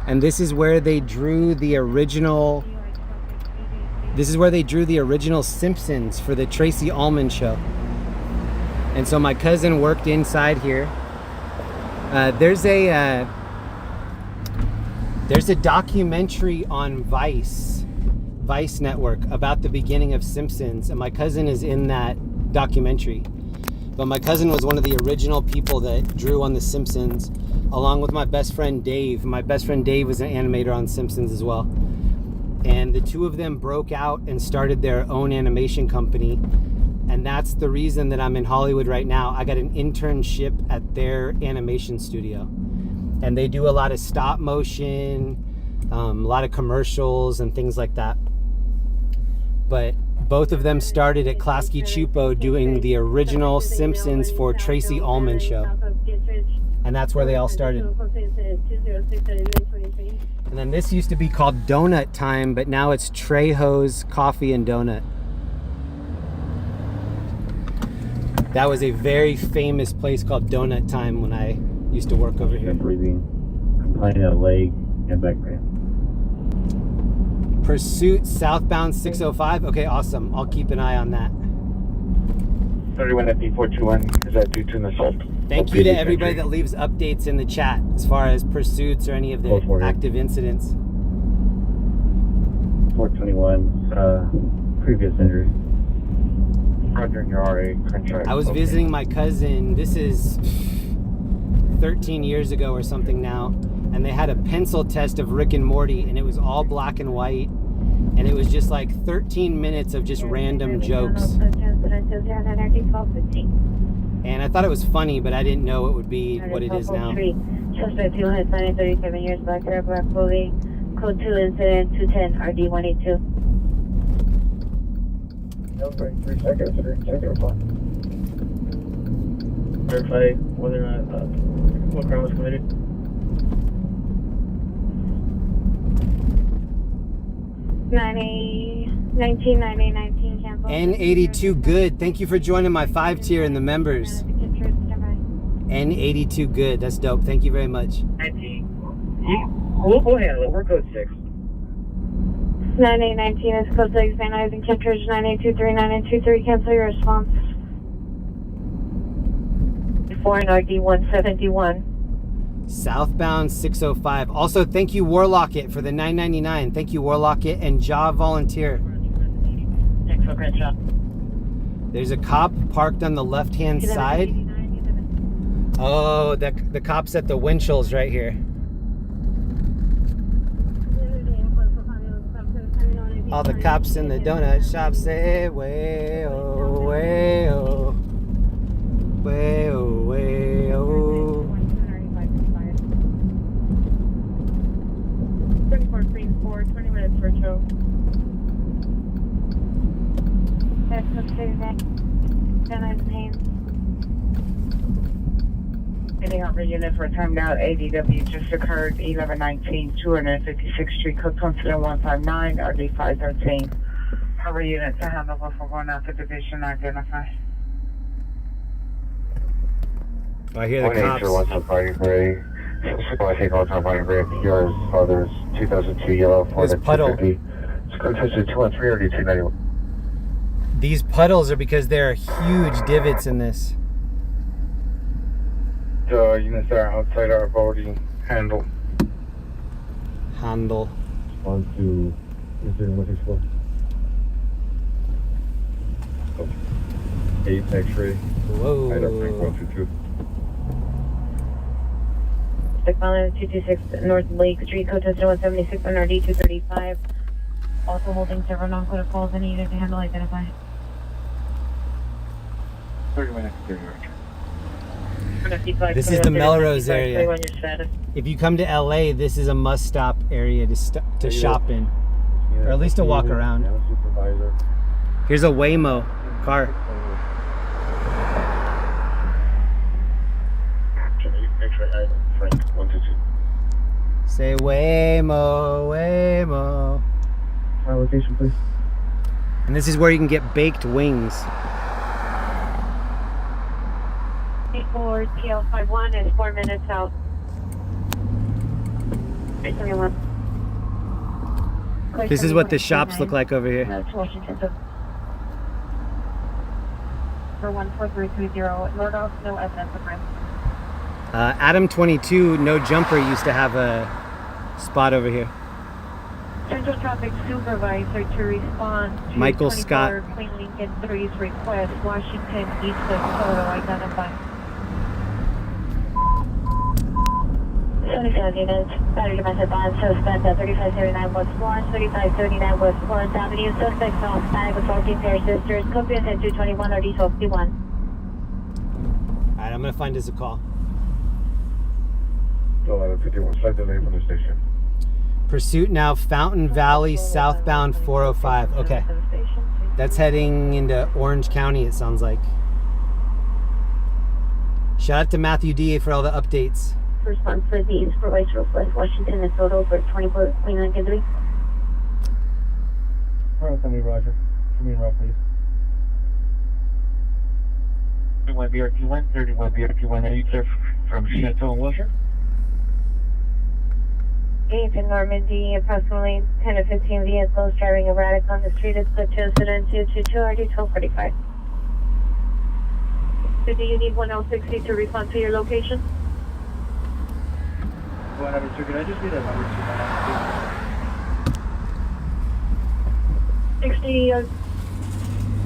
And this is where they drew the original Simpsons for the Tracy Ullman show. And so my cousin worked inside here. There's a documentary on Vice Network about the beginning of Simpsons, and my cousin is in that documentary. But my cousin was one of the original people that drew on the Simpsons, along with my best friend Dave. My best friend Dave was an animator on Simpsons as well. And the two of them broke out and started their own animation company. And that's the reason that I'm in Hollywood right now. I got an internship at their animation studio. And they do a lot of stop motion, a lot of commercials and things like that. But both of them started at Klasky Chupo doing the original Simpsons for Tracy Ullman show. And that's where they all started. And then this used to be called Donut Time, but now it's Trejo's Coffee and Donut. That was a very famous place called Donut Time when I used to work over here. Breathing, complaining of leg and back pain. Pursuit southbound 605. Okay, awesome. I'll keep an eye on that. 31 at B421. Is that due to an assault? Thank you to everybody that leaves updates in the chat as far as pursuits or any of the active incidents. 421, previous injury. Roger, in your RA, contract. I was visiting my cousin. This is 13 years ago or something now. And they had a pencil test of Rick and Morty, and it was all black and white. And it was just like 13 minutes of just random jokes. And I thought it was funny, but I didn't know it would be what it is now. Suspect 237 years, black hair, black clothing, code 2 incident 210 RD 182. No, 3 seconds, 3 seconds. Verify whether or not what crime was committed. Cancel. N82 good. Thank you for joining my 5-tier in the members. N82 good. That's dope. Thank you very much. We'll handle it. We're code 6. 9819 is code 6. Van Nuys Kittredge 9823 9823. Cancel your response. 4 and RD 171. Southbound 605. Also, thank you Warlocket for the $9.99. Thank you Warlocket and Jaw Volunteer. Thanks for Crenshaw. There's a cop parked on the left-hand side. Oh, the cop's at the Winchell's right here. All the cops in the donut shop say, way oh, way oh, way oh, way oh. 24 Queen 4, 20 minutes for show. That's the Van Nuys Haynes. Getting out the unit for a timed out ADW just occurred 1119 256th Street, Cook Incident 159, RD 513. Cover unit to handle before going out to division identify. I hear the cops. 1-8 party gray. I take all time party gray. PR's father's 2002 yellow Ford F-250. Score tested 213 or 291. These puddles are because there are huge divots in this. The units that are outside our boarding handle. Handle. On to incident 164. 8 X-ray. Whoa. Item 122. Stick Island 226 North Lake Street, code 176 on RD 235. Also holding several non-code calls and needed to handle identify. 30 minutes, 30 minutes. This is the Melrose area. If you come to LA, this is a must stop area to shop in, or at least to walk around. Here's a Waymo car. Say Waymo, Waymo. Location, please. And this is where you can get baked wings. 84 Towards PL51 is 4 minutes out. 321. This is what the shops look like over here. For 14330, Lord off, no evidence of risk. Adam 22, no jumper, used to have a spot over here. Central Traffic Supervisor to respond to Michael 24 Scott. Queen Lincoln 3's request, Washington East of Photo identified. 77 units, battery domestic bond, suspect at 3579 West Florence, 3539 West Florence Avenue, suspect found Hispanic assaulting pair sisters, copy at 221 or D1251. Alright, I'm gonna find us a call. 1151, slight delay from the station. Pursuit now, Fountain Valley, southbound 405. Okay. That's heading into Orange County, it sounds like. Shout out to Matthew D. for all the updates. Response for the Supervisor West Washington and Soto for 24 Queen Lincoln 3. Tell me, Roger. Give me a route, please. 31 BRP1, 31 BRP1, are you clear from Chinatown, Wilshire? Eight in Normandy, approximately 10 to 15 vehicles driving erratic on the street. It's split to incident 222 or D1245. So do you need 1L60 to respond to your location? 102, can I just need a number 2? 60,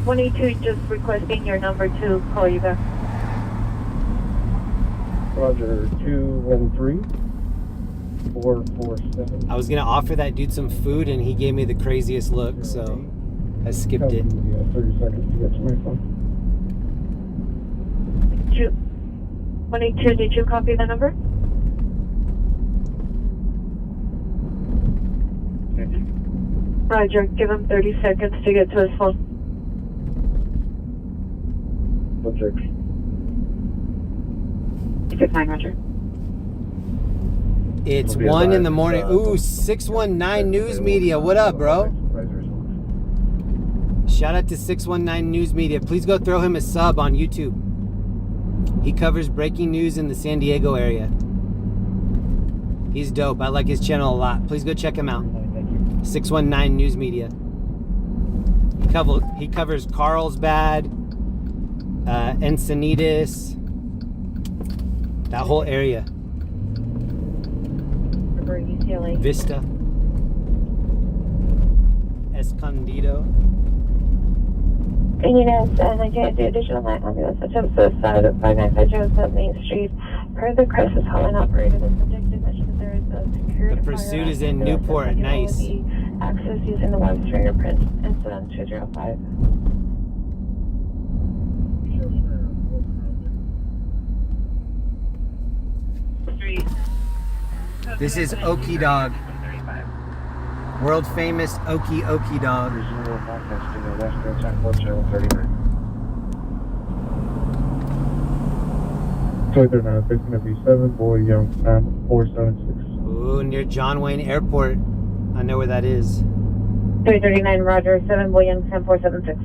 182 just requesting your number to call you back. Roger, 213. 447. I was gonna offer that dude some food and he gave me the craziest look, so I skipped it. Yeah, 30 seconds to get to my phone. 182, did you copy the number? Thank you. Roger, give him 30 seconds to get to his phone. Subject. Good time, Roger. It's 1 in the morning. Ooh, 619 News Media. What up, bro? Shout out to 619 News Media. Please go throw him a sub on YouTube. He covers breaking news in the San Diego area. He's dope. I like his channel a lot. Please go check him out. 619 News Media. He covers Carlsbad, Encinitas, that whole area. UCLA. Vista, Escondido. Units, and I can't do additional night ambulance attempts to the side of 595 Joseph Main Street. Per the crisis hotline operator, the subject did mention that there is a secured The pursuit is in Newport. Nice. Access using the web's fingerprint. Incident 205. This is Okie Dog. World famous Okie Dog. So they're not. It's going to be 7 Boy Young Sam 476. Ooh, near John Wayne Airport. I know where that is. 339 Roger, 7 William, 10476.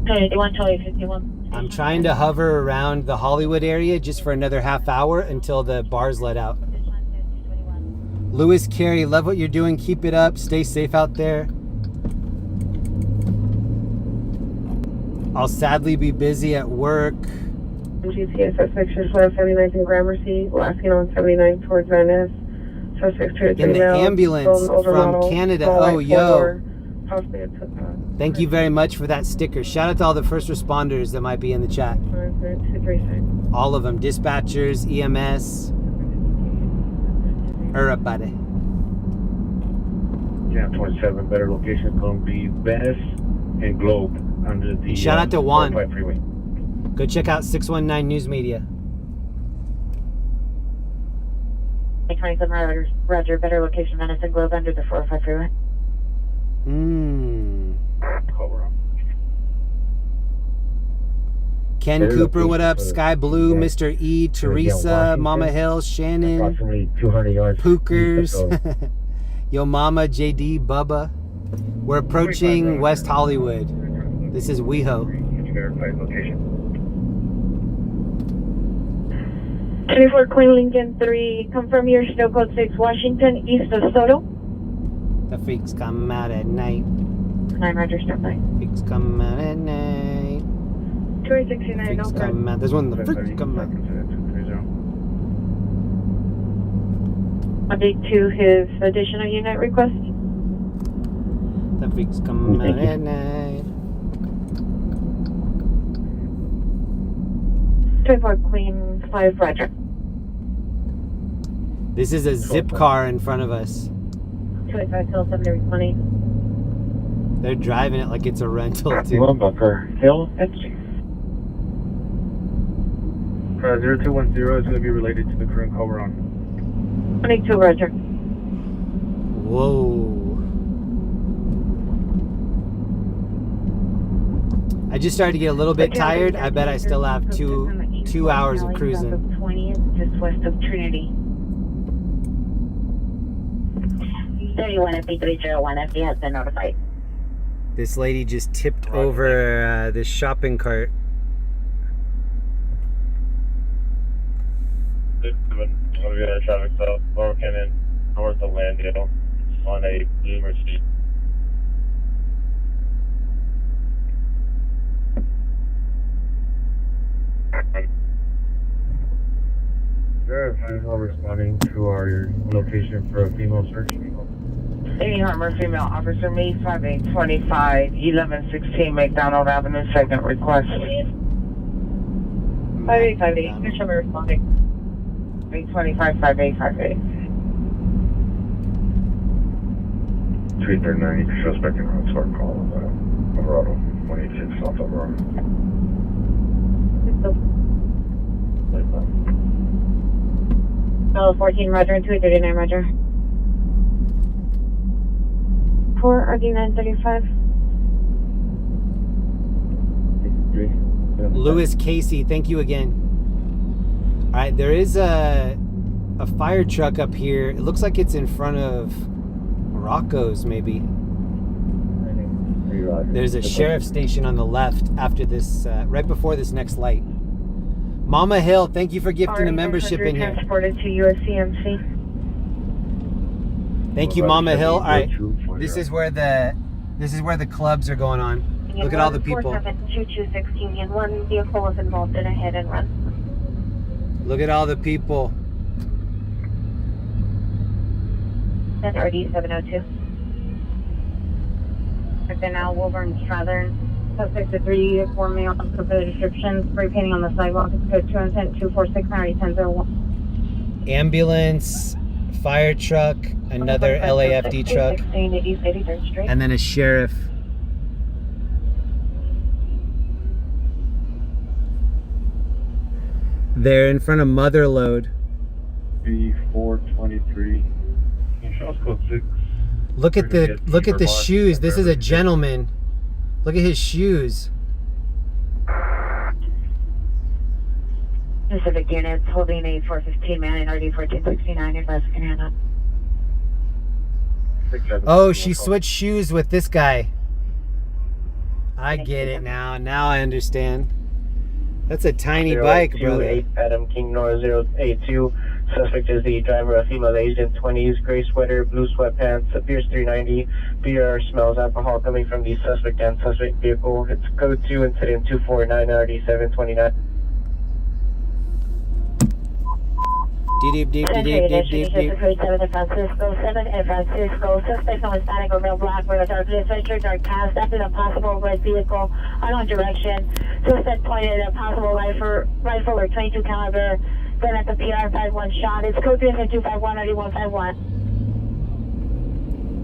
Hey, 51. I'm trying to hover around the Hollywood area just for another half hour until the bars let out. Lewis Carey, love what you're doing. Keep it up. Stay safe out there. I'll sadly be busy at work. GTS suspect is 79 in Gramercy, last seen on 79 towards Van Ness. Suspect 2 In the ambulance from Canada. Oh, yo. Thank you very much for that sticker. Shout out to all the first responders that might be in the chat. All of them. Dispatchers, EMS. Everybody. Yeah, 27. Better location going to be Venice and Globe under the Shout out to Juan. freeway. Go check out 619 News Media. 27 Roger, better location, Venice and Globe under the 405 freeway. Ken Cooper, what up? Sky Blue, Mr. E, Teresa, Mama Hill, Shannon, approximately 200 yards. Pookers, Yo Mama, JD, Bubba. We're approaching West Hollywood. This is WeHo. Verified location. 24 Queen Lincoln 3, confirm your snow code 6, Washington, east of Soto. The freaks come out at night. 9 Roger, stand by. Freaks come out at night. 269, no Come out. There's one of the freaks come out. Update to his additional unit request. The freaks come out at night. 24 Queen 5, Roger. This is a zip car in front of us. 25 Hill 720. They're driving it like it's a rental too. Lumber Hill, Etsy. 0210 is going to be related to the current call we're on. 22 Roger. Whoa. I just started to get a little bit tired. I bet I still have two hours of cruising. 20th, just west of Trinity. 31 FP301 FD has been notified. This lady just tipped over this shopping cart. Going to be on traffic south, Lower Canyon, north of Landale, on a blue Mercedes. Verify how responding to our location for a female search. Any Harmer female officer, May 5825, 1116 McDonald Avenue, second request. 5858, Commissioner responding. 825 5858. 339, suspect in road start call of Colorado, 186 South Aurora. Bell 14 Roger and 239 Roger. 4 RD 935. Lewis Casey, thank you again. All right, there is a fire truck up here. It looks like it's in front of Rocco's, maybe. There's a sheriff's station on the left after this, right before this next light. Mama Hill, thank you for gifting a membership in here. Transported to USCMC. Thank you, Mama Hill. All right, this is where the clubs are going on. Look at all the people. 472216 and one vehicle was involved in a hit and run. Look at all the people. That's RD 702. Second now, Woburn Southern. Suspect to 3-4 male for the description. Spray painting on the sidewalk. It's code 246 1001. Ambulance, fire truck, another LAFD truck, and then a sheriff. They're in front of Motherlode. B423. Look at the shoes. This is a gentleman. Look at his shoes. Pacific units holding a 415 man in RD 1469 in West Canada. Oh, she switched shoes with this guy. I get it now. Now I understand. That's a tiny bike, brother. 08 Adam King Nora 082. Suspect is the driver, a female aged in 20s, gray sweater, blue sweatpants, appears 390. BR smells alcohol coming from the suspect and suspect vehicle. It's code 2, incident 249 RD 729. Deep. 7 in Francisco, 7 in Francisco. Suspect on Hispanic or male black with a dark adventure, dark past, after a possible red vehicle, unknown direction. Suspect pointed at a possible rifle or 22 caliber. Then at the PR 51 shot. It's code 3 251 RD 151.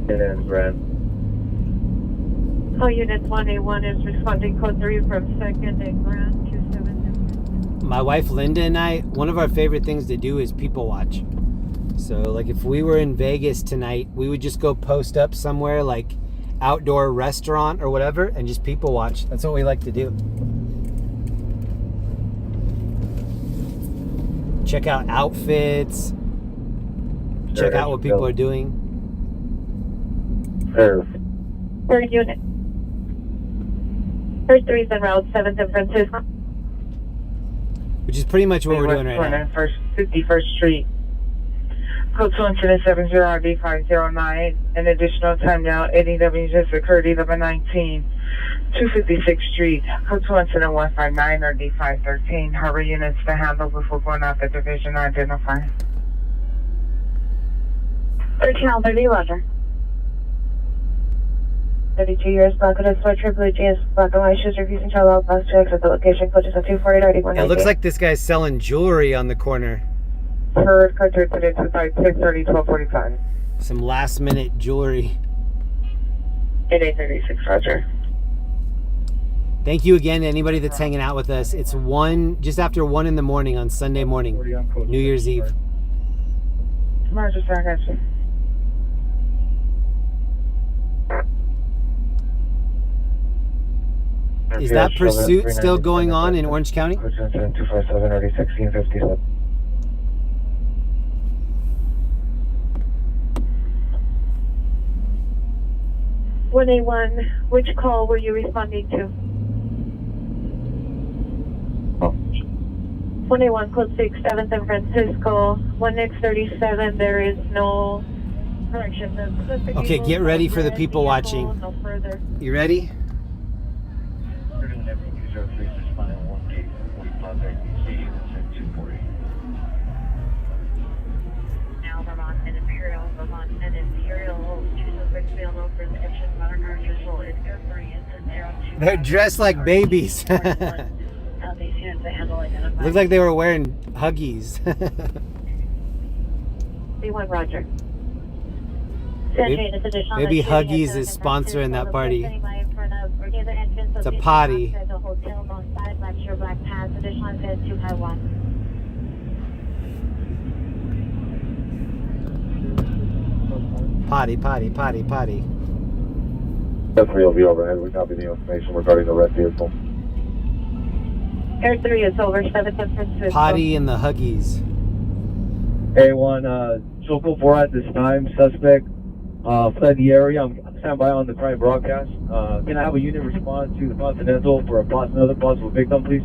And Grand. All units 1A1 is responding code 3 from 2nd and Grand 277. My wife Linda and I, one of our favorite things to do is people watch. So like if we were in Vegas tonight, we would just go post up somewhere like outdoor restaurant or whatever and just people watch. That's what we like to do. check out outfits, check out what people are doing. Third unit. Third 3 is en route 7th San Francisco. Which is pretty much what we're doing right now. 51st Street. Code 270 RD509. An additional time now. 80W just occurred 1119. 256th Street. Code 27159 RD513. Harbor units to handle before going out the division identify. 1330, roger. 32 years, black hooded sweatshirt, blue jeans, black and white shoes, refusing to allow bus to exit the location. Coaches at 240 RD1. It looks like this guy's selling jewelry on the corner. Heard, code 630 1245. Some last minute jewelry. 8836, roger. Thank you again to anybody that's hanging out with us. It's just after 1 in the morning on Sunday morning, New Year's Eve. Roger, sir, I got you. Is that pursuit still going on in Orange County? 257 already 1657. $181, which call were you responding to? 181, code 6, 7th San Francisco, 1X37, there is no correction. Okay, get ready for the people watching. No further. You ready? Now Vermont and Imperial, 206 Field over inscription, modern artificial, it's good for you, They're dressed like babies. Looks like they were wearing Huggies. B1 Roger. Maybe Huggies is sponsoring that party. It's a potty. Potty, potty, potty, potty. Definitely will be overhead. We copy the information regarding the red vehicle. Air 3 is over, 7th San Francisco. Potty and the Huggies. A1, Choco 4 at this time. Suspect fled the area. I'm standby on the crime broadcast. Can I have a unit respond to the Continental for another possible victim, please?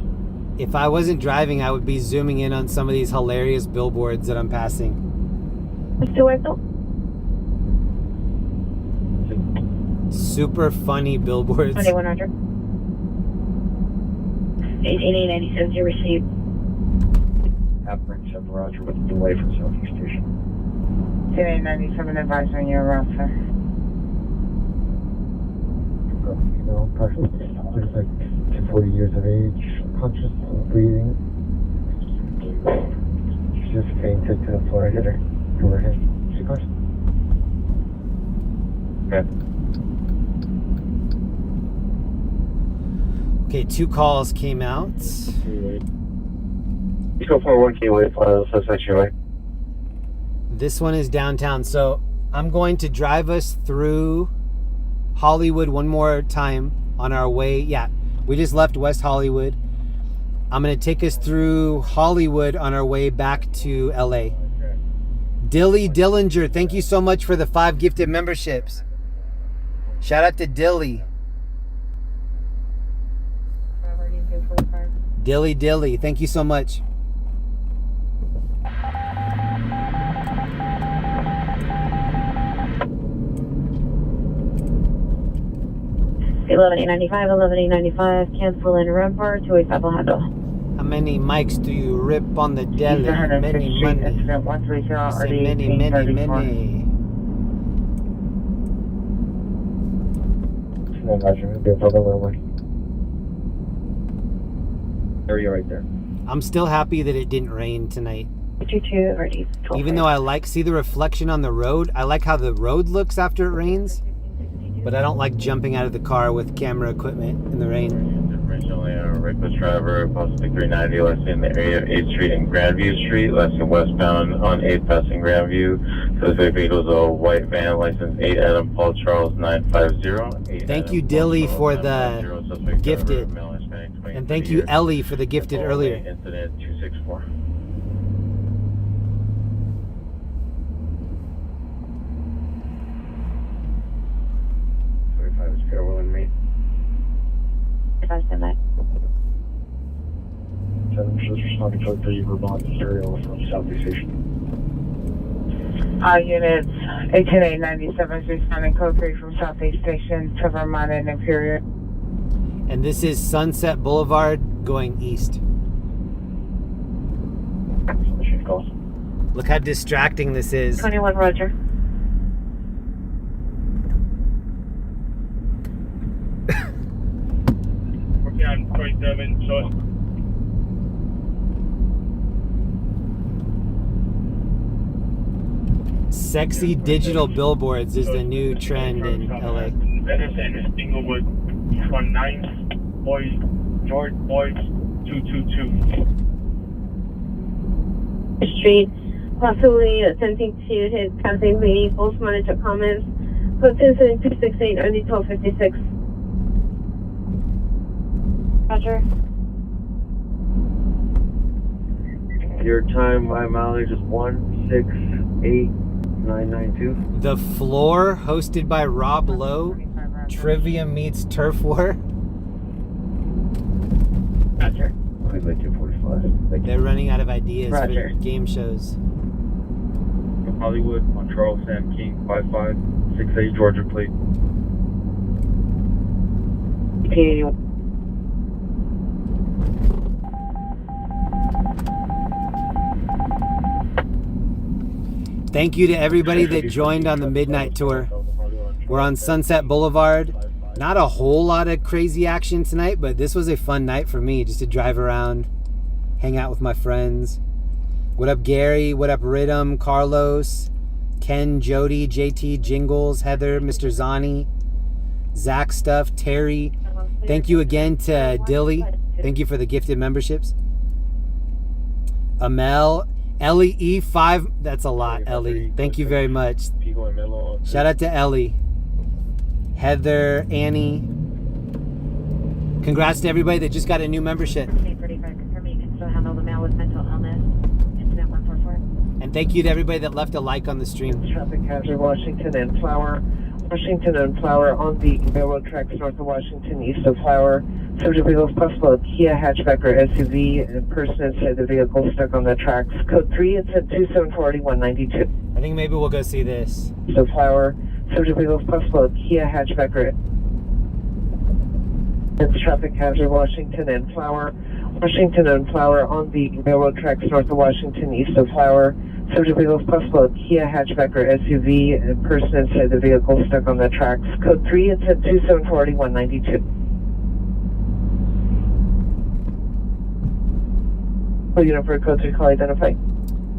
If I wasn't driving, I would be zooming in on some of these hilarious billboards that I'm passing. Mr. Huerto? Super funny billboards. 2100. 1897, you received. Half-Bring 7 Roger with a delay from Southeast Station. 9897 advice when you're around, sir. Female, approximately looks like 240 years of age, conscious, breathing. She's just fainted to the floor. I hit her overhead. She conscious. Okay. Okay, 2 calls came out. Eco 41 Keyway, suspect Chile. This one is downtown, so I'm going to drive us through Hollywood one more time on our way. Yeah, we just left West Hollywood. I'm going to take us through Hollywood on our way back to LA. Dilly Dillinger, thank you so much for the 5 gifted memberships. Shout out to Dilly. Dilly, thank you so much. $11.95, cancel in Rembar, 285 Alejandro. How many mics do you rip on the deli? Many money. You say many. Area right there. I'm still happy that it didn't rain tonight. 22 already. Even though I see the reflection on the road, I like how the road looks after it rains, but I don't like jumping out of the car with camera equipment in the rain. Originally a reckless driver, possibly 390, less in the area of 8th Street and Grandview Street, less in westbound on 8th passing Grandview. So the vehicle is a white van, license 8 Adam Paul Charles 950. Thank you, Dilly, for the gifted. And thank you, Ellie, for the gifted earlier. Incident 264. responding code 3 Vermont Imperial from Southeast Station. Units 18897 responding code 3 from Southeast Station to Vermont and Imperial. And this is Sunset Boulevard going east. Look how distracting this is. 21, roger. Okay, on 27, so Sexy digital billboards is the new trend in LA. Edison is Inglewood 19, Boys, George Boys 222. Street, possibly attempting to hit passing vehicles, monitor comments. Code 10268, only 1256. Roger. Your time, my mileage is 168,992. The Floor, hosted by Rob Lowe. Trivia meets turf war. Roger. Please make 245. They're running out of ideas Roger. for game shows. From Hollywood on Charles Sam King 5568 Georgia plate. Thank you to everybody that joined on the midnight tour. We're on Sunset Boulevard. Not a whole lot of crazy action tonight, but this was a fun night for me just to drive around, hang out with my friends. What up, Gary? What up, Rhythm, Carlos, Ken, Jody, JT, Jingles, Heather, Mr. Zani, Zach Stuff, Terry. Thank you again to Dilly. Thank you for the gifted memberships. Amel, Ellie E5. That's a lot, Ellie. Thank you very much. Shout out to Ellie. Heather, Annie. Congrats to everybody that just got a new membership. And thank you to everybody that left a like on the stream. Traffic hazard, Washington and Flower. Washington and Flower on the railroad tracks north of Washington, east of Flower. Subject vehicles possible Kia hatchback or SUV, and person inside the vehicle stuck on the tracks. Code 3 and 2740192. I think maybe we'll go see this. So Flower. Subject vehicles possible Kia hatchback or it's traffic hazard, Washington and Flower. Washington and Flower on the railroad tracks north of Washington, east of Flower. Subject vehicles possible Kia hatchback or SUV, and person inside the vehicle stuck on the tracks. Code 3 and 2740192. Unit for code 3 call identified.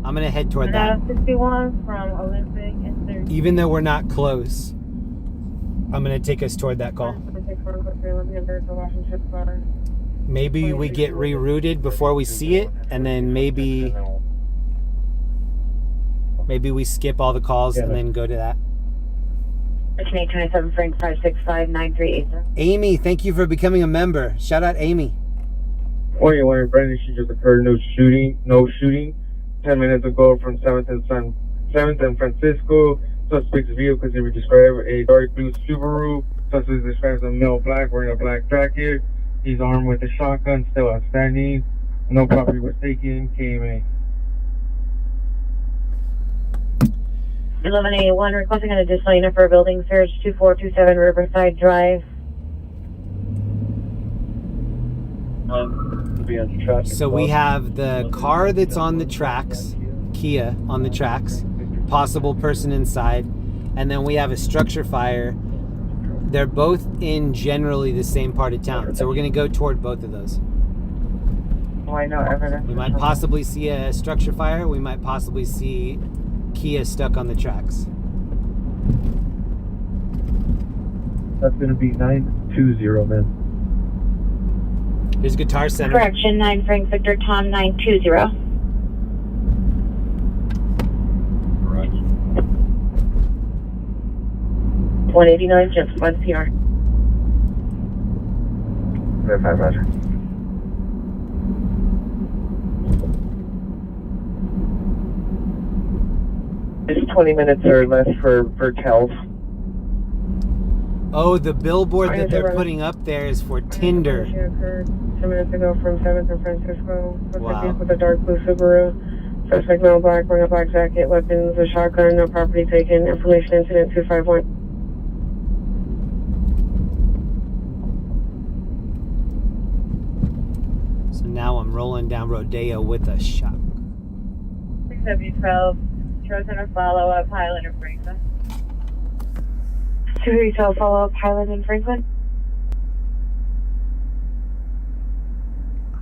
I'm going to head toward that. 61 from Olympic and 30. Even though we're not close, I'm going to take us toward that call. Maybe we get rerouted before we see it, and then maybe we skip all the calls and then go to that. 2827 Frank 5659380. Amy, thank you for becoming a member. Shout out Amy. 41 in Brandon, she just occurred no shooting. 10 minutes ago from 7th and San Francisco. Suspect's vehicle can be described a dark blue Subaru. Suspect is described as a male black, wearing a black jacket. He's armed with a shotgun, still outstanding. No property was taken. KMA. 1181 requesting an additional unit for a building search 2427 Riverside Drive. So we have the car that's on the tracks, Kia on the tracks, possible person inside, and then we have a structure fire. They're both in generally the same part of town, so we're going to go toward both of those. Why no evidence? We might possibly see a structure fire. We might possibly see Kia stuck on the tracks. That's going to be 920, man. Here's Guitar Center. Correction, 9 Frank Victor Tom 920. Right. 189 just 1 PR. Verify, roger. It's 20 minutes or less for Tels. Oh, the billboard that they're putting up there is for Tinder. Occurred 10 minutes ago from 7th and Francisco. Wow. With a dark blue Subaru. Suspect male black, wearing a black jacket, weapons, a shotgun, no property taken. Information incident 251. So now I'm rolling down Rodeo with a shot. 6W12, chosen a follow-up, Highland and Franklin. 2W12, follow-up, Highland and Franklin.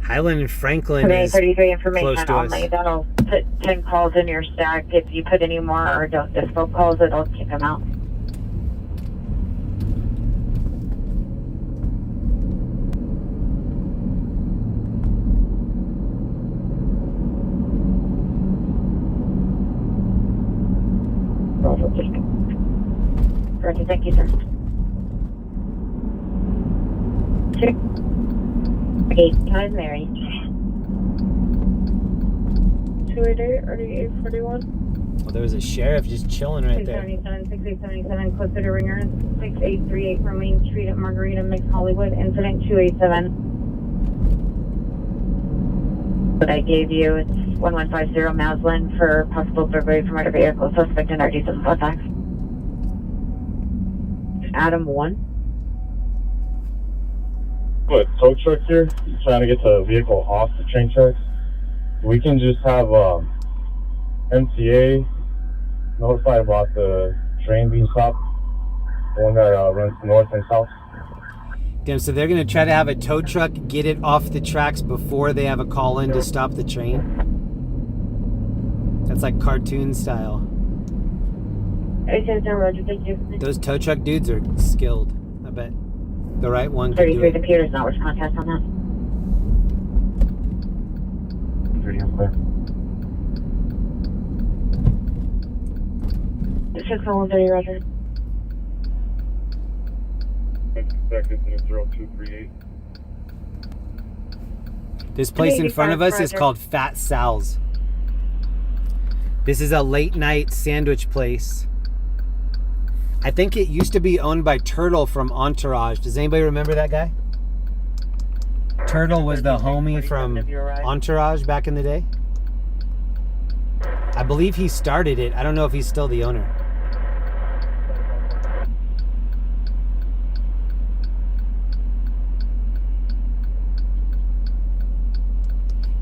Highland and Franklin is 33 information close to only. us. That'll put 10 calls in your stack. If you put any more or don't dispo calls, it'll kick them out. Roger, thank you, sir. Sure. Okay, time Mary. 288, already 841. Well, there was a sheriff just chilling right there. 677, 6877, closer to Ringer. 6838 from Main Street at Margarita, Mix Hollywood. Incident 287. What I gave you, it's 1150 Maslin for possible burglary from motor vehicle. Suspect in RD doesn't contact. Adam 1. What, tow truck here? Trying to get the vehicle off the train tracks. We can just have MTA notified about the train being stopped. The one that runs north and south. Damn, so they're going to try to have a tow truck get it off the tracks before they have a call in to stop the train? That's like cartoon style. Those tow truck dudes are skilled, I bet. The right one can do 33, it. the Peter's not with contact on that. 30, I'm clear. 60130, Roger. Back incident 0238. This place in front of us is called Fat Sal's. This is a late night sandwich place. I think it used to be owned by Turtle from Entourage. Does anybody remember that guy? Turtle was the homie from Entourage back in the day. I believe he started it. I don't know if he's still the owner.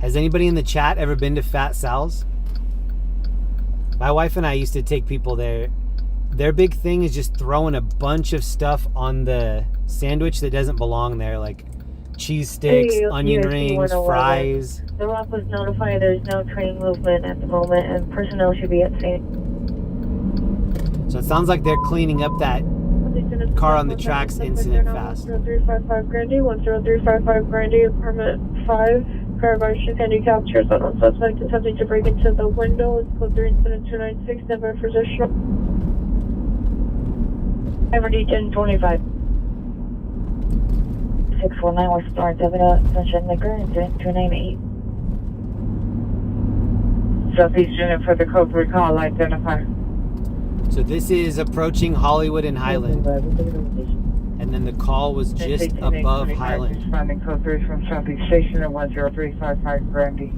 Has anybody in the chat ever been to Fat Sal's? My wife and I used to take people there. Their big thing is just throwing a bunch of stuff on the sandwich that doesn't belong there, like cheese sticks, onion rings, fries. The lock was notified there's no train movement at the moment and personnel should be at scene. So it sounds like they're cleaning up that car on the tracks incident fast. 10355 Grandy, 10355 Grandy, apartment 5. Car by Chicago captures on suspect attempting to break into the window. It's code 3 incident 296, never position. Everdy 1025. 619 West Lawrence Avenue, Sunshine Liquor, incident 298. Southeast unit for the code 3 call, identify. So this is approaching Hollywood and Highland. And then the call was just above Highland. Responding code 3 from Southeast Station at 10355 Grandy.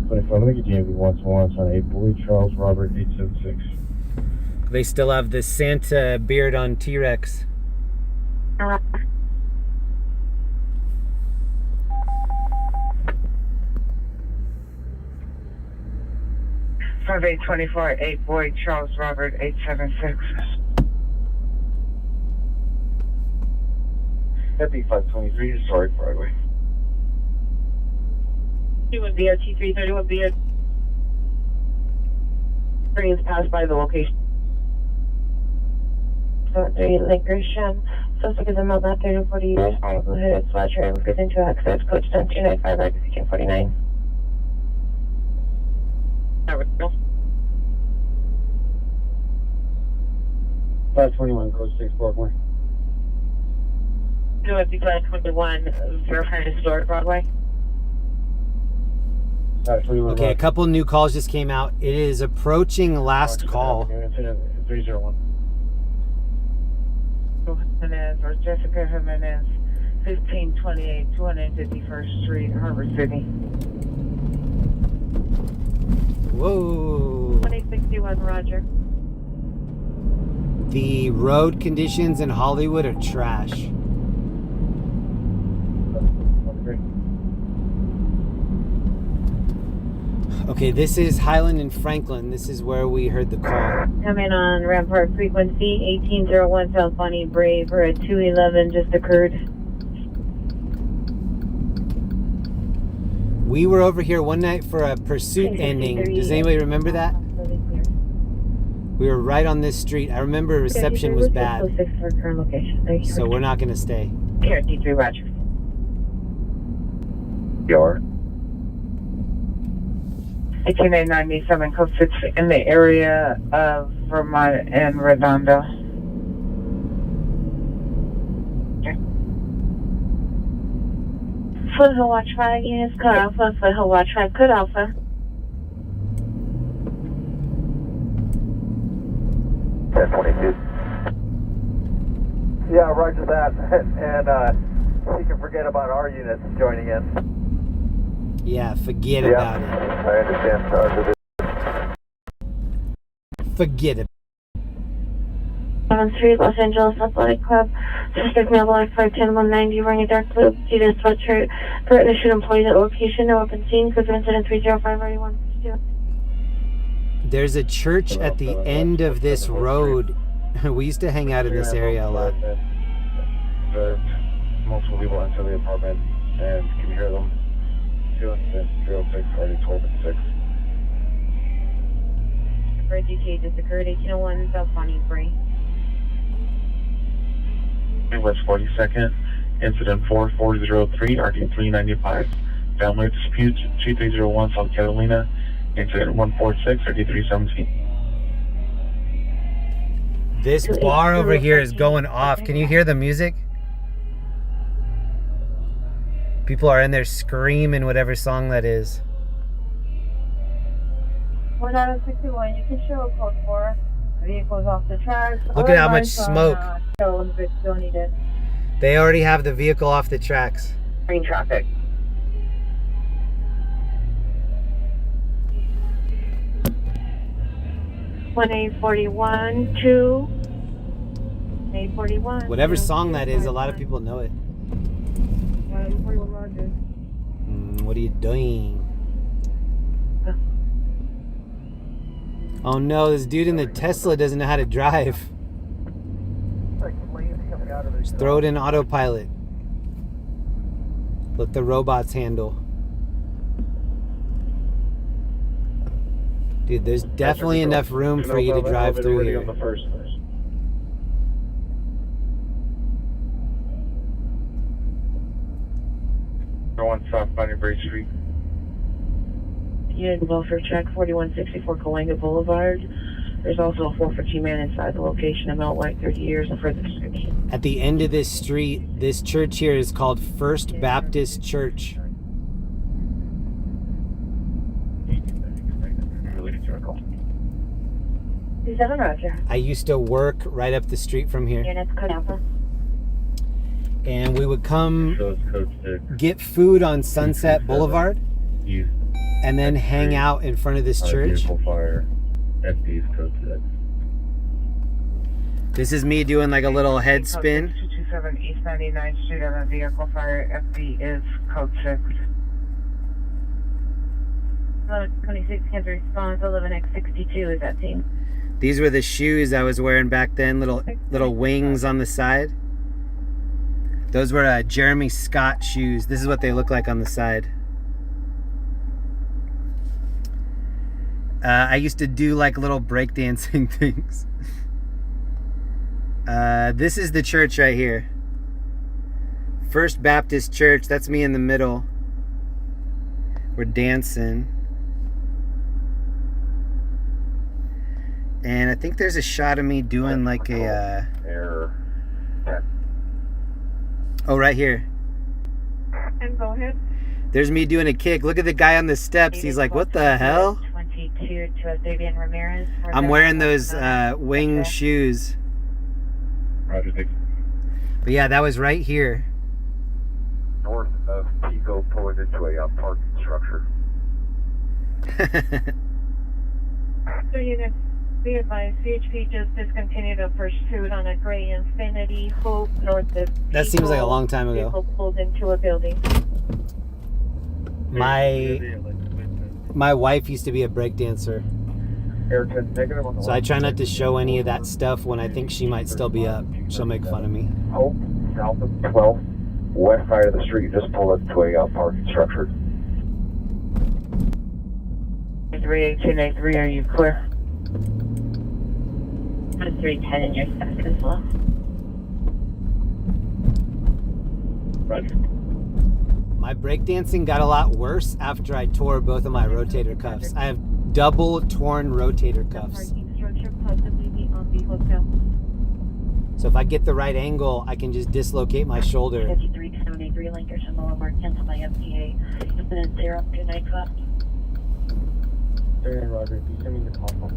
24, let me get you once on 8 Boy Charles Robert 876. They still have the Santa beard on T-Rex. 5824 8 Boy Charles Robert 876. Happy 523, historic Broadway. 31 BRT 331 BRT. Trains passed by the location. So 3 Lincoln. Suspect is a male, not 30 to 40 years. Hooded sweatshirt with good into access. Coach 295, right to 49. There we go. 521, Coach 6 Broadway. USD 521, verify historic Broadway. Okay, a couple new calls just came out. It is approaching last call. 301. Jimenez or Jessica Jimenez, 1528 251st Street, Harbor City. Whoa. 2061, roger. The road conditions in Hollywood are trash. Okay, this is Highland and Franklin. This is where we heard the call. Coming on Rampart frequency 1801 South Bonnie Brave. We're at 211, just occurred. We were over here one night for a pursuit ending. Does anybody remember that? We were right on this street. I remember reception was bad. So we're not going to stay. Here, D3, roger. PR. 1897, code 6 in the area of Vermont and Redondo. Foothill Watch 5 units, code Alpha. Foothill Watch 5, code Alpha. Yeah, roger that. And you can forget about our units joining in. Yeah, forget about it. I understand. Forget it. 7th Street, Los Angeles Athletic Club. Suspect male black 5'10", 190, wearing a dark blue Adidas sweatshirt. Threatened to shoot employees at location. No weapon seen. Code incident 305-3162. There's a church at the end of this road. We used to hang out in this area a lot. Multiple people enter the apartment, and can you hear them? 306, already 12 and 6. For GTA just occurred 1801 South Bonnie Brave. West 42nd, incident 4403, RD 395. Family dispute 2301 South Carolina, incident 146, RD 317. This bar over here is going off. Can you hear the music? People are in there screaming whatever song that is. 1961, you can show code 4. Vehicles off the tracks. Look at how much smoke. They already have the vehicle off the tracks. Green traffic. One 841, 2. 841. Whatever song that is, a lot of people know it. What are you doing? Oh no, this dude in the Tesla doesn't know how to drive. Just throw it in autopilot. Let the robots handle. Dude, there's definitely enough room for you to drive through here. On South Bonnie Brave Street. Unit welfare check 4164 Cahuenga Boulevard. There's also a 442 man inside the location. Amount white 30 years and further description. At the end of this street, this church here is called First Baptist Church. I used to work right up the street from here. Units, code Alpha. And we would come get food on Sunset Boulevard and then hang out in front of this church. This is me doing like a little head spin. 227 East 99th Street on a vehicle fire. FD is code 6. 26 can respond. 11X62 is that team. These were the shoes I was wearing back then, little wings on the side. Those were Jeremy Scott shoes. This is what they look like on the side. I used to do like little breakdancing things. This is the church right here. First Baptist Church. That's me in the middle. We're dancing. And I think there's a shot of me doing like a... Oh, right here. And go ahead. There's me doing a kick. Look at the guy on the steps. He's like, what the hell? 22 to Fabian Ramirez. I'm wearing those wing shoes. Roger, But yeah, that was right here. North of Pico, pulling into a parking structure. So units, be advised, CHP just discontinued a pursuit on a gray Infinity Hope north of Pico. That seems like a long time ago. Vehicle pulled into a building. My wife used to be a breakdancer. So I try not to show any of that stuff when I think she might still be up. She'll make fun of me. Hope, south of 12th, west side of the street, just pulled into a parking structure. 31883, are you clear? 310 in your stack as well. Roger. My breakdancing got a lot worse after I tore both of my rotator cuffs. I have double torn rotator cuffs. So if I get the right angle, I can just dislocate my shoulder. 53-783 linkers and Boulevard, cancel by FTA. Incident 029 Roger, if you send me the call phone.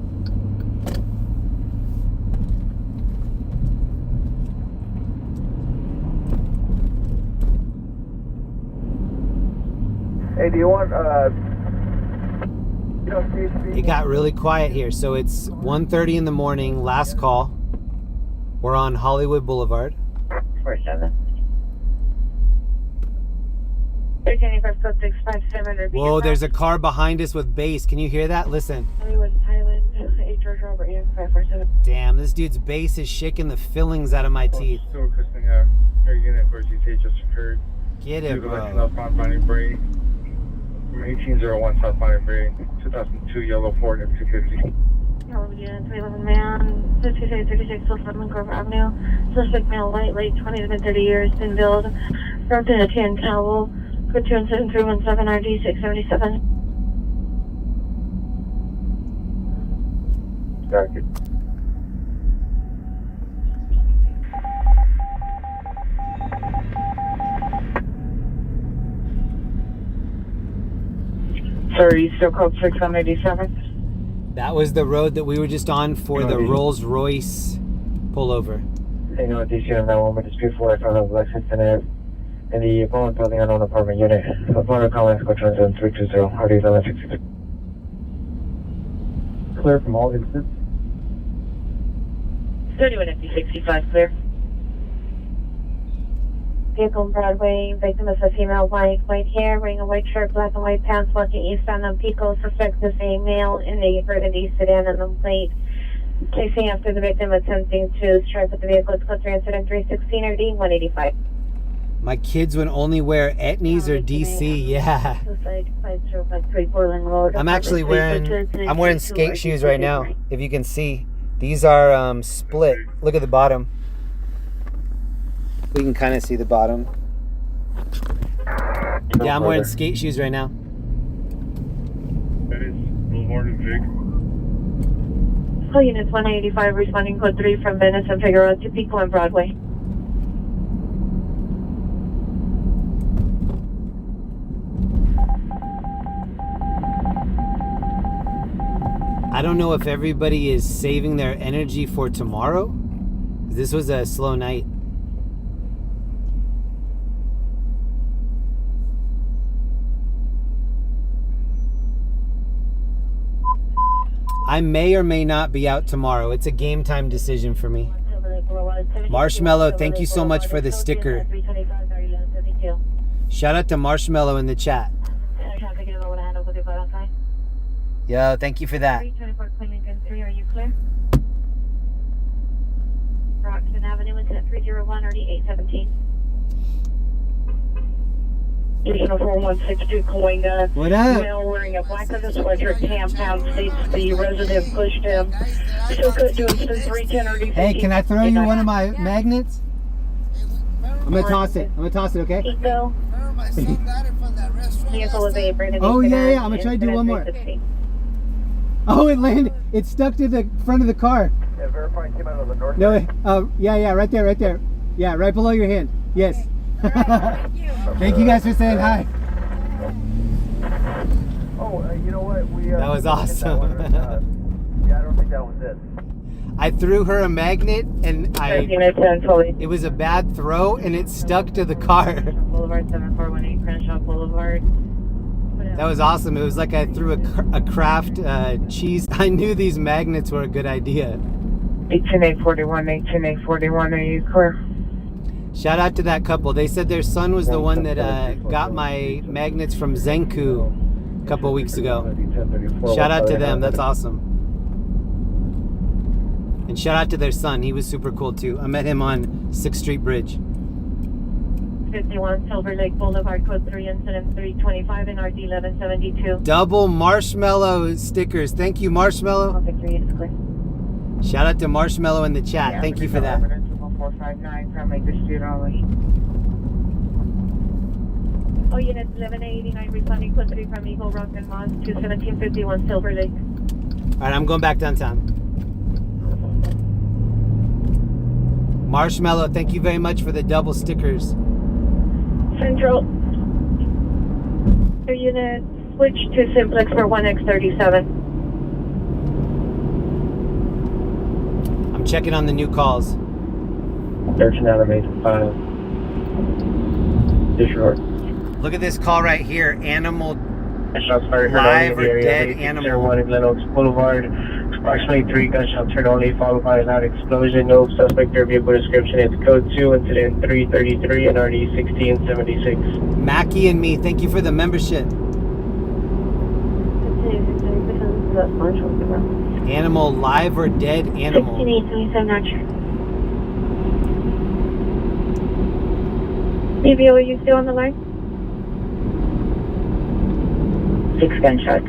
Hey, do you want, It got really quiet here. So it's 1:30 in the morning, last call. We're on Hollywood Boulevard. 47. Whoa, there's a car behind us with bass. Can you hear that? Listen. Hollywood, Thailand, 8 George Robert, 547. Damn, this dude's bass is shaking the fillings out of my teeth. Still requesting air unit for GTA just occurred. Get it, bro. Southbound Finding Bray. From 1801 Southbound Bray, 2002 yellow Ford F-250. Hollywood, 311 man, 5636 Sullivan Grove Avenue. Suspect male, light, late 20s, mid 30 years, been billed. Rubbed in a tan towel. Code 27317 RD 677. Got you. Sir, are you still code 6187? That was the road that we were just on for the Rolls-Royce pullover. Hey, no, DCM 91, dispute 4 front of Lexington Ave. In the opponent building unknown apartment unit. Opponent comments, go transit 320, RD 1163. Clear from all incidents. 31 FD65, clear. Vehicle on Broadway, victim is a female, white hair, wearing a white shirt, black and white pants, walking eastbound on Pico. Suspect is a male in a burgundy sedan and the plate. Chasing after the victim, attempting to strike with the vehicle. It's code 3 incident 316 RD 185. My kids would only wear Etnies or DC, yeah. I'm actually I'm wearing skate shoes right now, if you can see. These are split. Look at the bottom. We can kind of see the bottom. Yeah, I'm wearing skate shoes right now. That is Boulevard and Jake. Call units 185 responding code 3 from Venice and Figueroa to Pico and Broadway. I don't know if everybody is saving their energy for tomorrow. This was a slow night. I may or may not be out tomorrow. It's a game time decision for me. Marshmallow, thank you so much for the sticker. Shout out to Marshmallow in the chat. Yo, thank you for that. 324 Cullinan 3, are you clear? Roxton Avenue, incident 301 RD 817. Additional 4162 Coinga. What up? Male wearing a black leather sweatshirt, tan pound, states the resident pushed him. Still could do incident 310 RD. Hey, can I throw you one of my magnets? I'm gonna toss it. Okay? Pico. Vehicle was a burgundy Oh yeah, sedan, I'm gonna try to do one more. 360. Oh, it landed. It stuck to the front of the car. Yeah, verify came out of the north. No, yeah, right there. Yeah, right below your hand. Yes. Thank you guys for saying hi. Oh, you know what? We That was awesome. Yeah, I don't don't think that was it. I threw her a magnet and Unit 10, fully. it was a bad throw and it stuck to the car. Boulevard 7418, Crenshaw Boulevard. That was awesome. It was like I threw a Kraft cheese. I knew these magnets were a good idea. 18841, 18841, are you clear? Shout out to that couple. They said their son was the one that got my magnets from Zenku a couple weeks ago. Shout out to them. That's awesome. And shout out to their son. He was super cool too. I met him on 6th Street Bridge. 51 Silver Lake Boulevard, code 3, incident 325 in RD 1172. Double marshmallow stickers. Thank you, Marshmallow. Shout out to Marshmallow in the chat. Thank you for that. 459, from Lake Dispute only. Oh, unit 1189, responding code 3 from Eagle Rock and Moss to 1751 Silver Lake. Alright, I'm going back downtown. Marshmallow, thank you very much for the double stickers. Central. Your unit, switch to Simplex for 1X37. I'm checking on the new calls. Searching out of 5. Disregard. Look at this call right here. Animal Shots fired. live or dead animal. 1 in Glen Oaks Boulevard. Approximately 3 gunshots heard only, followed by a loud explosion. No suspect or vehicle description. It's code 2, incident 333 and RD 1676. Mackie and me, thank you for the membership. Animal live or dead animal. 1627, not sure. DVO, are you still on the line? 6 gunshots.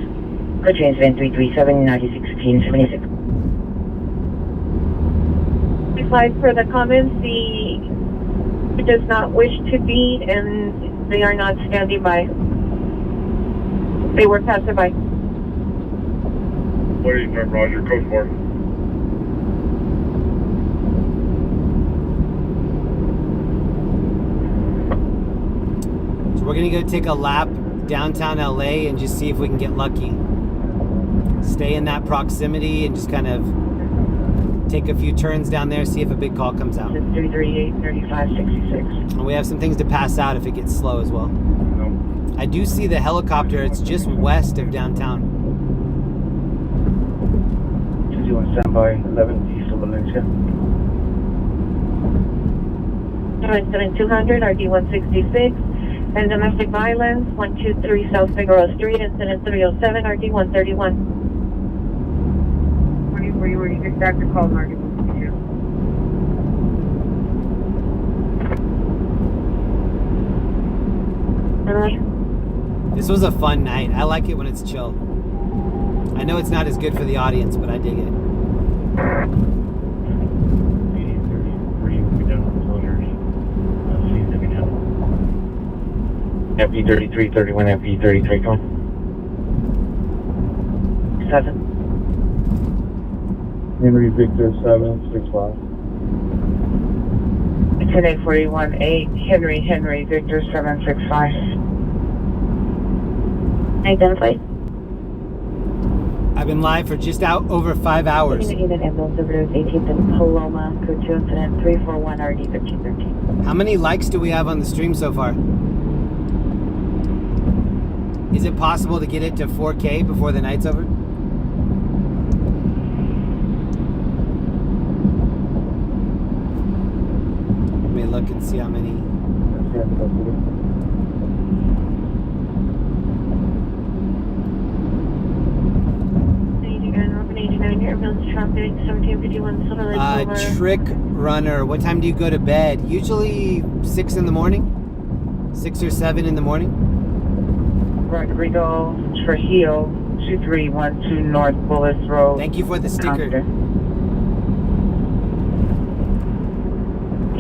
Code incident 337, RD 1676. Replied for the comments, the does not wish to be and they are not standing by. They were passerby. What are you doing, Roger? Code 4. So we're gonna go take a lap downtown LA and just see if we can get lucky. Stay in that proximity and just kind of take a few turns down there, see if a big call comes out. 338, 3566. And we have some things to pass out if it gets slow as well. I do see the helicopter. It's just west of downtown. 201 standby, 11 east of Valencia. 200, RD 166. And domestic violence, 123 South Figueroa Street, incident 307, RD 131. Where you get back to call, RD 162. This was a fun night. I like it when it's chill. I know it's not as good for the audience, but I dig it. FP33, 31, FP33, come. 7. Henry Victor 765. It's an 841, 8, Henry Victor 765. Identified. I've been live for just over 5 hours. Unit ambulance overdose 18th and Paloma, code 2, incident 341, RD 1313. How many likes do we have on the stream so far? Is it possible to get it to 4K before the night's over? Let me look and see how many. Trick runner. What time do you go to bed? Usually 6 in the morning? 6 or 7 in the morning? Rodrigo Trujillo, 2312 North Bullis Road. Thank you for the sticker.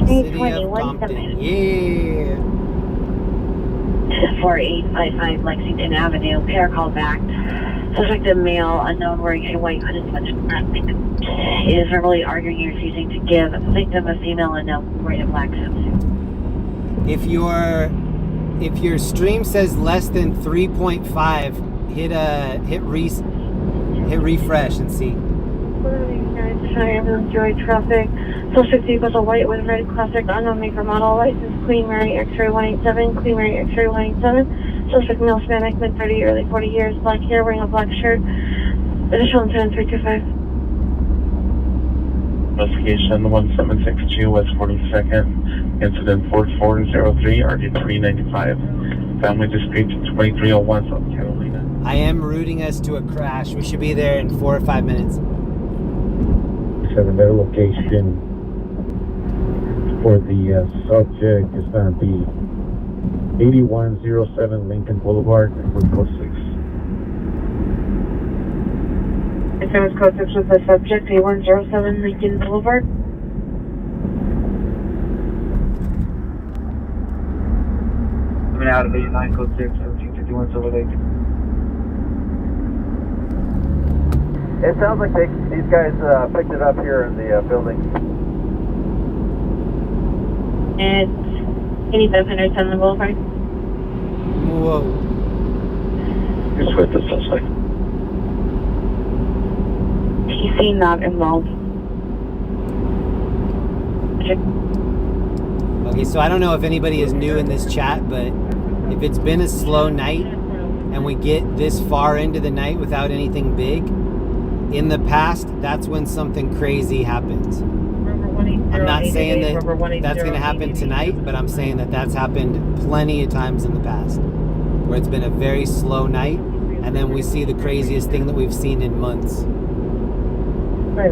City of Compton. Yeah. 4855 Lexington Avenue. Pair called back. Suspected male, unknown, wearing a white hooded sweatshirt. Is verbally arguing and refusing to give victim a female unknown wearing a black swimsuit. If your stream says less than 3.5, hit refresh and see. Hi, ambulance joy traffic. Suspect vehicles are white with red classic unknown maker model. License Queen Mary X-ray 187. Queen Mary X-ray 187. Suspect male Hispanic, mid 30, early 40 years. Black hair, wearing a black shirt. Additional intent 325. Investigation 1762 West 42nd. Incident 4403 RD 395. Family dispute 2301 South Carolina. I am routing us to a crash. We should be there in 4 or 5 minutes. So the better location for the subject is going to be 8107 Lincoln Boulevard, with code 6. If it was code 6 with the subject, 8107 Lincoln Boulevard. Coming out of 89 code 6, 1751 Silver Lake. It sounds like these guys picked it up here in the building. It's 8510 the Boulevard. Whoa. It's with the suspect. PC not involved. Okay, so I don't know if anybody is new in this chat, but if it's been a slow night and we get this far into the night without anything big, in the past, that's when something crazy happens. I'm not saying that that's going to happen tonight, but I'm saying that that's happened plenty of times in the past, where it's been a very slow night, and then we see the craziest thing that we've seen in months. So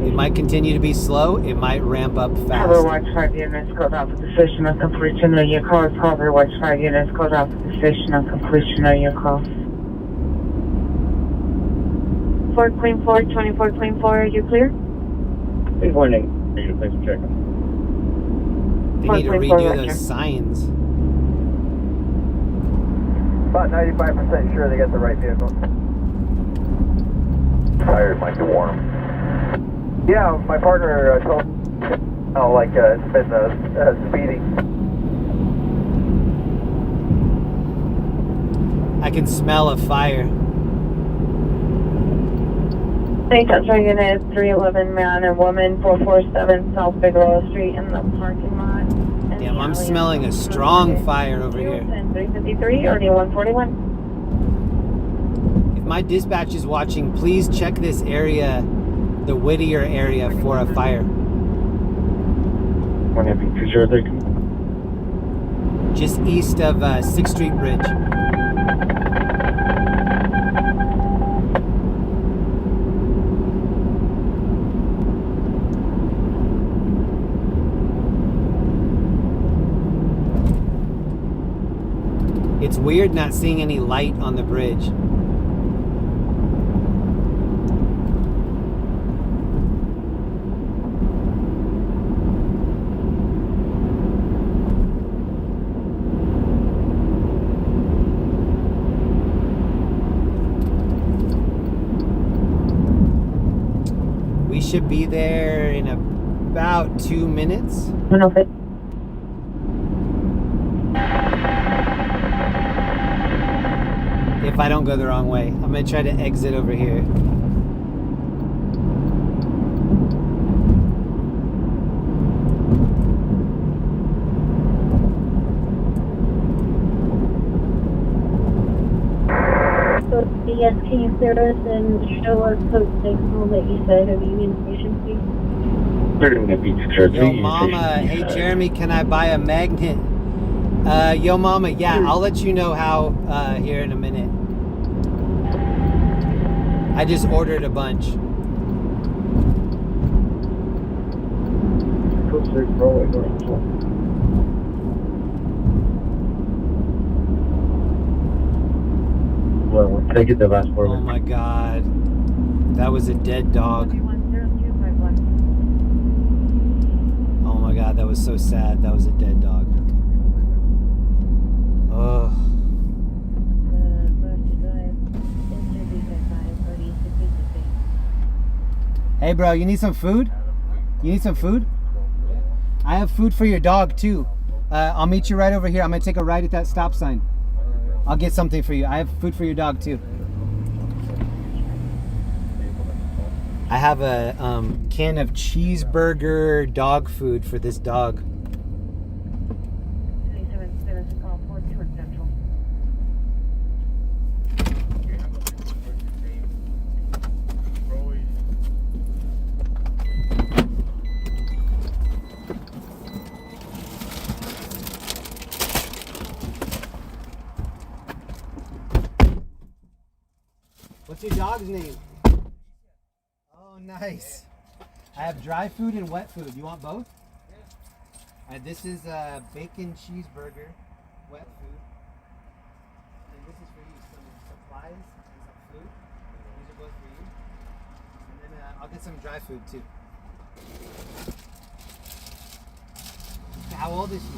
it might continue to be slow, it might ramp up fast. Cover Watch 5 units, code out for decision on completion of your call. Cover Watch 5 units, code out for decision on completion of your call. 4 Queen 4, 24 Queen 4, are you clear? Good morning. Thanks for checking. They need to redo those signs. About 95% sure they got the right vehicle. Tires might be warm. Yeah, my partner told me, it's been speeding. I can smell a fire. Chinatown unit 311 man and woman 447 South Bigelow Street in the parking lot. Damn, I'm smelling a strong fire over here. 353 or 141. If my dispatch is watching, please check this area, the Whittier area, for a fire. 183. Just east of 6th Street Bridge. It's weird not seeing any light on the bridge. We should be there in about 2 minutes. If I don't go the wrong way, I'm gonna try to exit over here. So, yes, can you clear us and show us code 6 on the east side of Union Station, please? Yo, Mama. Hey, Jeremy, can I buy a magnet? Yo, Mama. Yeah, I'll let you know how here in a minute. I just ordered a bunch. Well, can I get the last 4 Oh my God. That was a dead dog. Oh my God, that was so sad. That was a dead dog. Oh. Hey bro, you need some food? You need some food? I have food for your dog too. I'll meet you right over here. I'm gonna take a ride at that stop sign. I'll get something for you. I have food for your dog too. I have a can of cheeseburger dog food for this dog. What's your dog's name? Oh, nice. I have dry food and wet food. You want both? Yeah. This is a bacon cheeseburger, wet food. And this is for you, some supplies and some food. These are both for you. And then I'll get some dry food too. How old is she?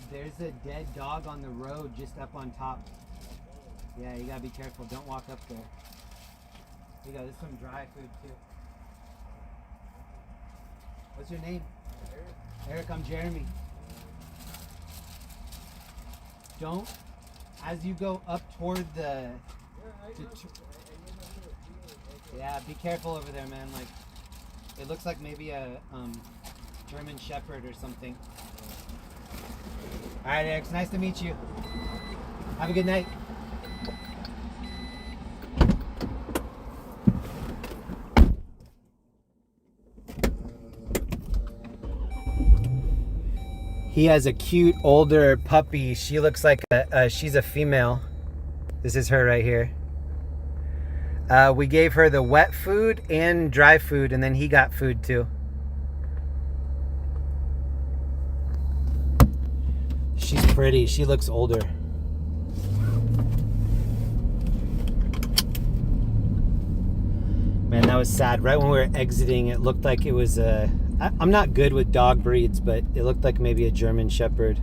There's a dead dog on the road just up on top. Yeah, you gotta be careful. Don't walk up there. You got some dry food too. What's your name? Eric, I'm Jeremy. Don't, as you go up toward the... Yeah, be careful over there, man. Like, it looks like maybe a German Shepherd or something. All right, Eric, it's nice to meet you. Have a good night. He has a cute older puppy. She looks like she's a female. This is her right here. We gave her the wet food and dry food, and then he got food too. She's pretty. She looks older. Man, that was sad. Right when we were exiting, it looked like it was a... I'm not good with dog breeds, but it looked like maybe a German Shepherd.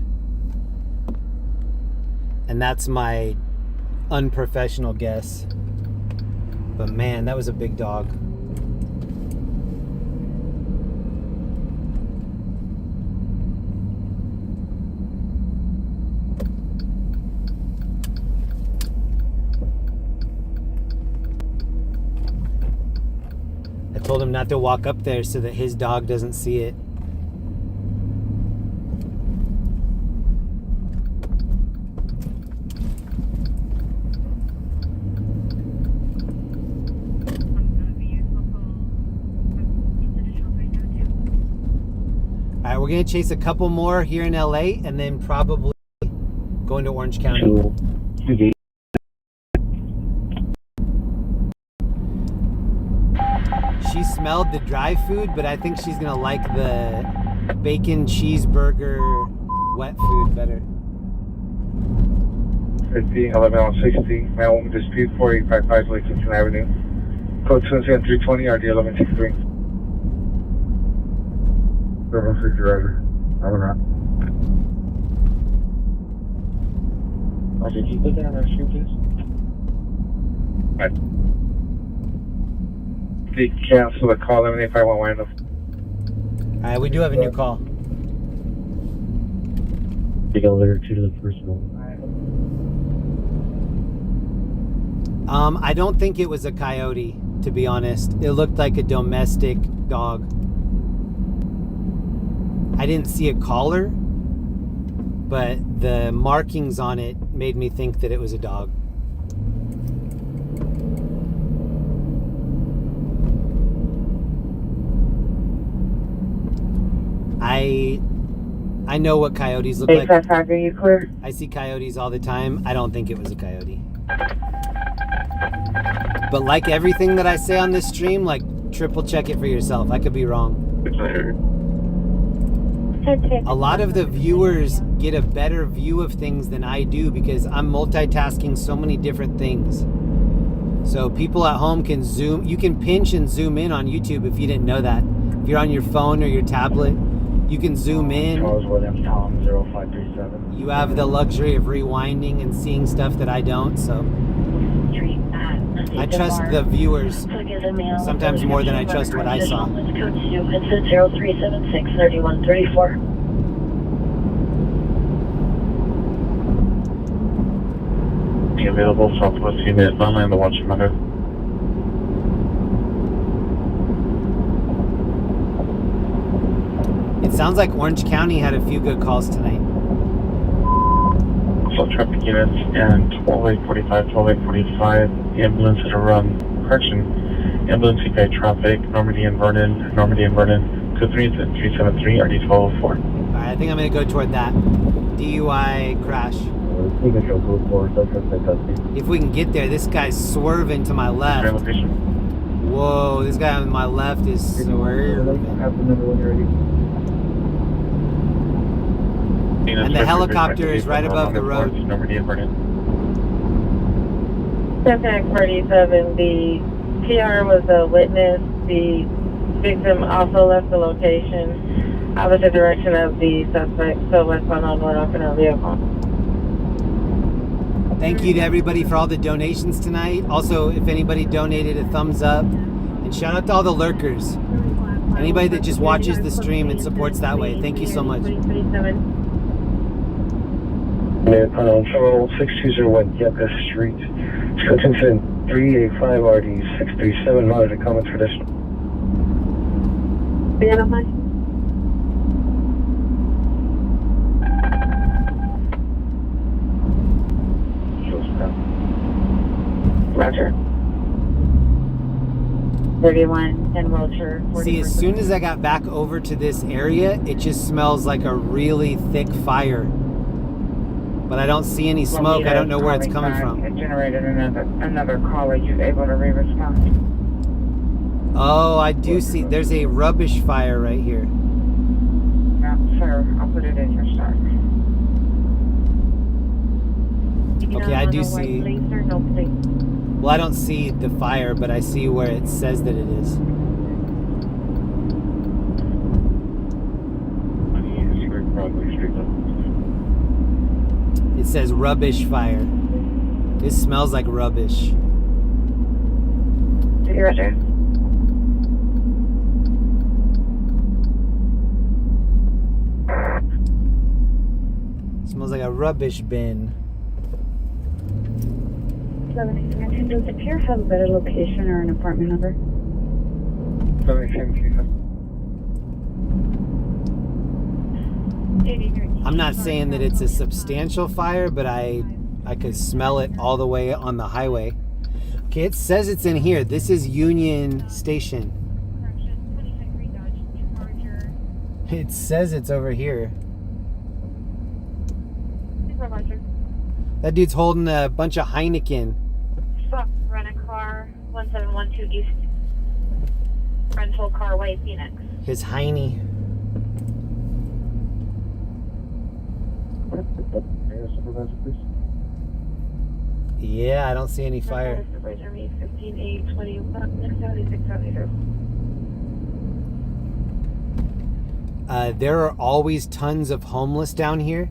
And that's my unprofessional guess. But man, that was a big dog. I told him not to walk up there so that his dog doesn't see it. Alright, we're gonna chase a couple more here in LA and then probably go into Orange County. She smelled the dry food, but I think she's gonna like the bacon cheeseburger wet food better. 50, 11 on 60, man, woman dispute 4855 Lexington Avenue. Code 27320, RD 1163. 760 driver. Over and out. Oh, did you put that on our street, please? Right. They cancel the call, 11851 Wyndham. Alright, we do have a new call. Take elevator 2 to the first floor. I don't think it was a coyote, to be honest. It looked like a domestic dog. I didn't see a collar, but the markings on it made me think that it was a dog. I know what coyotes look like. Are you clear? I see coyotes all the time. I don't think it was a coyote. But like everything that I say on this stream, like triple check it for yourself. I could be wrong. A lot of the viewers get a better view of things than I do because I'm multitasking so many different things. So people at home can zoom. You can pinch and zoom in on YouTube if you didn't know that. If you're on your phone or your tablet, you can zoom in. Charles Williams, Tom 0537. You have the luxury of rewinding and seeing stuff that I don't, so I trust the viewers sometimes more than I trust what I saw. Code 2, it's a 0376 3134. available, Southwest unit, landline the watch matter. It sounds like Orange County had a few good calls tonight. So traffic units and 12845, 12845, the ambulance at a run, correction, ambulance CPI traffic, Normandy and Vernon, 23373, RD 1204. Alright, I think I'm gonna go toward that. DUI crash. If we can get there, this guy's swerving to my left. Whoa, this guy on my left is swerving. And the helicopter is right above the road. 10-47, the PR was a witness. The victim also left the location, opposite direction of the suspect, so westbound on North off in our vehicle. Thank you to everybody for all the donations tonight. Also, if anybody donated, a thumbs up. And shout out to all the lurkers. Anybody that just watches the stream and supports that way. Thank you so much. Control 6201 Yucca Street. Hutchinson 385 RD 637 monitor comments for this. Roger. 31 and Wilshire. See, as soon as I got back over to this area, it just smells like a really thick fire. But I don't see any smoke. I don't know where it's coming from. It generated another call. Are you able to re-respond? Oh, I do see. There's a rubbish fire right here. No, sir. I'll put it in your start. Okay, I do see. Well, I don't see the fire, but I see where it says that it is. It says rubbish fire. This smells like rubbish. Roger. Smells like a rubbish bin. Does the pier have a better location or an apartment number? I'm not saying that it's a substantial fire, but I could smell it all the way on the highway. Okay, it says it's in here. This is Union Station. It says it's over here. That dude's holding a bunch of Heineken. Stop, rent a car, 1712 East. Rental car, White Phoenix. His Heine. Yeah, I don't see any fire. There are always tons of homeless down here.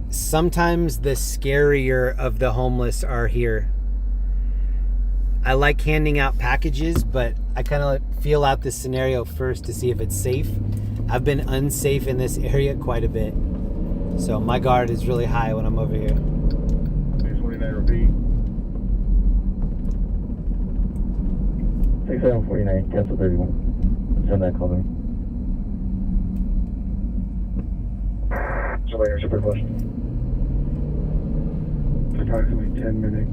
Sometimes the scarier of the homeless are here. I like handing out packages, but I kind of feel out this scenario first to see if it's safe. I've been unsafe in this area quite a bit. So my guard is really high when I'm over here. 49 repeat. 6749, cancel 31. Send that call to me. So later, super question. Approximately 10 minutes.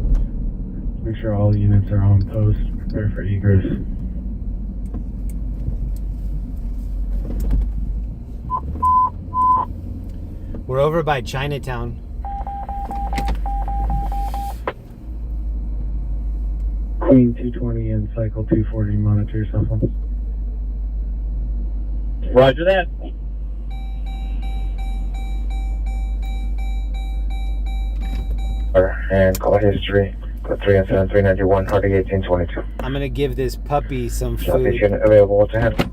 Make sure all units are on post. Prepare for egress. We're over by Chinatown. Queen 220 and Cycle 240, monitor your cell phones. Roger that. And call history. 3 and 7, 391, Hardy 1822. I'm gonna give this puppy some food. Southeast unit available to handle.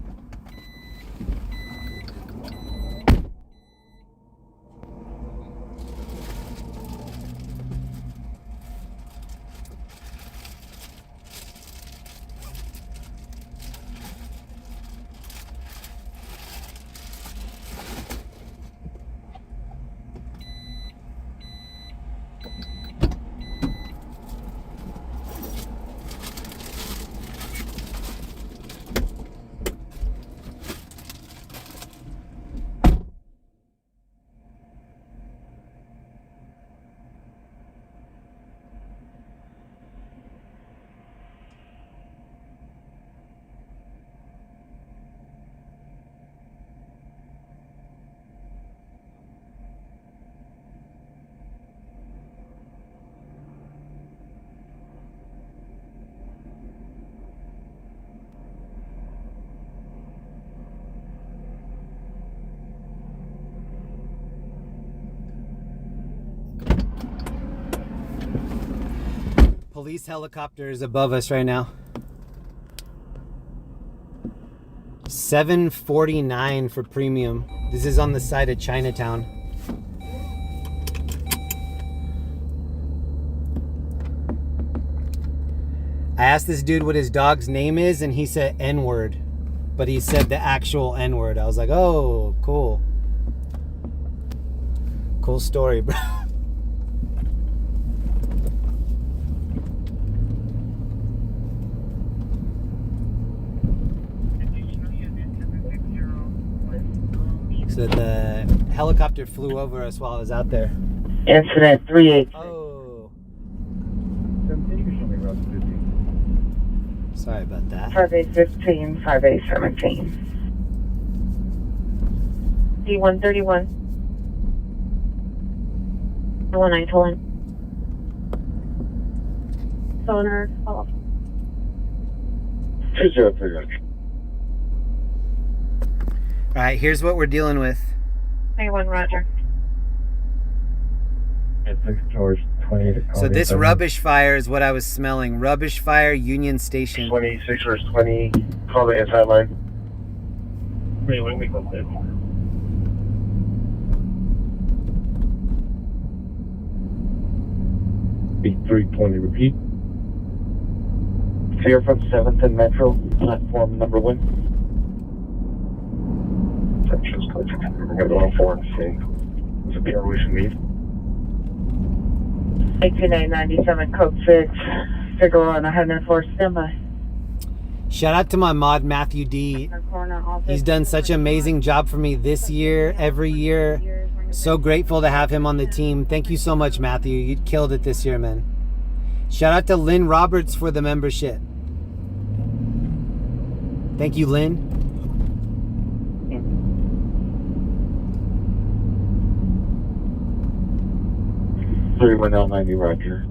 police helicopter is above us right now. 749 for premium. This is on the side of Chinatown. I asked this dude what his dog's name is, and he said N-word. But he said the actual N-word. I was like, oh, cool. Cool story, bro. So the helicopter flew over us while I was out there. Incident 38. Oh. 17, you can show me route 50. Sorry about that. 5815, 5817. D131. 19 Cullinan. Sonar, follow. 2030. All right, here's what we're dealing with. 21 Roger. It's towards 20 to So this rubbish fire is what I was smelling. Rubbish fire, Union Station. 26 versus 20. Call the inside line. Wait, let me go there. B320, repeat. Clear from 7th and Metro, platform number 1. Central's code. We're going to go on 4 and see. There's a PR we should meet. 18997, code 6. Figaro on 104, standby. Shout out to my mod, Matthew D. He's done such an amazing job for me this year, every year. So grateful to have him on the team. Thank you so much, Matthew. You killed it this year, man. Shout out to Lynn Roberts for the membership. Thank you, Lynn. 31L90, Roger.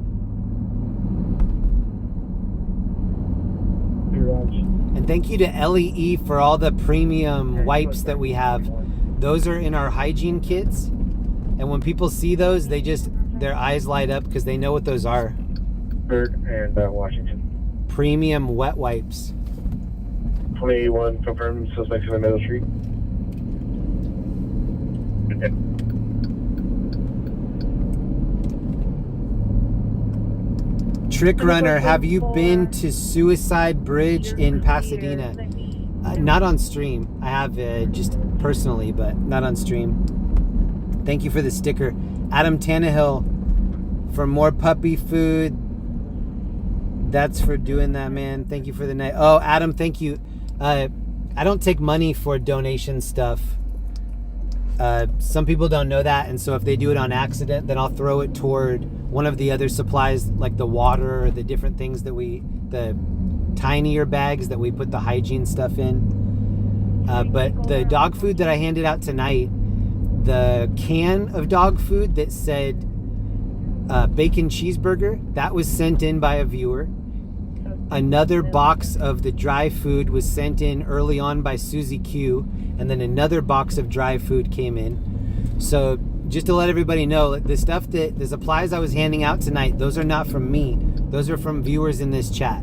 And thank you to LEE for all the premium wipes that we have. Those are in our hygiene kits. And when people see those, their eyes light up because they know what those are. Bird and Washington. Premium wet wipes. 21, confirmed, suspects in the middle street. Trick Runner, have you been to Suicide Bridge in Pasadena? Not on stream. I have just personally, but not on stream. Thank you for the sticker. Adam Tannehill for more puppy food. That's for doing that, man. Thank you for the night. Oh, Adam, thank you. I don't take money for donation stuff. Some people don't know that, and so if they do it on accident, then I'll throw it toward one of the other supplies, like the water or the different things that the tinier bags that we put the hygiene stuff in. But the dog food that I handed out tonight, the can of dog food that said bacon cheeseburger, that was sent in by a viewer. Another box of the dry food was sent in early on by Susie Q, and then another box of dry food came in. So just to let everybody know, the supplies I was handing out tonight, those are not from me. Those are from viewers in this chat.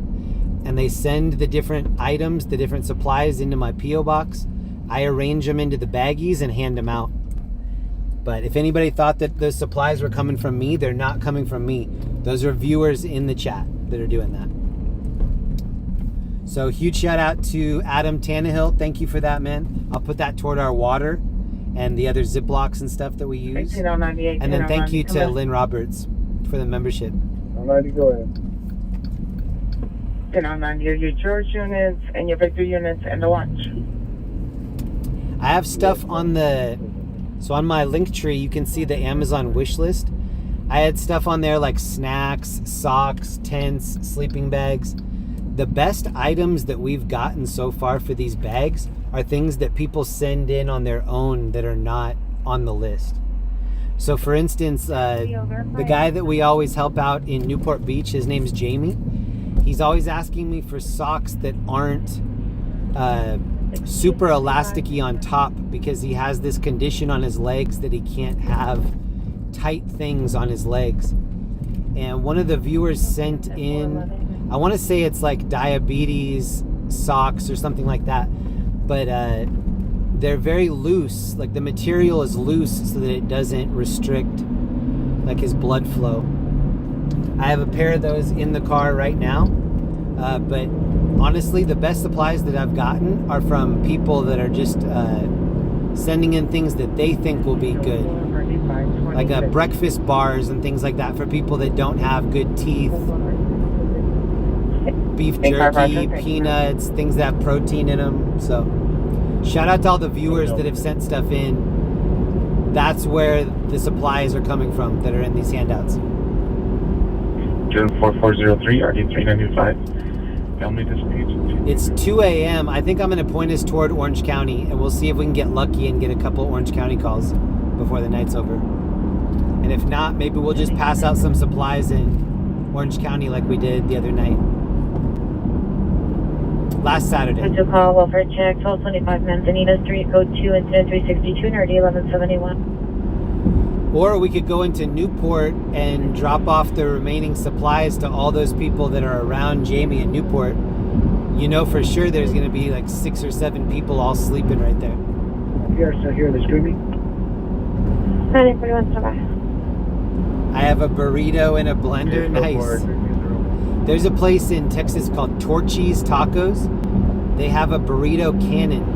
And they send the different items, the different supplies into my P.O. box. I arrange them into the baggies and hand them out. But if anybody thought that the supplies were coming from me, they're not coming from me. Those are viewers in the chat that are doing that. So huge shout out to Adam Tannehill. Thank you for that, man. I'll put that toward our water and the other Ziplocs and stuff that we use. 18098. And then thank you to Lynn Roberts for the membership. 90, go ahead. 1009, your George units and your Victor units and the watch. I have stuff on my link tree, you can see the Amazon wish list. I had stuff on there like snacks, socks, tents, sleeping bags. The best items that we've gotten so far for these bags are things that people send in on their own that are not on the list. So for instance, the guy that we always help out in Newport Beach, his name's Jamie. He's always asking me for socks that aren't super elasticy on top because he has this condition on his legs that he can't have tight things on his legs. and one of the viewers sent in, I want to say it's like diabetes socks or something like that, but they're very loose. Like the material is loose so that it doesn't restrict like his blood flow. I have a pair of those in the car right now, but honestly the best supplies that I've gotten are from people that are just sending in things that they think will be good, like breakfast bars and things like that for people that don't have good teeth, beef jerky, peanuts, things that have protein in them. So shout out to all the viewers that have sent stuff in. That's where the supplies are coming from that are in these handouts. June 4403, RD 395. Family disputes. It's 2 a.m. I think I'm going to point us toward Orange County, and we'll see if we can get lucky and get a couple Orange County calls before the night's over. And if not, maybe we'll just pass out some supplies in Orange County like we did the other night. Last Saturday. To call welfare check, 1225 Manzanita Street, code 2, incident 362, NRD 1171. Or we could go into Newport and drop off the remaining supplies to all those people that are around Jamie in Newport. You know for sure there's going to be like 6 or 7 people all sleeping right there. You are still here, the screaming? 941 survive. I have a burrito and a blender. Nice. There's a place in Texas called Torchy's Tacos. They have a burrito cannon.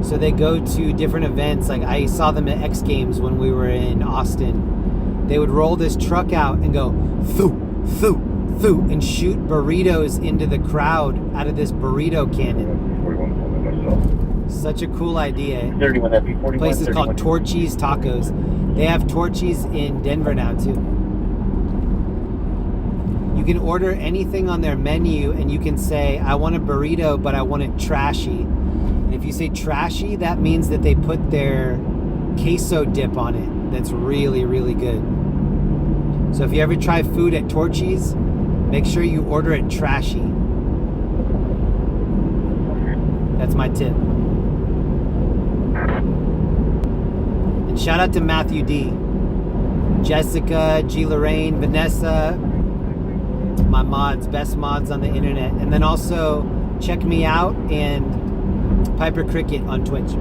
So they go to different events. Like I saw them at X Games when we were in Austin. They would roll this truck out and go thoo, thoo, thoo, and shoot burritos into the crowd out of this burrito cannon. Such a cool idea. 31, that'd be 41. Place is called Torchy's Tacos. They have Torchy's in Denver now too. You can order anything on their menu and you can say, I want a burrito, but I want it trashy. And if you say trashy, that means that they put their queso dip on it. That's really, really good. So if you ever try food at Torchy's, make sure you order it trashy. That's my tip. And shout out to Matthew D, Jessica, G. Lorraine, Vanessa, my mods, best mods on the internet. And then also check me out and Piper Cricket on Twitch.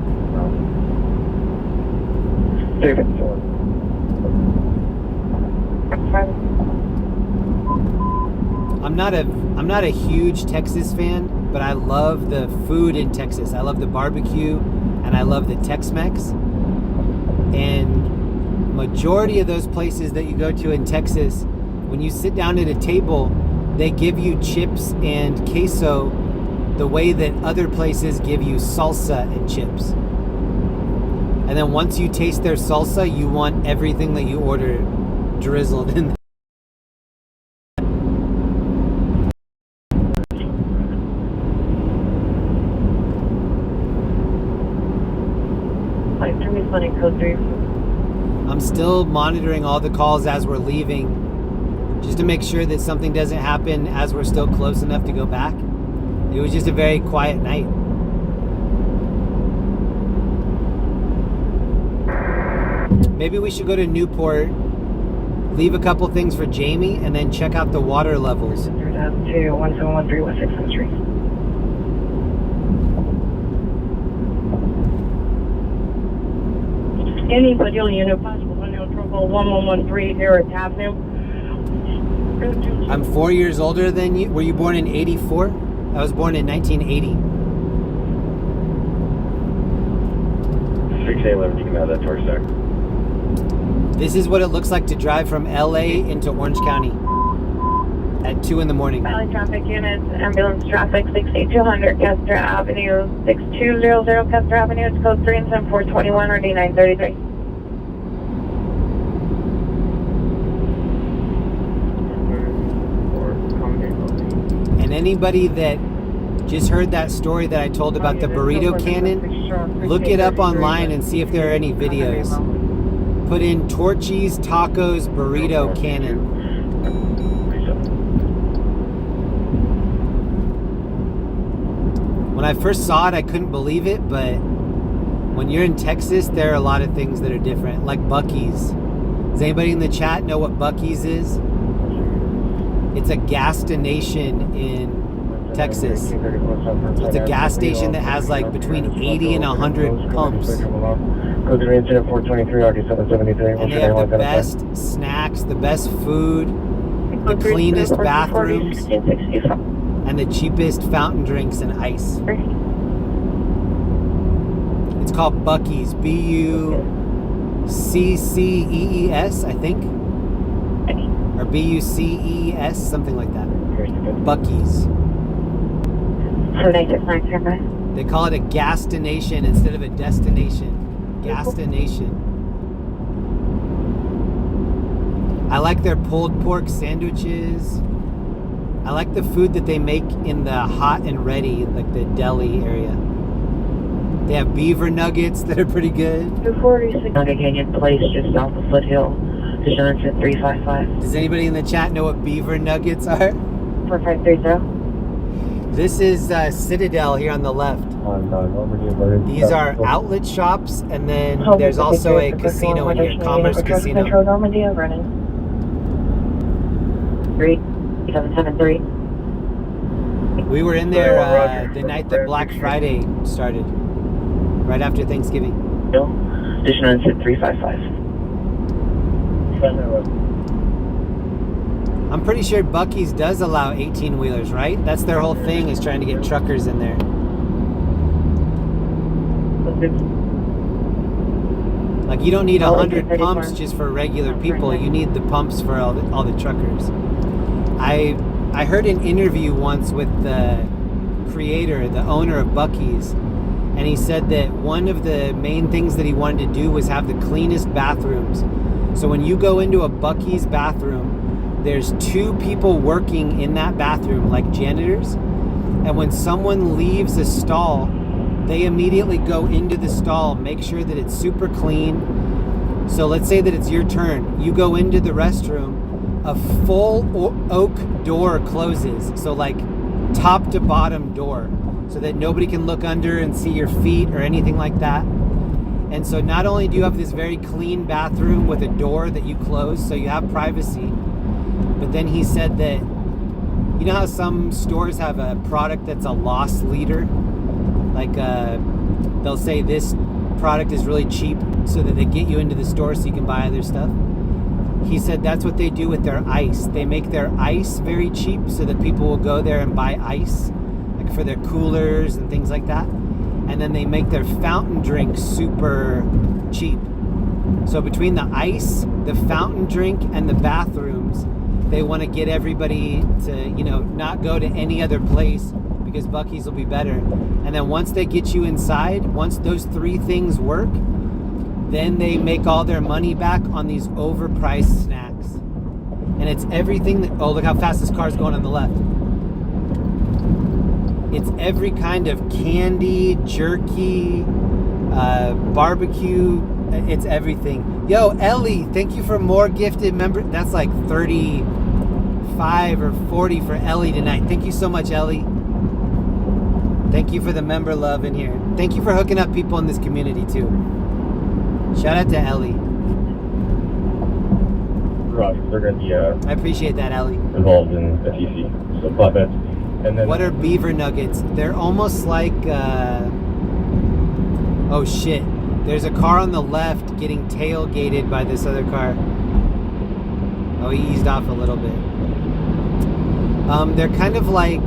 I'm not a huge Texas fan, but I love the food in Texas. I love the barbecue and I love the Tex-Mex. And majority of those places that you go to in Texas, when you sit down at a table, they give you chips and queso the way that other places give you salsa and chips. And then once you taste their salsa, you want everything that you order drizzled in there. I'm still monitoring all the calls as we're leaving, just to make sure that something doesn't happen as we're still close enough to go back. It was just a very quiet night. Maybe we should go to Newport, leave a couple things for Jamie, and then check out the water levels. To 1713 West 6th Street. Anybody on unit possible 1113 here at Avenue. I'm 4 years older than you. Were you born in 84? I was born in 1980. 6A11, you can have that torch there. This is what it looks like to drive from LA into Orange County at 2 in the morning. Valley traffic units, ambulance traffic 68200 Custer Avenue, 6200 Custer Avenue. It's code 3 and 7421 or D933. And anybody that just heard that story that I told about the burrito cannon, look it up online and see if there are any videos. Put in Torchy's Tacos Burrito Cannon. When I first saw it, I couldn't believe it, but when you're in Texas, there are a lot of things that are different, like Buc-ee's. Does anybody in the chat know what Buc-ee's is? It's a gas station in Texas. So it's a gas station that has like between 80 and 100 pumps. And they have the best snacks, the best food, the cleanest bathrooms, and the cheapest fountain drinks and ice. It's called Buc-ee's, B-U-C-C-E-E-S, I think. Or B-U-C-E-E-S, something like that. Buc-ee's. They call it a gas-tination instead of a destination. Gas-tination. I like their pulled pork sandwiches. I like the food that they make in the hot and ready, like the deli area. They have beaver nuggets that are pretty good. 246 Canyon Place, just south of Foothill. Insurance at 355. Does anybody in the chat know what beaver nuggets are? 4530. This is Citadel here on the left. These are outlet shops, and then there's also a casino in here, Commerce Casino. 3773. We were in there the night that Black Friday started, right after Thanksgiving. Insurance at 355. I'm pretty sure Buc-ee's does allow 18-wheelers, right? That's their whole thing, is trying to get truckers in there. Like, you don't need 100 pumps just for regular people. You need the pumps for all the truckers. I heard an interview once with the creator, the owner of Buc-ee's, and he said that one of the main things that he wanted to do was have the cleanest bathrooms. So when you go into a Buc-ee's bathroom, there's 2 people working in that bathroom, like janitors. And when someone leaves a stall, they immediately go into the stall, make sure that it's super clean. So let's say that it's your turn. You go into the restroom, a full oak door closes. So like top to bottom door, so that nobody can look under and see your feet or anything like that. And so not only do you have this very clean bathroom with a door that you close, so you have privacy, but then he said that, you know how some stores have a product that's a loss leader? Like they'll say this product is really cheap so that they get you into the store so you can buy other stuff. He said that's what they do with their ice. They make their ice very cheap so that people will go there and buy ice, like for their coolers and things like that. And then they make their fountain drink super cheap. So between the ice, the fountain drink, and the bathrooms, they want to get everybody to, you know, not go to any other place because Buc-ee's will be better. And then once they get you inside, once those 3 things work, then they make all their money back on these overpriced snacks. And it's everything that, oh, look how fast this car's going on the left. It's every kind of candy, jerky, barbecue. It's everything. Yo, Ellie, thank you for more gifted member. That's like 35 or 40 for Ellie tonight. Thank you so much, Ellie. Thank you for the member love in here. Thank you for hooking up people in this community too. Shout out to Ellie. Roger, they're going to be I appreciate that, Ellie. involved in FTC, so flatbed. And then what are beaver nuggets? They're almost like, oh shit. There's a car on the left getting tailgated by this other car. Oh, he eased off a little bit. They're kind of like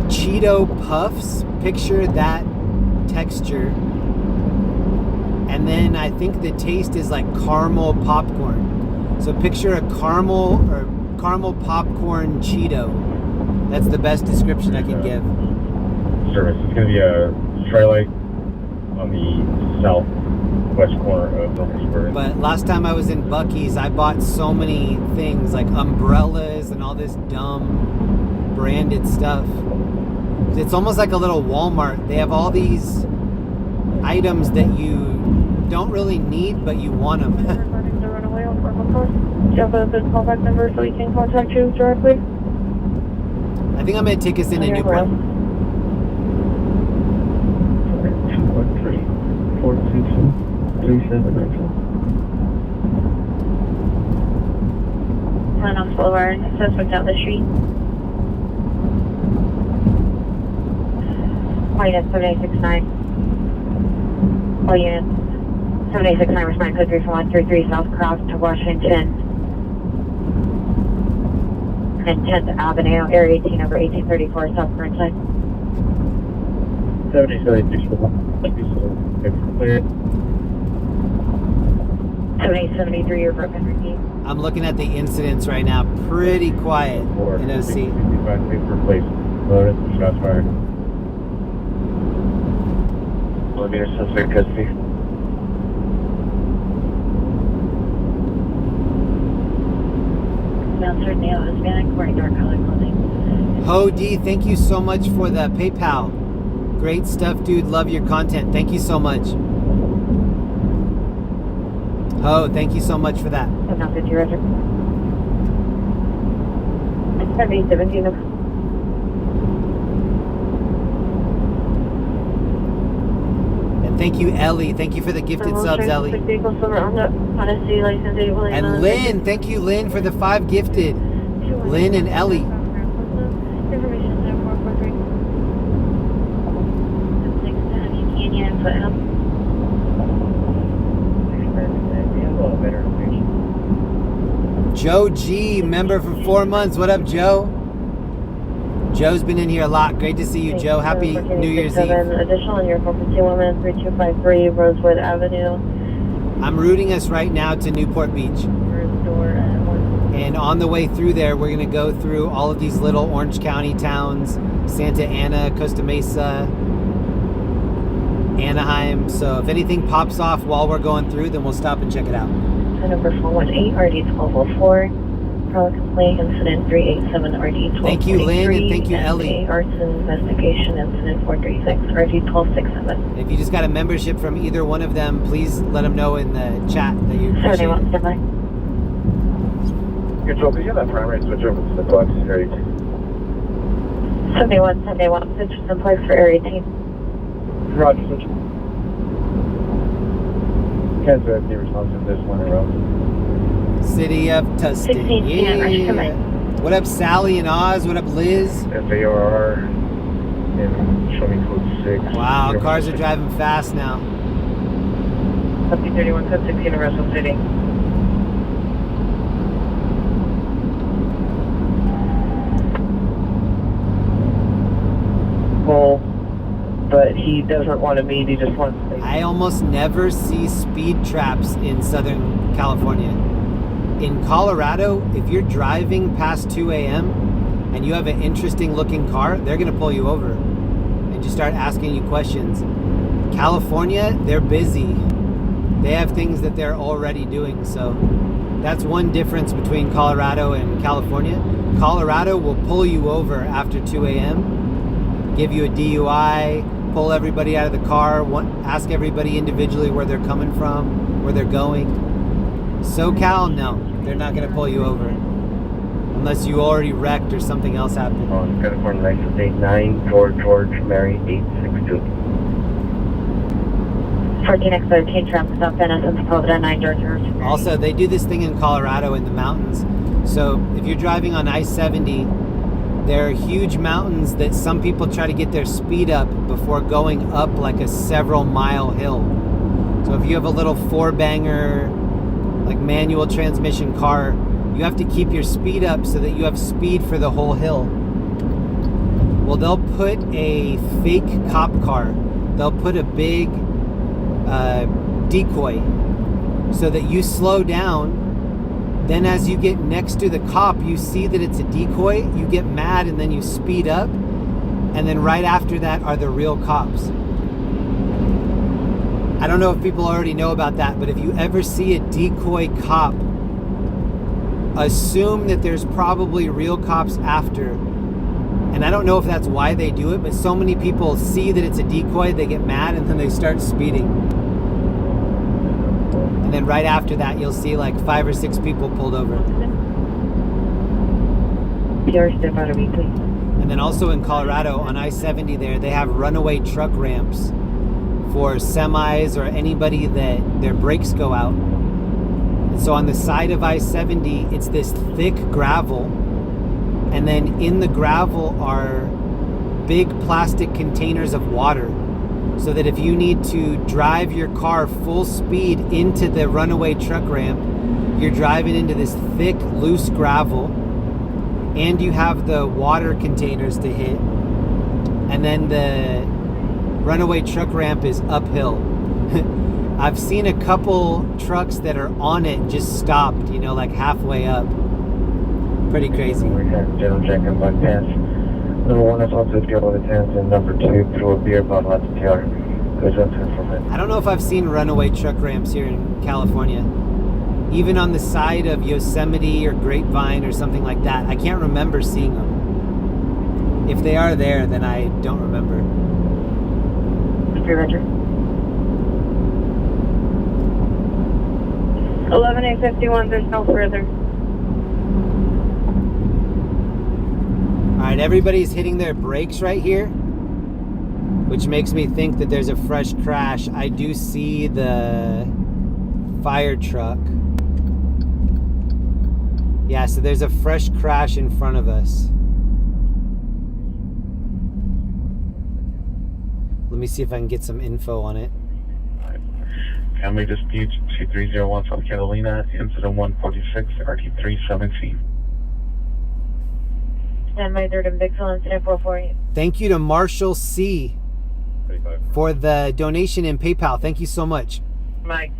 Cheeto Puffs. Picture that texture. And then I think the taste is like caramel popcorn. So picture a caramel popcorn Cheeto. That's the best description I can give. Service. It's going to be a tri-light on the southwest corner of Newport. But last time I was in Buc-ee's, I bought so many things like umbrellas and all this dumb branded stuff. It's almost like a little Walmart. They have all these items that you don't really need, but you want them. Do you have a good callback number so we can contact you directly? I think I'm going to take us into Newport. 213-422-3794. Lennox Boulevard. Suspect down the street. All units 7869. All units 7869, respond code 3 from 133 South Cross to Washington. And 10th Avenue, Area 18 over 1834 South Burnside. 7873 over Henry. I'm looking at the incidents right now. Pretty quiet in OC. Shots fired. Millimeter suspect custody. Bouncer Neo Hispanic, according to our color clothing. Ho D, thank you so much for the PayPal. Great stuff, dude. Love your content. Thank you so much. Ho, thank you so much for that. 750 Roger. 7017. And thank you, Ellie. Thank you for the gifted subs, Ellie. And Lynn, thank you, Lynn, for the 5 gifted. Lynn and Ellie. Joe G, member for 4 months. What up, Joe? Joe's been in here a lot. Great to see you, Joe. Happy New Year's Eve. Additional in your frequency 13253 Rosewood Avenue. I'm routing us right now to Newport Beach. And on the way through there, we're going to go through all of these little Orange County towns. Santa Ana, Costa Mesa, Anaheim. So if anything pops off while we're going through, then we'll stop and check it out. Number 418 RD 1204. Complaint incident 387 RD 1243. Thank you, Lynn, and thank you, Ellie. Arson investigation incident 436 RD 1267. If you just got a membership from either one of them, please let them know in the chat that you appreciate it. Control, could you have that primary switch over to the clock area 18? 7171, switch in place for area 18. Roger, switch. Cancel FD responsive this one row. City of Tustin. Yeah. What up, Sally and Oz? What up, Liz? FARR and show me code 6. Wow, cars are driving fast now. Copy 31 code 6 Universal City. Well, but he doesn't want to meet, he just wants to... I almost never see speed traps in Southern California. In Colorado, if you're driving past 2 a.m. and you have an interesting looking car, they're going to pull you over and just start asking you questions. California, they're busy. They have things that they're already doing. So that's one difference between Colorado and California. Colorado will pull you over after 2 a.m., give you a DUI, pull everybody out of the car, ask everybody individually where they're coming from, where they're going. SoCal, no, they're not going to pull you over unless you already wrecked or something else happened. On California license 89, George, Mary 862. 14X13 traffic stop in essence, Blvd 9 George. Also, they do this thing in Colorado in the mountains. So if you're driving on I-70, there are huge mountains that some people try to get their speed up before going up like a several mile hill. So if you have a little 4-banger, like manual transmission car, you have to keep your speed up so that you have speed for the whole hill. Well, they'll put a fake cop car. They'll put a big decoy so that you slow down. Then as you get next to the cop, you see that it's a decoy, you get mad and then you speed up. And then right after that are the real cops. I don't know if people already know about that, but if you ever see a decoy cop, assume that there's probably real cops after. And I don't know if that's why they do it, but so many people see that it's a decoy, they get mad, and then they start speeding. And then right after that, you'll see like 5 or 6 people pulled over. And then also in Colorado, on I-70 there, they have runaway truck ramps for semis or anybody that their brakes go out. So on the side of I-70, it's this thick gravel, and then in the gravel are big plastic containers of water, so that if you need to drive your car full speed into the runaway truck ramp, you're driving into this thick, loose gravel, and you have the water containers to hit, and then the runaway truck ramp is uphill. I've seen a couple trucks that are on it just stopped, you know, like halfway up. Pretty crazy. We have general check in Black Pass. Number 1 is on to the PR with a 10, and number 2 through a beer bottle at the PR. Goes up to from it. I don't know if I've seen runaway truck ramps here in California. Even on the side of Yosemite or Grapevine or something like that. I can't remember seeing them. If they are there, then I don't remember. Okay, Roger. 11-851, there's no further. All right, everybody's hitting their brakes right here, which makes me think that there's a fresh crash. I do see the fire truck. Yeah, so there's a fresh crash in front of us. Let me see if I can get some info on it. Family dispute 2301 South Carolina, incident 146, RT317. Stand by third and Bixel, incident 448. Thank you to Marshall C. for the donation in PayPal. Thank you so much. Mike.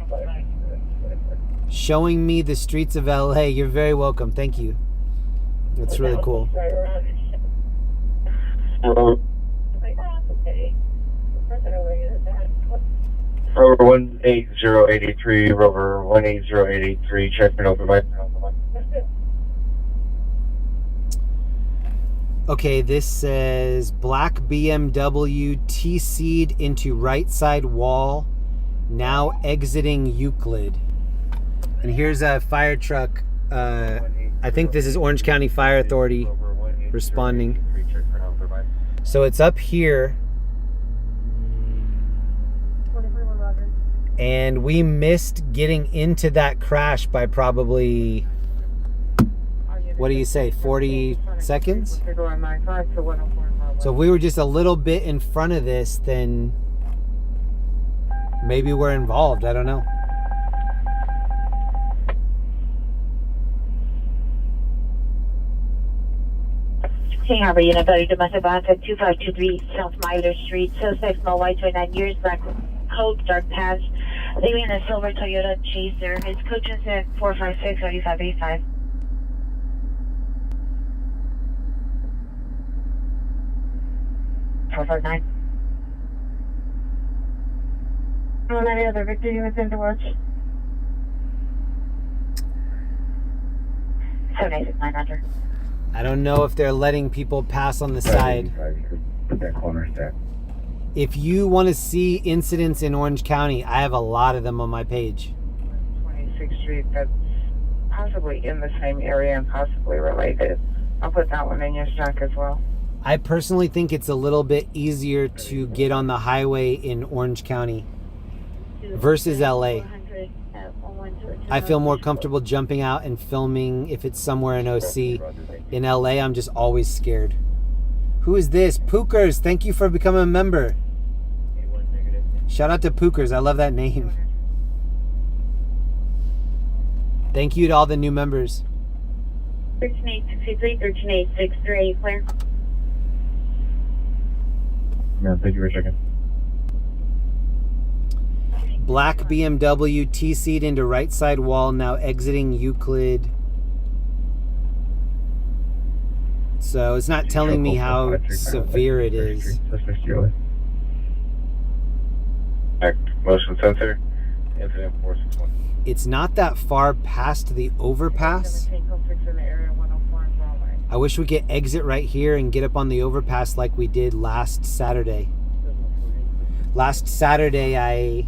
Showing me the streets of LA. You're very welcome. Thank you. That's really cool. Rover 18083, Rover 18083, check me over by. Okay, this says black BMW T-seed into right side wall, now exiting Euclid. And here's a fire truck. I think this is Orange County Fire Authority responding. So it's up here. And we missed getting into that crash by probably, what do you say, 40 seconds? So if we were just a little bit in front of this, then maybe we're involved. I don't know. King Harbor, Unit 30, domestic violence at 2523 South Myler Street. Suspect, male, white, 29 years, black coat, dark pants, leaving a silver Toyota Chaser. His coach is at 456 3585. $459. On any other Victor units into watch? 786-900. I don't know if they're letting people pass on the side. Put that corner stack. If you want to see incidents in Orange County, I have a lot of them on my page. 26th Street, that's possibly in the same area and possibly related. I'll put that one in your stack as well. I personally think it's a little bit easier to get on the highway in Orange County versus LA. I feel more comfortable jumping out and filming if it's somewhere in OC. In LA, I'm just always scared. Who is this? Pookers, thank you for becoming a member. Shout out to Pookers, I love that name. Thank you to all the new members. 13863, 13863, clear. Man, thank you for checking. Black BMW T-seat into right side wall, now exiting Euclid. So it's not telling me how severe it is. Motion sensor, incident 461. It's not that far past the overpass. I wish we could exit right here and get up on the overpass like we did last Saturday. Last Saturday, I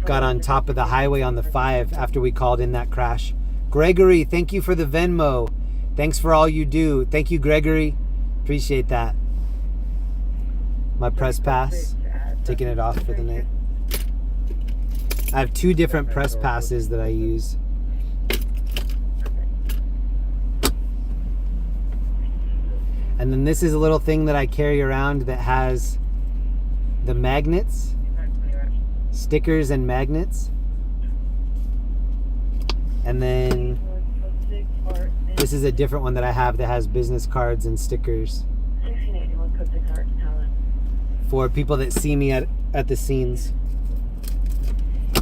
got on top of the highway on the 5 after we called in that crash. Gregory, thank you for the Venmo. Thanks for all you do. Thank you, Gregory. Appreciate that. My press pass. Taking it off for the night. I have 2 different press passes that I use. And then this is a little thing that I carry around that has the magnets, stickers and magnets. And then this is a different one that I have that has business cards and stickers for people that see me at the scenes.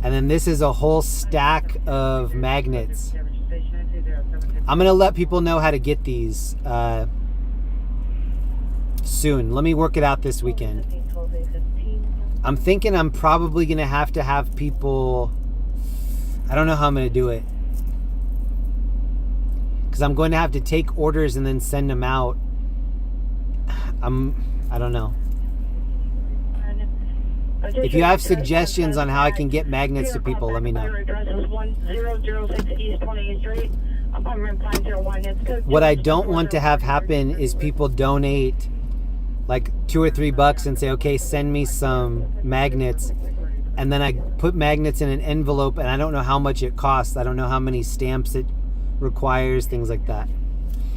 And then this is a whole stack of magnets. I'm gonna let people know how to get these soon. Let me work it out this weekend. I'm thinking I'm probably gonna have people, I don't know how I'm gonna do it, because I'm going to have to take orders and then send them out. I don't know. If you have suggestions on how I can get magnets to people, let me know. What I don't want to have happen is people donate like $2 or $3 and say, okay, send me some magnets. And then I put magnets in an envelope and I don't know how much it costs. I don't know how many stamps it requires, things like that.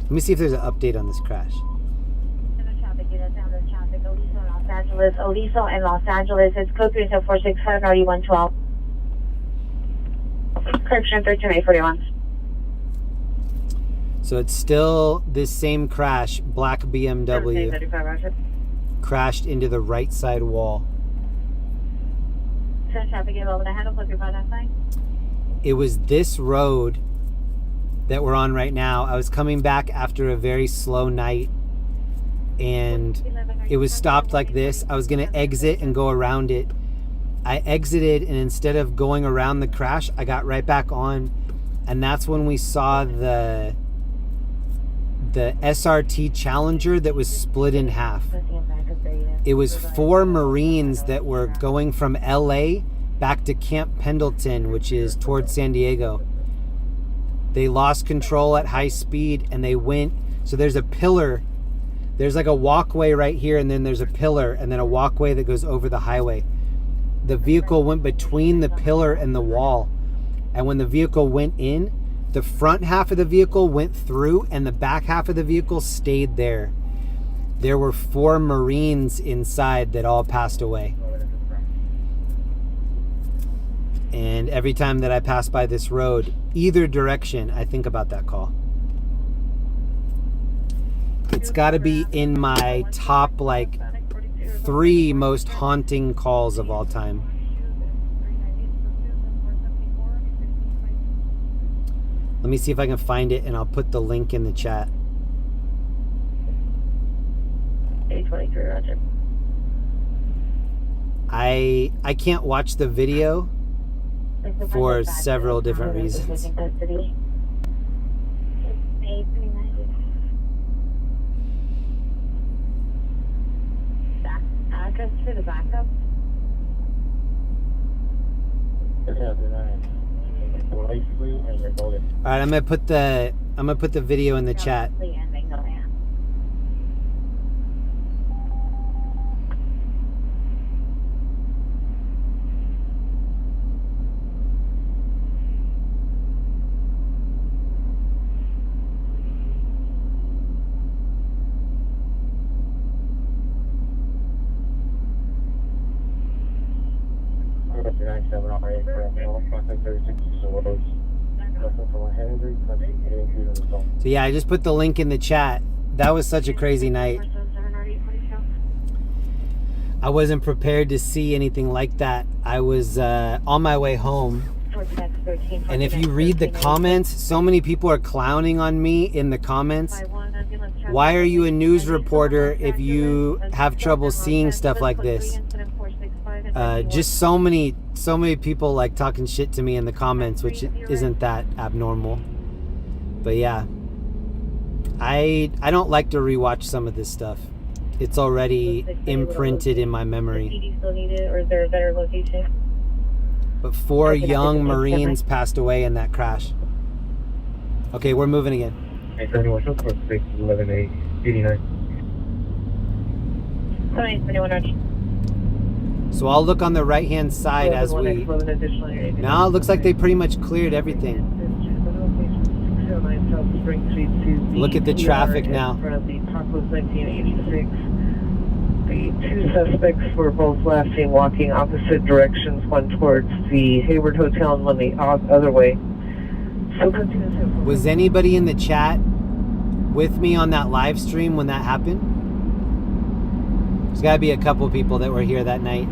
Let me see if there's an update on this crash. Aliso and Los Angeles. It's code 37465 RD112. Correction 13841. So it's still this same crash. Black BMW crashed into the right side wall. It was this road that we're on right now. I was coming back after a very slow night and it was stopped like this. I was gonna exit and go around it. I exited, and instead of going around the crash, I got right back on, and that's when we saw the SRT Challenger that was split in half. It was 4 Marines that were going from LA back to Camp Pendleton, which is towards San Diego. They lost control at high speed and they went, so there's a pillar. There's like a walkway right here, and then there's a pillar, and then a walkway that goes over the highway. The vehicle went between the pillar and the wall. And when the vehicle went in, the front half of the vehicle went through and the back half of the vehicle stayed there. There were 4 Marines inside that all passed away. And every time that I pass by this road, either direction, I think about that call. It's got to be in my top like 3 most haunting calls of all time. Let me see if I can find it, and I'll put the link in the chat. 823, roger. I can't watch the video for several different reasons. Address for the backup. All right, I'm gonna put the video in the chat. So yeah, I just put the link in the chat. That was such a crazy night. I wasn't prepared to see anything like that. I was on my way home. And if you read the comments, so many people are clowning on me in the comments. Why are you a news reporter if you have trouble seeing stuff like this? Just so many people like talking shit to me in the comments, which isn't that abnormal. But yeah, I don't like to rewatch some of this stuff. It's already imprinted in my memory. Or is there a better location? But 4 young Marines passed away in that crash. Okay, we're moving again. Hey, 71, show code 611-889. 21, roger. So I'll look on the right-hand side as we... Now it looks like they pretty much cleared everything. Look at the traffic now. The two suspects were both last seen walking opposite directions, one towards the Hayward Hotel and one the other way. So was anybody in the chat with me on that live stream when that happened? There's got to be a couple people that were here that night.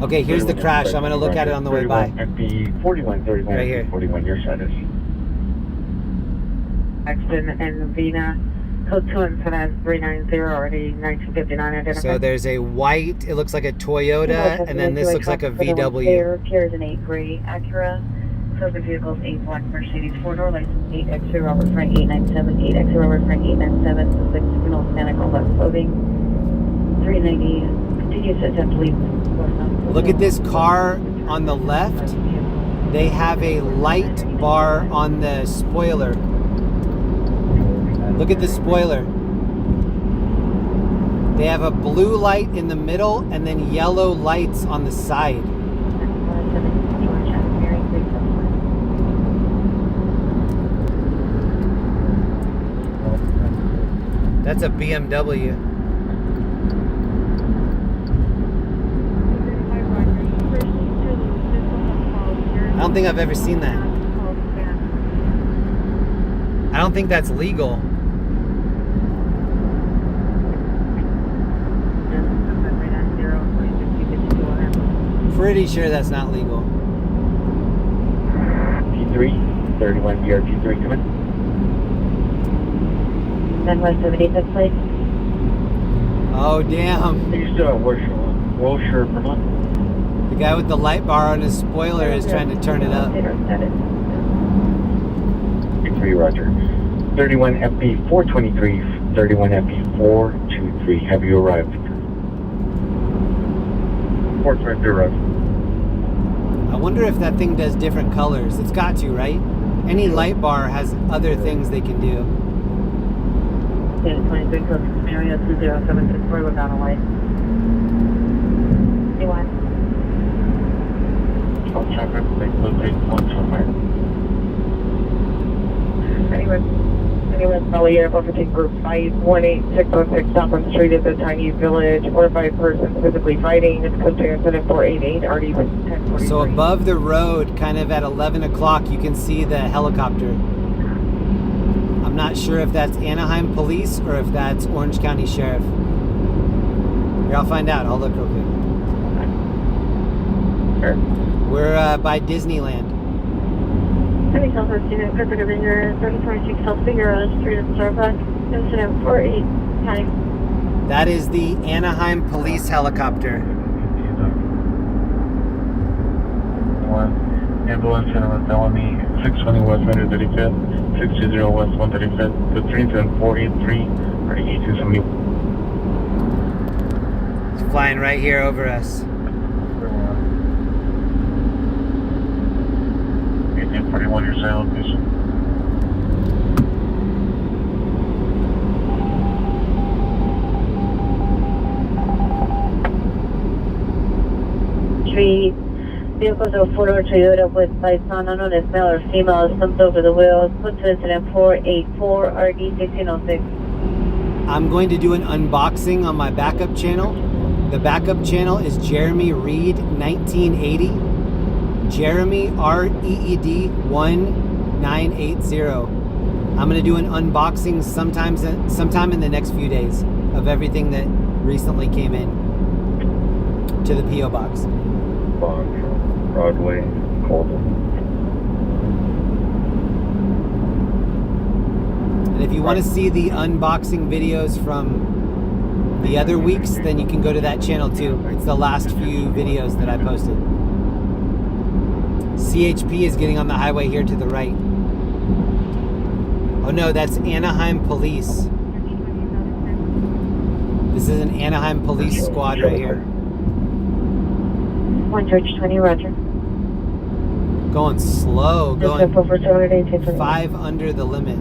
Okay, here's the crash. I'm going to look at it on the way by. Right here. 41, your side is. Axton and Vina, code 2 and 390, already 1959 identified. So there's a white, it looks like a Toyota, and then this looks like a VW. Here is an 8 gray Acura. Subject vehicles 8 black Mercedes 4-door, license 8 X-ray Robert Frank 897, 8 X-ray Robert Frank 897, suspect signal Hispanic, all black clothing. 390, continues to attempt to leave. Look at this car on the left. They have a light bar on the spoiler. Look at the spoiler. They have a blue light in the middle and then yellow lights on the side. That's a BMW. I don't think I've ever seen that. I don't think that's legal. Pretty sure that's not legal. P3, 31 BRP3 coming. Then West 75th plate. Oh, damn. You still have Wilshire, Vermont. The guy with the light bar on his spoiler is trying to turn it up. P3, roger. 31 FB 423, 31 FB 423. Have you arrived? 423 arrived. I wonder if that thing does different colors. It's got to, right? Any light bar has other things they can do. 23 close to area 2076 with down a light. All traffic, locate one somewhere. Anyway, Valley Airport for Group 518606 stop on the street at the Tiny Village, or 5 persons physically fighting. It's code 2 incident 488, RD 1043. So above the road, kind of at 11 o'clock, you can see the helicopter. I'm not sure if that's Anaheim Police or if that's Orange County Sheriff. Here, I'll find out. I'll look real quick. Sure. We're by Disneyland. Heading Southwest Unit, Pacific Ringer, 3026 South Figueroa Street at Starbucks, incident 48, county. That is the Anaheim Police helicopter. Ambulance in Bellamy, 620 West 135th, 620 West 135th, the 37483, or 8270. It's flying right here over us. 1841, your sound, please. Three vehicles of 4-door Toyota with lights on, unknown as male or female, slumped over the wheels. Put to incident 484, RD 1606. I'm going to do an unboxing on my backup channel. The backup channel is Jeremy Reed 1980. Jeremy REED 1980. I'm going to do an unboxing sometime in the next few days of everything that recently came in to the P.O. box. Bond, Broadway, Colton. And if you want to see the unboxing videos from the other weeks, then you can go to that channel too. It's the last few videos that I posted. CHP is getting on the highway here to the right. Oh no, that's Anaheim Police. This is an Anaheim Police squad right here. 1 George 20, roger. Going slow, going 5 under the limit.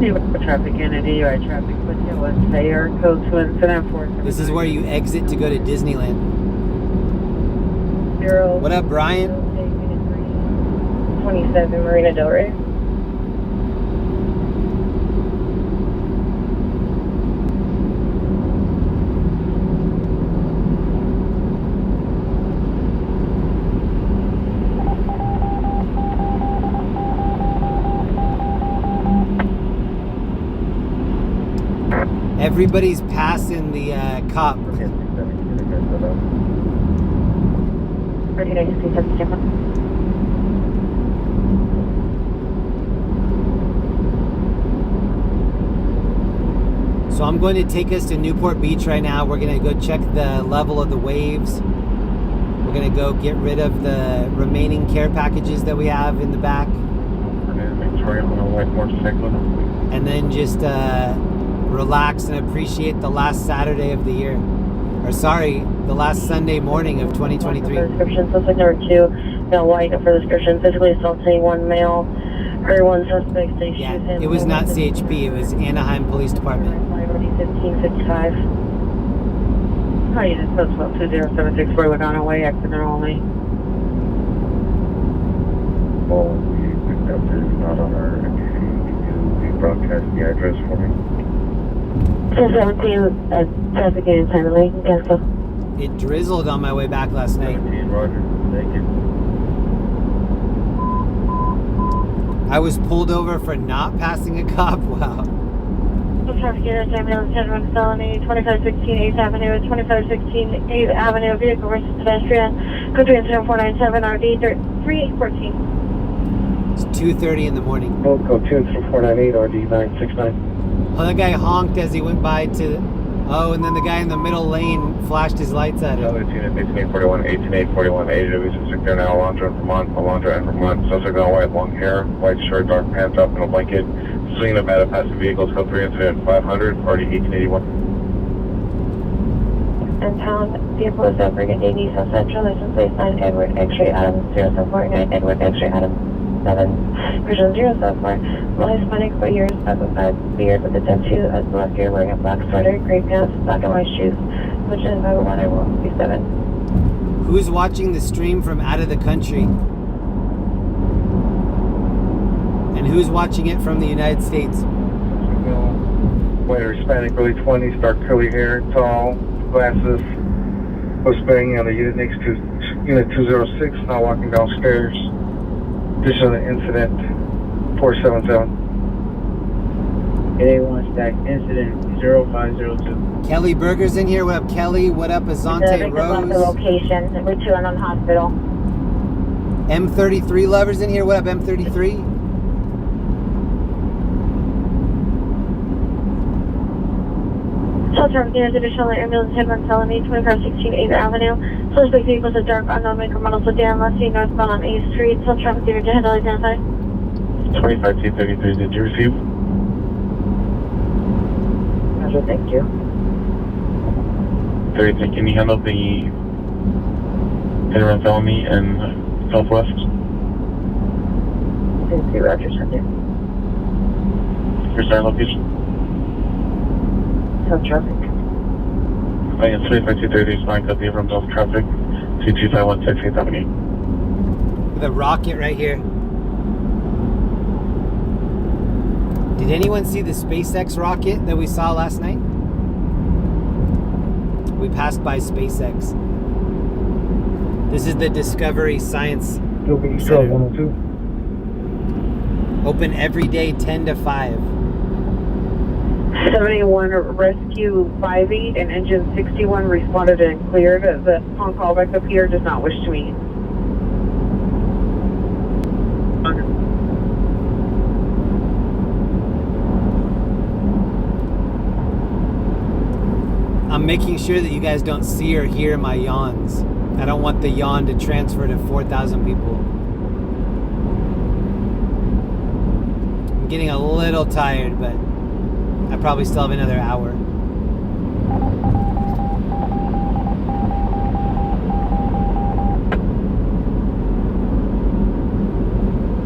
Traffic entity, right traffic with you was Fair, code 217. This is where you exit to go to Disneyland. What up, Brian? 27 Marina Del Rey. Everybody's passing the cop. So I'm going to take us to Newport Beach right now. We're going to go check the level of the waves. We're going to go get rid of the remaining care packages that we have in the back. And then just relax and appreciate the last Saturday of the year. Or sorry, the last Sunday morning of 2023. Description, suspect number 2, male white for description, physically assaulting one male, or one suspect, they shoot him. It was not CHP, it was Anaheim Police Department. 1555. Hi, you just post 20764 Laguna Way, exit only. Well, we picked up this not on our MC. Can you rebroadcast the address for me? 217 traffic gain timely. Cancel. It drizzled on my way back last night. 17, Roger. Thank you. I was pulled over for not passing a cop. Wow. Traffic unit, ambulance, 10-1 felony, 2516 8th Avenue, 2516 8th Avenue, vehicle versus pedestrian, code 27497, RD 3814. It's 2:30 in the morning. Code 27498, RD 969. Oh, that guy honked as he went by to... Oh, and then the guy in the middle lane flashed his lights at him. Unit 18841, 18841, AW, suspect there now, Alondra and Vermont. Suspect on white, long hair, white shirt, dark pants up, and a blanket. Swinging about a passive vehicles, code 3 incident 500, RD 1881. And pound, vehicle is over, Brigade East Central, license plate 9, Edward X-ray Adams 0749, Edward X-ray Adams 7, version 074, male Hispanic, 4 years, 5'5", beard with a tattoo, as left ear, wearing a black sweater, gray pants, black and white shoes, which is 5'1", I will be 7. Who's watching the stream from out of the country? And who's watching it from the United States? White or Hispanic, early 20s, dark curly hair, tall, glasses, was banging on the unit next to unit 206, now walking downstairs. Additional incident 477. A1 stack incident 0502. Kelly Berger's in here. What up, Kelly? What up, Azante Rose? The location, number 2 on hospital. M33 lovers in here. What up, M33? Traffic units, additional ambulance, 10-1 felony, 2516 8th Avenue. Suspect vehicles a dark unknown maker model sedan, left seen northbound on 8th Street. Traffic unit to handle identify. 25T33, did you receive? Roger, thank you. 33, can you handle the hit-and-run felony in Southwest? Thank you, Roger, send you. Your starting location? Traffic. I am 25T30 is fine, copy from South Traffic, 2251 6th Avenue. The rocket right here. Did anyone see the SpaceX rocket that we saw last night? We passed by SpaceX. This is the Discovery Science Center. 102. Open every day 10 to 5. 71 Rescue 58 and Engine 61 responded and cleared. The on-call backup here does not wish to meet. I'm making sure that you guys don't see or hear my yawns. I don't want the yawn to transfer to 4,000 people. I'm getting a little tired, but I probably still have another hour.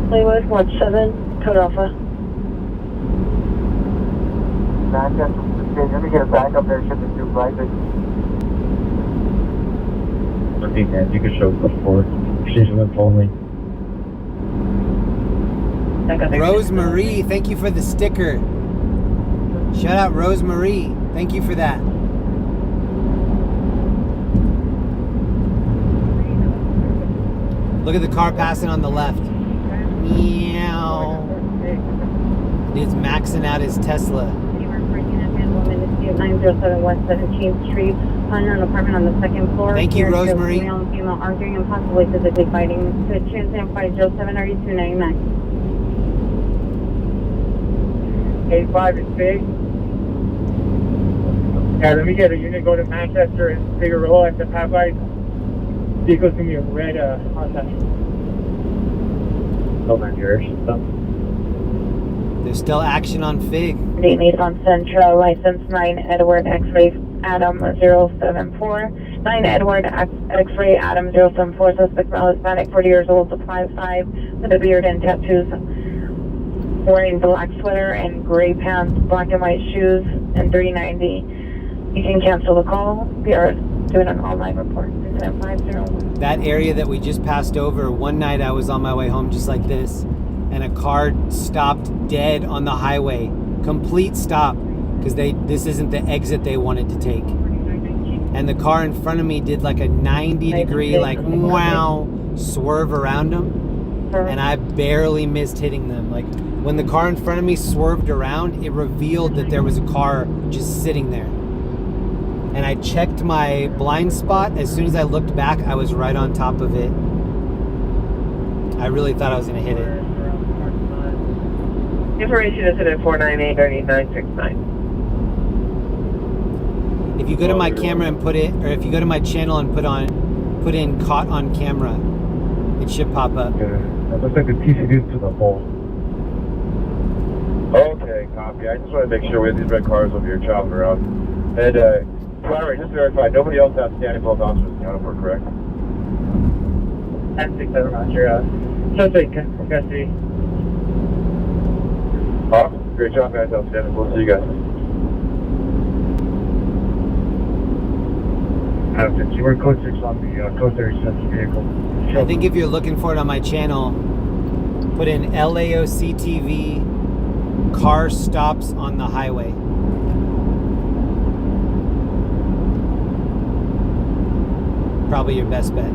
Hollywood 17, code Alpha. Manchester. Let me get a backup there, shipping through Flatbed. I think that you could show before. She's left only. Rosemarie, thank you for the sticker. Shout out Rosemarie. Thank you for that. Look at the car passing on the left. Meow. He's maxing out his Tesla. 907 West 17th Street. Under an apartment on the second floor. Thank you, Rosemary. Male and female arguing and possibly physically fighting. To Chinatown 507 3299. 85 is big. Yeah, let me get a unit go to Manchester and figure roll at the Popeyes. Vehicle's gonna be a red Honda. Oh man, yours. There's still action on Fig. Nissan Sentra, license 9 Edward X-ray Adam 074. 9 Edward X-ray Adam 074. Suspect male Hispanic, 40 years old, 5'5", with a beard and tattoos. Wearing black sweater and gray pants, black and white shoes, and 390. You can cancel the call. We are doing an online report. 501. That area that we just passed over, one night I was on my way home just like this, and a car stopped dead on the highway. Complete stop, because this isn't the exit they wanted to take. And the car in front of me did like a 90-degree, like, wow, swerve around them. And I barely missed hitting them. Like, when the car in front of me swerved around, it revealed that there was a car just sitting there. And I checked my blind spot. As soon as I looked back, I was right on top of it. I really thought I was going to hit it. Information is at 498-969. If you go to my camera and put it, or if you go to my channel and put in caught on camera, it should pop up. Yeah, that looks like the TCD to the hole. Okay, copy. I just want to make sure we have these red cars over here chopping around. And, Larry, just to verify, nobody else has standing both officers in Newport, correct? That's 67 Roger. Suspect custody. Awesome. Great job, guys. Outstanding. We'll see you guys. You were code 6 on the code 37 vehicle. I think if you're looking for it on my channel, put in LAOC TV, car stops on the highway. Probably your best bet.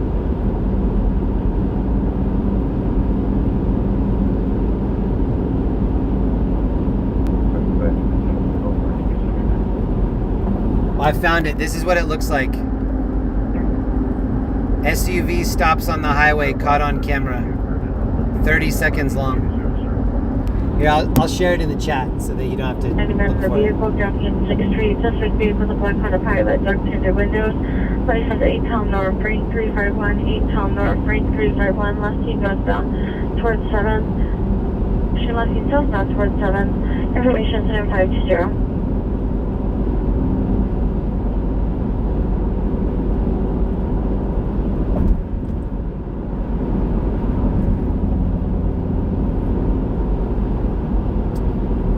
I found it. This is what it looks like. SUV stops on the highway, caught on camera. 30 seconds long. Here, I'll share it in the chat so that you don't have to Any member of the vehicle dropping in 6th Street. Suspect vehicle with a black Honda Pilot, dark tinted windows. License 8 Tom North Freight 351, 8 Tom North Freight 351. Left seat northbound towards 7. Left seat southbound towards 7. Information 7520.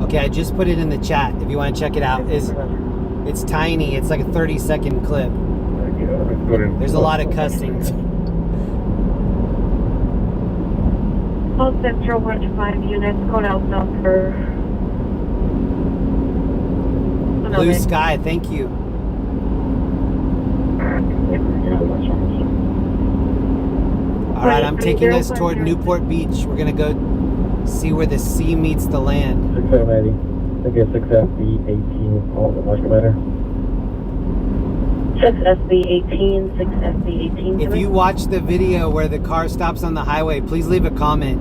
Okay, I just put it in the chat if you want to check it out. It's tiny. It's like a 30-second clip. There's a lot of cussing. All Central 1 to 5 units, code out south for... Blue Sky, thank you. Alright, I'm taking us toward Newport Beach. We're going to go see where the sea meets the land. 6780. I think it's 6FB18. Oh, the market letter. 6SB18, 6SB18. If you watch the video where the car stops on the highway, please leave a comment.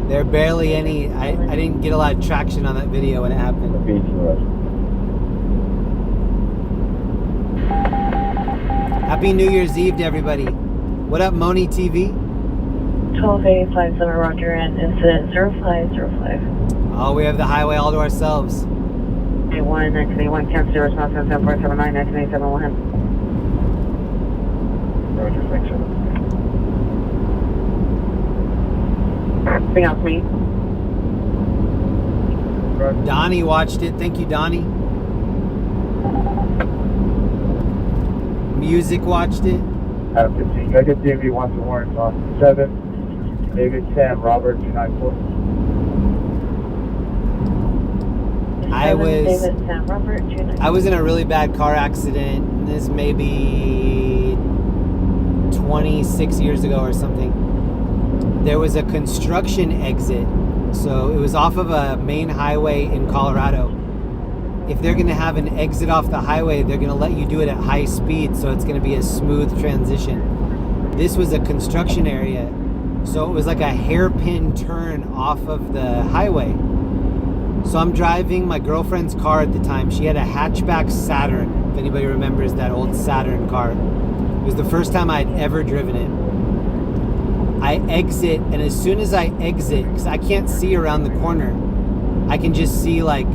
There are barely any. I didn't get a lot of traction on that video when it happened. Happy New Year's Eve to everybody. What up, Moni TV? 12857 Roger and incident 0505. Oh, we have the highway all to ourselves. 81, 1981, cancel your response on 7479, 1987, Wilhelm. Roger, thanks, sir. Anything else, me? Roger. Donnie watched it. Thank you, Donnie. Music watched it. 15. I get DMV 1 to warrants on 7. David, Sam, Robert, 294. I was David, Sam, Robert, 294. I was in a really bad car accident. This may be 26 years ago or something. There was a construction exit. So it was off of a main highway in Colorado. If they're going to have an exit off the highway, they're going to let you do it at high speed, so it's going to be a smooth transition. This was a construction area, so it was like a hairpin turn off of the highway. So I'm driving my girlfriend's car at the time. She had a hatchback Saturn, if anybody remembers that old Saturn car. It was the first time I'd ever driven it. I exit, and as soon as I exit, because I can't see around the corner, I can just see like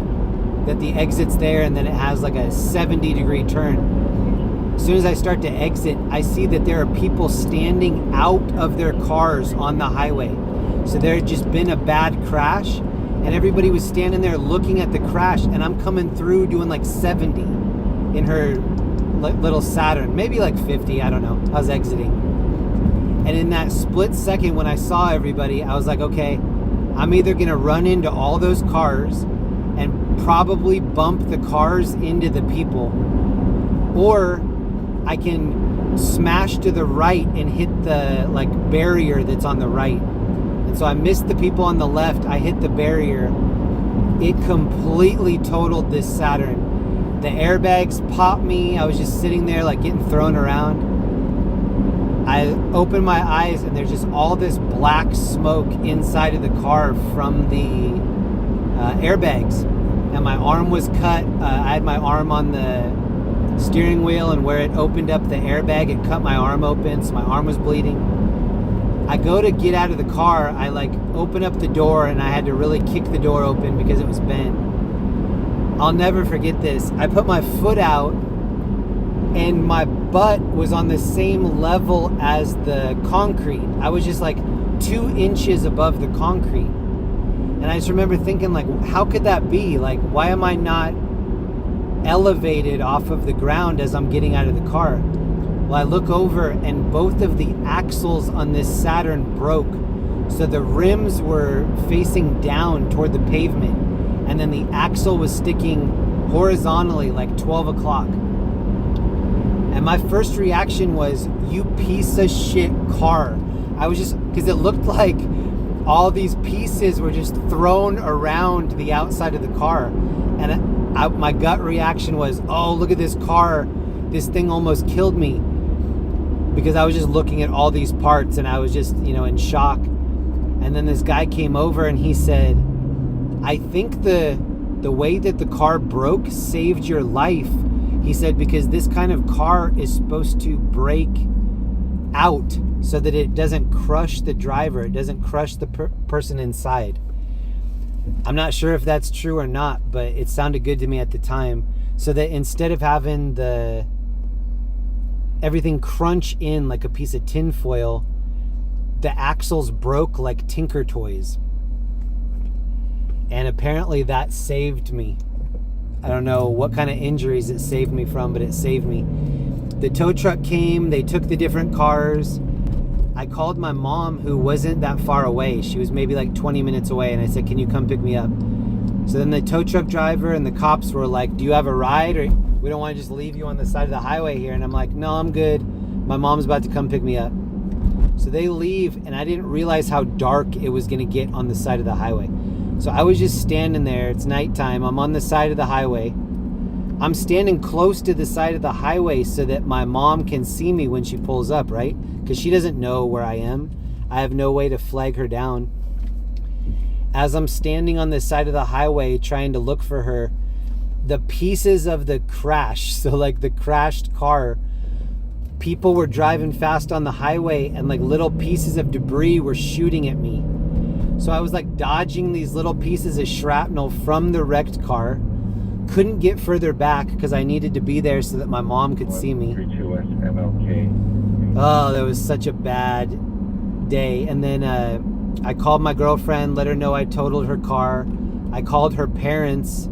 that the exit's there, and then it has like a 70-degree turn. As soon as I start to exit, I see that there are people standing out of their cars on the highway. So there had just been a bad crash, and everybody was standing there looking at the crash, and I'm coming through doing like 70 in her little Saturn, maybe like 50, I don't know. I was exiting. And in that split second when I saw everybody, I was like, okay, I'm either gonna run into all those cars and probably bump the cars into the people, or I can smash to the right and hit the like barrier that's on the right. And so I missed the people on the left. I hit the barrier. It completely totaled this Saturn. The airbags popped me. I was just sitting there like getting thrown around. I opened my eyes, and there's just all this black smoke inside of the car from the airbags. And my arm was cut. I had my arm on the steering wheel, and where it opened up the airbag, it cut my arm open, so my arm was bleeding. I go to get out of the car. I like open up the door, and I had to really kick the door open because it was bent. I'll never forget this. I put my foot out, and my butt was on the same level as the concrete. I was just like 2 inches above the concrete. And I just remember thinking, like, how could that be? Like, why am I not elevated off of the ground as I'm getting out of the car? Well, I look over, and both of the axles on this Saturn broke. So the rims were facing down toward the pavement, and then the axle was sticking horizontally like 12 o'clock. And my first reaction was, you piece of shit car. I was just, because it looked like all these pieces were just thrown around the outside of the car. And my gut reaction was, oh, look at this car. This thing almost killed me. Because I was just looking at all these parts, and I was just, in shock. And then this guy came over, and he said, I think the way that the car broke saved your life. He said, because this kind of car is supposed to break out so that it doesn't crush the driver. It doesn't crush the person inside. I'm not sure if that's true or not, but it sounded good to me at the time. So that instead of having everything crunch in like a piece of tin foil, the axles broke like Tinker Toys. And apparently that saved me. I don't know what kind of injuries it saved me from, but it saved me. The tow truck came, they took the different cars. I called my mom, who wasn't that far away. She was maybe like 20 minutes away, and I said, can you come pick me up? So then the tow truck driver and the cops were like, do you have a ride? Or we don't want to just leave you on the side of the highway here. And I'm like, no, I'm good. My mom's about to come pick me up. So they leave, and I didn't realize how dark it was going to get on the side of the highway. So I was just standing there. It's nighttime. I'm on the side of the highway. I'm standing close to the side of the highway so that my mom can see me when she pulls up, right? Because she doesn't know where I am. I have no way to flag her down. As I'm standing on the side of the highway trying to look for her, the pieces of the crash, so like the crashed car, people were driving fast on the highway, and like little pieces of debris were shooting at me. So I was like dodging these little pieces of shrapnel from the wrecked car. Couldn't get further back because I needed to be there so that my mom could see me. Oh, that was such a bad day. And then I called my girlfriend, let her know I totaled her car. I called her parents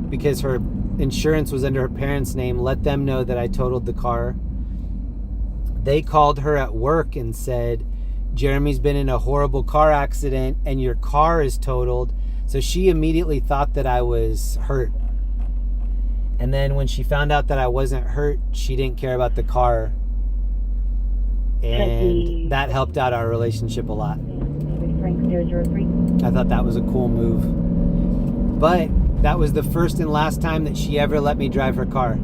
because her insurance was under her parents' name, let them know that I totaled the car. They called her at work and said, Jeremy's been in a horrible car accident and your car is totaled. So she immediately thought that I was hurt. And then when she found out that I wasn't hurt, she didn't care about the car. And that helped out our relationship a lot. I thought that was a cool move. But that was the first and last time that she ever let me drive her car.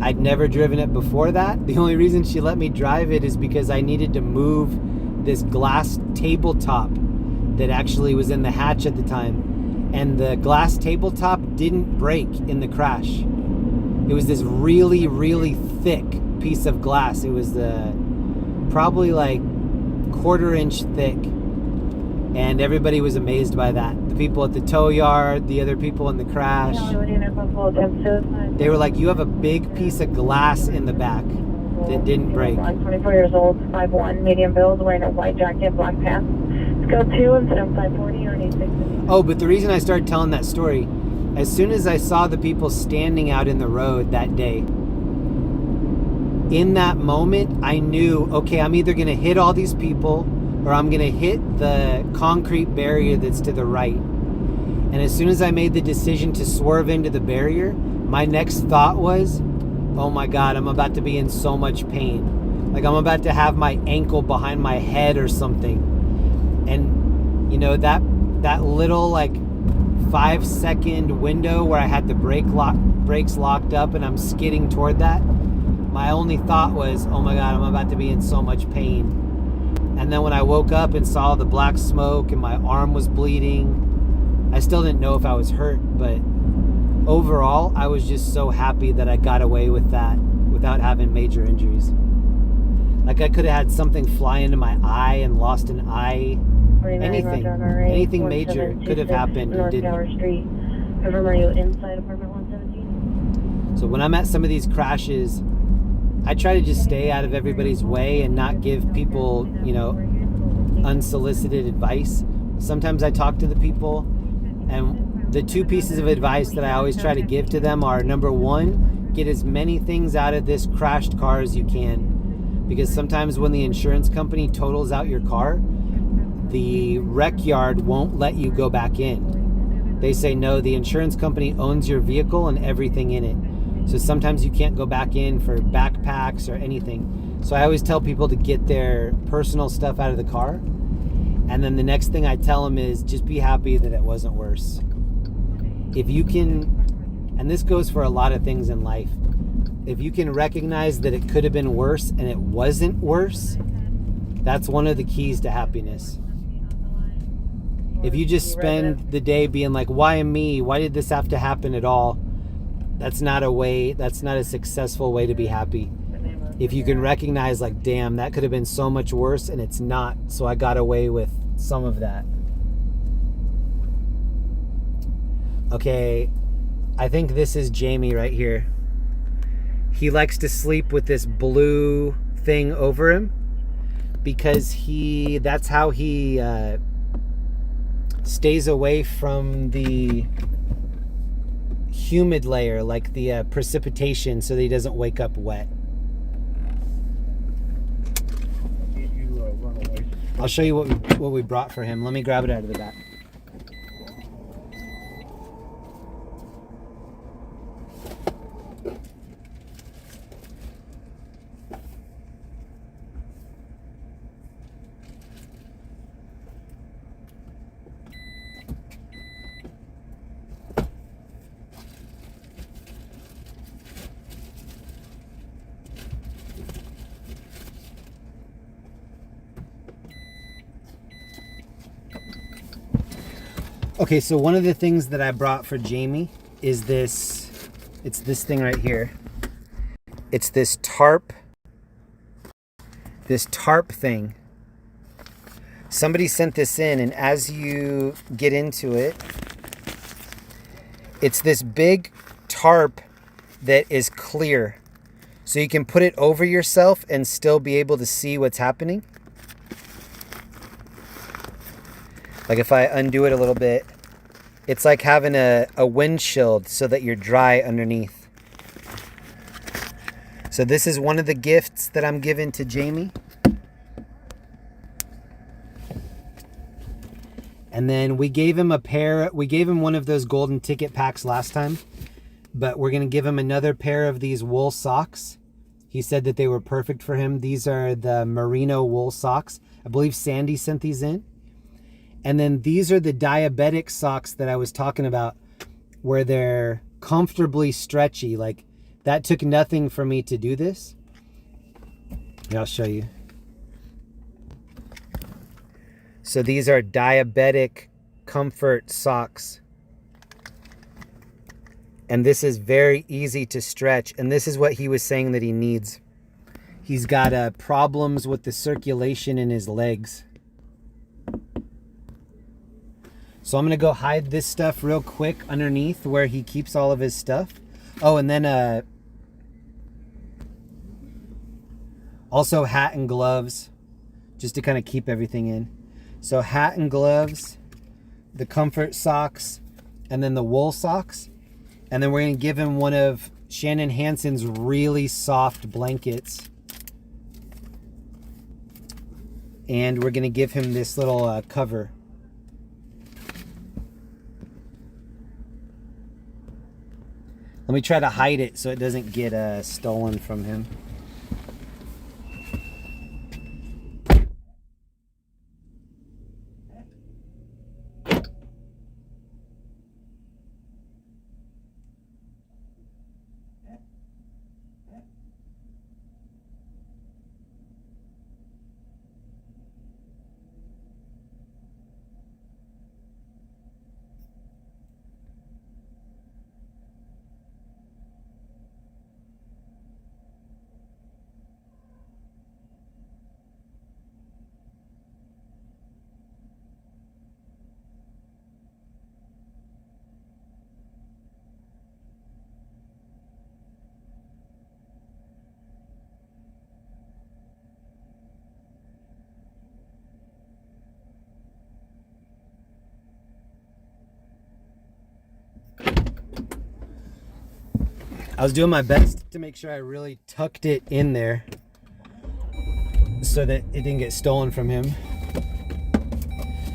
I'd never driven it before that. The only reason she let me drive it is because I needed to move this glass tabletop that actually was in the hatch at the time. And the glass tabletop didn't break in the crash. It was this really, really thick piece of glass. It was probably like 1/4 inch thick. And everybody was amazed by that. The people at the tow yard, the other people in the crash. They were like, you have a big piece of glass in the back that didn't break. I'm 24 years old, 5'1", medium build, wearing a white jacket, black pants. Go 2 instead of 540 or 86. Oh, but the reason I started telling that story, as soon as I saw the people standing out in the road that day, in that moment, I knew, okay, I'm either going to hit all these people or I'm going to hit the concrete barrier that's to the right. And as soon as I made the decision to swerve into the barrier, my next thought was, oh my God, I'm about to be in so much pain. Like I'm about to have my ankle behind my head or something. And you know, that little like 5-second window where I had the brakes locked up and I'm skidding toward that, my only thought was, oh my God, I'm about to be in so much pain. And then when I woke up and saw the black smoke and my arm was bleeding, I still didn't know if I was hurt, but overall, I was just so happy that I got away with that without having major injuries. Like I could have had something fly into my eye and lost an eye. Anything major could have happened and didn't. Street. Confirm, are you inside apartment 117? So when I'm at some of these crashes, I try to just stay out of everybody's way and not give people, you know, unsolicited advice. Sometimes I talk to the people, and the 2 pieces of advice that I always try to give to them are, number 1, get as many things out of this crashed car as you can. Because sometimes when the insurance company totals out your car, the wreck yard won't let you go back in. They say, no, the insurance company owns your vehicle and everything in it. So sometimes you can't go back in for backpacks or anything. So I always tell people to get their personal stuff out of the car. And then the next thing I tell them is just be happy that it wasn't worse. If you can, and this goes for a lot of things in life, if you can recognize that it could have been worse and it wasn't worse, that's one of the keys to happiness. If you just spend the day being like, why me? Why did this have to happen at all? That's not a successful way to be happy. If you can recognize like, damn, that could have been so much worse and it's not, so I got away with some of that. Okay, I think this is Jamie right here. He likes to sleep with this blue thing over him because that's how he stays away from the humid layer, like the precipitation, so that he doesn't wake up wet. I'll show you what we brought for him. Let me grab it out of the back. Okay, so one of the things that I brought for Jamie is this. It's this thing right here. It's this tarp thing. Somebody sent this in, and as you get into it, it's this big tarp that is clear. So you can put it over yourself and still be able to see what's happening. Like if I undo it a little bit, It's like having a windshield so that you're dry underneath. So this is one of the gifts that I'm giving to Jamie. And then we gave him one of those golden ticket packs last time, but we're going to give him another pair of these wool socks. He said that they were perfect for him. These are the merino wool socks. I believe Sandy sent these in. And then these are the diabetic socks that I was talking about, where they're comfortably stretchy. Like, that took nothing for me to do this. Here, I'll show you. So these are diabetic comfort socks. And this is very easy to stretch. And this is what he was saying that he needs. He's got problems with the circulation in his legs. So I'm going to go hide this stuff real quick underneath where he keeps all of his stuff. Oh, and then also hat and gloves, just to kind of keep everything in. So hat and gloves, the comfort socks, and then the wool socks. And then we're going to give him one of Shannon Hansen's really soft blankets. And we're going to give him this little cover. Let me try to hide it so it doesn't get stolen from him. I was doing my best to make sure I really tucked it in there so that it didn't get stolen from him.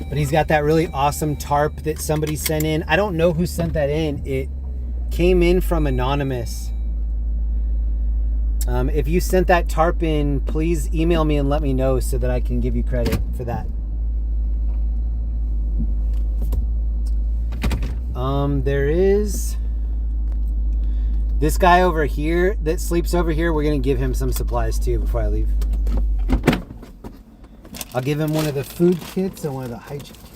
But he's got that really awesome tarp that somebody sent in. I don't know who sent that in. It came in from Anonymous. If you sent that tarp in, please email me and let me know so that I can give you credit for that. There is this guy over here that sleeps over here. We're going to give him some supplies too before I leave. I'll give him one of the food kits and one of the hygiene kits.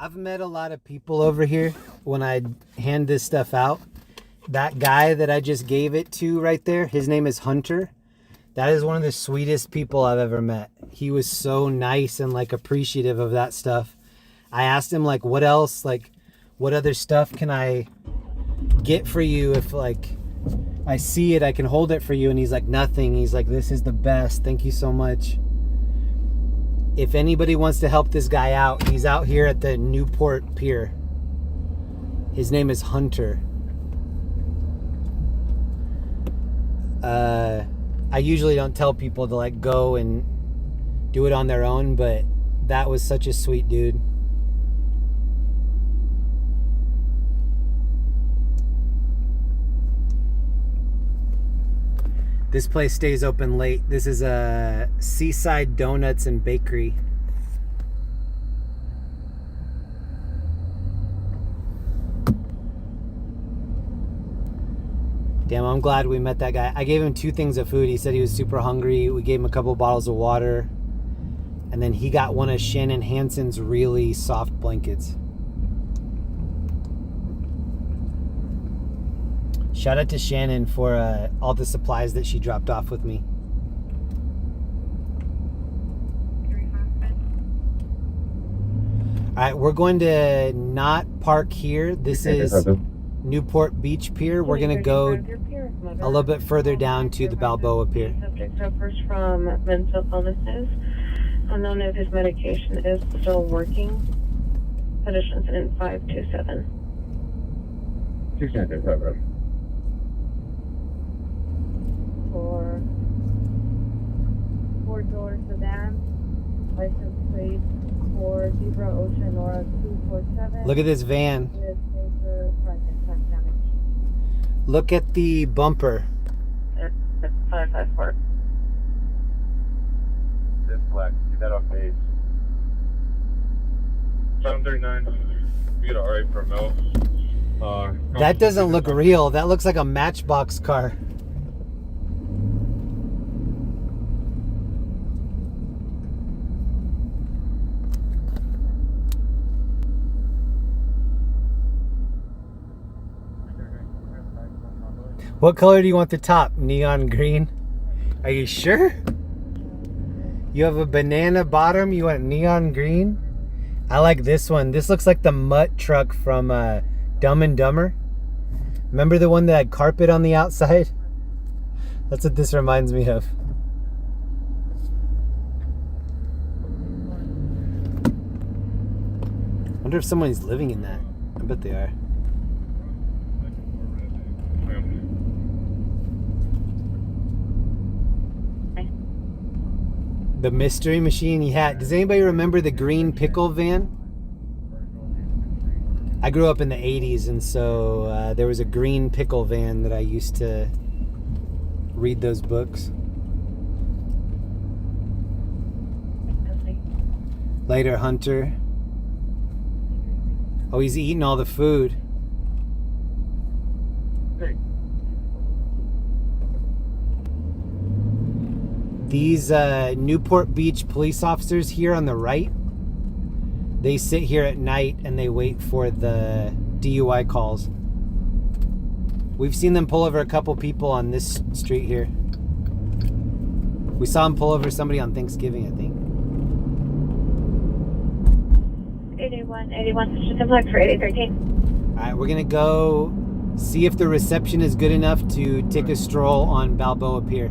I've met a lot of people over here when I hand this stuff out. That guy that I just gave it to right there, his name is Hunter. That is one of the sweetest people I've ever met. He was so nice and like appreciative of that stuff. I asked him like, what else, like what other stuff can I get for you if like I see it, I can hold it for you. And he's like, nothing. He's like, this is the best. Thank you so much. If anybody wants to help this guy out, he's out here at the Newport Pier. His name is Hunter. I usually don't tell people to like go and do it on their own, but that was such a sweet dude. This place stays open late. This is a Seaside Donuts and Bakery. Damn, I'm glad we met that guy. I gave him 2 things of food. He said he was super hungry. We gave him a couple bottles of water. And then he got one of Shannon Hansen's really soft blankets. Shout out to Shannon for all the supplies that she dropped off with me. All right, we're going to not park here. This is Newport Beach Pier. We're going to go a little bit further down to the Balboa Pier. Subject suffers from mental illnesses. Unknown if his medication is still working. Conditions in 527. 695. For 4-door sedan, license plate for Zebra Ocean Aura 247. Look at this van. Look at the bumper. 554. This black. Get that off base. 739. You get an RA per mil. That doesn't look real. That looks like a Matchbox car. What color do you want the top? Neon green? Are you sure? You have a banana bottom, you want neon green? I like this one. This looks like the mutt truck from Dumb and Dumber. Remember the one that had carpet on the outside? That's what this reminds me of. I wonder if someone's living in that. I bet they are. The mystery machine he had. Does anybody remember the green pickle van? I grew up in the 80s, and so there was a green pickle van that I used to read those books. Later, Hunter. Oh, he's eating all the food. These Newport Beach police officers here on the right, they sit here at night and they wait for the DUI calls. We've seen them pull over a couple people on this street here. We saw them pull over somebody on Thanksgiving, I think. 81, Station Complex for 8813. All right, we're gonna go see if the reception is good enough to take a stroll on Balboa Pier.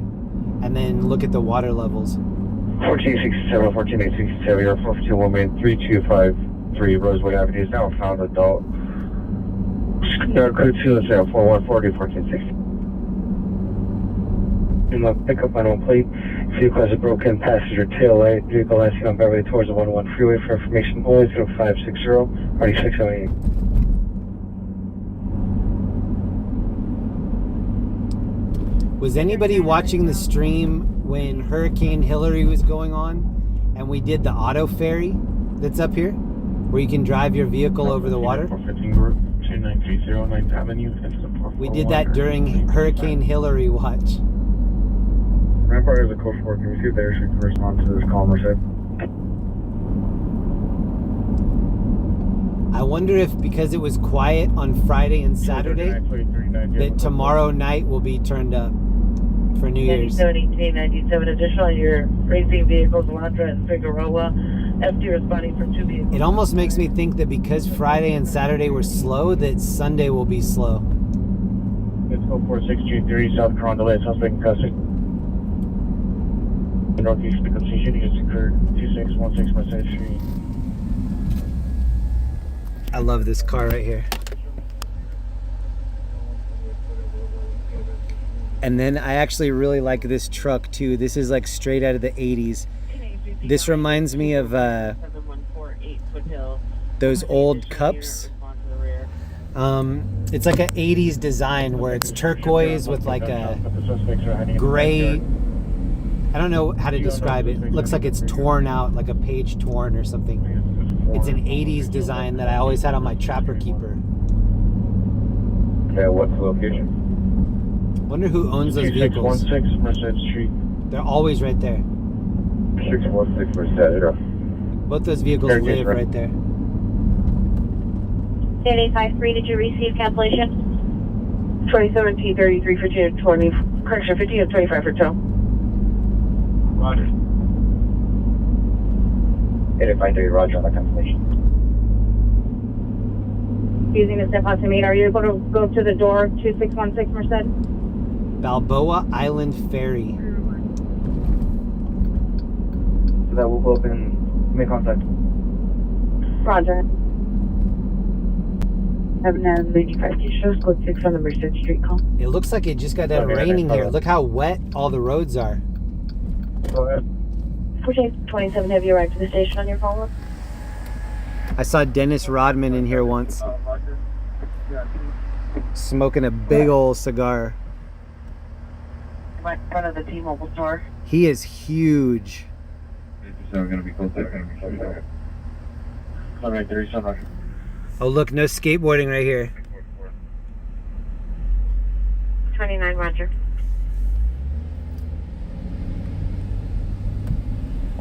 And then look at the water levels. 1467, 14867, you're 421 3253 Rosewood Avenue is now found adult. Yard code 2074140 1460. Pick up on one plate. Vehicle has a broken passenger tail light. Vehicle last seen on Beverly towards the 101 freeway. For information only 0560 RD 678. Was anybody watching the stream when Hurricane Hillary was going on and we did the auto ferry that's up here where you can drive your vehicle over the water? 2930 9th Avenue. We did that during Hurricane Hillary watch. Rampart is a code 4. Can we see if they actually correspond to this calmer side? I wonder if because it was quiet on Friday and Saturday, that tomorrow night will be turned up for New Year's. 97 additional, your racing vehicles, Elantra and Figueroa. FD responding for 2 vehicles. It almost makes me think that because Friday and Saturday were slow, that Sunday will be slow. Let's go 4623 South Carondelet, suspect in custody. The northeast frequency shooting is occurred 2616 Mercedes Street. I love this car right here. And then I actually really like this truck too. This is like straight out of the 80s. This reminds me of those old Cups. It's like an 80s design where it's turquoise with like a gray, I don't know how to describe it. It looks like it's torn out, like a page torn or something. It's an 80s design that I always had on my Trapper Keeper. Okay, what's the location? Wonder who owns those vehicles. 616 Merced Street. They're always right there. 616 Merced. Both those vehicles live right there. 8853, did you receive cancellation? 27T33 for 220, correction, 50 and 25 for tow. Roger. 8853, Roger on the cancellation. Using the step out to meet, are you able to go to the door 2616 Merced? Balboa Island Ferry. So that will go up and make contact. Roger. Have an 95 shows code 6 on the Merced Street call. It looks like it just got done raining here. Look how wet all the roads are. Go ahead. 27, have you arrived to the station on your follow-up? I saw Dennis Rodman in here once, smoking a big old cigar. Right in front of the T-Mobile store. He is huge. We're going to be close there. All right, 37 Roger. Oh look, no skateboarding right here. 29 Roger.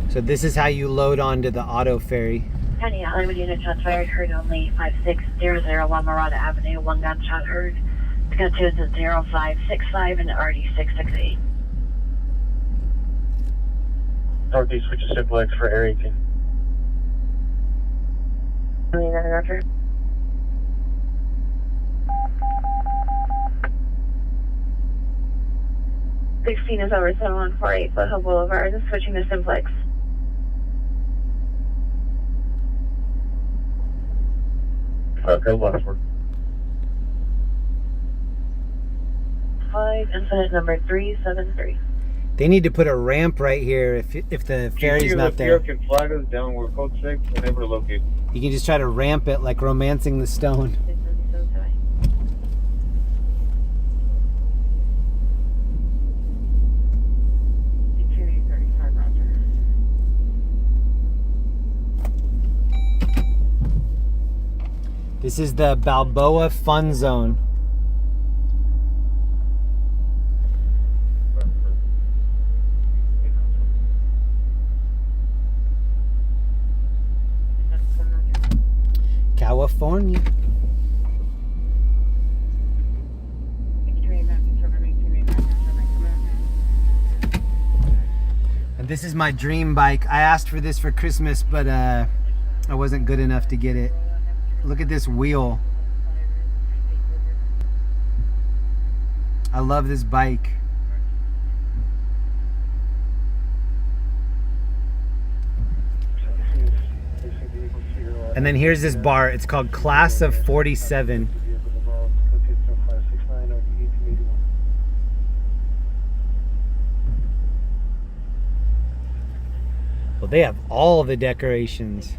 So this is how you load onto the auto ferry. Penny Hollywood unit shots fired, heard only 5601 Marada Avenue, 1 gunshot heard. To go to is a 0565 and RD668. Northeast, which is simple X for Arrington. 29 Roger. Sixteen is over 7148 Foothill Boulevard, switching to Simplex. Okay, last word. 5, incident number 373. They need to put a ramp right here if the ferry's not there. Can flag us down. We're code 6 and able to locate. You can just try to ramp it like Romancing the Stone. This is the Balboa Fun Zone. California. And this is my dream bike. I asked for this for Christmas, but I wasn't good enough to get it. Look at this wheel. I love this bike. And then here's this bar. It's called Class of 47. Well, they have all the decorations.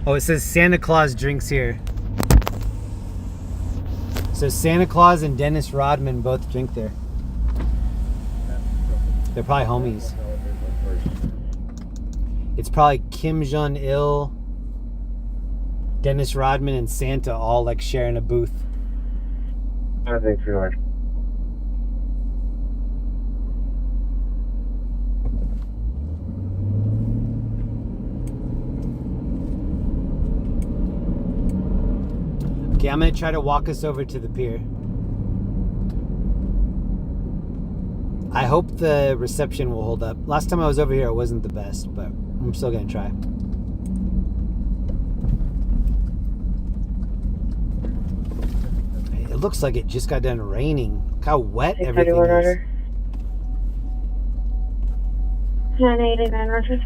Oh, it says Santa Claus drinks here. So Santa Claus and Dennis Rodman both drink there. They're probably homies. It's probably Kim Jong-il, Dennis Rodman, and Santa all like sharing a booth. I think you are. Okay, I'm gonna try to walk us over to the pier. I hope the reception will hold up. Last time I was over here, it wasn't the best, but I'm still gonna try. It looks like it just got done raining. Look how wet everything is. Order. 989 Roger.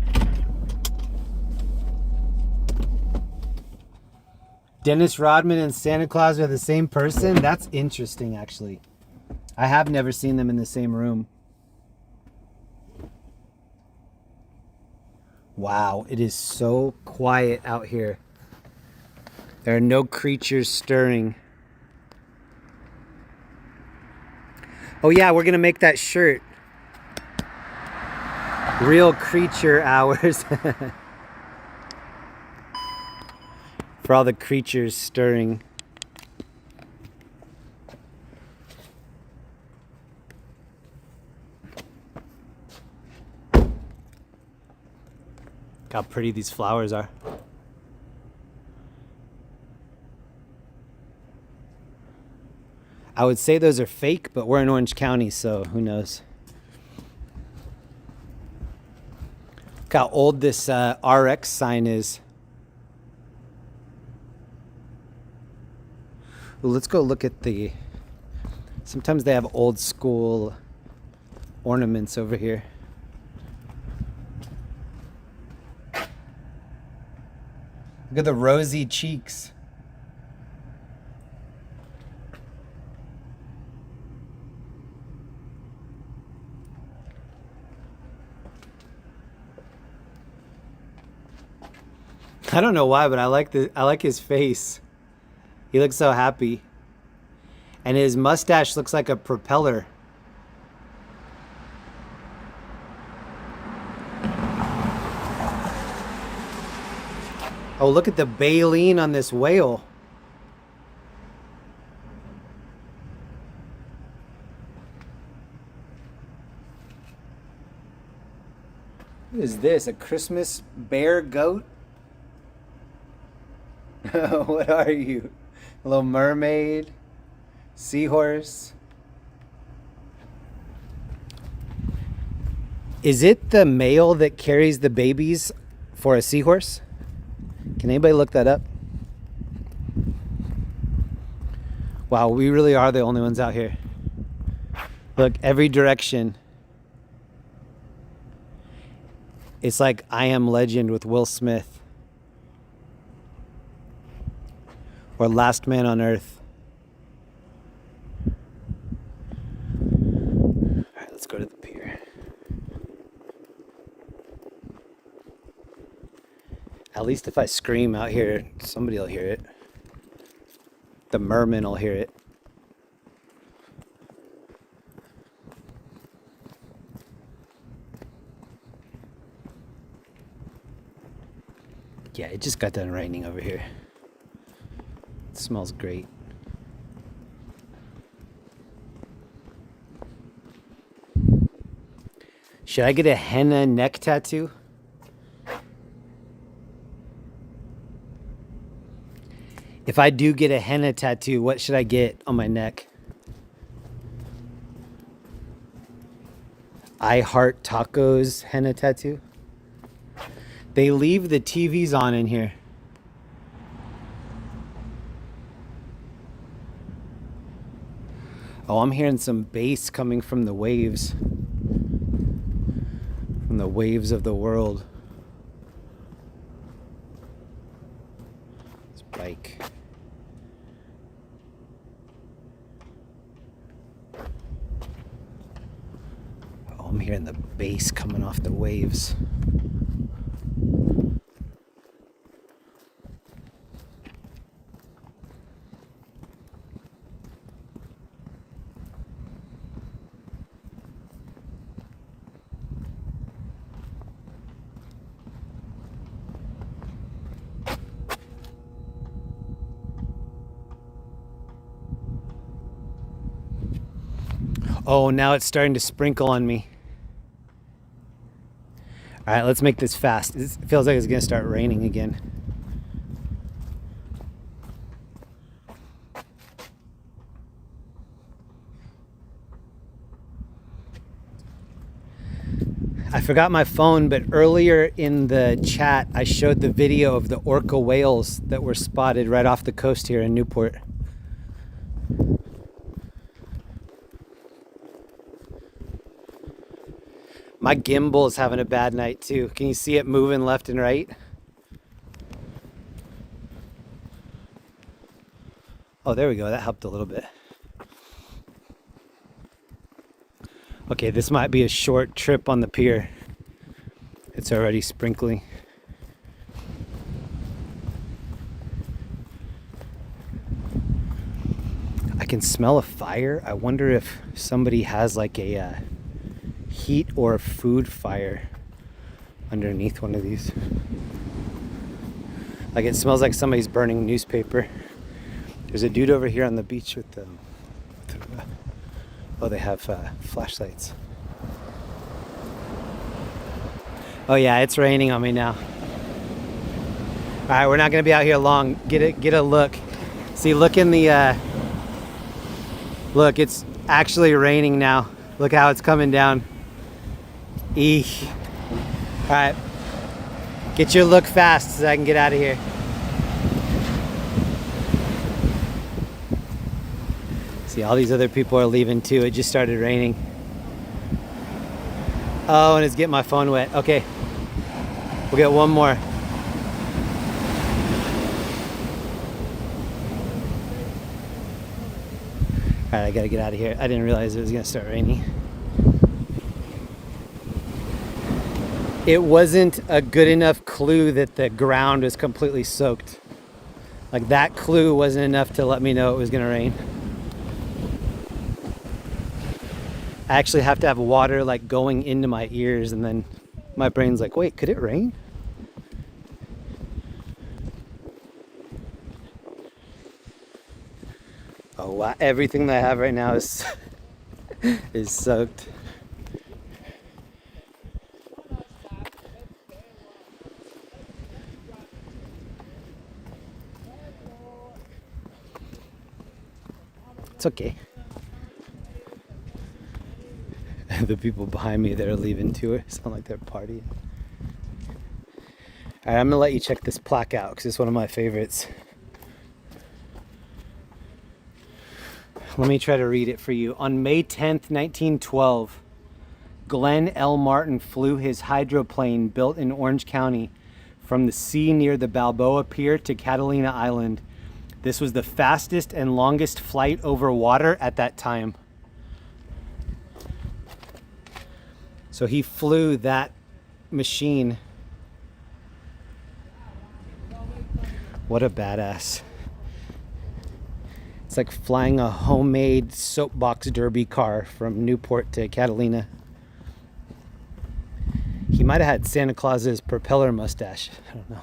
Dennis Rodman and Santa Claus are the same person? That's interesting, actually. I have never seen them in the same room. Wow, it is so quiet out here. There are no creatures stirring. Oh yeah, we're gonna make that shirt. Real creature hours. For all the creatures stirring. Look how pretty these flowers are. I would say those are fake, but we're in Orange County, so who knows. Look how old this RX sign is. Well, let's go look at the... Sometimes they have old school ornaments over here. Look at the rosy cheeks. I don't know why, but I like his face. He looks so happy. And his mustache looks like a propeller. Oh, look at the baleen on this whale. What is this? A Christmas bear goat? What are you? A little mermaid? Seahorse? Is it the male that carries the babies for a seahorse? Can anybody look that up? Wow, we really are the only ones out here. Look, every direction. It's like I Am Legend with Will Smith. Or Last Man on Earth. Alright, let's go to the pier. At least if I scream out here, somebody will hear it. The merman will hear it. Yeah, it just got done raining over here. It smells great. Should I get a henna neck tattoo? If I do get a henna tattoo, what should I get on my neck? I Heart Tacos henna tattoo? They leave the TVs on in here. Oh, I'm hearing some bass coming from the waves. From the waves of the world. This bike. Oh, I'm hearing the bass coming off the waves. Oh, now it's starting to sprinkle on me. All right, let's make this fast. It feels like it's gonna start raining again. forgot my phone, but earlier in the chat, I showed the video of the orca whales that were spotted right off the coast here in Newport. My gimbal is having a bad night too. Can you see it moving left and right? Oh, there we go. That helped a little bit. Okay, this might be a short trip on the pier. It's already sprinkling. I can smell a fire. I wonder if somebody has like a heat or food fire underneath one of these. Like it smells like somebody's burning newspaper. There's a dude over here on the beach with the oh, they have flashlights. Oh yeah, it's raining on me now. All right, we're not gonna be out here long. Get a look. See, look in the look. It's actually raining now. Look how it's coming down. Eesh. All right, get your look fast so I can get out of here. See, all these other people are leaving too. It just started raining. Oh, and it's getting my phone wet. Okay, we'll get one more. All right, I gotta get out of here. I didn't realize it was gonna start raining. It wasn't a good enough clue that the ground was completely soaked. Like that clue wasn't enough to let me know it was gonna rain. I actually have to have water like going into my ears, and then my brain's like, wait, could it rain? Oh wow, everything that I have right now is is soaked. It's okay. The people behind me that are leaving too sound like they're partying. All right, I'm gonna let you check this plaque out because it's one of my favorites. Let me try to read it for you. On May 10th, 1912, Glenn L. Martin flew his hydroplane built in Orange County from the sea near the Balboa Pier to Catalina Island. This was the fastest and longest flight over water at that time. So he flew that machine. What a badass. It's like flying a homemade soapbox derby car from Newport to Catalina. He might have had Santa Claus's propeller mustache. I don't know.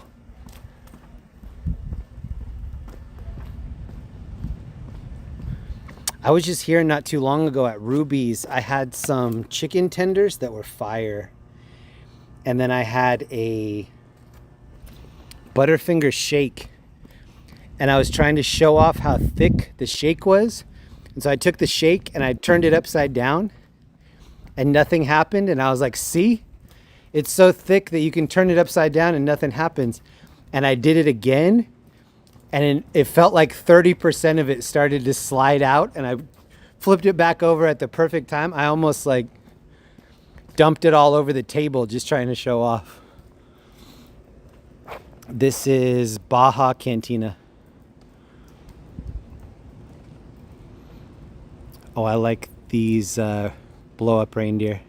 I was just here not too long ago at Ruby's. I had some chicken tenders that were fire. And then I had a Butterfinger shake. And I was trying to show off how thick the shake was. And so I took the shake and I turned it upside down. And nothing happened. And I was like, see? It's so thick that you can turn it upside down and nothing happens. And I did it again. And it felt like 30% of it started to slide out, and I flipped it back over at the perfect time. I almost like dumped it all over the table just trying to show off. This is Baja Cantina. Oh, I like these blow up reindeer.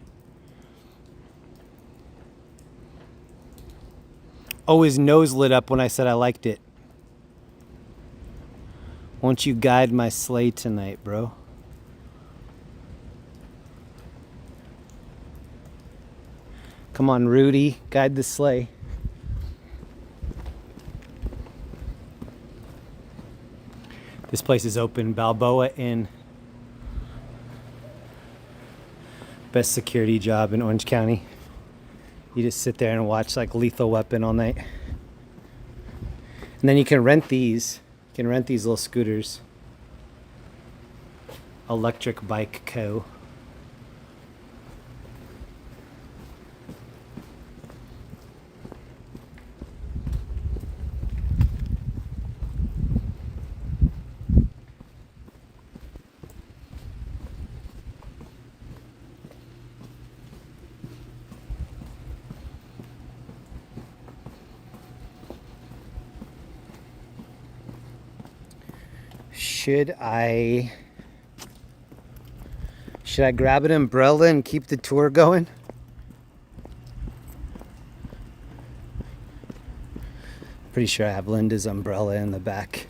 Oh, his nose lit up when I said I liked it. Won't you guide my sleigh tonight, bro? Come on, Rudy, guide the sleigh. This place is open, Balboa Inn. Best security job in Orange County. You just sit there and watch like Lethal Weapon all night. And then you can rent these. You can rent these little scooters. Electric Bike Co. Should I grab an umbrella and keep the tour going? Pretty sure I have Linda's umbrella in the back.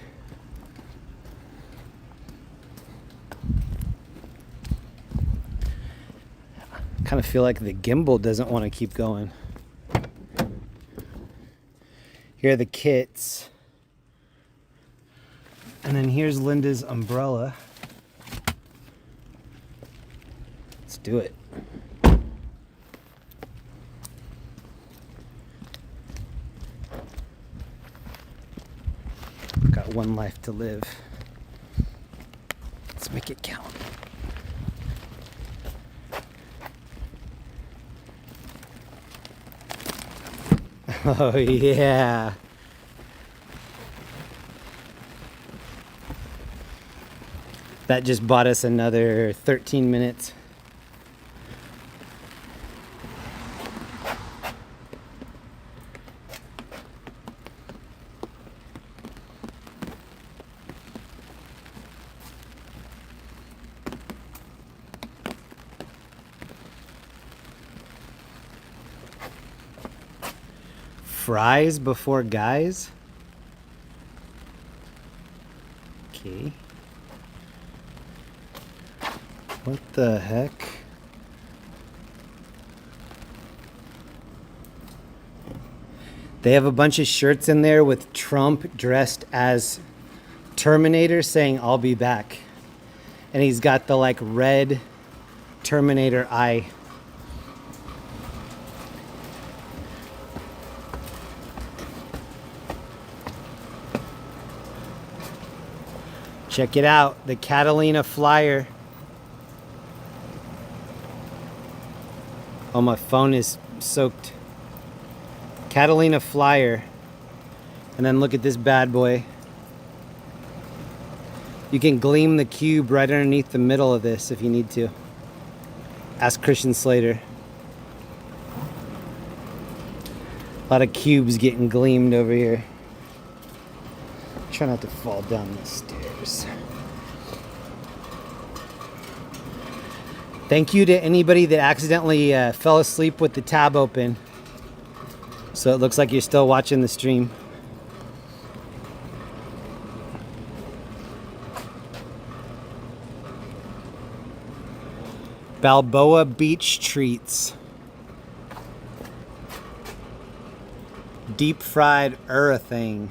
Kind of feel like the gimbal doesn't want to keep going. Here are the kits. And then here's Linda's umbrella. Let's do it. Got one life to live. Let's make it count. Oh yeah. That just bought us another 13 minutes. Fries before guys? Okay. What the heck? They have a bunch of shirts in there with Trump dressed as Terminator saying, "I'll be back." And he's got the like red Terminator eye. Check it out, the Catalina Flyer. Oh, my phone is soaked. Catalina Flyer. And then look at this bad boy. You can gleam the cube right underneath the middle of this if you need to. Ask Christian Slater. A lot of cubes getting gleamed over here. Try not to fall down the stairs. Thank you to anybody that accidentally fell asleep with the tab open. So it looks like you're still watching the stream. Balboa Beach Treats. Deep fried urethane.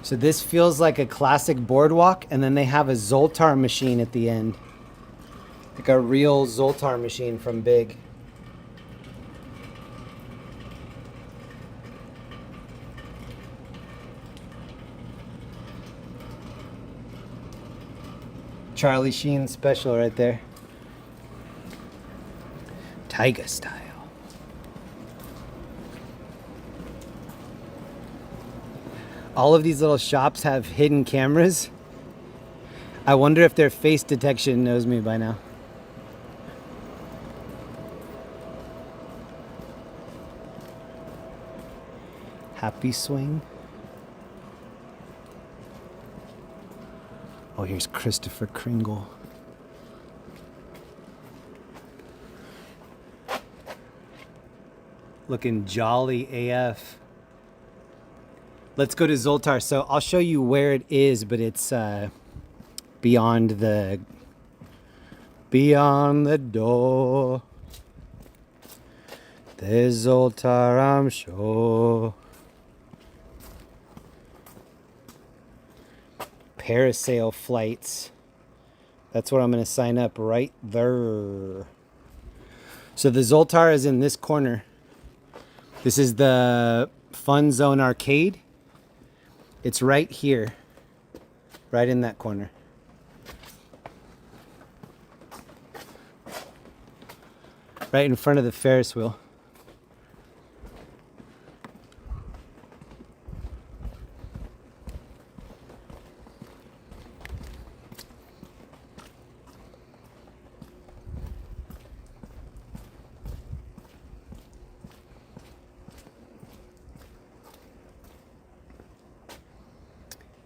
So this feels like a classic boardwalk, and then they have a Zoltar machine at the end. Like a real Zoltar machine from Big. Charlie Sheen special right there. Tiger style. All of these little shops have hidden cameras. I wonder if their face detection knows me by now. Happy Swing. Oh, here's Christopher Kringle. Looking jolly AF. Let's go to Zoltar. So I'll show you where it is, but it's beyond the door. There's Zoltar, I'm sure. Parasail flights. That's what I'm going to sign up right there. So the Zoltar is in this corner. This is the Fun Zone Arcade. It's right here, right in that corner. Right in front of the Ferris wheel.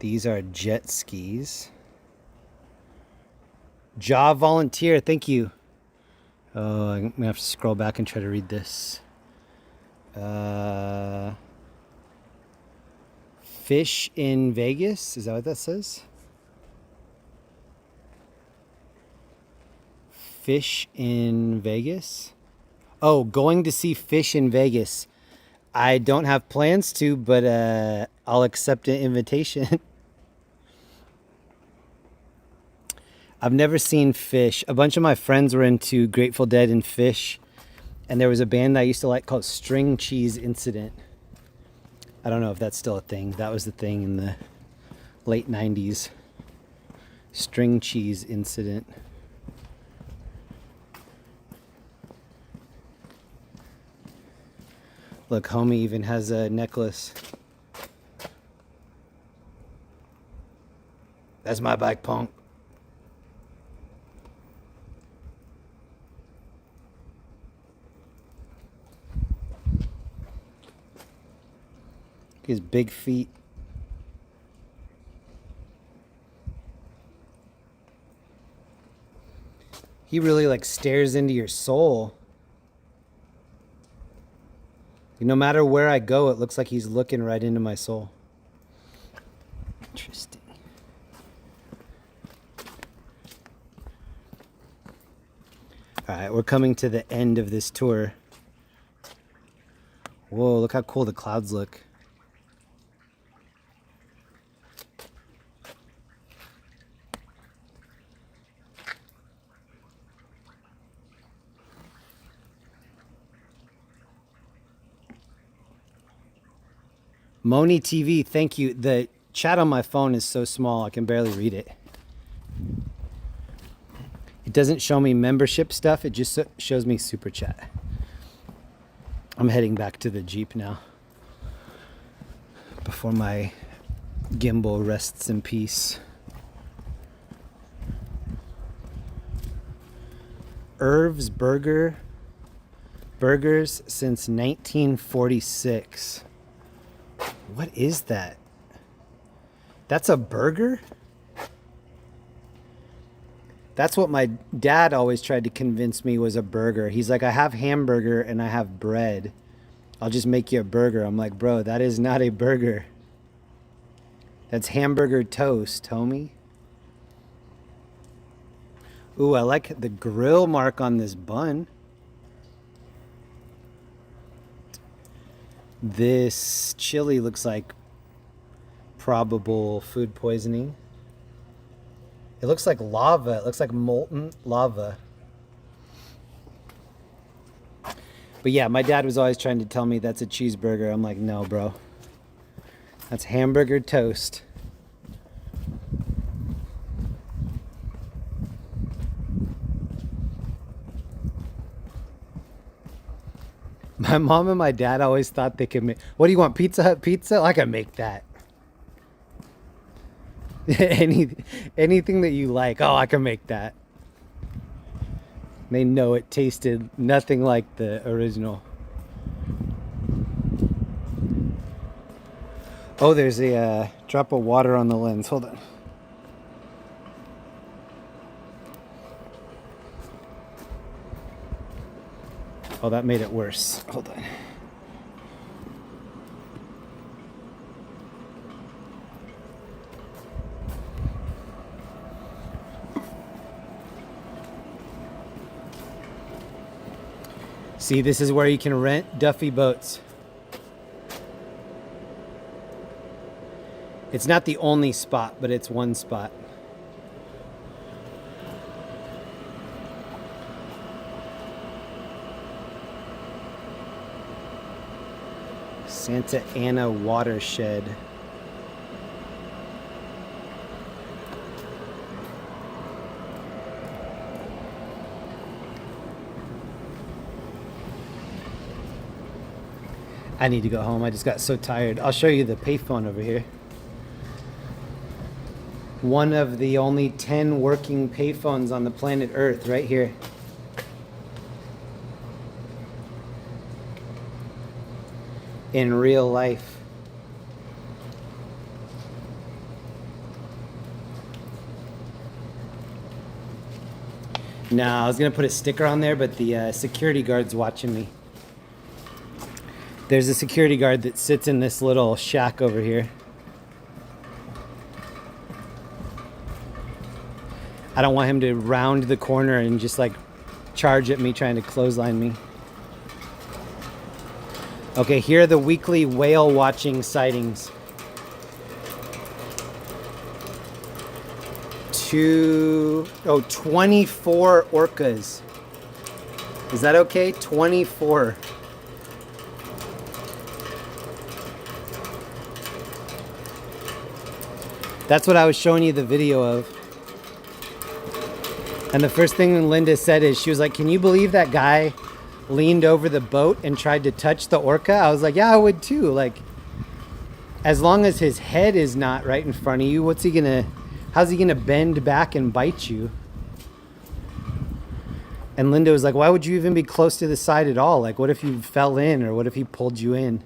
These are jet skis. Jaw volunteer, thank you. Oh, I'm gonna have to scroll back and try to read this. Fish in Vegas, is that what that says? Fish in Vegas? Oh, going to see Fish in Vegas. I don't have plans to, but I'll accept an invitation. I've never seen Fish. A bunch of my friends were into Grateful Dead and Fish. And there was a band I used to like called String Cheese Incident. I don't know if that's still a thing. That was the thing in the late 90s. String Cheese Incident. Look, homie even has a necklace. That's my bike, punk. His big feet. He really like stares into your soul. No matter where I go, it looks like he's looking right into my soul. Interesting. All right, we're coming to the end of this tour. Whoa, look how cool the clouds look. Moni TV, thank you. The chat on my phone is so small, I can barely read it. It doesn't show me membership stuff, it just shows me super chat. I'm heading back to the Jeep now before my gimbal rests in peace. Irv's Burgers since 1946. What is that? That's a burger? That's what my dad always tried to convince me was a burger. He's like, I have hamburger and I have bread. I'll just make you a burger. I'm like, bro, that is not a burger. That's hamburger toast, homie. Ooh, I like the grill mark on this bun. This chili looks like probable food poisoning. It looks like lava. It looks like molten lava. But yeah, my dad was always trying to tell me that's a cheeseburger. I'm like, no, bro. That's hamburger toast. My mom and my dad always thought they could make... What do you want, Pizza Hut pizza? I can make that. Anything that you like, oh, I can make that. They know it tasted nothing like the original. Oh, there's a drop of water on the lens. Hold on. Oh, that made it worse. Hold on. See, this is where you can rent Duffy boats. It's not the only spot, but it's one spot. Santa Ana Watershed. I need to go home. I just got so tired. I'll show you the payphone over here. One of the only 10 working payphones on the planet Earth, right here. In real life. No, I was gonna put a sticker on there, but the security guard's watching me. There's a security guard that sits in this little shack over here. I don't want him to round the corner and just like charge at me trying to clothesline me. Okay, here are the weekly whale watching sightings. 24 orcas. Is that okay? 24. That's what I was showing you the video of. And the first thing Linda said is, she was like, can you believe that guy leaned over the boat and tried to touch the orca? I was like, yeah, I would too. Like, as long as his head is not right in front of you, how's he gonna bend back and bite you? And Linda was like, why would you even be close to the side at all? Like, what if you fell in, or what if he pulled you in?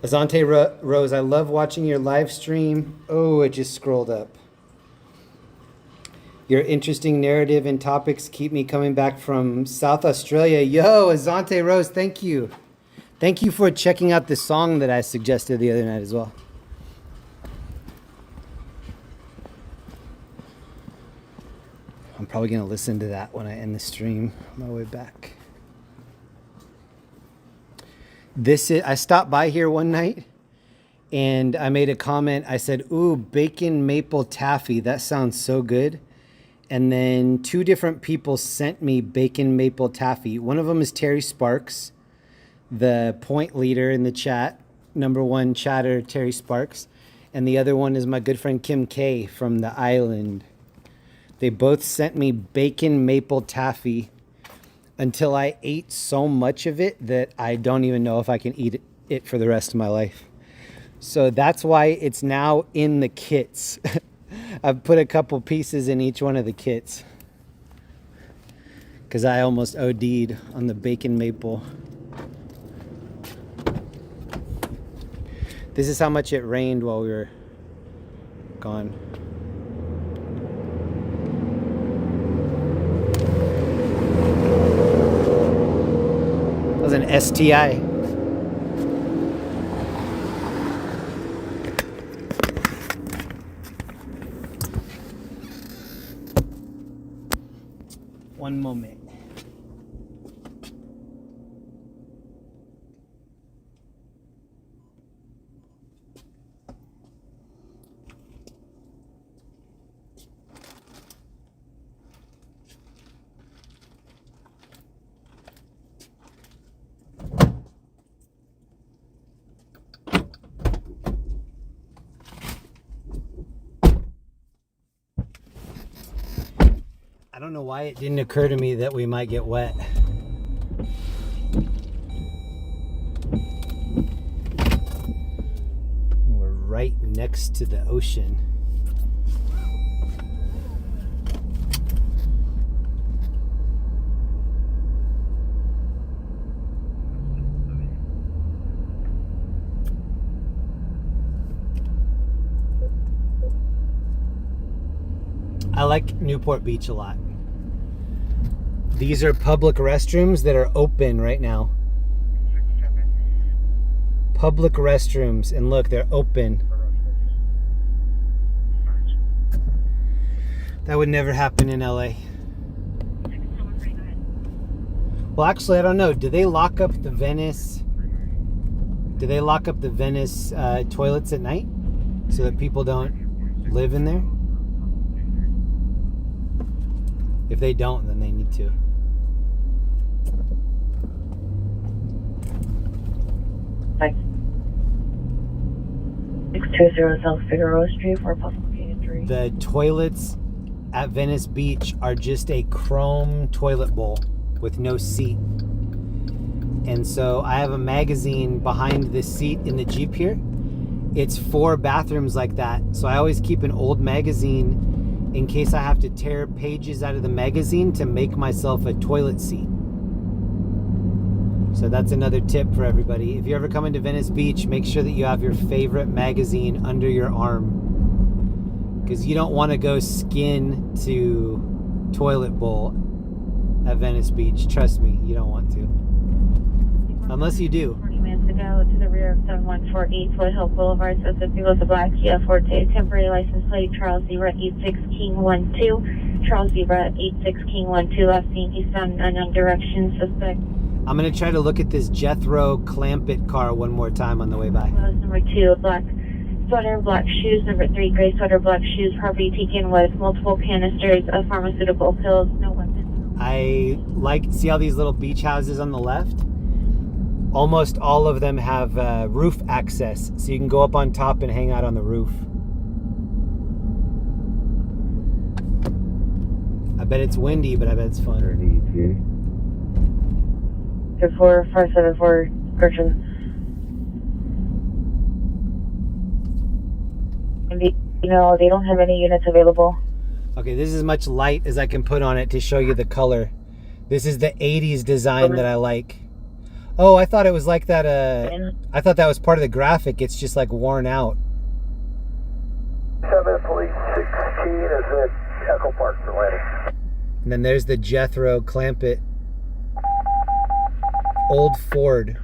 Azante Rose, I love watching your live stream. Oh, it just scrolled up. Your interesting narrative and topics keep me coming back from South Australia. Yo, Azante Rose, thank you. Thank you for checking out the song that I suggested the other night as well. I'm probably going to listen to that when I end the stream on my way back. I stopped by here one night and I made a comment. I said, ooh, bacon maple taffy. That sounds so good. And then 2 different people sent me bacon maple taffy. One of them is Terry Sparks, the point leader in the chat, #1 chatter, Terry Sparks. And the other one is my good friend Kim K from the island. They both sent me bacon maple taffy until I ate so much of it that I don't even know if I can eat it for the rest of my life. So that's why it's now in the kits. I've put a couple pieces in each one of the kits because I almost OD'd on the bacon maple. This is how much it rained while we were gone. That was an STI. One moment. I don't know why it didn't occur to me that we might get wet. We're right next to the ocean. I like Newport Beach a lot. These are public restrooms that are open right now. Public restrooms, and look, they're open. That would never happen in LA. Well, actually, I don't know. Do they lock up the Venice? Do they lock up the Venice toilets at night so that people don't live in there? If they don't, then they need to. Hi. 620 South Figueroa Street for a possible key injury. The toilets at Venice Beach are just a chrome toilet bowl with no seat. And so I have a magazine behind the seat in the Jeep here. It's 4 bathrooms like that. So I always keep an old magazine in case I have to tear pages out of the magazine to make myself a toilet seat. So that's another tip for everybody. If you ever come into Venice Beach, make sure that you have your favorite magazine under your arm, because you don't want to go skin to toilet bowl at Venice Beach. Trust me, you don't want to. Unless you do. 20 minutes ago to the rear of 7148 Foothill Boulevard, suspect was a black Kia Forte, temporary license plate, Charles Zebra 86 King 12. Charles Zebra 86 King 12, last seen eastbound unknown direction, suspect. I'm going to try to look at this Jethro Clampett car one more time on the way by. Number 2, black sweater, black shoes. Number 3, gray sweater, black shoes. Property taken with multiple canisters of pharmaceutical pills, no weapons. I see all these little beach houses on the left? Almost all of them have roof access, so you can go up on top and hang out on the roof. I bet it's windy, but I bet it's fun. 4574 Gertrude. You know, they don't have any units available. Okay, this is as much light as I can put on it to show you the color. This is the 80s design that I like. Oh, I thought it was like that. I thought that was part of the graphic. It's just like worn out. 7 Police 16 is at Echo Park for landing. And then there's the Jethro Clampett old Ford.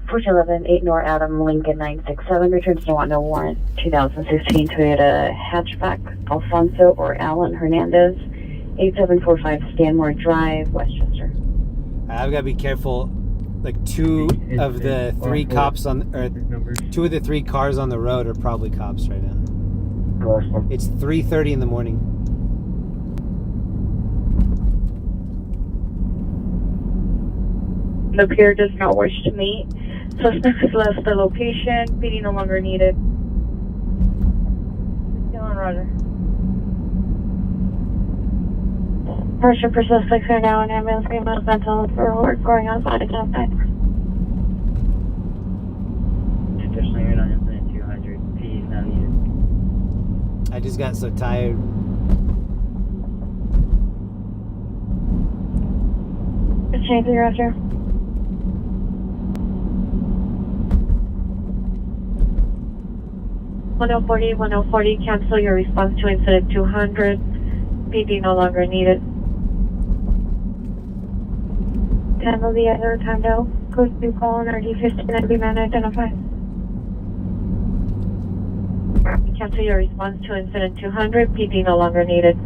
411 8 North Adam Lincoln 967 returns to no warrant. 2016 Toyota hatchback Alfonso or Alan Hernandez, 8745 Stanmore Drive, Westchester. I've got to be careful. Like 2 of the 3 cops on, or 2 of the 3 cars on the road are probably cops right now. It's 3:30 in the morning. The pier does not wish to meet. Suspect has left the location. PD no longer needed. Dylan, Roger. Pressure for suspects are now in ambulance. Female mental for work going outside outside. Additionally, you're not incident 200. P is now needed. I just got so tired. Change the Roger. (1040, 1040), cancel your response to incident 200. PD no longer needed. Handle the other time though. Code 2 call on RD 1599 identified. Cancel your response to incident 200. PD no longer needed.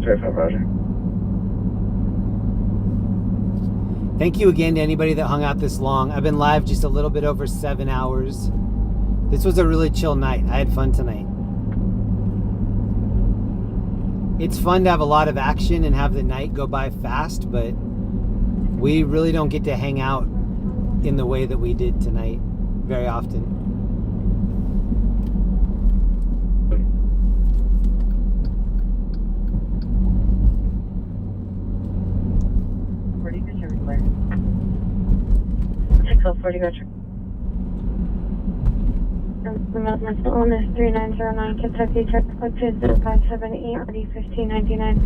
Roger. Thank you again to anybody that hung out this long. I've been live just a little bit over 7 hours. This was a really chill night. I had fun tonight. It's fun to have a lot of action and have the night go by fast, but we really don't get to hang out in the way that we did tonight very often. Forty Gotcha. The movement on is 3909 Kentucky Check Code 20578 RD 1599.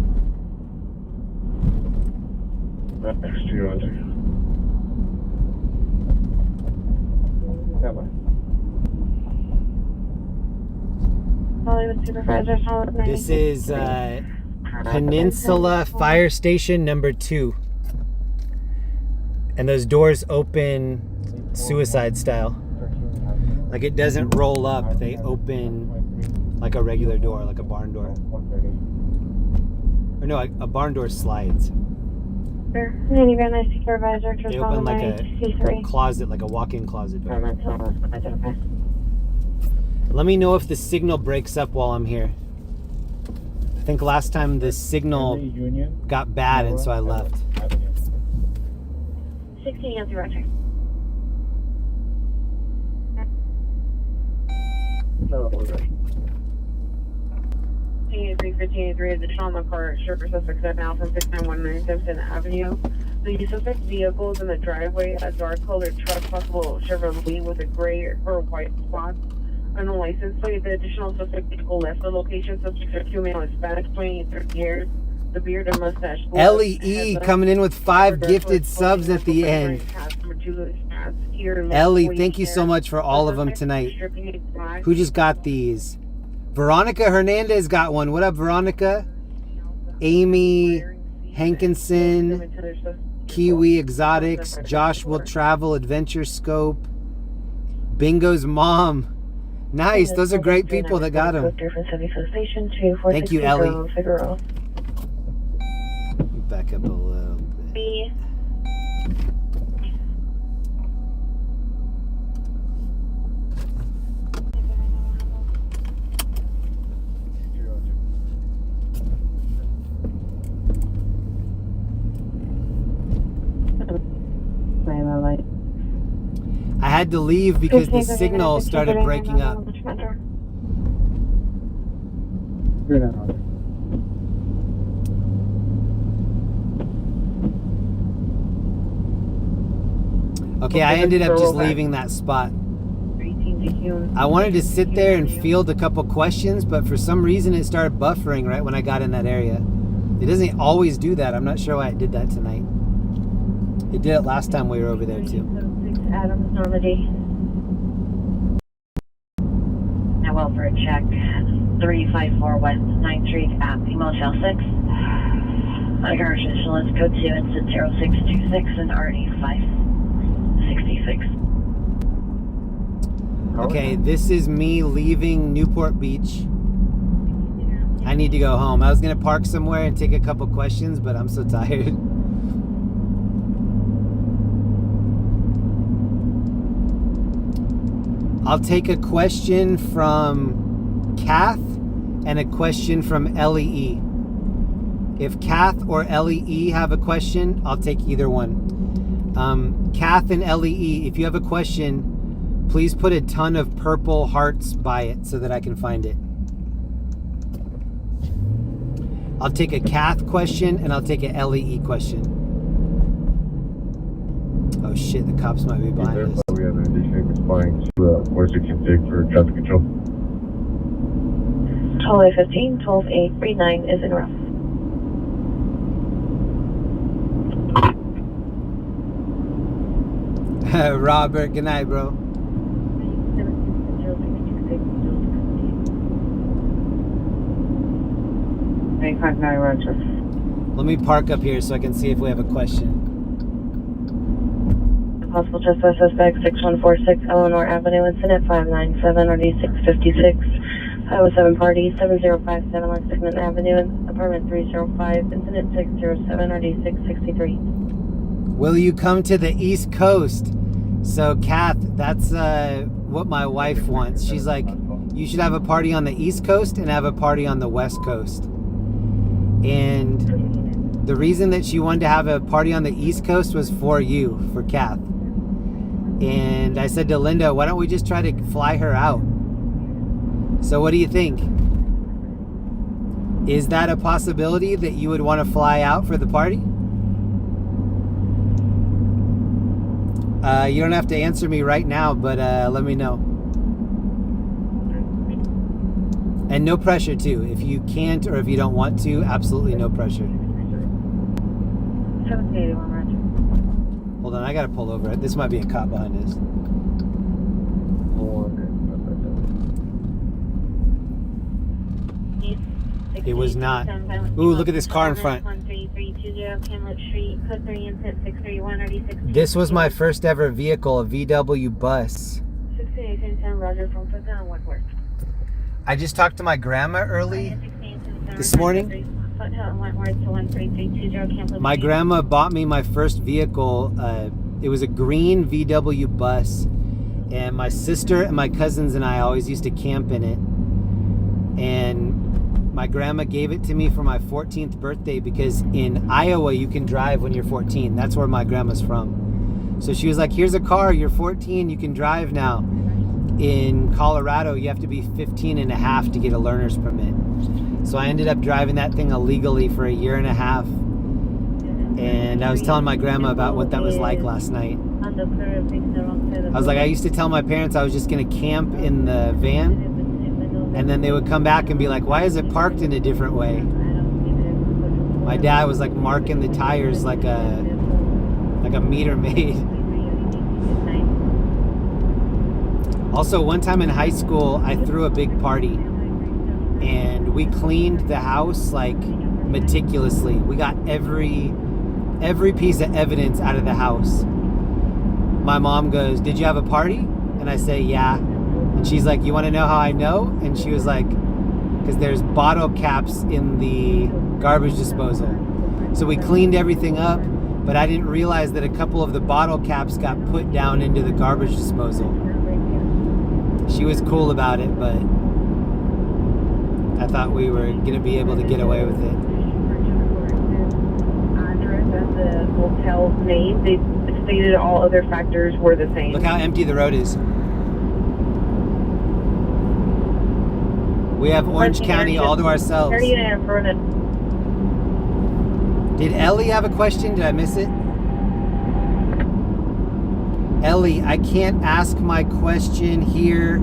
Next to you, Roger. Hollywood Supervisor, solid 90. This is Peninsula Fire Station number 2. And those doors open suicide style. Like it doesn't roll up, they open like a regular door, like a barn door. Or no, a barn door slides. Sure. Minivan nice supervisor, just They open like a closet, like a walk-in closet door. Let me know if the signal breaks up while I'm here. I think last time the signal got bad and so I left. 16 Yankee Roger. No, we're ready. 1583, additional on the car, Sugar suspect set now from 6919 Simpson Avenue. The suspect vehicle is in the driveway, a dark colored truck, possible Chevrolet with a gray or white spot on the license plate. The additional suspect vehicle left the location. Suspects are 2 male Hispanics, 28 years. The beard and mustache. LEE coming in with 5 gifted subs at the end. Ellie, thank you so much for all of them tonight. Who just got these? Veronica Hernandez got one. What up, Veronica? Amy Hankinson, Kiwi Exotics, Josh Will Travel, Adventure Scope, Bingo's mom. Nice. Those are great people that got them. Thank you, Ellie. Back up a little bit. I had to leave because the signal started breaking up. Okay, I ended up just leaving that spot. I wanted to sit there and field a couple questions, but for some reason it started buffering right when I got in that area. It doesn't always do that. I'm not sure why it did that tonight. It did it last time we were over there too. Adams, Normandy. Now well for a check. 354 West 9th Street at the Motel 6. My car official is code 2 incident 0626 and RD 566. Okay, this is me leaving Newport Beach. I need to go home. I was gonna park somewhere and take a couple questions, but I'm so tired. I'll take a question from Kath and a question from LEE. If Kath or LEE have a question, I'll take either one. Kath and LEE, if you have a question, please put a ton of purple hearts by it so that I can find it. I'll take a Kath question and I'll take a LEE question. Oh shit, the cops might be behind us. We have an additional responding to 4616 for traffic control. 12-815, 12-839 is in route. Robert, good night, bro. Let me park up here so I can see if we have a question. Possible trespass suspect 6146 Eleanor Avenue, incident 597 RD 656. 507 party 7057 Lexington Avenue, apartment 305, incident 607 RD 663. Will you come to the East Coast? So, Kath, that's what my wife wants. She's like, you should have a party on the East Coast and have a party on the West Coast. And the reason that she wanted to have a party on the East Coast was for you, for Kath. And I said to Linda, why don't we just try to fly her out? So what do you think? Is that a possibility that you would want to fly out for the party? You don't have to answer me right now, but let me know. And no pressure too. If you can't or if you don't want to, absolutely no pressure. 781 Roger. Hold on, I gotta pull over. This might be a cop behind us. It was not. Ooh, look at this car in front. This was my first ever vehicle, a VW bus. I just talked to my grandma early this morning. My grandma bought me my first vehicle. It was a green VW bus. And my sister and my cousins and I always used to camp in it. And my grandma gave it to me for my 14th birthday because in Iowa you can drive when you're 14. That's where my grandma's from. So she was like, here's a car, you're 14, you can drive now. in Colorado, you have to be 15 and a half to get a learner's permit. So I ended up driving that thing illegally for a year and a half. And I was telling my grandma about what that was like last night. I was like, I used to tell my parents I was just going to camp in the van. And then they would come back and be like, why is it parked in a different way? My dad was like marking the tires like a meter maid. Also, one time in high school, I threw a big party. And we cleaned the house like meticulously. We got every piece of evidence out of the house. My mom goes, did you have a party? And I say, yeah. And she's like, you want to know how I know? And she was like, because there's bottle caps in the garbage disposal. So we cleaned everything up, but I didn't realize that a couple of the bottle caps got put down into the garbage disposal. She was cool about it, but I thought we were going to be able to get away with it. The hotel's name, they stated all other factors were the same. Look how empty the road is. We have Orange County all to ourselves. Did Ellie have a question? Did I miss it? Ellie, I can't ask my question here,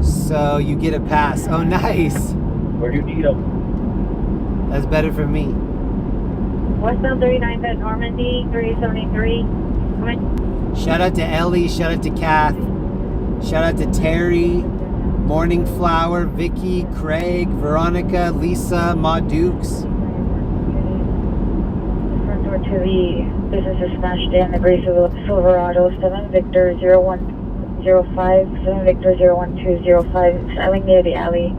so you get a pass. Oh, nice. Where do you need them? That's better for me. Westbound 39th at Normandy, 373. Shout out to Ellie. Shout out to Kath. Shout out to Terry, Morning Flower, Vicky, Craig, Veronica, Lisa, Ma Dukes. Front door to the business is smashed in. The Gray Silverado 7 Victor 0105, 7 Victor 01205. Selling near the alley.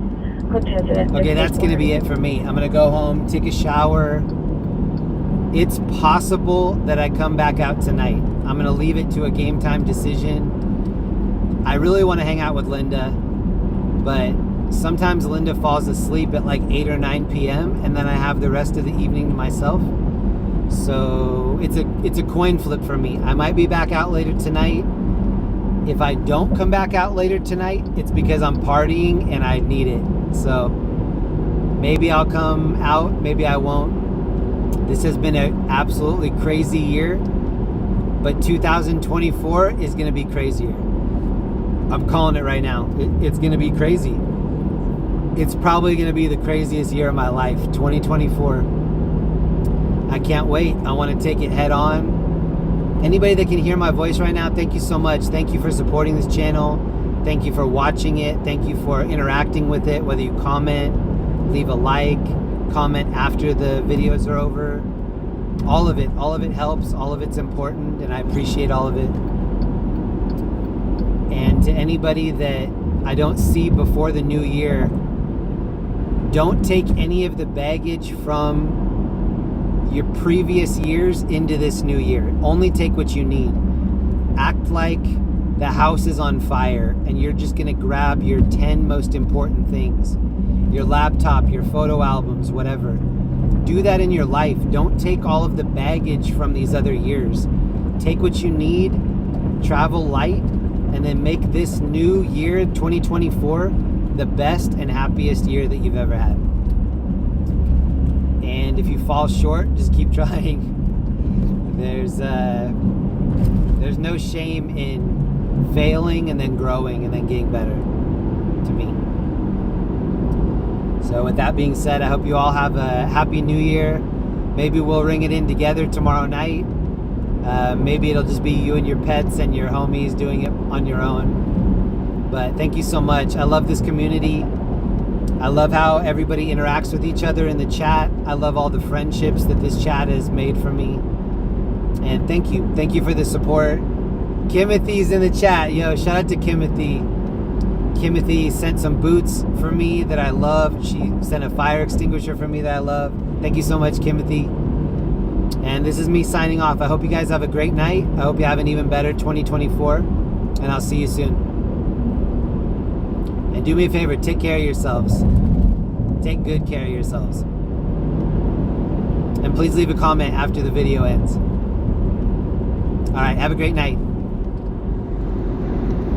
Okay, that's going to be it for me. I'm going to go home, take a shower. It's possible that I come back out tonight. I'm going to leave it to a game time decision. I really want to hang out with Linda, but sometimes Linda falls asleep at like 8 or 9 p.m. and then I have the rest of the evening to myself. So it's a coin flip for me. I might be back out later tonight. If I don't come back out later tonight, it's because I'm partying and I need it. So maybe I'll come out, maybe I won't. This has been an absolutely crazy year, but 2024 is going to be crazier. I'm calling it right now. It's going to be crazy. It's probably going to be the craziest year of my life, 2024. I can't wait. I want to take it head on. Anybody that can hear my voice right now, thank you so much. Thank you for supporting this channel. Thank you for watching it. Thank you for interacting with it, whether you comment, leave a like, comment after the videos are over. All of it helps. All of it's important, and I appreciate all of it. And to anybody that I don't see before the new year, don't take any of the baggage from your previous years into this new year. Only take what you need. Act like the house is on fire and you're just gonna grab your 10 most important things. Your laptop, your photo albums, whatever. Do that in your life. Don't take all of the baggage from these other years. Take what you need, travel light, and then make this new year, 2024, the best and happiest year that you've ever had. And if you fall short, just keep trying. There's no shame in failing and then growing and then getting better, to me. So with that being said, I hope you all have a happy new year. Maybe we'll ring it in together tomorrow night. Maybe it'll just be you and your pets and your homies doing it on your own. But thank you so much. I love this community. I love how everybody interacts with each other in the chat. I love all the friendships that this chat has made for me. And thank you. Thank you for the support. Kimothy's in the chat. Yo, shout out to Kimothy. Kimothy sent some boots for me that I love. She sent a fire extinguisher for me that I love. Thank you so much, Kimothy. And this is me signing off. I hope you guys have a great night. I hope you have an even better 2024. And I'll see you soon. And do me a favor, take care of yourselves. Take good care of yourselves. And please leave a comment after the video ends. All right, have a great night.